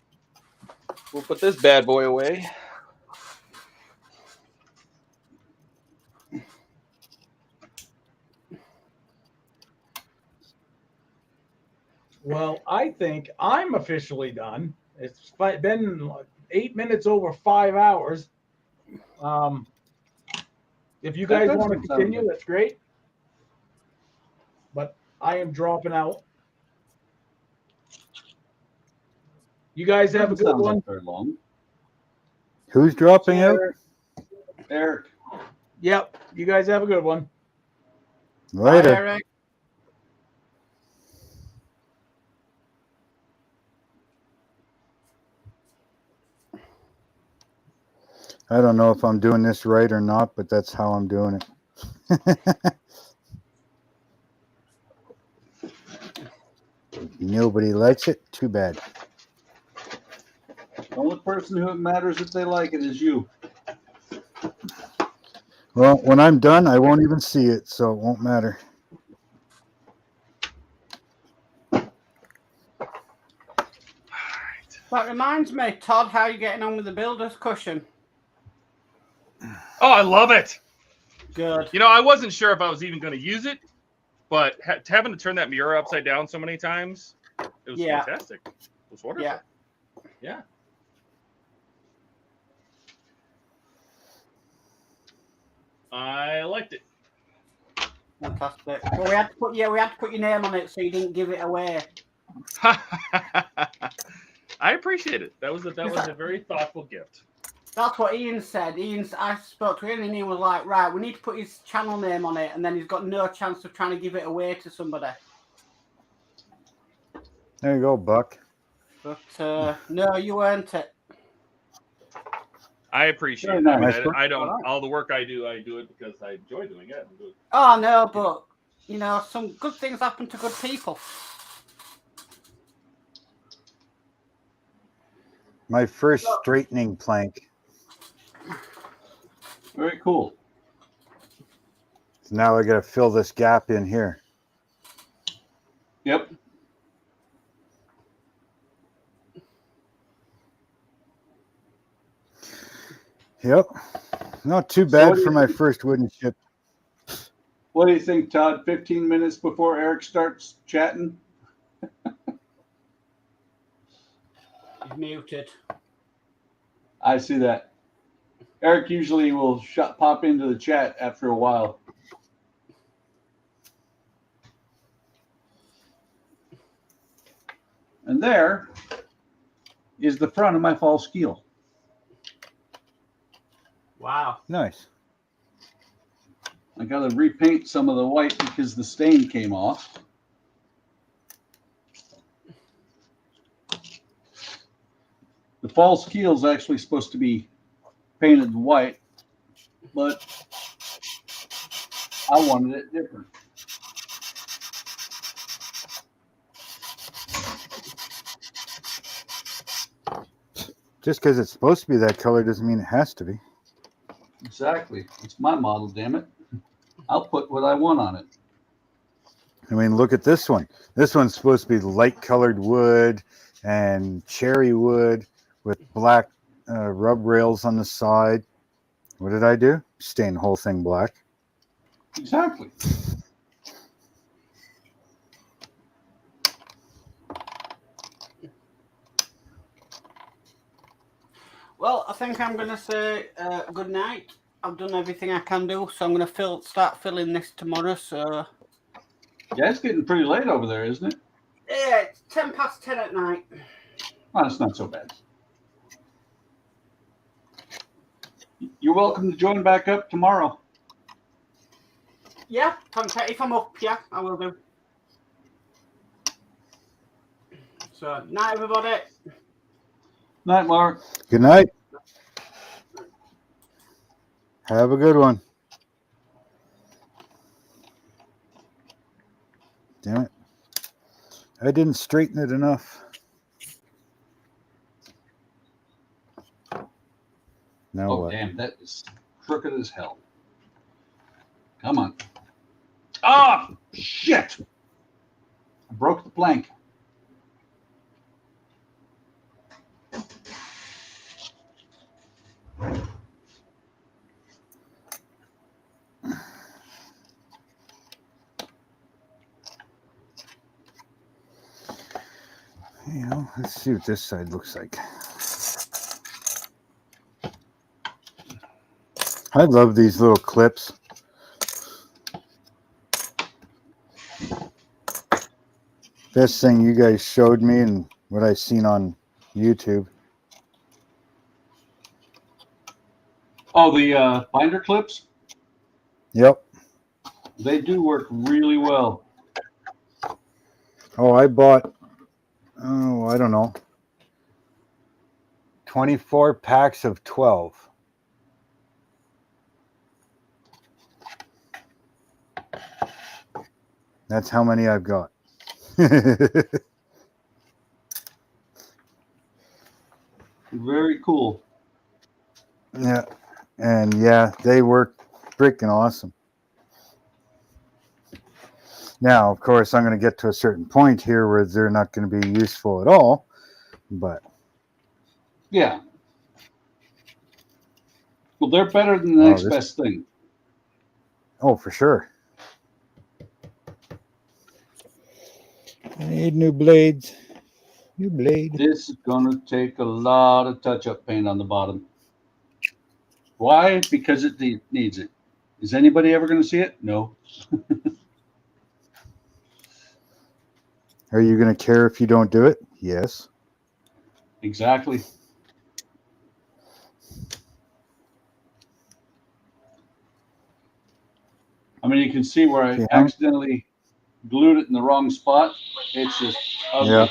We'll put this bad boy away. Well, I think I'm officially done. It's been 8 minutes over 5 hours. If you That guys want to doesn't sound continue, good. that's great. But I am dropping out. You guys have a Doesn't good sound one. like very long. Who's dropping See you, out? Eric. Yep. You guys have a good one. Bye, Later. Eric. I don't know if I'm doing this right or not, but that's how I'm doing it. Nobody likes it. Too bad. The only person who it matters if they like it is you. Well, when I'm done, I won't even see it, so it won't matter. That reminds me, Todd, how are you getting on with the builder's cushion? Oh, I love it. Good. You know, I wasn't sure if I was even going to use it, but having to turn that mirror upside down so many times, it was fantastic. It was wonderful. Yeah. I liked it. Fantastic. Well, we had to put your name on it so you didn't give it away. I appreciate it. That was a very thoughtful gift. That's what Ian said. I spoke to Ian and he was like, right, we need to put his channel name on it, and then he's got no chance of trying to give it away to somebody. There you go, Buck. But no, you earned it. I appreciate it. Nice. I mean, I don't all the work I do it because I enjoy doing it. Oh no, but you know, some good things happen to good people. My first straightening plank. Very cool. So now I got to fill this gap in here. Yep. Yep. Not too bad for my first wooden ship. What do you think, Todd? 15 minutes before Eric starts chatting? He's muted. I see that. Eric usually will pop into the chat after a while. And there is the front of my false keel. Wow. Nice. I got to repaint some of the white because the stain came off. The false keel is actually supposed to be painted white, but I wanted it different. Just because it's supposed to be that color doesn't mean it has to be. Exactly. It's my model, damn it. I'll put what I want on it. I mean, look at this one. This one's supposed to be light colored wood and cherry wood with black rub rails on the side. What did I do? Stain the whole thing black. Exactly. Well, I think I'm going to say good night. I've done everything I can do, so I'm going to start filling this tomorrow. So Yeah, it's getting pretty late over there, isn't it? yeah, it's 10 past 10 at night. Oh, it's not so bad. You're welcome to join back up tomorrow. Yeah, if I'm up, yeah, I will do. So, night, everybody. Night, Mark. Good night. Have a good one. Damn it. I didn't straighten it enough. Now Oh, what? damn, that is crooked as hell. Come on. Ah, shit. I broke the plank. You know, let's see what this side looks like. I love these little clips. Best thing you guys showed me and what I've seen on YouTube. Oh, the binder clips? Yep. They do work really well. Oh, I bought, oh, I don't know, 24 packs of 12. That's how many I've got. Very cool. Yeah. And yeah, they work freaking awesome. Now, of course, I'm going to get to a certain point here where they're not going to be useful at all, but Yeah. Well, they're better than the next best thing. Oh, for sure. I need new blades. New blade. This is going to take a lot of touch-up paint on the bottom. Why? Because it needs it. Is anybody ever going to see it? No. Are you going to care if you don't do it? Yes. Exactly. I mean, you can see where I accidentally glued it in the wrong spot. It's just ugly. Yeah.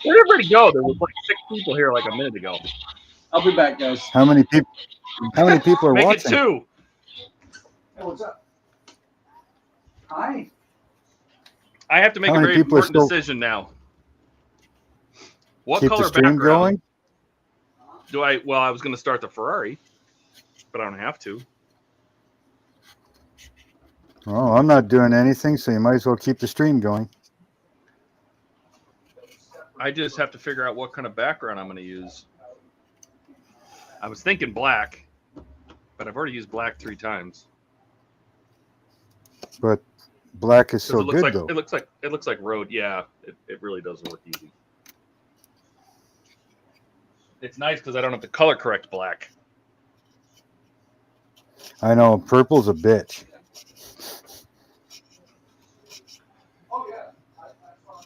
Where'd everybody go? There was like 6 people here like a minute ago. I'll be back, guys. How many people? How many people are Make watching? it 2. Hey, what's up? Hi. I have to make How a many very people are important still- decision now. What Keep the color stream background going? do I? Well, I was going to start the Ferrari, but I don't have to. Oh, I'm not doing anything, so you might as well keep the stream going. I just have to figure out what kind of background I'm going to use. I was thinking black, but I've already used black 3 times. But black is so it looks good, like though. it looks like road. Yeah, it really does work easy. It's nice because I don't have to color correct black. I know purple's a bitch.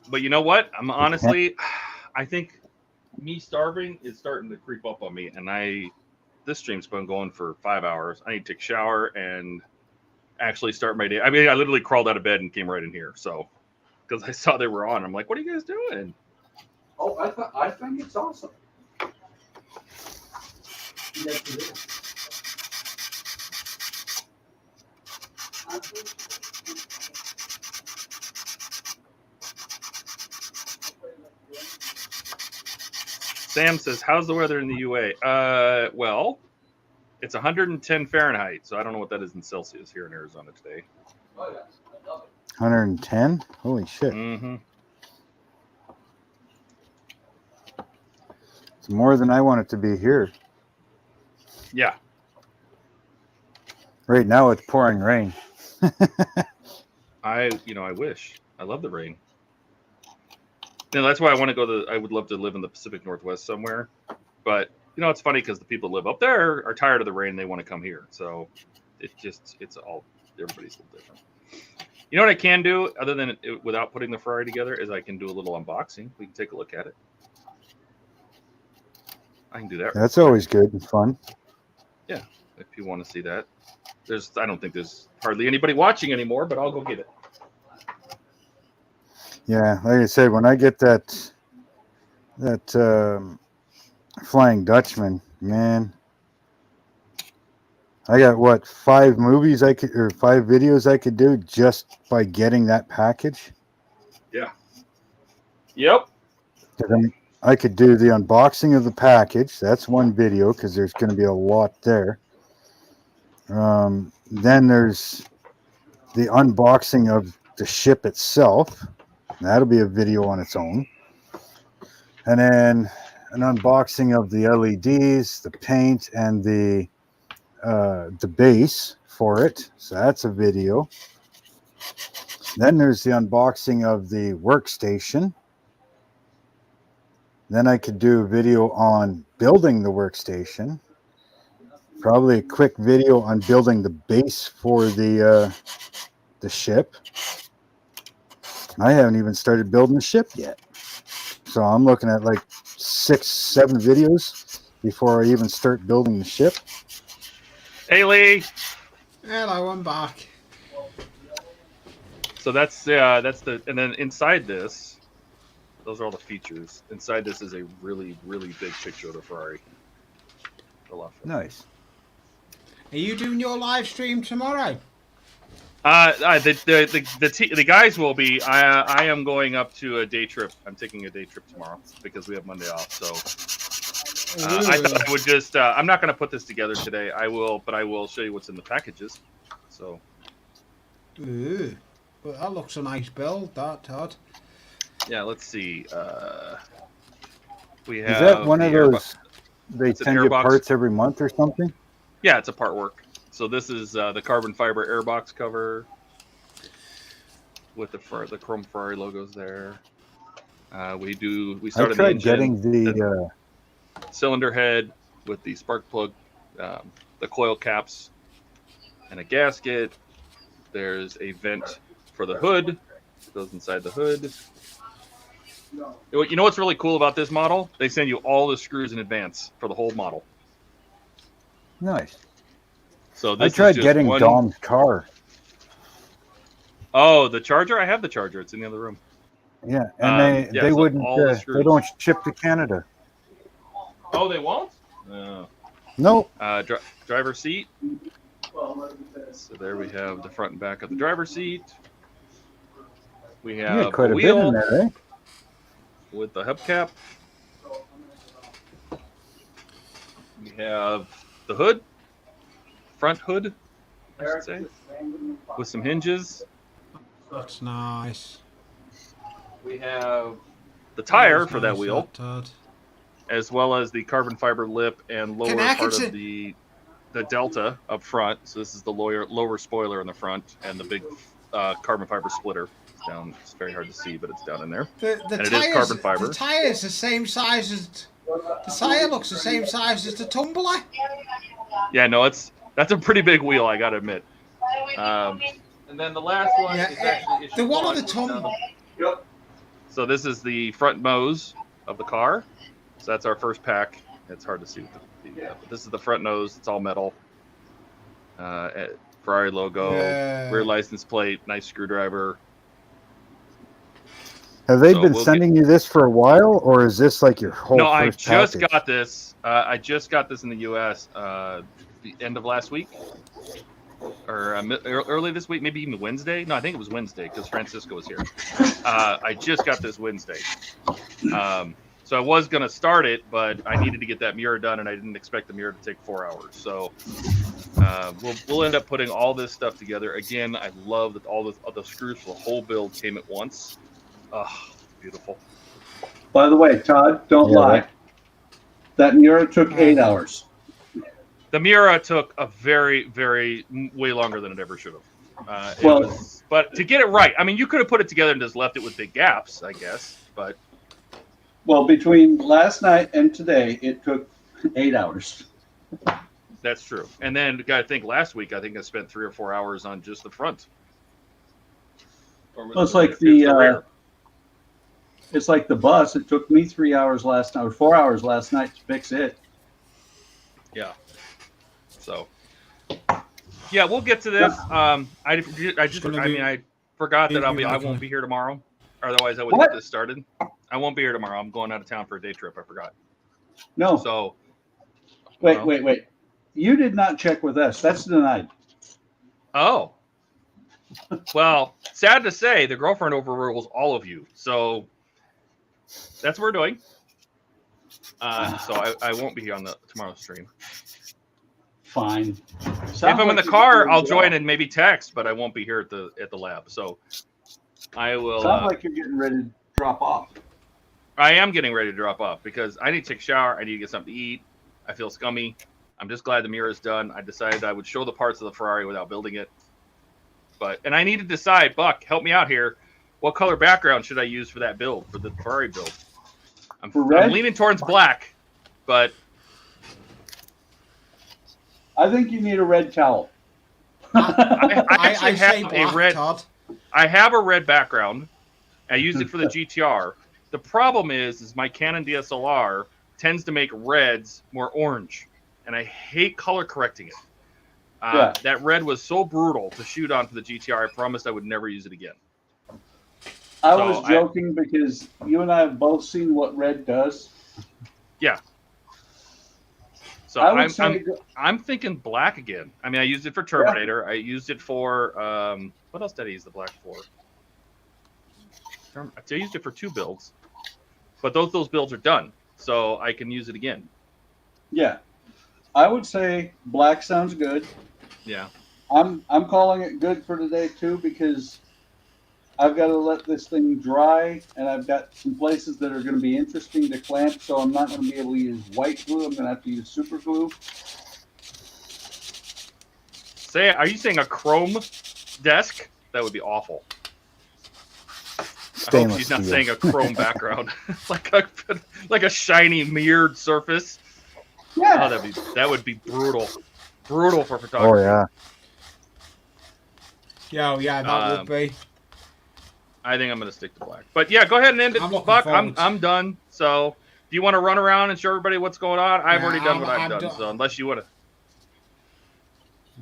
But you know what? I'm honestly, I think me starving is starting to creep up on me, and this stream's been going for 5 hours. I need to take a shower and actually start my day. I mean, I literally crawled out of bed and came right in here. So, because I saw they were on, I'm like, "What are you guys doing?" Oh, I think it's awesome. Sam says, "How's the weather in the UA?" Well, it's 110 Fahrenheit, so I don't know what that is in Celsius here in Arizona today. 110? Holy shit. Mm-hmm. It's more than I want it to be here. Yeah. Right now it's pouring rain. I wish. I love the rain. You know, that's why I want to go I would love to live in the Pacific Northwest somewhere. But, it's funny because the people that live up there are tired of the rain. They want to come here. So everybody's a little different. You know what I can do other than without putting the Ferrari together is I can do a little unboxing. We can take a look at it. I can do that. That's always good and fun. Yeah, if you want to see that. I don't think there's hardly anybody watching anymore, but I'll go get it. Yeah, like I said, when I get that Flying Dutchman, man, I got 5 movies or 5 videos I could do just by getting that package. Yeah. Yep. I could do the unboxing of the package. That's one video because there's going to be a lot there. Then there's the unboxing of the ship itself. That'll be a video on its own. And then an unboxing of the LEDs, the paint, and the base for it. So that's a video. Then there's the unboxing of the workstation. Then I could do a video on building the workstation. Probably a quick video on building the base for the ship. I haven't even started building the ship yet. So I'm looking at like 6-7 videos before I even start building the ship. Hey, Lee. Hello, I'm back. So that's the, and then inside this, those are all the features. Inside this is a really, really big picture of the Ferrari. Nice. Are you doing your live stream tomorrow? The guys will be. I am going up to a day trip. I'm taking a day trip tomorrow because we have Monday off. So I thought I would just. I'm not going to put this together today. I will, but I will show you what's in the packages. So. Ooh. Well, that looks a nice build, that, Todd. Yeah, let's see. We have. Is that one of those? They it's an send you airbox. parts every month or something? Yeah, it's a part work. So this is the carbon fiber airbox cover with the chrome Ferrari logos there. We started the engine, getting the cylinder head with the spark plug, the coil caps, and a gasket. There's a vent for the hood. It goes inside the hood. You know what's really cool about this model? They send you all the screws in advance for the whole model. Nice. So this I tried is just getting Dom's car. Oh, the charger? I have the charger. It's in the other room. Yeah, and they so wouldn't. all the They screws. don't ship to Canada. Oh, they won't? No. Nope. Driver seat. So there we have the front and back of the driver's seat. We You got have quite a a bit in wheel there, eh? with the hubcap. We have the hood, front hood, I should say, with some hinges. That's nice. We have the tire for that Nice, wheel, Todd. as well as the carbon fiber lip and lower part Connected. of the delta up front. So this is the lower spoiler in the front, and the big carbon fiber splitter. It's down. It's very hard to see, but it's down in there. The And it tires, is carbon fiber. The tire's the same size as the tire looks the same size as the tumbler. Yeah, no, that's a pretty big wheel, I gotta admit. And then the last one Yeah, is actually issue the one on the which is tum- down Yep. So this is the front nose of the car. So that's our first pack. It's hard to see with but this is the front nose. It's all metal. Ferrari logo, Yeah. rear license plate, nice screwdriver. Have they So been we'll sending you this for a while, or is this like your whole No, I first just package? got this. I just got this in the U.S. The end of last week, or early this week, maybe even Wednesday. No, I think it was Wednesday because Francisco was here. I just got this Wednesday. So I was gonna start it, but I needed to get that mirror done, and I didn't expect the mirror to take 4 hours. So we'll end up putting all this stuff together. Again, I love that all the screws for the whole build came at once. Oh, beautiful. By the way, Todd, don't Yeah, lie. right. That Mura took 8 hours. The Mira took a very, way longer than it ever should have. Well- But to get it right, I mean, you could have put it together and just left it with big gaps, I guess. But Well, between last night and today, it took 8 hours. that's true. And then I think last week, I spent 3 or 4 hours on just the front. Or was Well, it's it- like it's the rear. it's like the bus. It took me 3 hours last night, or 4 hours last night to fix it. Yeah. So, yeah, we'll get to this. I forgot that I won't be here tomorrow. Otherwise, I would What? get this started. I won't be here tomorrow. I'm going out of town for a day trip. I forgot. No, So, wait. You did not check with us. That's denied. oh, well, sad to say, the girlfriend overrules all of you. So that's what we're doing. So I won't be here on tomorrow's stream. Fine. If I'm in the car, I'll join and maybe text, but I won't be here at the lab. So I will. Sounds like you're getting ready to drop off. I am getting ready to drop off because I need to take a shower. I need to get something to eat. I feel scummy. I'm just glad the mirror is done. I decided I would show the parts of the Ferrari without building it. and I need to decide. Buck, help me out here. What color background should I use for that build, for the Ferrari build? I'm leaning towards black, but I think you need a red towel. I actually say have black, a red. Todd. I have a red background. I used it for the GTR. The problem is my Canon DSLR tends to make reds more orange, and I hate color correcting it. That red was so brutal to shoot on for the GTR. I promised I would never use it again. I was joking because you and I have both seen what red does. Yeah. So I'm thinking black again. I mean, I used it for Terminator. I used it for what else did I use the black for? I used it for 2 builds, but those builds are done, so I can use it again. Yeah, I would say black sounds good. Yeah, I'm calling it good for today too because I've got to let this thing dry, and I've got some places that are going to be interesting to clamp. So I'm not going to be able to use white glue. I'm going to have to use super glue. Are you saying a chrome desk? That would be awful. I hope she's not saying a chrome background, like a shiny mirrored surface. Yeah, oh, that would be brutal for photography. Oh yeah. Yeah, that would be. I think I'm going to stick to black. But yeah, go ahead and end it, Buck. I'm done. So, do you want to run around and show everybody what's going on? I've already done what I've done. So, unless you want to.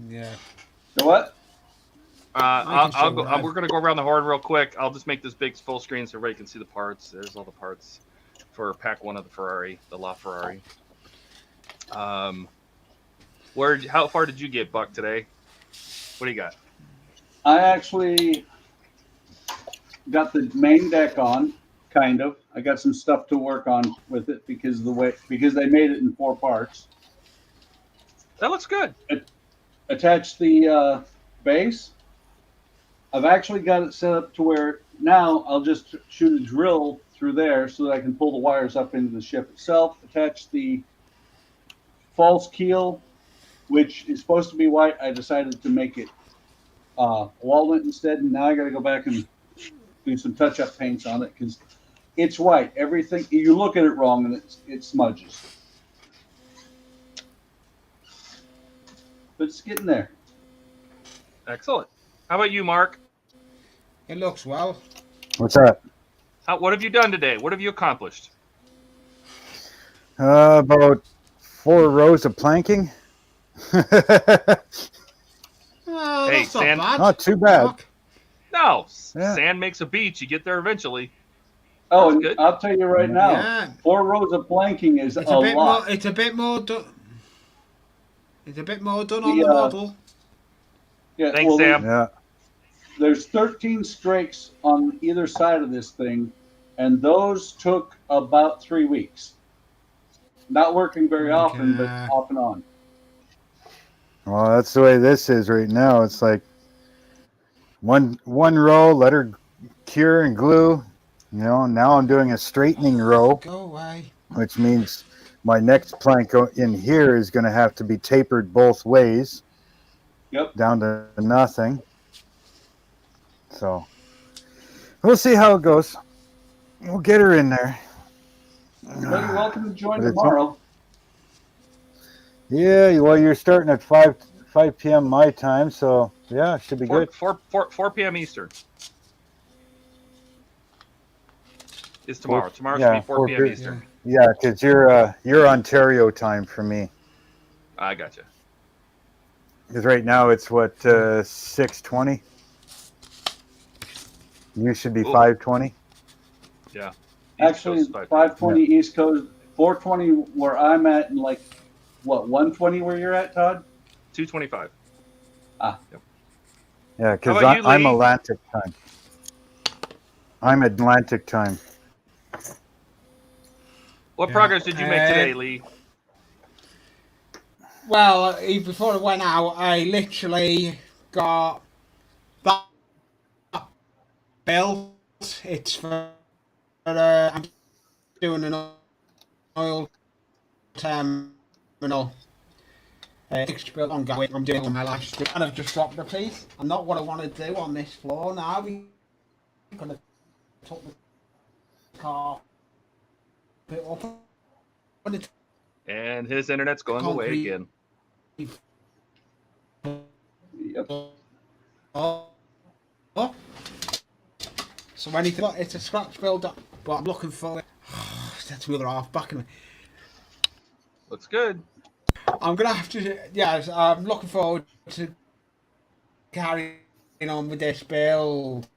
Yeah. So what? I'll go. We're going to go around the horn real quick. I'll just make this big full screen so everybody can see the parts. There's all the parts for pack 1 of the Ferrari, the LaFerrari. How far did you get, Buck, today? What do you got? I actually got the main deck on, kind of. I got some stuff to work on with it because they made it in 4 parts. That looks good. Attached the base. I've actually got it set up to where now I'll just shoot a drill through there so that I can pull the wires up into the ship itself. Attach the false keel, which is supposed to be white. I decided to make it walnut instead, and now I got to go back and do some touch-up paints on it because it's white. Everything you look at it wrong, and it smudges. But it's getting there. Excellent. How about you, Mark? It looks well. What's that? What have you done today? What have you accomplished? About 4 rows of planking. Hey, That's sand. not bad. Not too bad. No, Yeah. sand makes a beach. You get there eventually. Oh, That's and good. I'll tell you right now, Yeah. 4 rows of planking is It's a a bit lot. more. It's a bit more done. It's a bit more done on The, the model. Yeah, Thanks, Sam. Yeah. There's 13 strakes on either side of this thing, and those took about 3 weeks. Not working very often, but Okay. off and on. Well, that's the way this is right now. It's like one row, let her cure and glue. You know, now I'm doing a straightening row, Go away. which means my next plank in here is going to have to be tapered both ways. Yep. Down to nothing. So we'll see how it goes. We'll get her in there. Well, you're welcome to join But it's tomorrow. Yeah, well, you're starting at 5 p.m. my time, so yeah, it should be good. 4 p.m. Eastern is tomorrow. Tomorrow Yeah, should be 4 p.m. Eastern. Yeah, because you're Ontario time for me. I gotcha. Because right now it's what 6:20. You should be Ooh. 5:20. Yeah. East Actually, Coast 5. 520 East Coast, 420 where I'm at, and like, what, 120 where you're at, Todd? 2:25. Yeah, How because about you, I'm Lee? Atlantic time. I'm Atlantic time. What Yeah. progress did you make today, Lee? Well, before I went out, I literally got that built. It's for I'm doing an oil terminal. Build ongoing. I'm doing on my live stream, and I've just dropped the piece. And not what I want to do on this floor now. We're gonna top the car bit up. And his internet's going away again. Yep. Oh. So anything like it's a scratch build up, but I'm looking for it. That's the other half back in me. Looks good. I'm gonna have to. Yeah, I'm looking forward to carrying on with this build.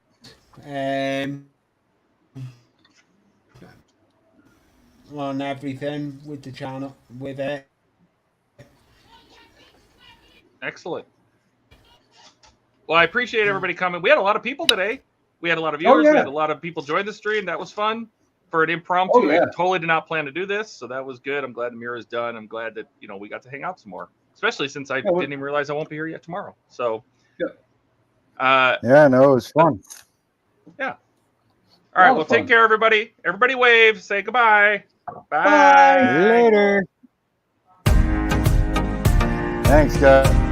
On everything with the channel, with it. Excellent. Well, I appreciate everybody coming. We had a lot of people today. We had a lot of viewers. yeah. We had a lot of people join the stream. That was fun for an impromptu. Oh, yeah. I totally did not plan to do this, so that was good. I'm glad the mirror is done. I'm glad that we got to hang out some more, especially since I didn't even realize I won't be here yet tomorrow. So, Yeah. Yeah, no, it was fun. yeah. All right. Well, take care, everybody. Everybody wave. Say goodbye. Bye. Later. Thanks, guys.